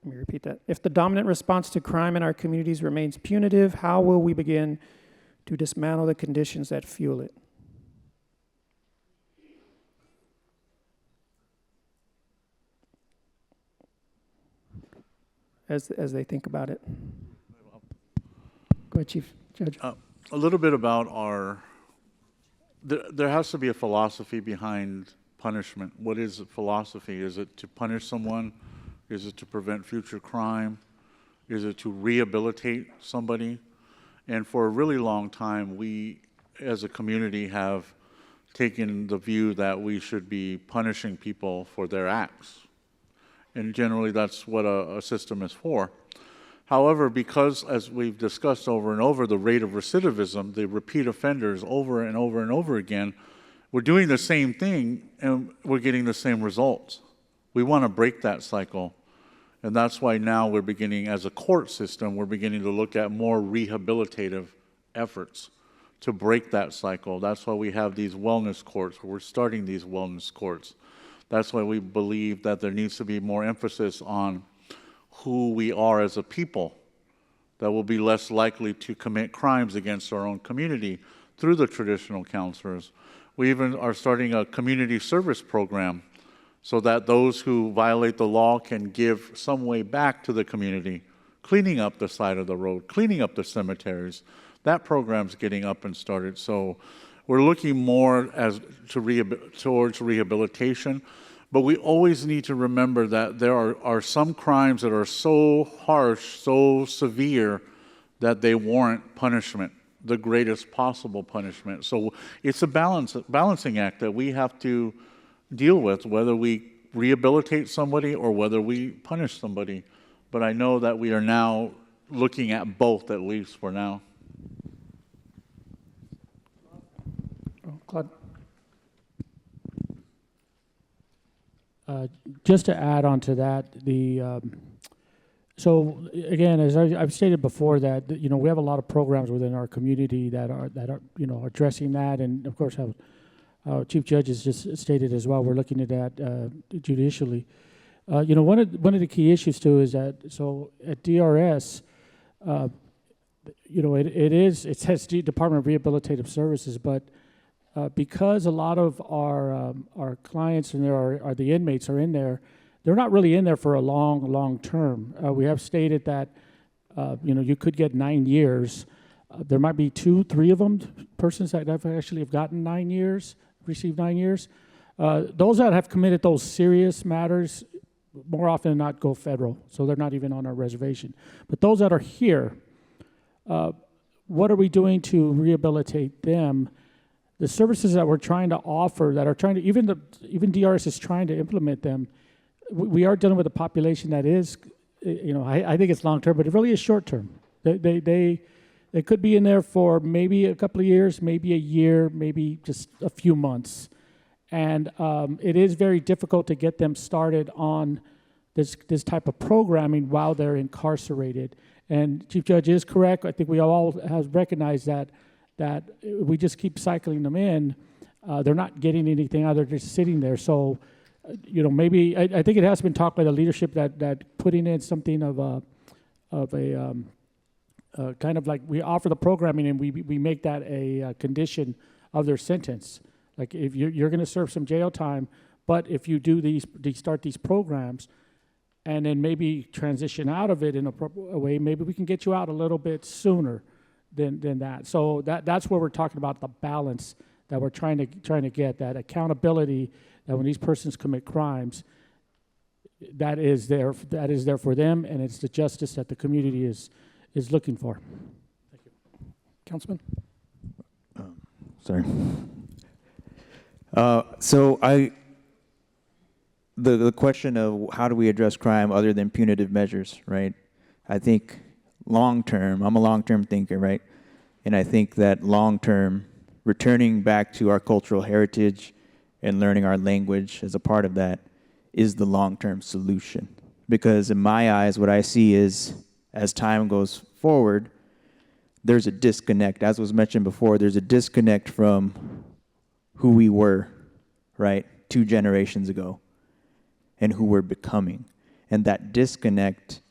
Let me repeat that. If the dominant response to crime in our communities remains punitive, how will we begin to dismantle the conditions that fuel it? As they think about it. Go ahead, Chief Judge. A little bit about there has to be a philosophy behind punishment. What is the philosophy? Is it to punish someone? Is it to prevent future crime? Is it to rehabilitate somebody? And for a really long time, we as a community have taken the view that we should be punishing people for their acts. And generally, that's what a system is for. However, because, as we've discussed over and over, the rate of recidivism, the repeat offenders over and over and over again, we're doing the same thing and we're getting the same results. We want to break that cycle. And that's why now we're beginning, as a court system, we're beginning to look at more rehabilitative efforts to break that cycle. That's why we have these wellness courts, we're starting these wellness courts. That's why we believe that there needs to be more emphasis on who we are as a people, that will be less likely to commit crimes against our own community through the traditional counselors. We even are starting a community service program so that those who violate the law can give some way back to the community, cleaning up the side of the road, cleaning up the cemeteries. That program's getting up and started. So we're looking more towards rehabilitation, but we always need to remember that there are some crimes that are so harsh, so severe, that they warrant punishment. the greatest possible punishment. So it's a balancing act that we have to deal with, whether we rehabilitate somebody or whether we punish somebody. But I know that we are now looking at both, at least for now. Claude. Just to add on to that, so again, as I've stated before, that we have a lot of programs within our community that are addressing that, and of course, how Chief Judge has just stated as well, we're looking at that judicially. One of the key issues too is that at DRS, it says Department of Rehabilitative Services, but because a lot of our clients and the inmates are in there, they're not really in there for a long term. We have stated that you could get 9 years. There might be 2-3 of them persons that have gotten 9 years, received 9 years. Those that have committed those serious matters, more often than not, go federal, so they're not even on our reservation. But those that are here, what are we doing to rehabilitate them? The services that we're trying to offer, that are trying to, even DRS is trying to implement them. We are dealing with a population that is, I think it's long term, but it really is short term. They could be in there for maybe a couple of years, maybe a year, maybe just a few months, and it is very difficult to get them started on this type of programming while they're incarcerated. And Chief Judge is correct. I think we all have recognized that we just keep cycling them in. They're not getting anything out. They're just sitting there. So, maybe I think it has been talked by the leadership that putting in something of a kind of like we offer the programming and we make that a condition of their sentence. Like if you're going to serve some jail time, but if you do start these programs, and then maybe transition out of it in a way, maybe we can get you out a little bit sooner than that. So that's where we're talking about the balance that we're trying to get, that accountability, that when these persons commit crimes, that is there for them, and it's the justice that the community is looking for. Thank you. Councilman? Sorry. The question of how do we address crime other than punitive measures, right? I think long-term, I'm a long-term thinker, right? And I think that long-term, returning back to our cultural heritage and learning our language as a part of that is the long-term solution. Because in my eyes, what I see is, as time goes forward, there's a disconnect. As was mentioned before, there's a disconnect from who we were, right, 2 generations ago, and who we're becoming. And that disconnect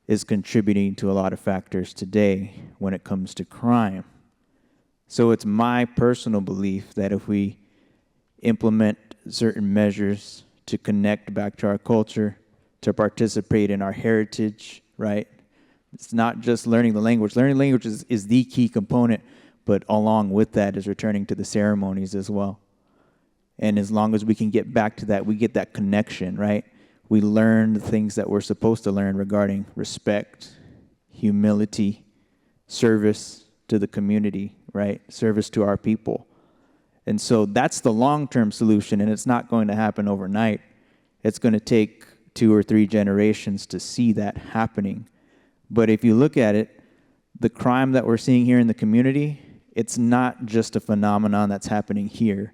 is contributing to a lot of factors today when it comes to crime. So it's my personal belief that if we implement certain measures to connect back to our culture, to participate in our heritage, right? It's not just learning the language. Learning language is the key component, but along with that is returning to the ceremonies as well. And as long as we can get back to that, we get that connection, right? We learn the things that we're supposed to learn regarding respect, humility, service to the community, right? Service to our people. And so that's the long-term solution, and it's not going to happen overnight. It's going to take 2 or 3 generations to see that happening. But if you look at it, the crime that we're seeing here in the community, it's not just a phenomenon that's happening here.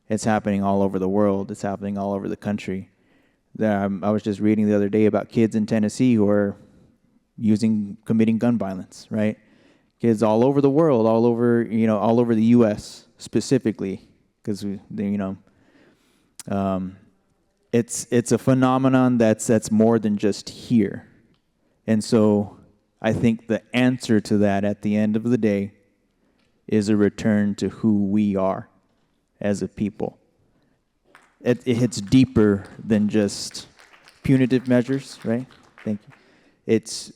It's happening all over the world. It's happening all over the country. I was just reading the other day about kids in Tennessee who are committing gun violence, right? Kids all over the world, all over the U.S. specifically, because it's a phenomenon that's more than just here. And so I think the answer to that at the end of the day is a return to who we are as a people. It hits deeper than just punitive measures, right? Thank you. It's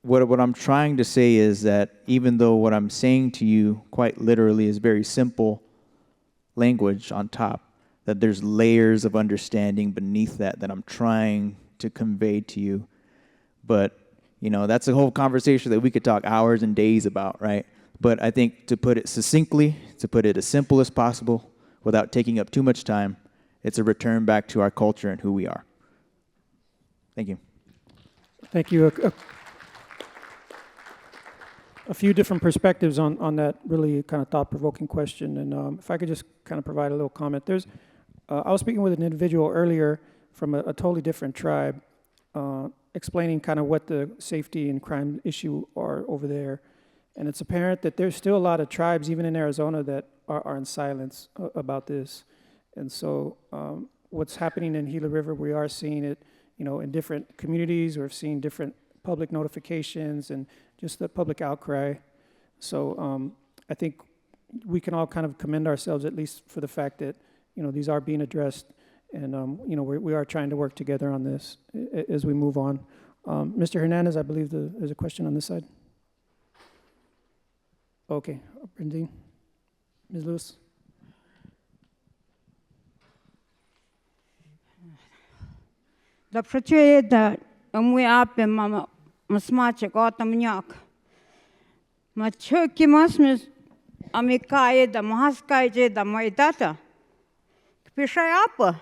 what I'm trying to say is that even though what I'm saying to you quite literally is very simple language on top, that there's layers of understanding beneath that I'm trying to convey to you. But, that's a whole conversation that we could talk hours and days about, right? But I think to put it succinctly, to put it as simple as possible, without taking up too much time, it's a return back to our culture and who we are. Thank you. Thank you. A few different perspectives on that really kind of thought-provoking question. And if I could just kind of provide a little comment. I was speaking with an individual earlier from a totally different tribe, explaining kind of what the safety and crime issue are over there. And it's apparent that there's still a lot of tribes, even in Arizona, that are in silence about this. And so what's happening in Gila River, we are seeing it, in different communities. We're seeing different public notifications and just the public outcry. So I think we can all kind of commend ourselves, at least for the fact that, these are being addressed. And, we are trying to work together on this as we move on. Mr. Hernandez, I believe there's a question on this side. Okay, Brandine. Ms. Lewis. The protected that we up in Mama Masmacha got them yak. Machuki Masmus Amikaya, the Mahaskaja, the Maidata. Pishayapa.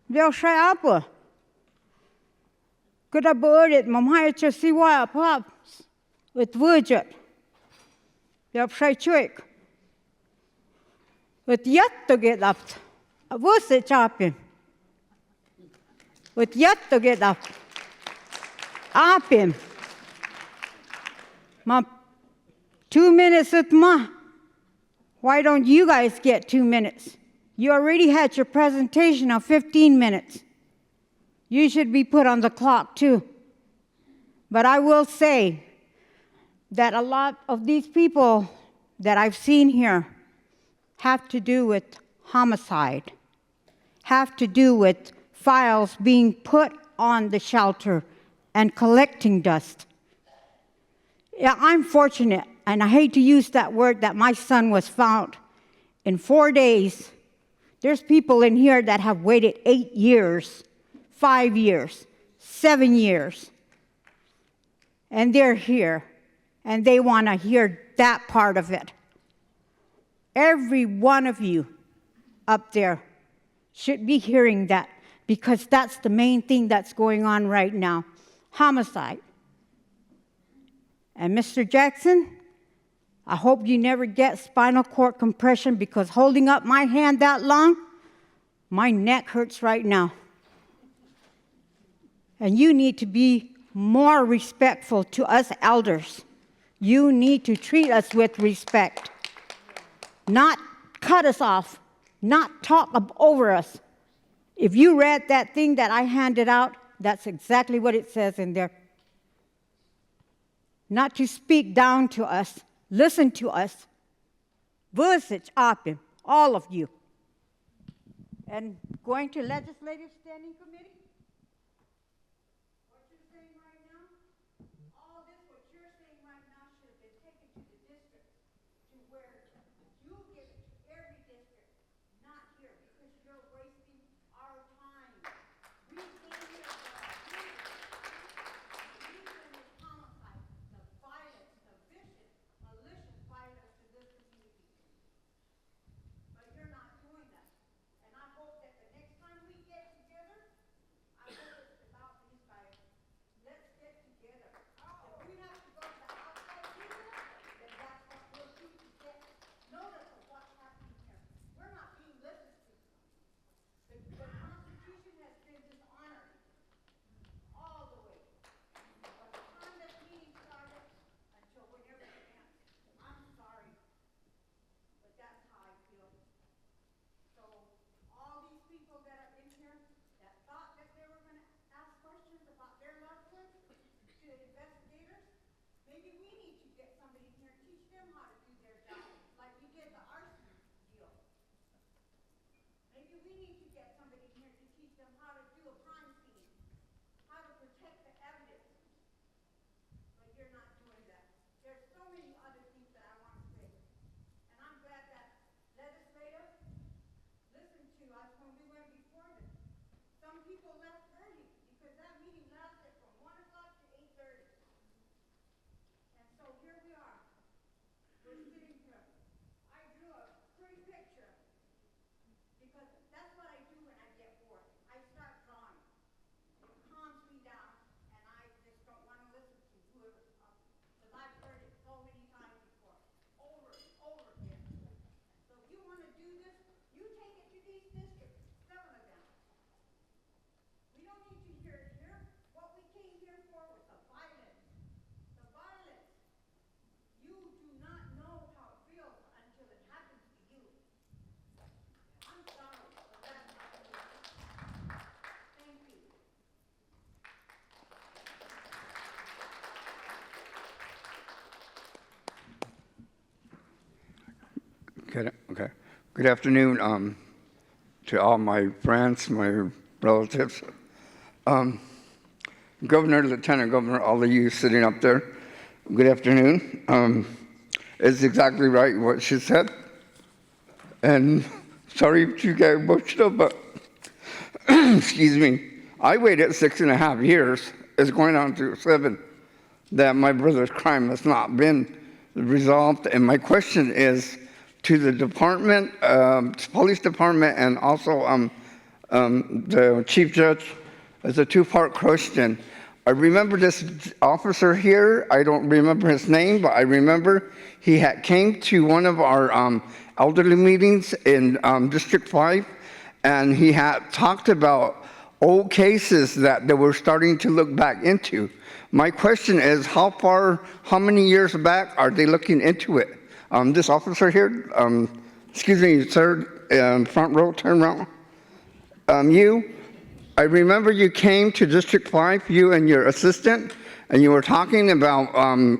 They'll shayapa. Could I bird it, Mamma to see why pops with Virgin. They'll shay trick. With yet to get up. I was a chopping. With yet to get up. Up him. Ma 2 minutes with ma. Why don't you guys get 2 minutes? You already had your presentation of 15 minutes. You should be put on the clock too. But I will say that a lot of these people that I've seen here have to do with homicide, have to do with files being put on the shelter and collecting dust. Yeah, I'm fortunate, and I hate to use that word, that my son was found in 4 days. There's people in here that have waited 8 years, 5 years, 7 years, and they're here, and they want to hear that part of it. Every one of you up there should be hearing that, because that's the main thing that's going on right now, homicide. And Mr. Jackson, I hope you never get spinal cord compression, because holding up my hand that long, my neck hurts right now. And you need to be more respectful to us elders. You need to treat us with respect, not cut us off, not talk over us. If you read that thing that I handed out, that's exactly what it says in there. Not to speak down to us, listen to us. Vusic Apim, all of you. And going to Legislative Standing Committee? What you're saying right now, all this, what you're saying right now should have been taken to the district, to where you give it to every district, not here, because you're wasting our time. We came here for our freedom. Reason is homicide, the violence, the vicious, malicious violence to this community. But you're not doing that. And I hope that the next time we get together, Okay. Good afternoon to all my friends, my relatives. Governor, Lieutenant Governor, all of you sitting up there, good afternoon. It's exactly right what she said. And sorry if you get emotional, but excuse me, I waited 6.5 years, it's going on to 7, that my brother's crime has not been resolved. And my question is to the department, police department, and also the chief judge. It's a two-part question. I remember this officer here. I don't remember his name, but I remember he came to one of our elderly meetings in District 5, and he had talked about old cases that they were starting to look back into. My question is, how many years back are they looking into it? This officer here, excuse me, sir, front row, turn around. I remember you came to District 5, you and your assistant, and you were talking about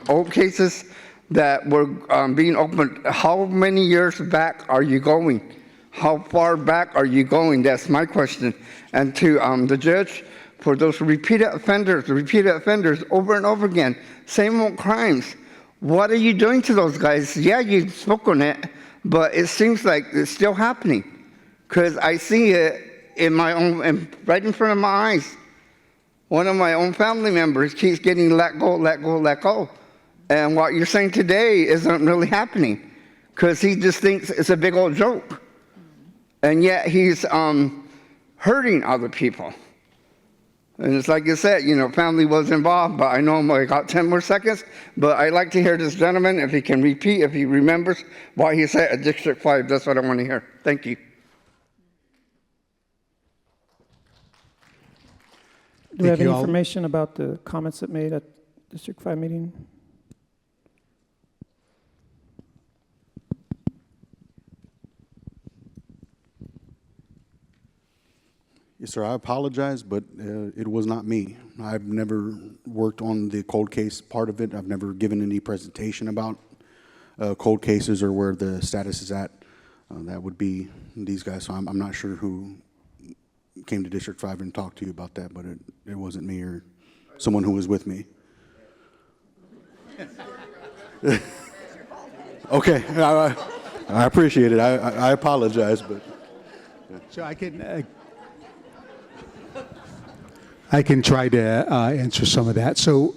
old cases that were being opened. How many years back are you going? How far back are you going? That's my question. And to the judge, for those repeated offenders over and over again, same old crimes. What are you doing to those guys? Yeah, you spoke on it, but it seems like it's still happening. Because I see it in my own, right in front of my eyes. One of my own family members keeps getting let go. And what you're saying today isn't really happening, because he just thinks it's a big old joke. And yet he's hurting other people. And it's like you said, family was involved, but I know I got 10 more seconds. But I'd like to hear this gentleman, if he can repeat, if he remembers what he said at District 5. That's what I want to hear. Thank you. Do we have any information about the comments that made at District 5 meeting? Yes, sir. I apologize, but it was not me. I've never worked on the cold case part of it. I've never given any presentation about cold cases or where the status is at. That would be these guys. So I'm not sure who came to District 5 and talked to you about that, but it wasn't me or someone who was with me. Okay, I appreciate it. I apologize, but. So I can try to answer some of that. So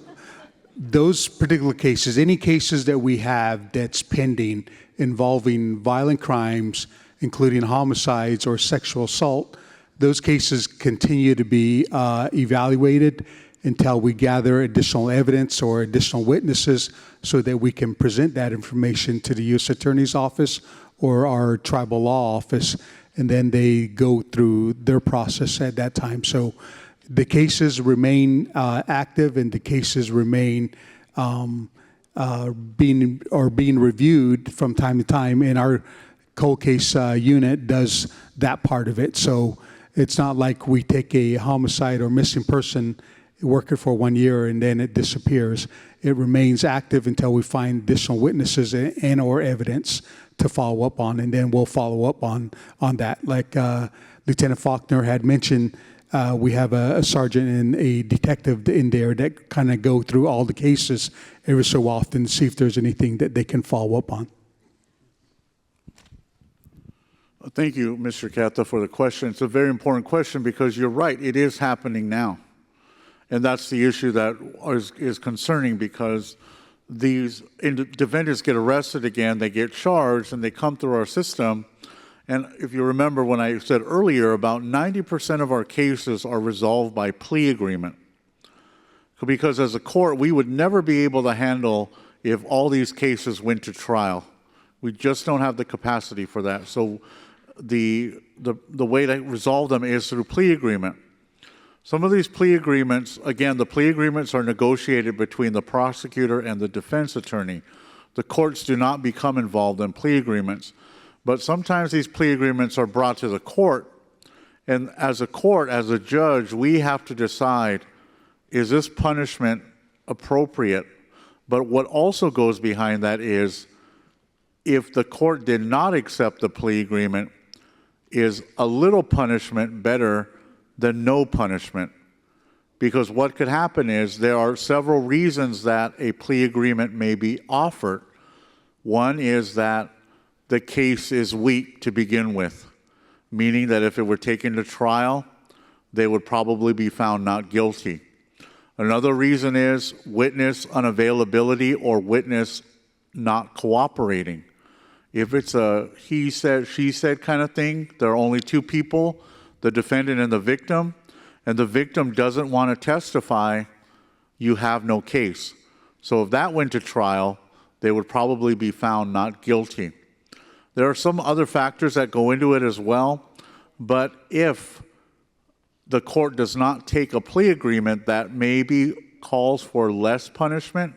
those particular cases, any cases that we have that's pending involving violent crimes, including homicides or sexual assault, those cases continue to be evaluated until we gather additional evidence or additional witnesses so that we can present that information to the U.S. Attorney's Office or our tribal law office, and then they go through their process at that time. So the cases remain active, and the cases remain being reviewed from time to time, and our cold case unit does that part of it. So it's not like we take a homicide or missing person, work it for 1 year, and then it disappears. It remains active until we find additional witnesses and or evidence to follow up on, and then we'll follow up on that. Like Lieutenant Faulkner had mentioned, we have a sergeant and a detective in there that kind of go through all the cases every so often to see if there's anything that they can follow up on. Thank you, Mr. Cata, for the question. It's a very important question because you're right, it is happening now. And that's the issue that is concerning, because these defendants get arrested again, they get charged, and they come through our system. And if you remember when I said earlier, about 90% of our cases are resolved by plea agreement. Because as a court, we would never be able to handle if all these cases went to trial. We just don't have the capacity for that. So the way to resolve them is through plea agreement. Some of these plea agreements, again, the plea agreements are negotiated between the prosecutor and the defense attorney. The courts do not become involved in plea agreements. But sometimes these plea agreements are brought to the court, and as a court, as a judge, we have to decide, is this punishment appropriate? But what also goes behind that is if the court did not accept the plea agreement, is a little punishment better than no punishment? Because what could happen is there are several reasons that a plea agreement may be offered. One is that the case is weak to begin with, meaning that if it were taken to trial, they would probably be found not guilty. Another reason is witness unavailability or witness not cooperating. If it's a he said, she said kind of thing, there are only two people, the defendant and the victim doesn't want to testify, you have no case. So if that went to trial, they would probably be found not guilty. There are some other factors that go into it as well, but if the court does not take a plea agreement that maybe calls for less punishment,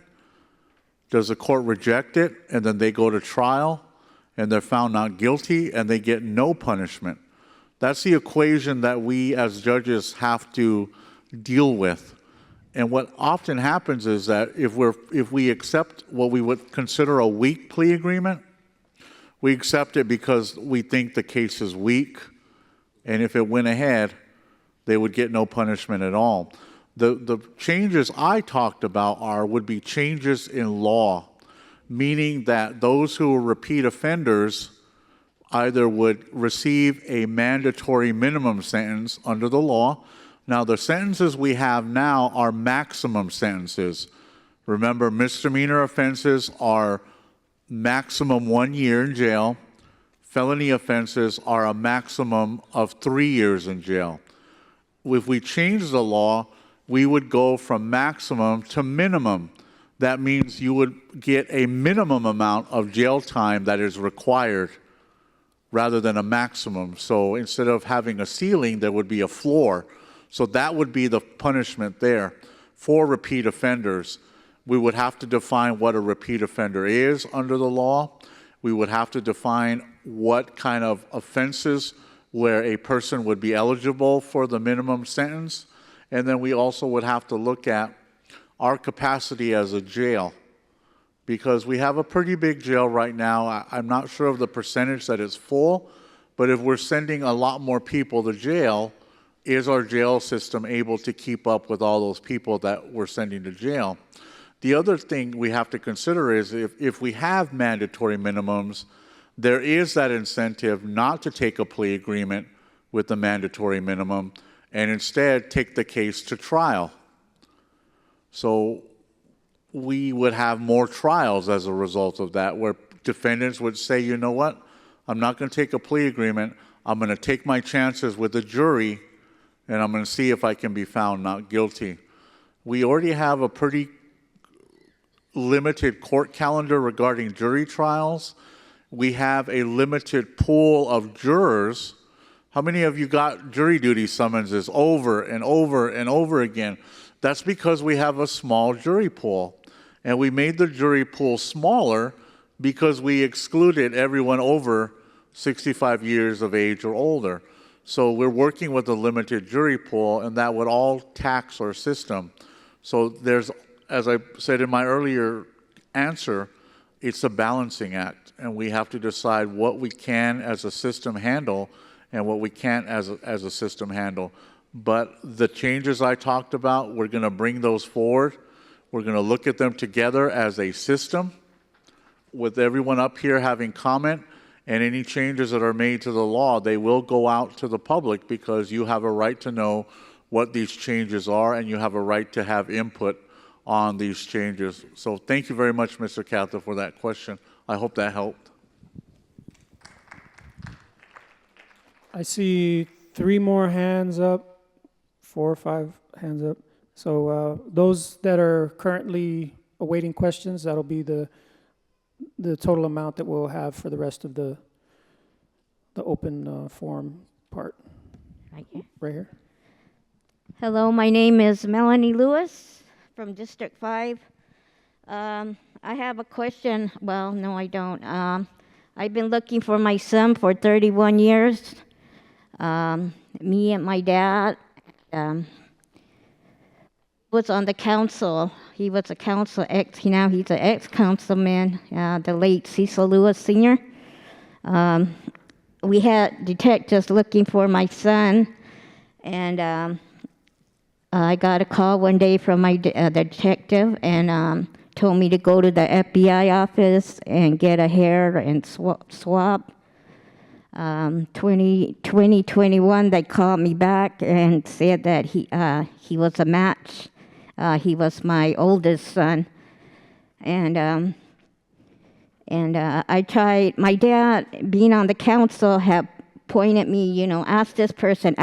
does the court reject it and then they go to trial and they're found not guilty and they get no punishment? That's the equation that we as judges have to deal with. And what often happens is that if we accept what we would consider a weak plea agreement, we accept it because we think the case is weak, and if it went ahead, they would get no punishment at all. The changes I talked about would be changes in law, meaning that those who are repeat offenders either would receive a mandatory minimum sentence under the law. Now, the sentences we have now are maximum sentences. Remember, misdemeanor offenses are maximum 1 year in jail. Felony offenses are a maximum of 3 years in jail. If we change the law, we would go from maximum to minimum. That means you would get a minimum amount of jail time that is required rather than a maximum. So instead of having a ceiling, there would be a floor. So that would be the punishment there. For repeat offenders, we would have to define what a repeat offender is under the law. We would have to define what kind of offenses where a person would be eligible for the minimum sentence. And then we also would have to look at our capacity as a jail, because we have a pretty big jail right now. I'm not sure of the percentage that is full, but if we're sending a lot more people to jail, is our jail system able to keep up with all those people that we're sending to jail? The other thing we have to consider is if we have mandatory minimums, there is that incentive not to take a plea agreement with the mandatory minimum and instead take the case to trial. So we would have more trials as a result of that, where defendants would say, you know what, I'm not going to take a plea agreement. I'm going to take my chances with the jury, and I'm going to see if I can be found not guilty. We already have a pretty limited court calendar regarding jury trials. We have a limited pool of jurors. How many of you got jury duty summonses over and over and over again? That's because we have a small jury pool. And we made the jury pool smaller because we excluded everyone over 65 years of age or older. So we're working with a limited jury pool, and that would all tax our system. So there's, as I said in my earlier answer, it's a balancing act, and we have to decide what we can as a system handle and what we can't as a system handle. But the changes I talked about, we're going to bring those forward. We're going to look at them together as a system with everyone up here having comment, and any changes that are made to the law, they will go out to the public because you have a right to know what these changes are, and you have a right to have input on these changes. So thank you very much, Mr. Cather, for that question. I hope that helped. I see 3 more hands up, 4 or 5 hands up. So those that are currently awaiting questions, that'll be the total amount that we'll have for the rest of the open forum part. Right here. Right here. Hello, my name is Melanie Lewis from District 5. I have a question. Well, no, I don't. I've been looking for my son for 31 years. Me and my dad. was on the council. He was a council now he's an ex-councilman, the late Cecil Lewis Sr. We had detectives looking for my son, and I got a call one day from the detective and told me to go to the FBI office and get a hair and swab. 2021, they called me back and said that he was a match. He was my oldest son, and I tried. My dad, being on the council, had pointed me, ask this person,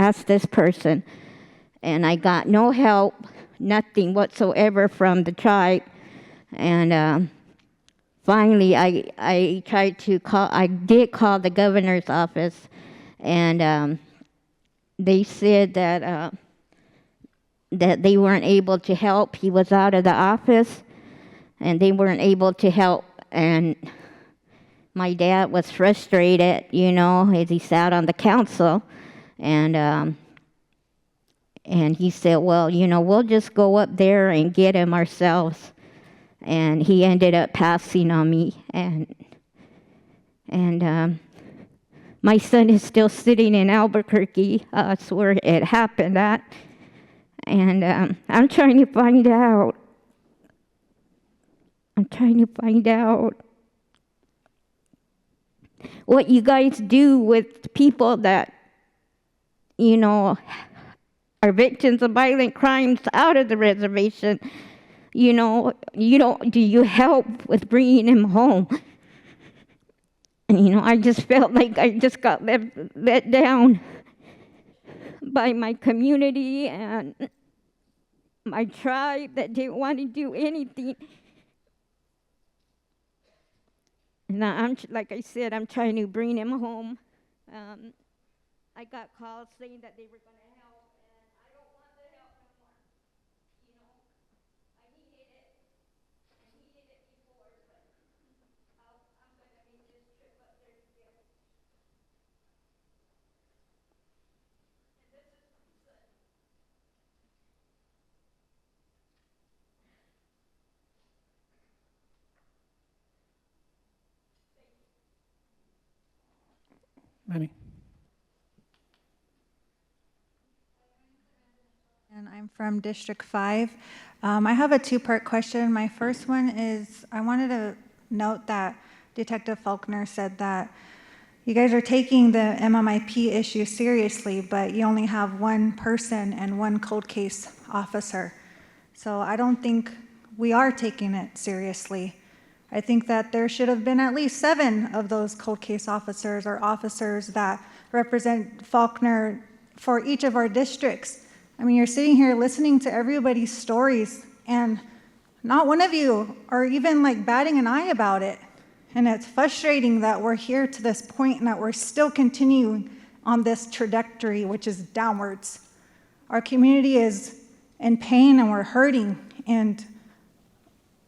and I got no help, nothing whatsoever from the tribe, and finally, I tried to call. I did call the governor's office, and they said that they weren't able to help. He was out of the office, and they weren't able to help. And my dad was frustrated, as he sat on the council, and he said, "Well, we'll just go up there and get him ourselves." And he ended up passing on me, and my son is still sitting in Albuquerque. That's where it happened at, and I'm trying to find out. What you guys do with people that, are victims of violent crimes out of the reservation. Do you help with bringing him home? And, I just felt like I just got let down by my community and my tribe that didn't want to do anything. And like I said, I'm trying to bring him home. I got calls saying that they were going to help, and I don't want the help no more. I needed it. I needed it before, but I'm going to make this trip up there to get it. And this is my son. Manny. And I'm from District 5. I have a two-part question. My first one is I wanted to note that Detective Faulkner said that you guys are taking the MMIP issue seriously, but you only have one person and one cold case officer. So I don't think we are taking it seriously. I think that there should have been at least 7 of those cold case officers or officers that represent Faulkner for each of our districts. I mean, you're sitting here listening to everybody's stories, and not one of you are even batting an eye about it. And it's frustrating that we're here to this point and that we're still continuing on this trajectory, which is downwards. Our community is in pain and we're hurting. And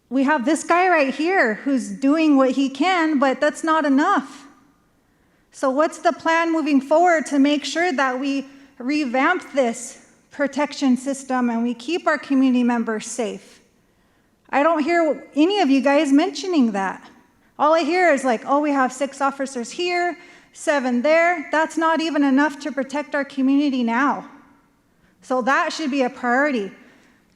we have this guy right here who's doing what he can, but that's not enough. So what's the plan moving forward to make sure that we revamp this protection system and we keep our community members safe? I don't hear any of you guys mentioning that. All I hear is we have 6 officers here, 7 there. That's not even enough to protect our community now. So that should be a priority.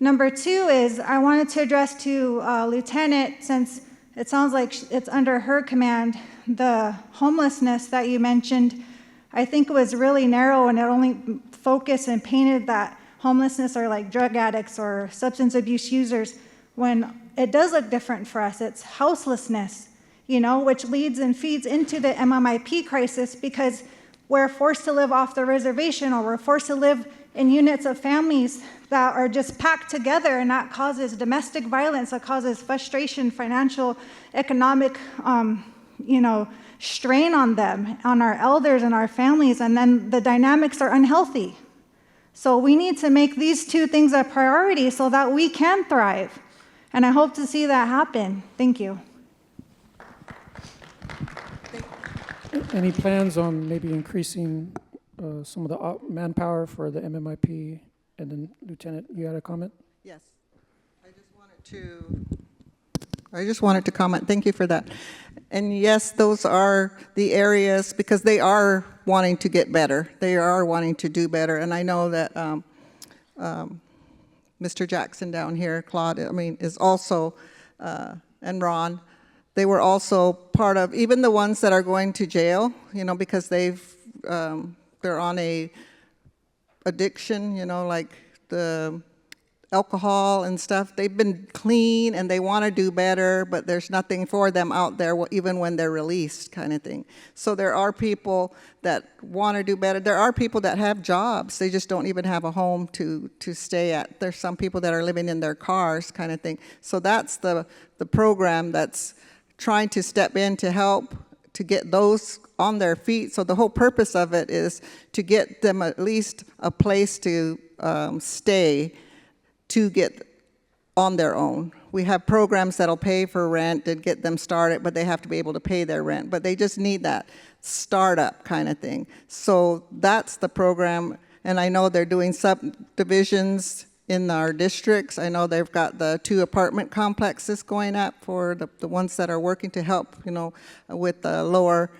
Number 2 is I wanted to address to Lieutenant, since it sounds like it's under her command, the homelessness that you mentioned. I think it was really narrow and it only focused and painted that homelessness are like drug addicts or substance abuse users, when it does look different for us. It's houselessness, which leads and feeds into the MMIP crisis, because we're forced to live off the reservation, or we're forced to live in units of families that are just packed together, and that causes domestic violence, that causes frustration, financial, economic, strain on them, on our elders and our families, and then the dynamics are unhealthy. So we need to make these 2 things a priority so that we can thrive. And I hope to see that happen. Thank you. Any plans on maybe increasing some of the manpower for the MMIP? And then, Lieutenant, you had a comment? Yes. I just wanted to comment. Thank you for that. And yes, those are the areas, because they are wanting to get better. They are wanting to do better. And I know that Mr. Jackson down here, Claude, is also, and Ron, they were also part of, even the ones that are going to jail, because they're on a addiction, like the alcohol and stuff. They've been clean and they want to do better, but there's nothing for them out there even when they're released, kind of thing. So there are people that want to do better. There are people that have jobs. They just don't even have a home to stay at. There's some people that are living in their cars, kind of thing. So that's the program that's trying to step in to help to get those on their feet. So the whole purpose of it is to get them at least a place to stay, to get on their own. We have programs that'll pay for rent and get them started, but they have to be able to pay their rent. But they just need that startup kind of thing. So that's the program, and I know they're doing subdivisions in our districts. I know they've got the 2 apartment complexes going up for the ones that are working to help, with the lower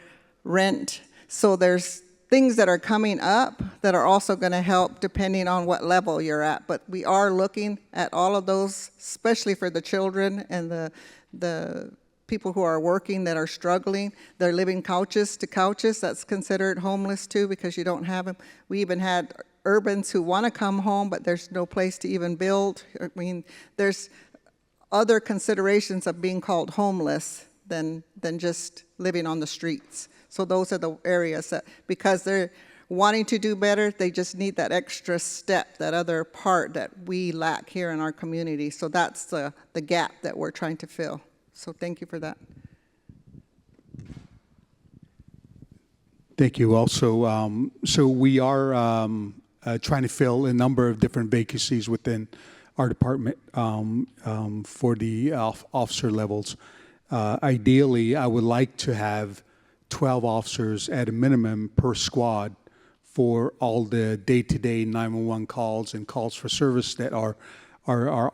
rent. So there's things that are coming up that are also going to help depending on what level you're at. But we are looking at all of those, especially for the children and the people who are working that are struggling. They're living couches to couches. That's considered homeless too, because you don't have them. We even had urbans who want to come home, but there's no place to even build. There's other considerations of being called homeless than just living on the streets. So those are the areas that, because they're wanting to do better, they just need that extra step, that other part that we lack here in our community. So that's the gap that we're trying to fill. So thank you for that. Thank you. Also, so we are trying to fill a number of different vacancies within our department for the officer levels. Ideally, I would like to have 12 officers at a minimum per squad for all the day-to-day 911 calls and calls for service that our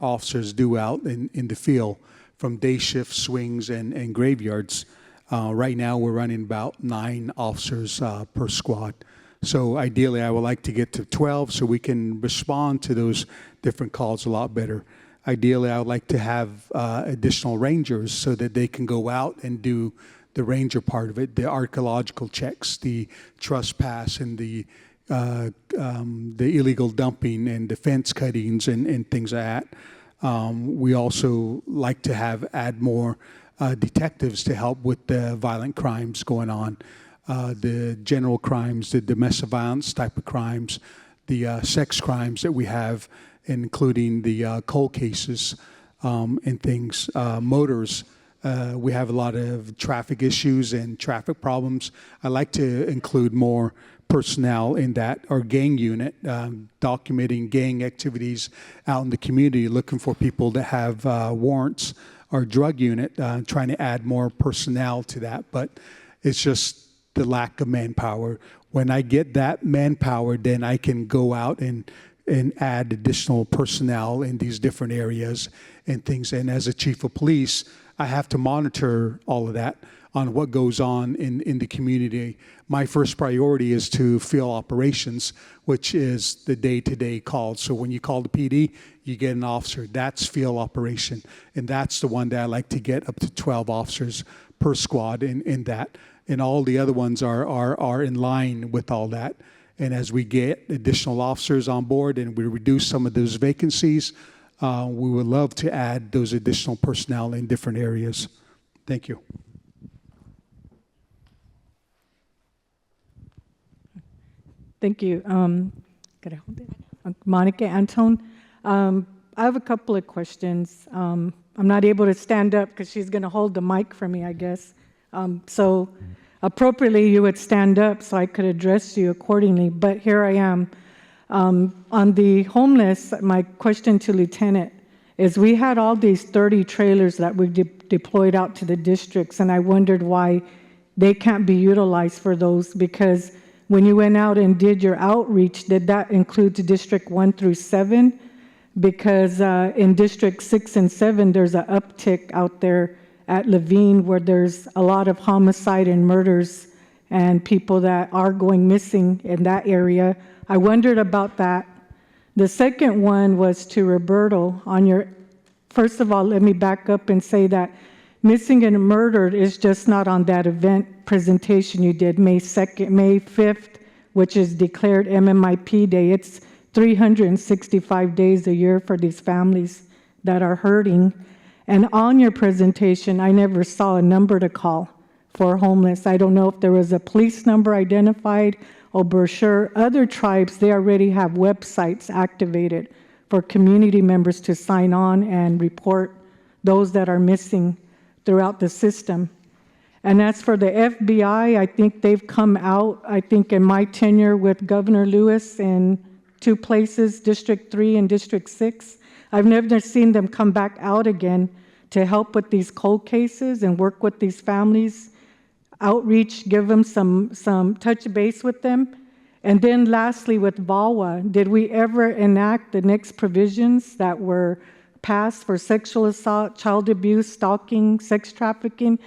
officers do out in the field, from day shift swings and graveyards. Right now, we're running about 9 officers per squad. So ideally, I would like to get to 12 so we can respond to those different calls a lot better. Ideally, I would like to have additional rangers so that they can go out and do the ranger part of it, the archaeological checks, the trespass, and the illegal dumping and the fence cuttings and things like that. We also like to add more detectives to help with the violent crimes going on, the general crimes, the domestic violence type of crimes, the sex crimes that we have, including the cold cases and things, motors. We have a lot of traffic issues and traffic problems. I like to include more personnel in that, our gang unit, documenting gang activities out in the community, looking for people that have warrants. Our drug unit, trying to add more personnel to that, but it's just the lack of manpower. When I get that manpower, then I can go out and add additional personnel in these different areas and things. And as a chief of police, I have to monitor all of that on what goes on in the community. My first priority is to field operations, which is the day-to-day calls. So when you call the PD, you get an officer. That's field operation. And that's the one that I like to get up to 12 officers per squad in that. And all the other ones are in line with all that. And as we get additional officers on board and we reduce some of those vacancies, we would love to add those additional personnel in different areas. Thank you. Thank you. Could I hold it? Monica Antone. I have a couple of questions. I'm not able to stand up because she's going to hold the mic for me, I guess. So appropriately, you would stand up so I could address you accordingly. But here I am. On the homeless, my question to Lieutenant is we had all these 30 trailers that we deployed out to the districts, and I wondered why they can't be utilized for those, because when you went out and did your outreach, did that include the District 1 through 7? because in District 6 and 7, there's an uptick out there at Levine where there's a lot of homicide and murders and people that are going missing in that area. I wondered about that. The second one was to Roberto on your, first of all, let me back up and say that missing and murdered is just not on that event presentation you did May 2nd, May 5th, which is declared MMIP Day. It's 365 days a year for these families that are hurting. And on your presentation, I never saw a number to call for homeless. I don't know if there was a police number identified or brochure. Other tribes, they already have websites activated for community members to sign on and report those that are missing throughout the system. And as for the FBI, I think they've come out, I think in my tenure with Governor Lewis in 2 places, District 3 and District 6, I've never seen them come back out again to help with these cold cases and work with these families, outreach, give them some touch base with them. And then lastly, with VAWA, did we ever enact the next provisions that were passed for sexual assault, child abuse, stalking, sex trafficking?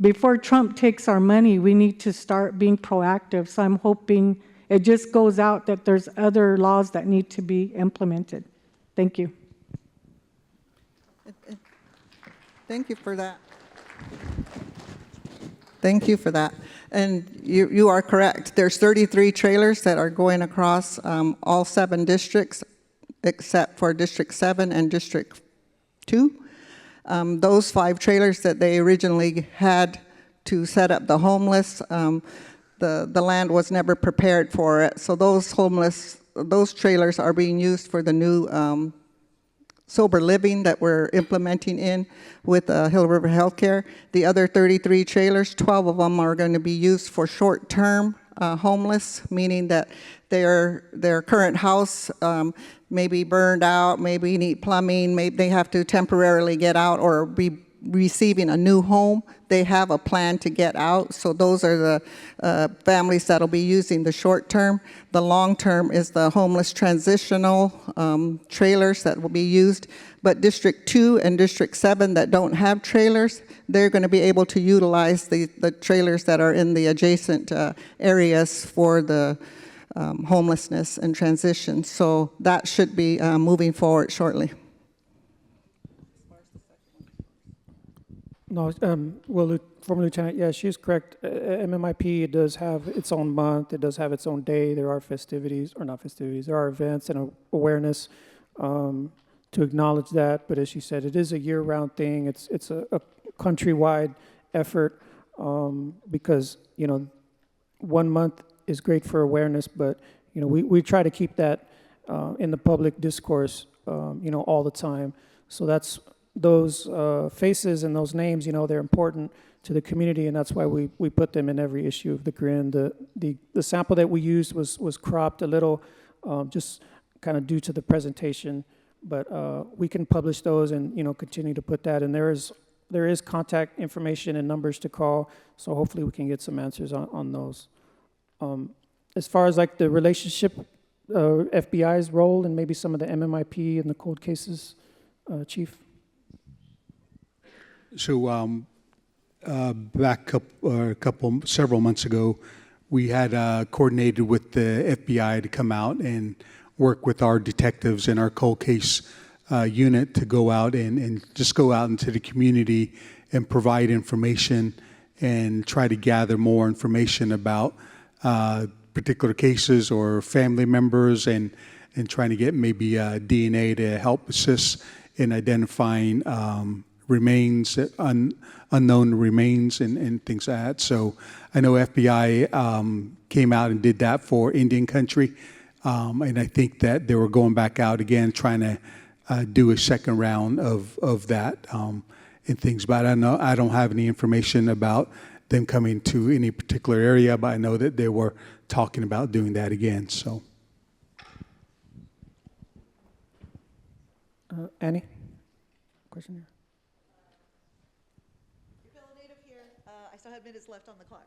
Before Trump takes our money, we need to start being proactive. So I'm hoping it just goes out that there's other laws that need to be implemented. Thank you. Thank you for that. Thank you for that. And you are correct. There's 33 trailers that are going across all 7 districts, except for District 7 and District 2. Those 5 trailers that they originally had to set up the homeless, the land was never prepared for it. So those trailers are being used for the new sober living that we're implementing in with Hill River Healthcare. The other 33 trailers, 12 of them are going to be used for short-term homeless, meaning that their current house may be burned out, maybe need plumbing, maybe they have to temporarily get out or be receiving a new home. They have a plan to get out. So those are the families that will be using the short term. The long term is the homeless transitional trailers that will be used. But District 2 and District 7 that don't have trailers, they're going to be able to utilize the trailers that are in the adjacent areas for the homelessness and transition. So that should be moving forward shortly. No, well, former Lieutenant, yeah, she's correct. MMIP, it does have its own month. It does have its own day. There are festivities, or not festivities, there are events and awareness to acknowledge that. But as she said, it is a year-round thing. It's a countrywide effort because, 1 month is great for awareness, but, we try to keep that in the public discourse, all the time. So those faces and those names, they're important to the community, and that's why we put them in every issue of the GRIN. The sample that we used was cropped a little, just kind of due to the presentation, but we can publish those and continue to put that. And there is contact information and numbers to call, so hopefully we can get some answers on those. As far as like the relationship, FBI's role and maybe some of the MMIP and the cold cases, Chief. So back several months ago, we had coordinated with the FBI to come out and work with our detectives in our cold case unit to go out and just go out into the community and provide information and try to gather more information about particular cases or family members and trying to get maybe DNA to help assist in identifying remains, unknown remains and things like that. So I know FBI came out and did that for Indian country. And I think that they were going back out again, trying to do a second round of that and things. But I don't have any information about them coming to any particular area, but I know that they were talking about doing that again. So, Annie, question here. I still have minutes left on the clock.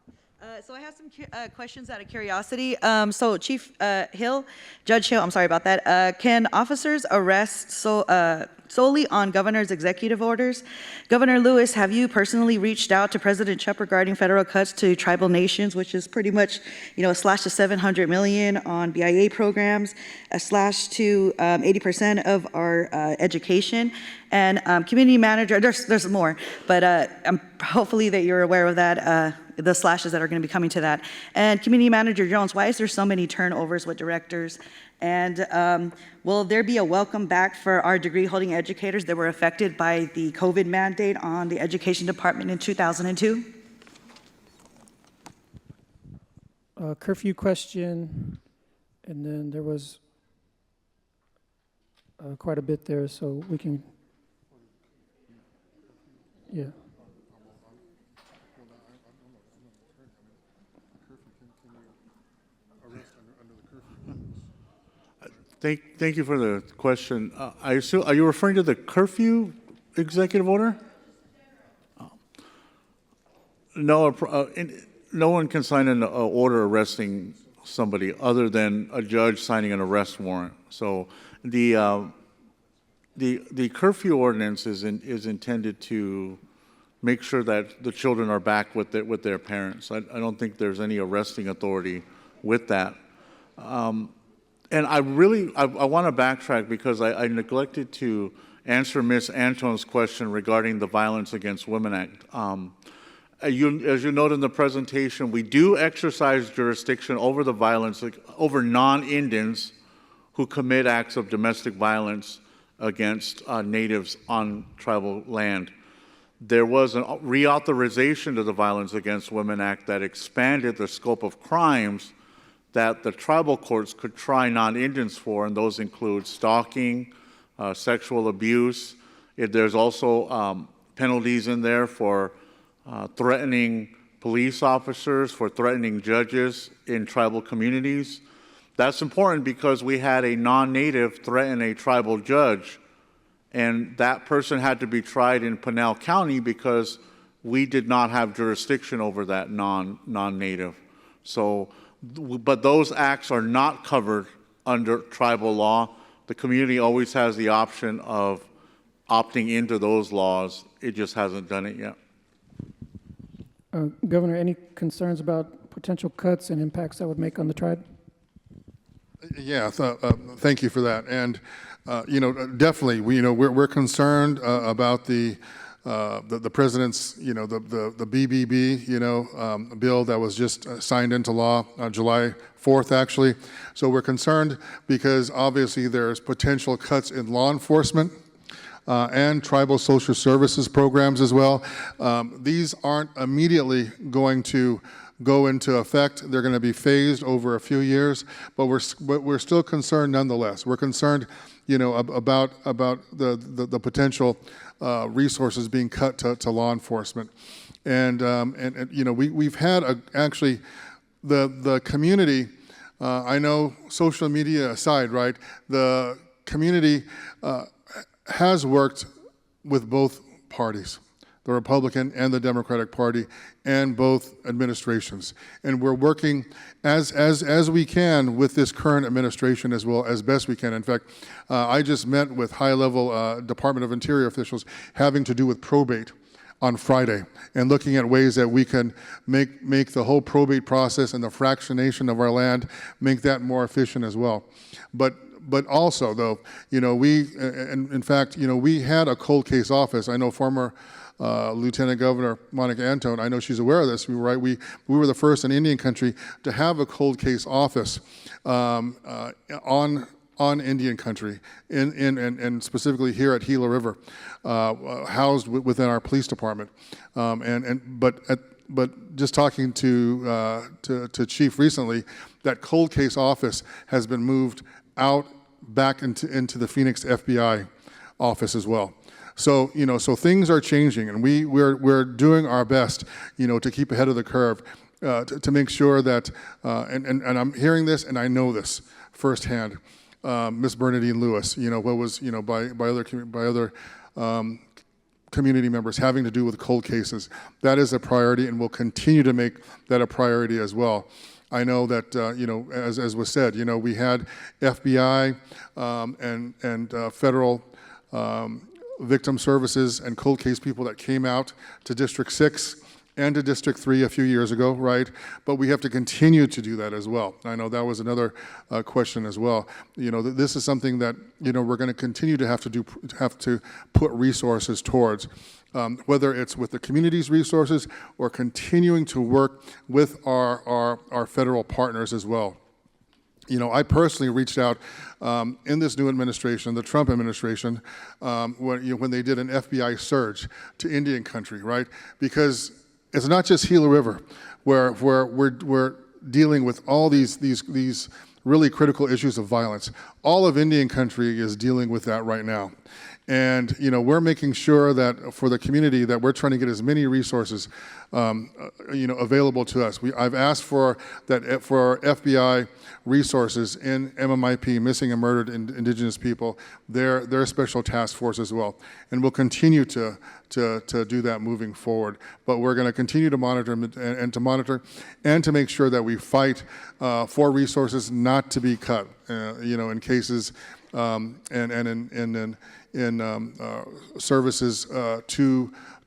So I have some questions out of curiosity. So Chief Judge Hill, I'm sorry about that. Can officers arrest solely on governor's executive orders? Governor Lewis, have you personally reached out to President Trump regarding federal cuts to tribal nations, which is pretty much, a slash to $700 million on BIA programs, a slash to 80% of our education, and community manager, there's more, but hopefully that you're aware of that, the slashes that are going to be coming to that. And Community Manager Jones, why is there so many turnovers with directors? And will there be a welcome back for our degree-holding educators that were affected by the COVID mandate on the Education Department in 2002? Curfew question, and then there was quite a bit there, so we can, yeah. Thank you for the question. I assume, are you referring to the curfew executive order? No, no one can sign an order arresting somebody other than a judge signing an arrest warrant. So the curfew ordinance is intended to make sure that the children are back with their parents. I don't think there's any arresting authority with that. And I want to backtrack because I neglected to answer Ms. Antone's question regarding the Violence Against Women Act. As you note in the presentation, we do exercise jurisdiction over the violence, over non-Indians who commit acts of domestic violence against natives on tribal land. There was a reauthorization to the Violence Against Women Act that expanded the scope of crimes that the tribal courts could try non-Indians for, and those include stalking, sexual abuse. There's also penalties in there for threatening police officers, for threatening judges in tribal communities. That's important because we had a non-native threaten a tribal judge, and that person had to be tried in Pinal County because we did not have jurisdiction over that non-native. So, but those acts are not covered under tribal law. The community always has the option of opting into those laws. It just hasn't done it yet. Governor, any concerns about potential cuts and impacts that would make on the tribe? Yeah, thank you for that. And definitely, we're concerned about the president's, the BBB, bill that was just signed into law on July 4th, actually. So we're concerned because obviously there's potential cuts in law enforcement and tribal social services programs as well. These aren't immediately going to go into effect. They're going to be phased over a few years, but we're still concerned nonetheless. We're concerned, about the potential resources being cut to law enforcement, and we've had actually the community. I know social media aside, right? The community has worked with both parties, the Republican and the Democratic Party, and both administrations. And we're working as we can with this current administration as well as best we can. In fact, I just met with high-level Department of Interior officials having to do with probate on Friday and looking at ways that we can make the whole probate process and the fractionation of our land, make that more efficient as well. But also, though, in fact, we had a cold case office. I know former Lieutenant Governor Monica Antone, I know she's aware of this. We were the first in Indian country to have a cold case office on Indian country, and specifically here at Gila River, housed within our police department. But just talking to Chief recently, that cold case office has been moved out back into the Phoenix FBI office as well. So so things are changing, and we're doing our best, to keep ahead of the curve, to make sure that and I'm hearing this and I know this firsthand. Miss Bernadine Lewis, what was by other community members having to do with cold cases. That is a priority, and we'll continue to make that a priority as well. I know that, as was said, we had FBI and federal victim services and cold case people that came out to District 6 and to District 3 a few years ago, right? But we have to continue to do that as well. I know that was another question as well. This is something that, we're going to continue to have to put resources towards. Whether it's with the community's resources or continuing to work with our federal partners as well. I personally reached out in this new administration, the Trump administration, when they did an FBI surge to Indian country, right? Because it's not just Gila River, where we're dealing with all these really critical issues of violence. All of Indian country is dealing with that right now. And we're making sure that for the community that we're trying to get as many resources available to us. I've asked for FBI resources in MMIP, Missing and Murdered Indigenous People, their special task force as well. And we'll continue to do that moving forward. But we're going to continue to monitor and to make sure that we fight for resources not to be cut, in cases in services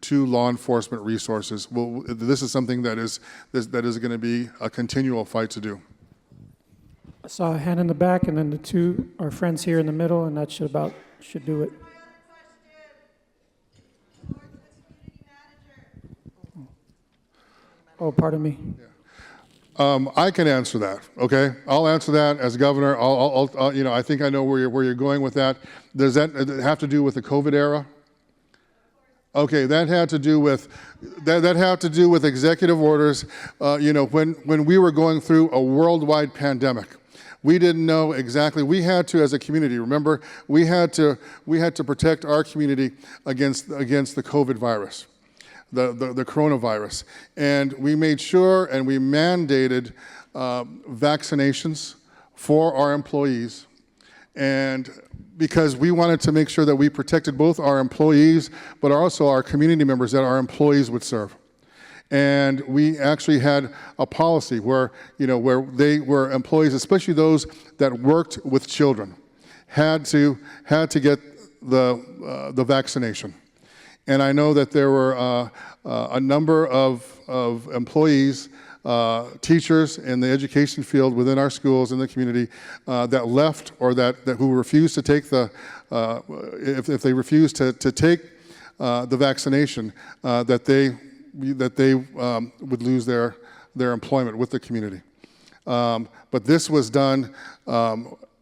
to law enforcement resources. Well, this is something that is going to be a continual fight to do. I saw a hand in the back, and then the two are friends here in the middle, and that should do it. Oh, pardon me. I can answer that. Okay, I'll answer that as governor. I think I know where you're going with that. Does that have to do with the COVID era? Okay, that had to do with executive orders. When we were going through a worldwide pandemic, we didn't know exactly. We had to, as a community, remember, we had to protect our community against the COVID virus. The coronavirus. And we made sure and we mandated vaccinations for our employees. And because we wanted to make sure that we protected both our employees, but also our community members that our employees would serve. And we actually had a policy where employees, especially those that worked with children, had to get the vaccination. And I know that there were a number of employees, teachers in the education field within our schools in the community that left or who refused to take if they refused to take the vaccination, that they would lose their employment with the community. But this was done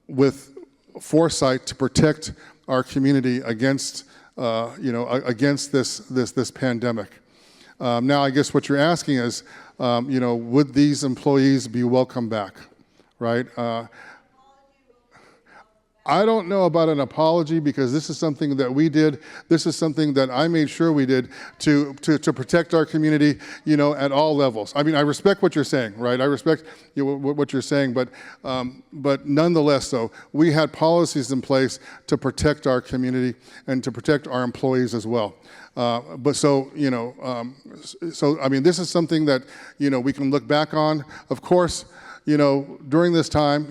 with foresight to protect our community against this pandemic. Now, I guess what you're asking is, would these employees be welcome back, right? I don't know about an apology because this is something that we did. This is something that I made sure we did to protect our community, at all levels. I mean, I respect what you're saying, right? I respect what you're saying, but nonetheless, though, we had policies in place to protect our community and to protect our employees as well. I mean, this is something that we can look back on. Of course. During this time,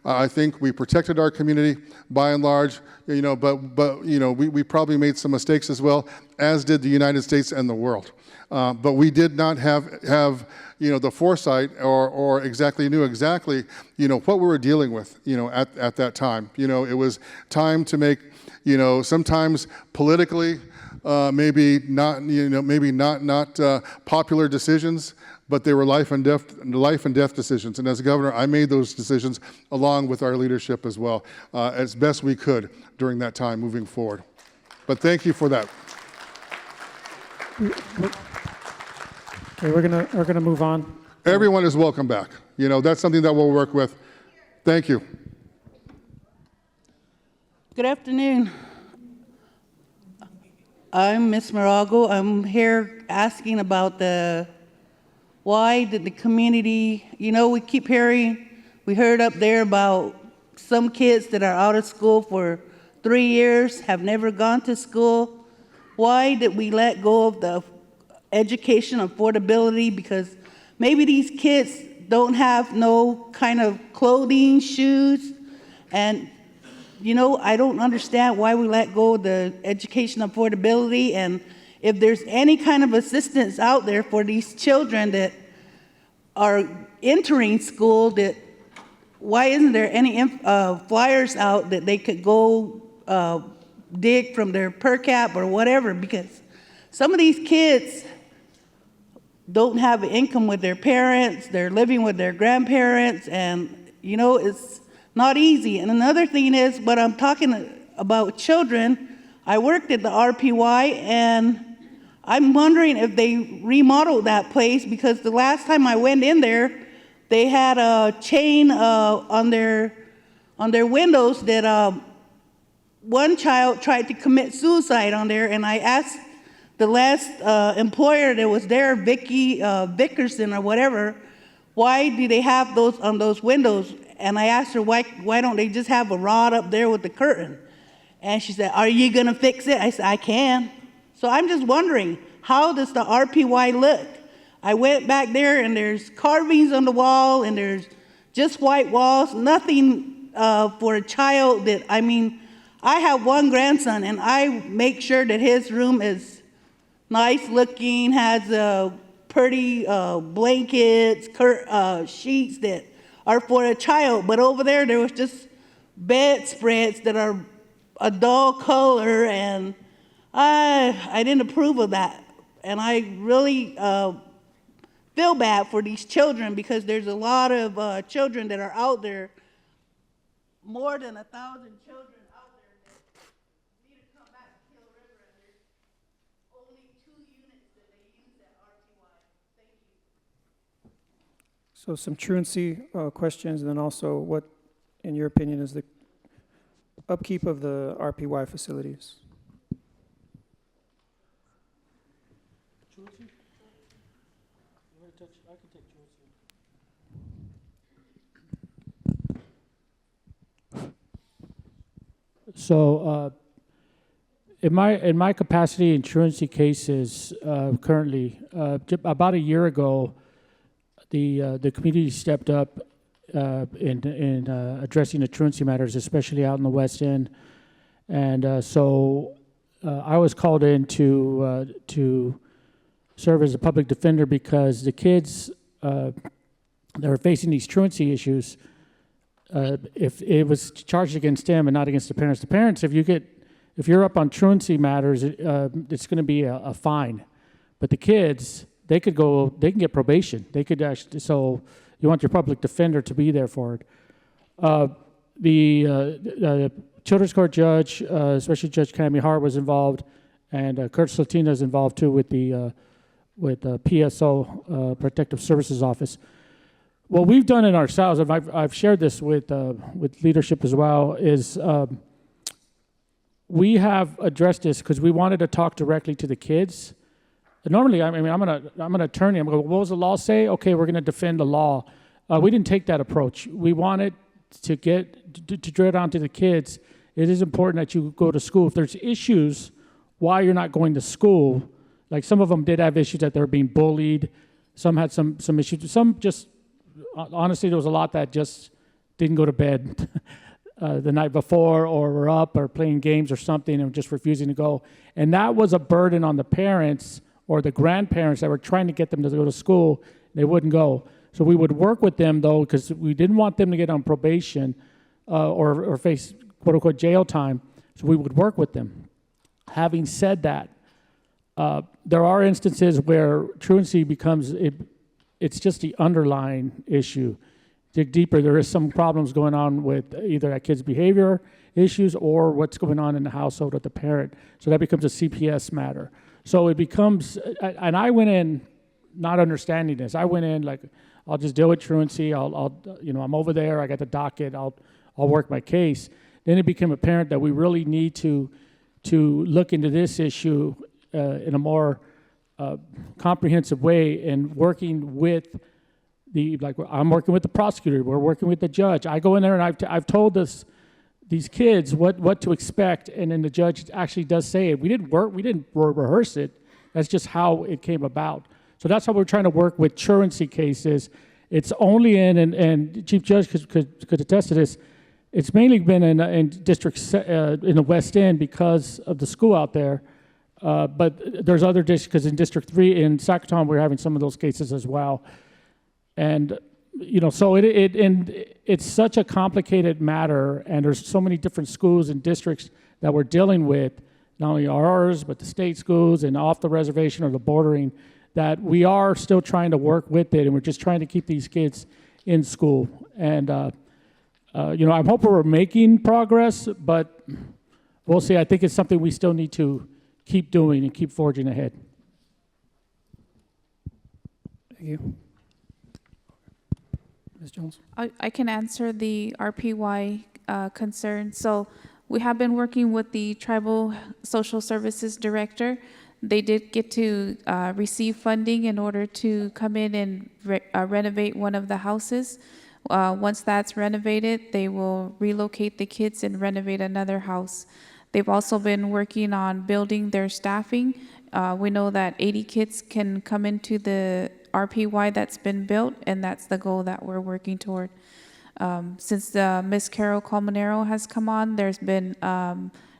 I think we protected our community by and large, but we probably made some mistakes as well, as did the United States and the world. But we did not have the foresight or knew exactly what we were dealing with, at that time. It was time to make, sometimes politically, maybe not popular decisions, but they were life and death decisions. And as governor, I made those decisions along with our leadership as well, as best we could during that time moving forward. But thank you for that. Okay, we're gonna move on. Everyone is welcome back. That's something that we'll work with. Thank you. Good afternoon. I'm Ms. Morago. I'm here asking about why did the community, we keep hearing, we heard up there about some kids that are out of school for 3 years, have never gone to school. why did we let go of the education affordability? Because maybe these kids don't have no kind of clothing, shoes, and I don't understand why we let go of the education affordability, and if there's any kind of assistance out there for these children that are entering school, that why isn't there any flyers out that they could go dig from their per cap or whatever? Because some of these kids don't have an income with their parents, they're living with their grandparents, and it's not easy. And another thing is, but I'm talking about children, I worked at the RPY, and I'm wondering if they remodeled that place, because the last time I went in there, they had a chain on their windows that one child tried to commit suicide on there, and I asked the last employer that was there, Vicky Vickerson or whatever, why do they have those on those windows? And I asked her, why don't they just have a rod up there with the curtain? And she said, are you gonna fix it? I said, I can. So I'm just wondering, how does the RPY look? I went back there and there's carvings on the wall and there's just white walls, nothing for a child that, I have one grandson and I make sure that his room is nice looking, has pretty blankets, sheets that are for a child. But over there was just bedspreads that are a dull color, and I didn't approve of that. And I really feel bad for these children, because there's a lot of children that are out there, more than 1,000 children out there that need to come back to Gila River, and there's only 2 units that they use at RTY. Thank you. So some truancy questions, and then also what, in your opinion, is the upkeep of the RPY facilities? So, in my capacity in truancy cases currently, about a year ago, the community stepped up in addressing the truancy matters, especially out in the West End, and so I was called in to serve as a public defender, because the kids that are facing these truancy issues, if it was charged against them and not against the parents, if you're up on truancy matters, it's going to be a fine. But the kids, they can get probation. They could actually, so you want your public defender to be there for it. The children's court judge, especially Judge Cami Hart, was involved, and Kurt Slatina is involved too with the PSO, Protective Services Office. What we've done in ourselves, and I've shared this with leadership as well, is we have addressed this because we wanted to talk directly to the kids. And normally, I'm an attorney. I'm going, what does the law say? Okay, we're going to defend the law. We didn't take that approach. We wanted to drill down to the kids. It is important that you go to school. If there's issues why you're not going to school, like some of them did have issues that they were being bullied. Some had some issues. Some just, honestly, there was a lot that just didn't go to bed the night before, or were up or playing games or something and just refusing to go. And that was a burden on the parents or the grandparents that were trying to get them to go to school. They wouldn't go. So we would work with them, though, because we didn't want them to get on probation or face quote-unquote jail time. So we would work with them. Having said that, there are instances where truancy becomes, it's just the underlying issue. Dig deeper, there is some problems going on with either that kid's behavior issues or what's going on in the household with the parent. So that becomes a CPS matter. So it becomes, and I went in not understanding this. I went in like, I'll just deal with truancy. I'm over there. I got the docket. I'll work my case. Then it became apparent that we really need to look into this issue in a more comprehensive way, and working with I'm working with the prosecutor. We're working with the judge. I go in there and I've told these kids what to expect, and then the judge actually does say it. We didn't rehearse it. That's just how it came about. So that's how we're trying to work with truancy cases. It's only and Chief Judge could attest to this. It's mainly been in districts in the West End because of the school out there. But there's other districts, because in District 3 in Sacaton, we're having some of those cases as well. And, so it's such a complicated matter, and there's so many different schools and districts that we're dealing with, not only ours, but the state schools and off the reservation or the bordering, that we are still trying to work with it, and we're just trying to keep these kids in school. And, I'm hoping we're making progress, but we'll see. I think it's something we still need to keep doing and keep forging ahead. Thank you. Ms. Jones? I can answer the RPY concern. So we have been working with the Tribal Social Services Director. They did get to receive funding in order to come in and renovate one of the houses. Once that's renovated, they will relocate the kids and renovate another house. They've also been working on building their staffing. We know that 80 kids can come into the RPY that's been built, and that's the goal that we're working toward. Since Ms. Carol Colmenero has come on, there's been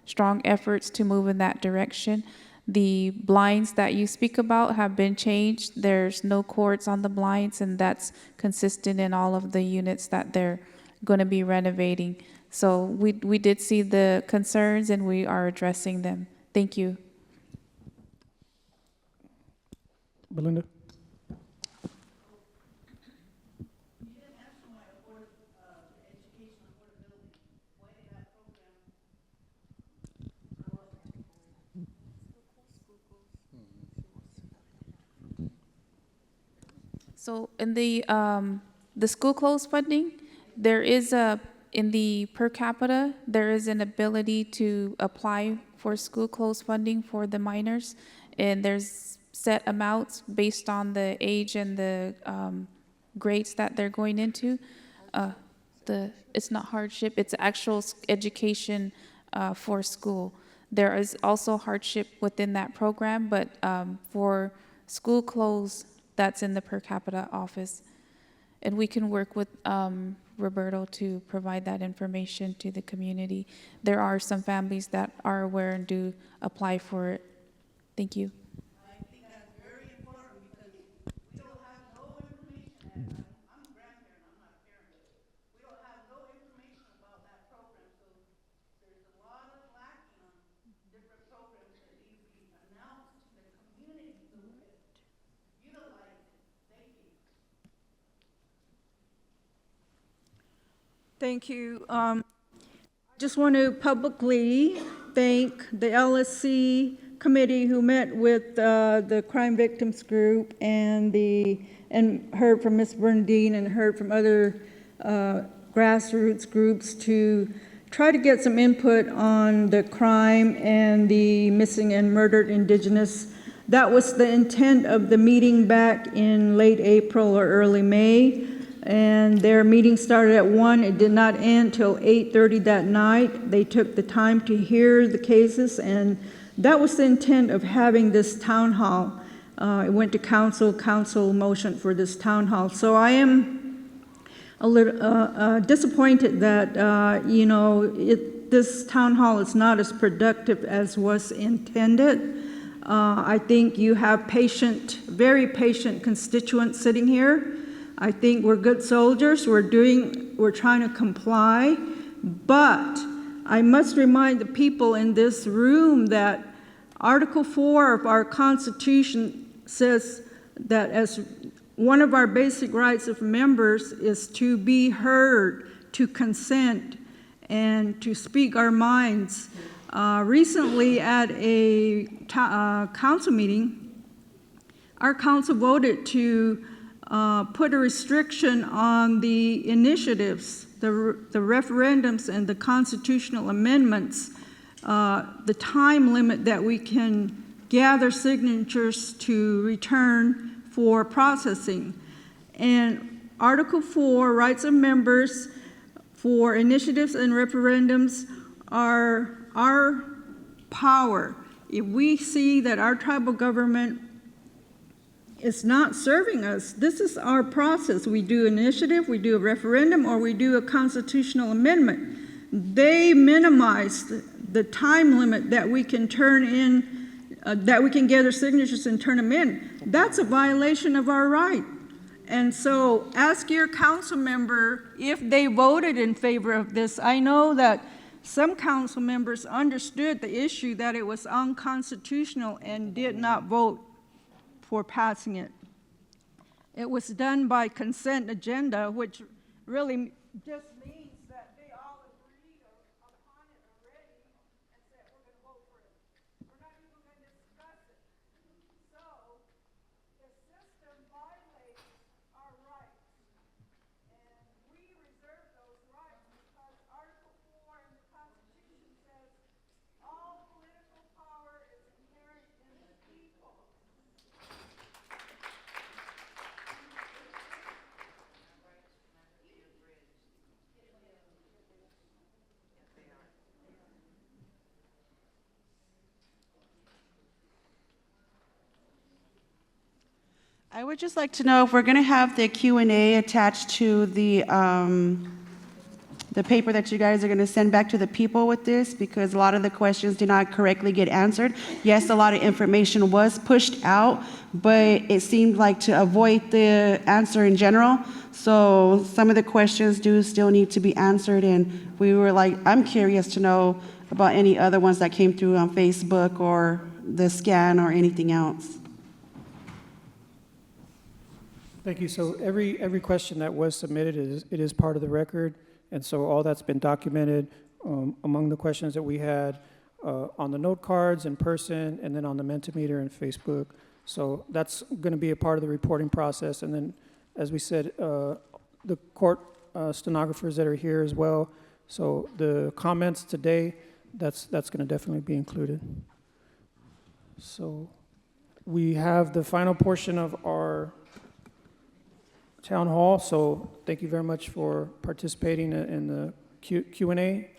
strong efforts to move in that direction. The blinds that you speak about have been changed. There's no cords on the blinds, and that's consistent in all of the units that they're going to be renovating. So we did see the concerns, and we are addressing them. Thank you. Belinda? So in the school clothes funding, there is in the per capita, there is an ability to apply for school clothes funding for the minors, and there's set amounts based on the age and the grades that they're going into. It's not hardship, it's actual education for school. There is also hardship within that program, but for school clothes, that's in the per capita office. And we can work with Roberto to provide that information to the community. There are some families that are aware and do apply for it. Thank you. I think that's very important because we don't have no information. I'm a grandparent, I'm not a parent. We don't have no information about that program, so there's a lot of lacking on different programs that need to be announced to the community so we can utilize it. Thank you. Thank you. Just want to publicly thank the LSC committee who met with the crime victims group and heard from Ms. Bernadine and heard from other grassroots groups to try to get some input on the crime and the missing and murdered Indigenous. That was the intent of the meeting back in late April or early May. And their meeting started at 1. It did not end till 8:30 that night. They took the time to hear the cases, and that was the intent of having this town hall. It went to council motion for this town hall. So I am a little disappointed that, this town hall is not as productive as was intended. I think you have very patient constituents sitting here. I think we're good soldiers. We're trying to comply, but I must remind the people in this room that Article 4 of our Constitution says that as one of our basic rights of members is to be heard, to consent, and to speak our minds. Recently at a council meeting, our council voted to put a restriction on the initiatives, the referendums and the constitutional amendments, the time limit that we can gather signatures to return for processing. And Article 4, rights of members for initiatives and referendums are our power. If we see that our tribal government is not serving us, this is our process. We do initiative, we do a referendum, or we do a constitutional amendment. They minimize the time limit that we can turn in, that we can gather signatures and turn them in. That's a violation of our right. And so ask your council member if they voted in favor of this. I know that some council members understood the issue, that it was unconstitutional, and did not vote for passing it. It was done by consent agenda, which really just means that they all agreed upon it already and said we're going to vote for it. We're not even going to discuss it. So the system violates our rights, and we reserve those rights because Article 4 in the Constitution says all political power is inherent in the people. I would just like to know if we're going to have the Q&A attached to the paper that you guys are going to send back to the people with this, because a lot of the questions did not correctly get answered. Yes, a lot of information was pushed out, but it seemed like to avoid the answer in general. So some of the questions do still need to be answered, and we were like, I'm curious to know about any other ones that came through on Facebook or the scan or anything else. Thank you. So every question that was submitted it is part of the record, and so all that's been documented among the questions that we had on the note cards in person, and then on the Mentimeter and Facebook. So that's going to be a part of the reporting process, and then, as we said, the court stenographers that are here as well. So the comments today, that's going to definitely be included. So we have the final portion of our town hall, so thank you very much for participating in the Q&A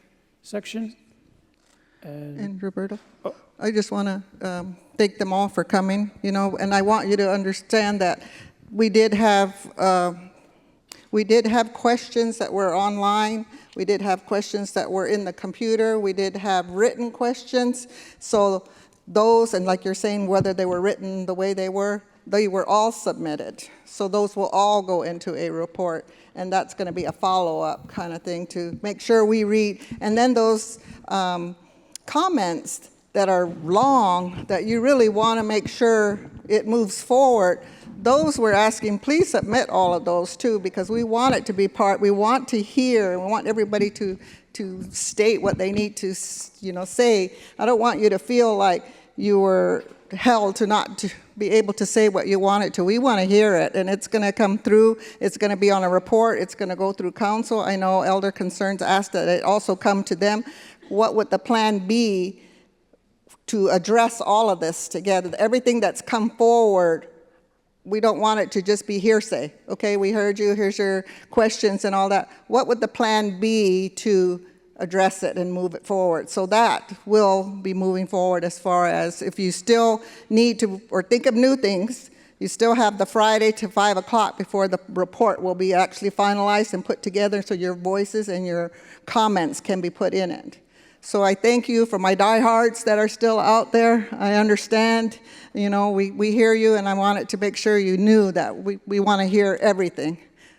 section. And Roberto, I just want to thank them all for coming, and I want you to understand that we did have questions that were online. We did have questions that were in the computer. We did have written questions. So those, and like you're saying, whether they were written the way they were all submitted. So those will all go into a report, and that's going to be a follow-up kind of thing to make sure we read. And then those comments that are long, that you really want to make sure it moves forward, those we're asking, please submit all of those too, because we want it to be part, we want to hear, and we want everybody to state what they need to say. I don't want you to feel like you were held to not to be able to say what you wanted to. We want to hear it, and it's going to come through. It's going to be on a report. It's going to go through council. I know Elder Concerns asked that it also come to them. What would the plan be to address all of this together? Everything that's come forward, we don't want it to just be hearsay. Okay, we heard you, here's your questions and all that. What would the plan be to address it and move it forward? So that will be moving forward. As far as if you still need to or think of new things, you still have the Friday to 5 o'clock before the report will be actually finalized and put together, so your voices and your comments can be put in it. So I thank you for my diehards that are still out there. I understand, we hear you, and I wanted to make sure you knew that we want to hear everything.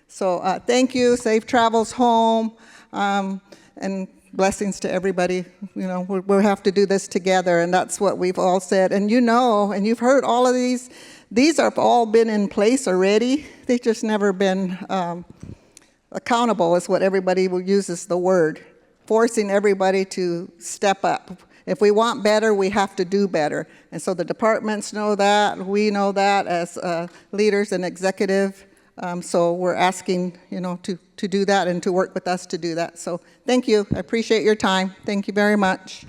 So thank you, safe travels home, and blessings to everybody. We'll have to do this together, and that's what we've all said. And and you've heard all of these have all been in place already. They've just never been accountable, is what everybody uses the word. Forcing everybody to step up. If we want better, we have to do better. And so the departments know that, we know that as leaders and executive. So we're asking, to do that and to work with us to do that. So thank you. I appreciate your time. Thank you very much.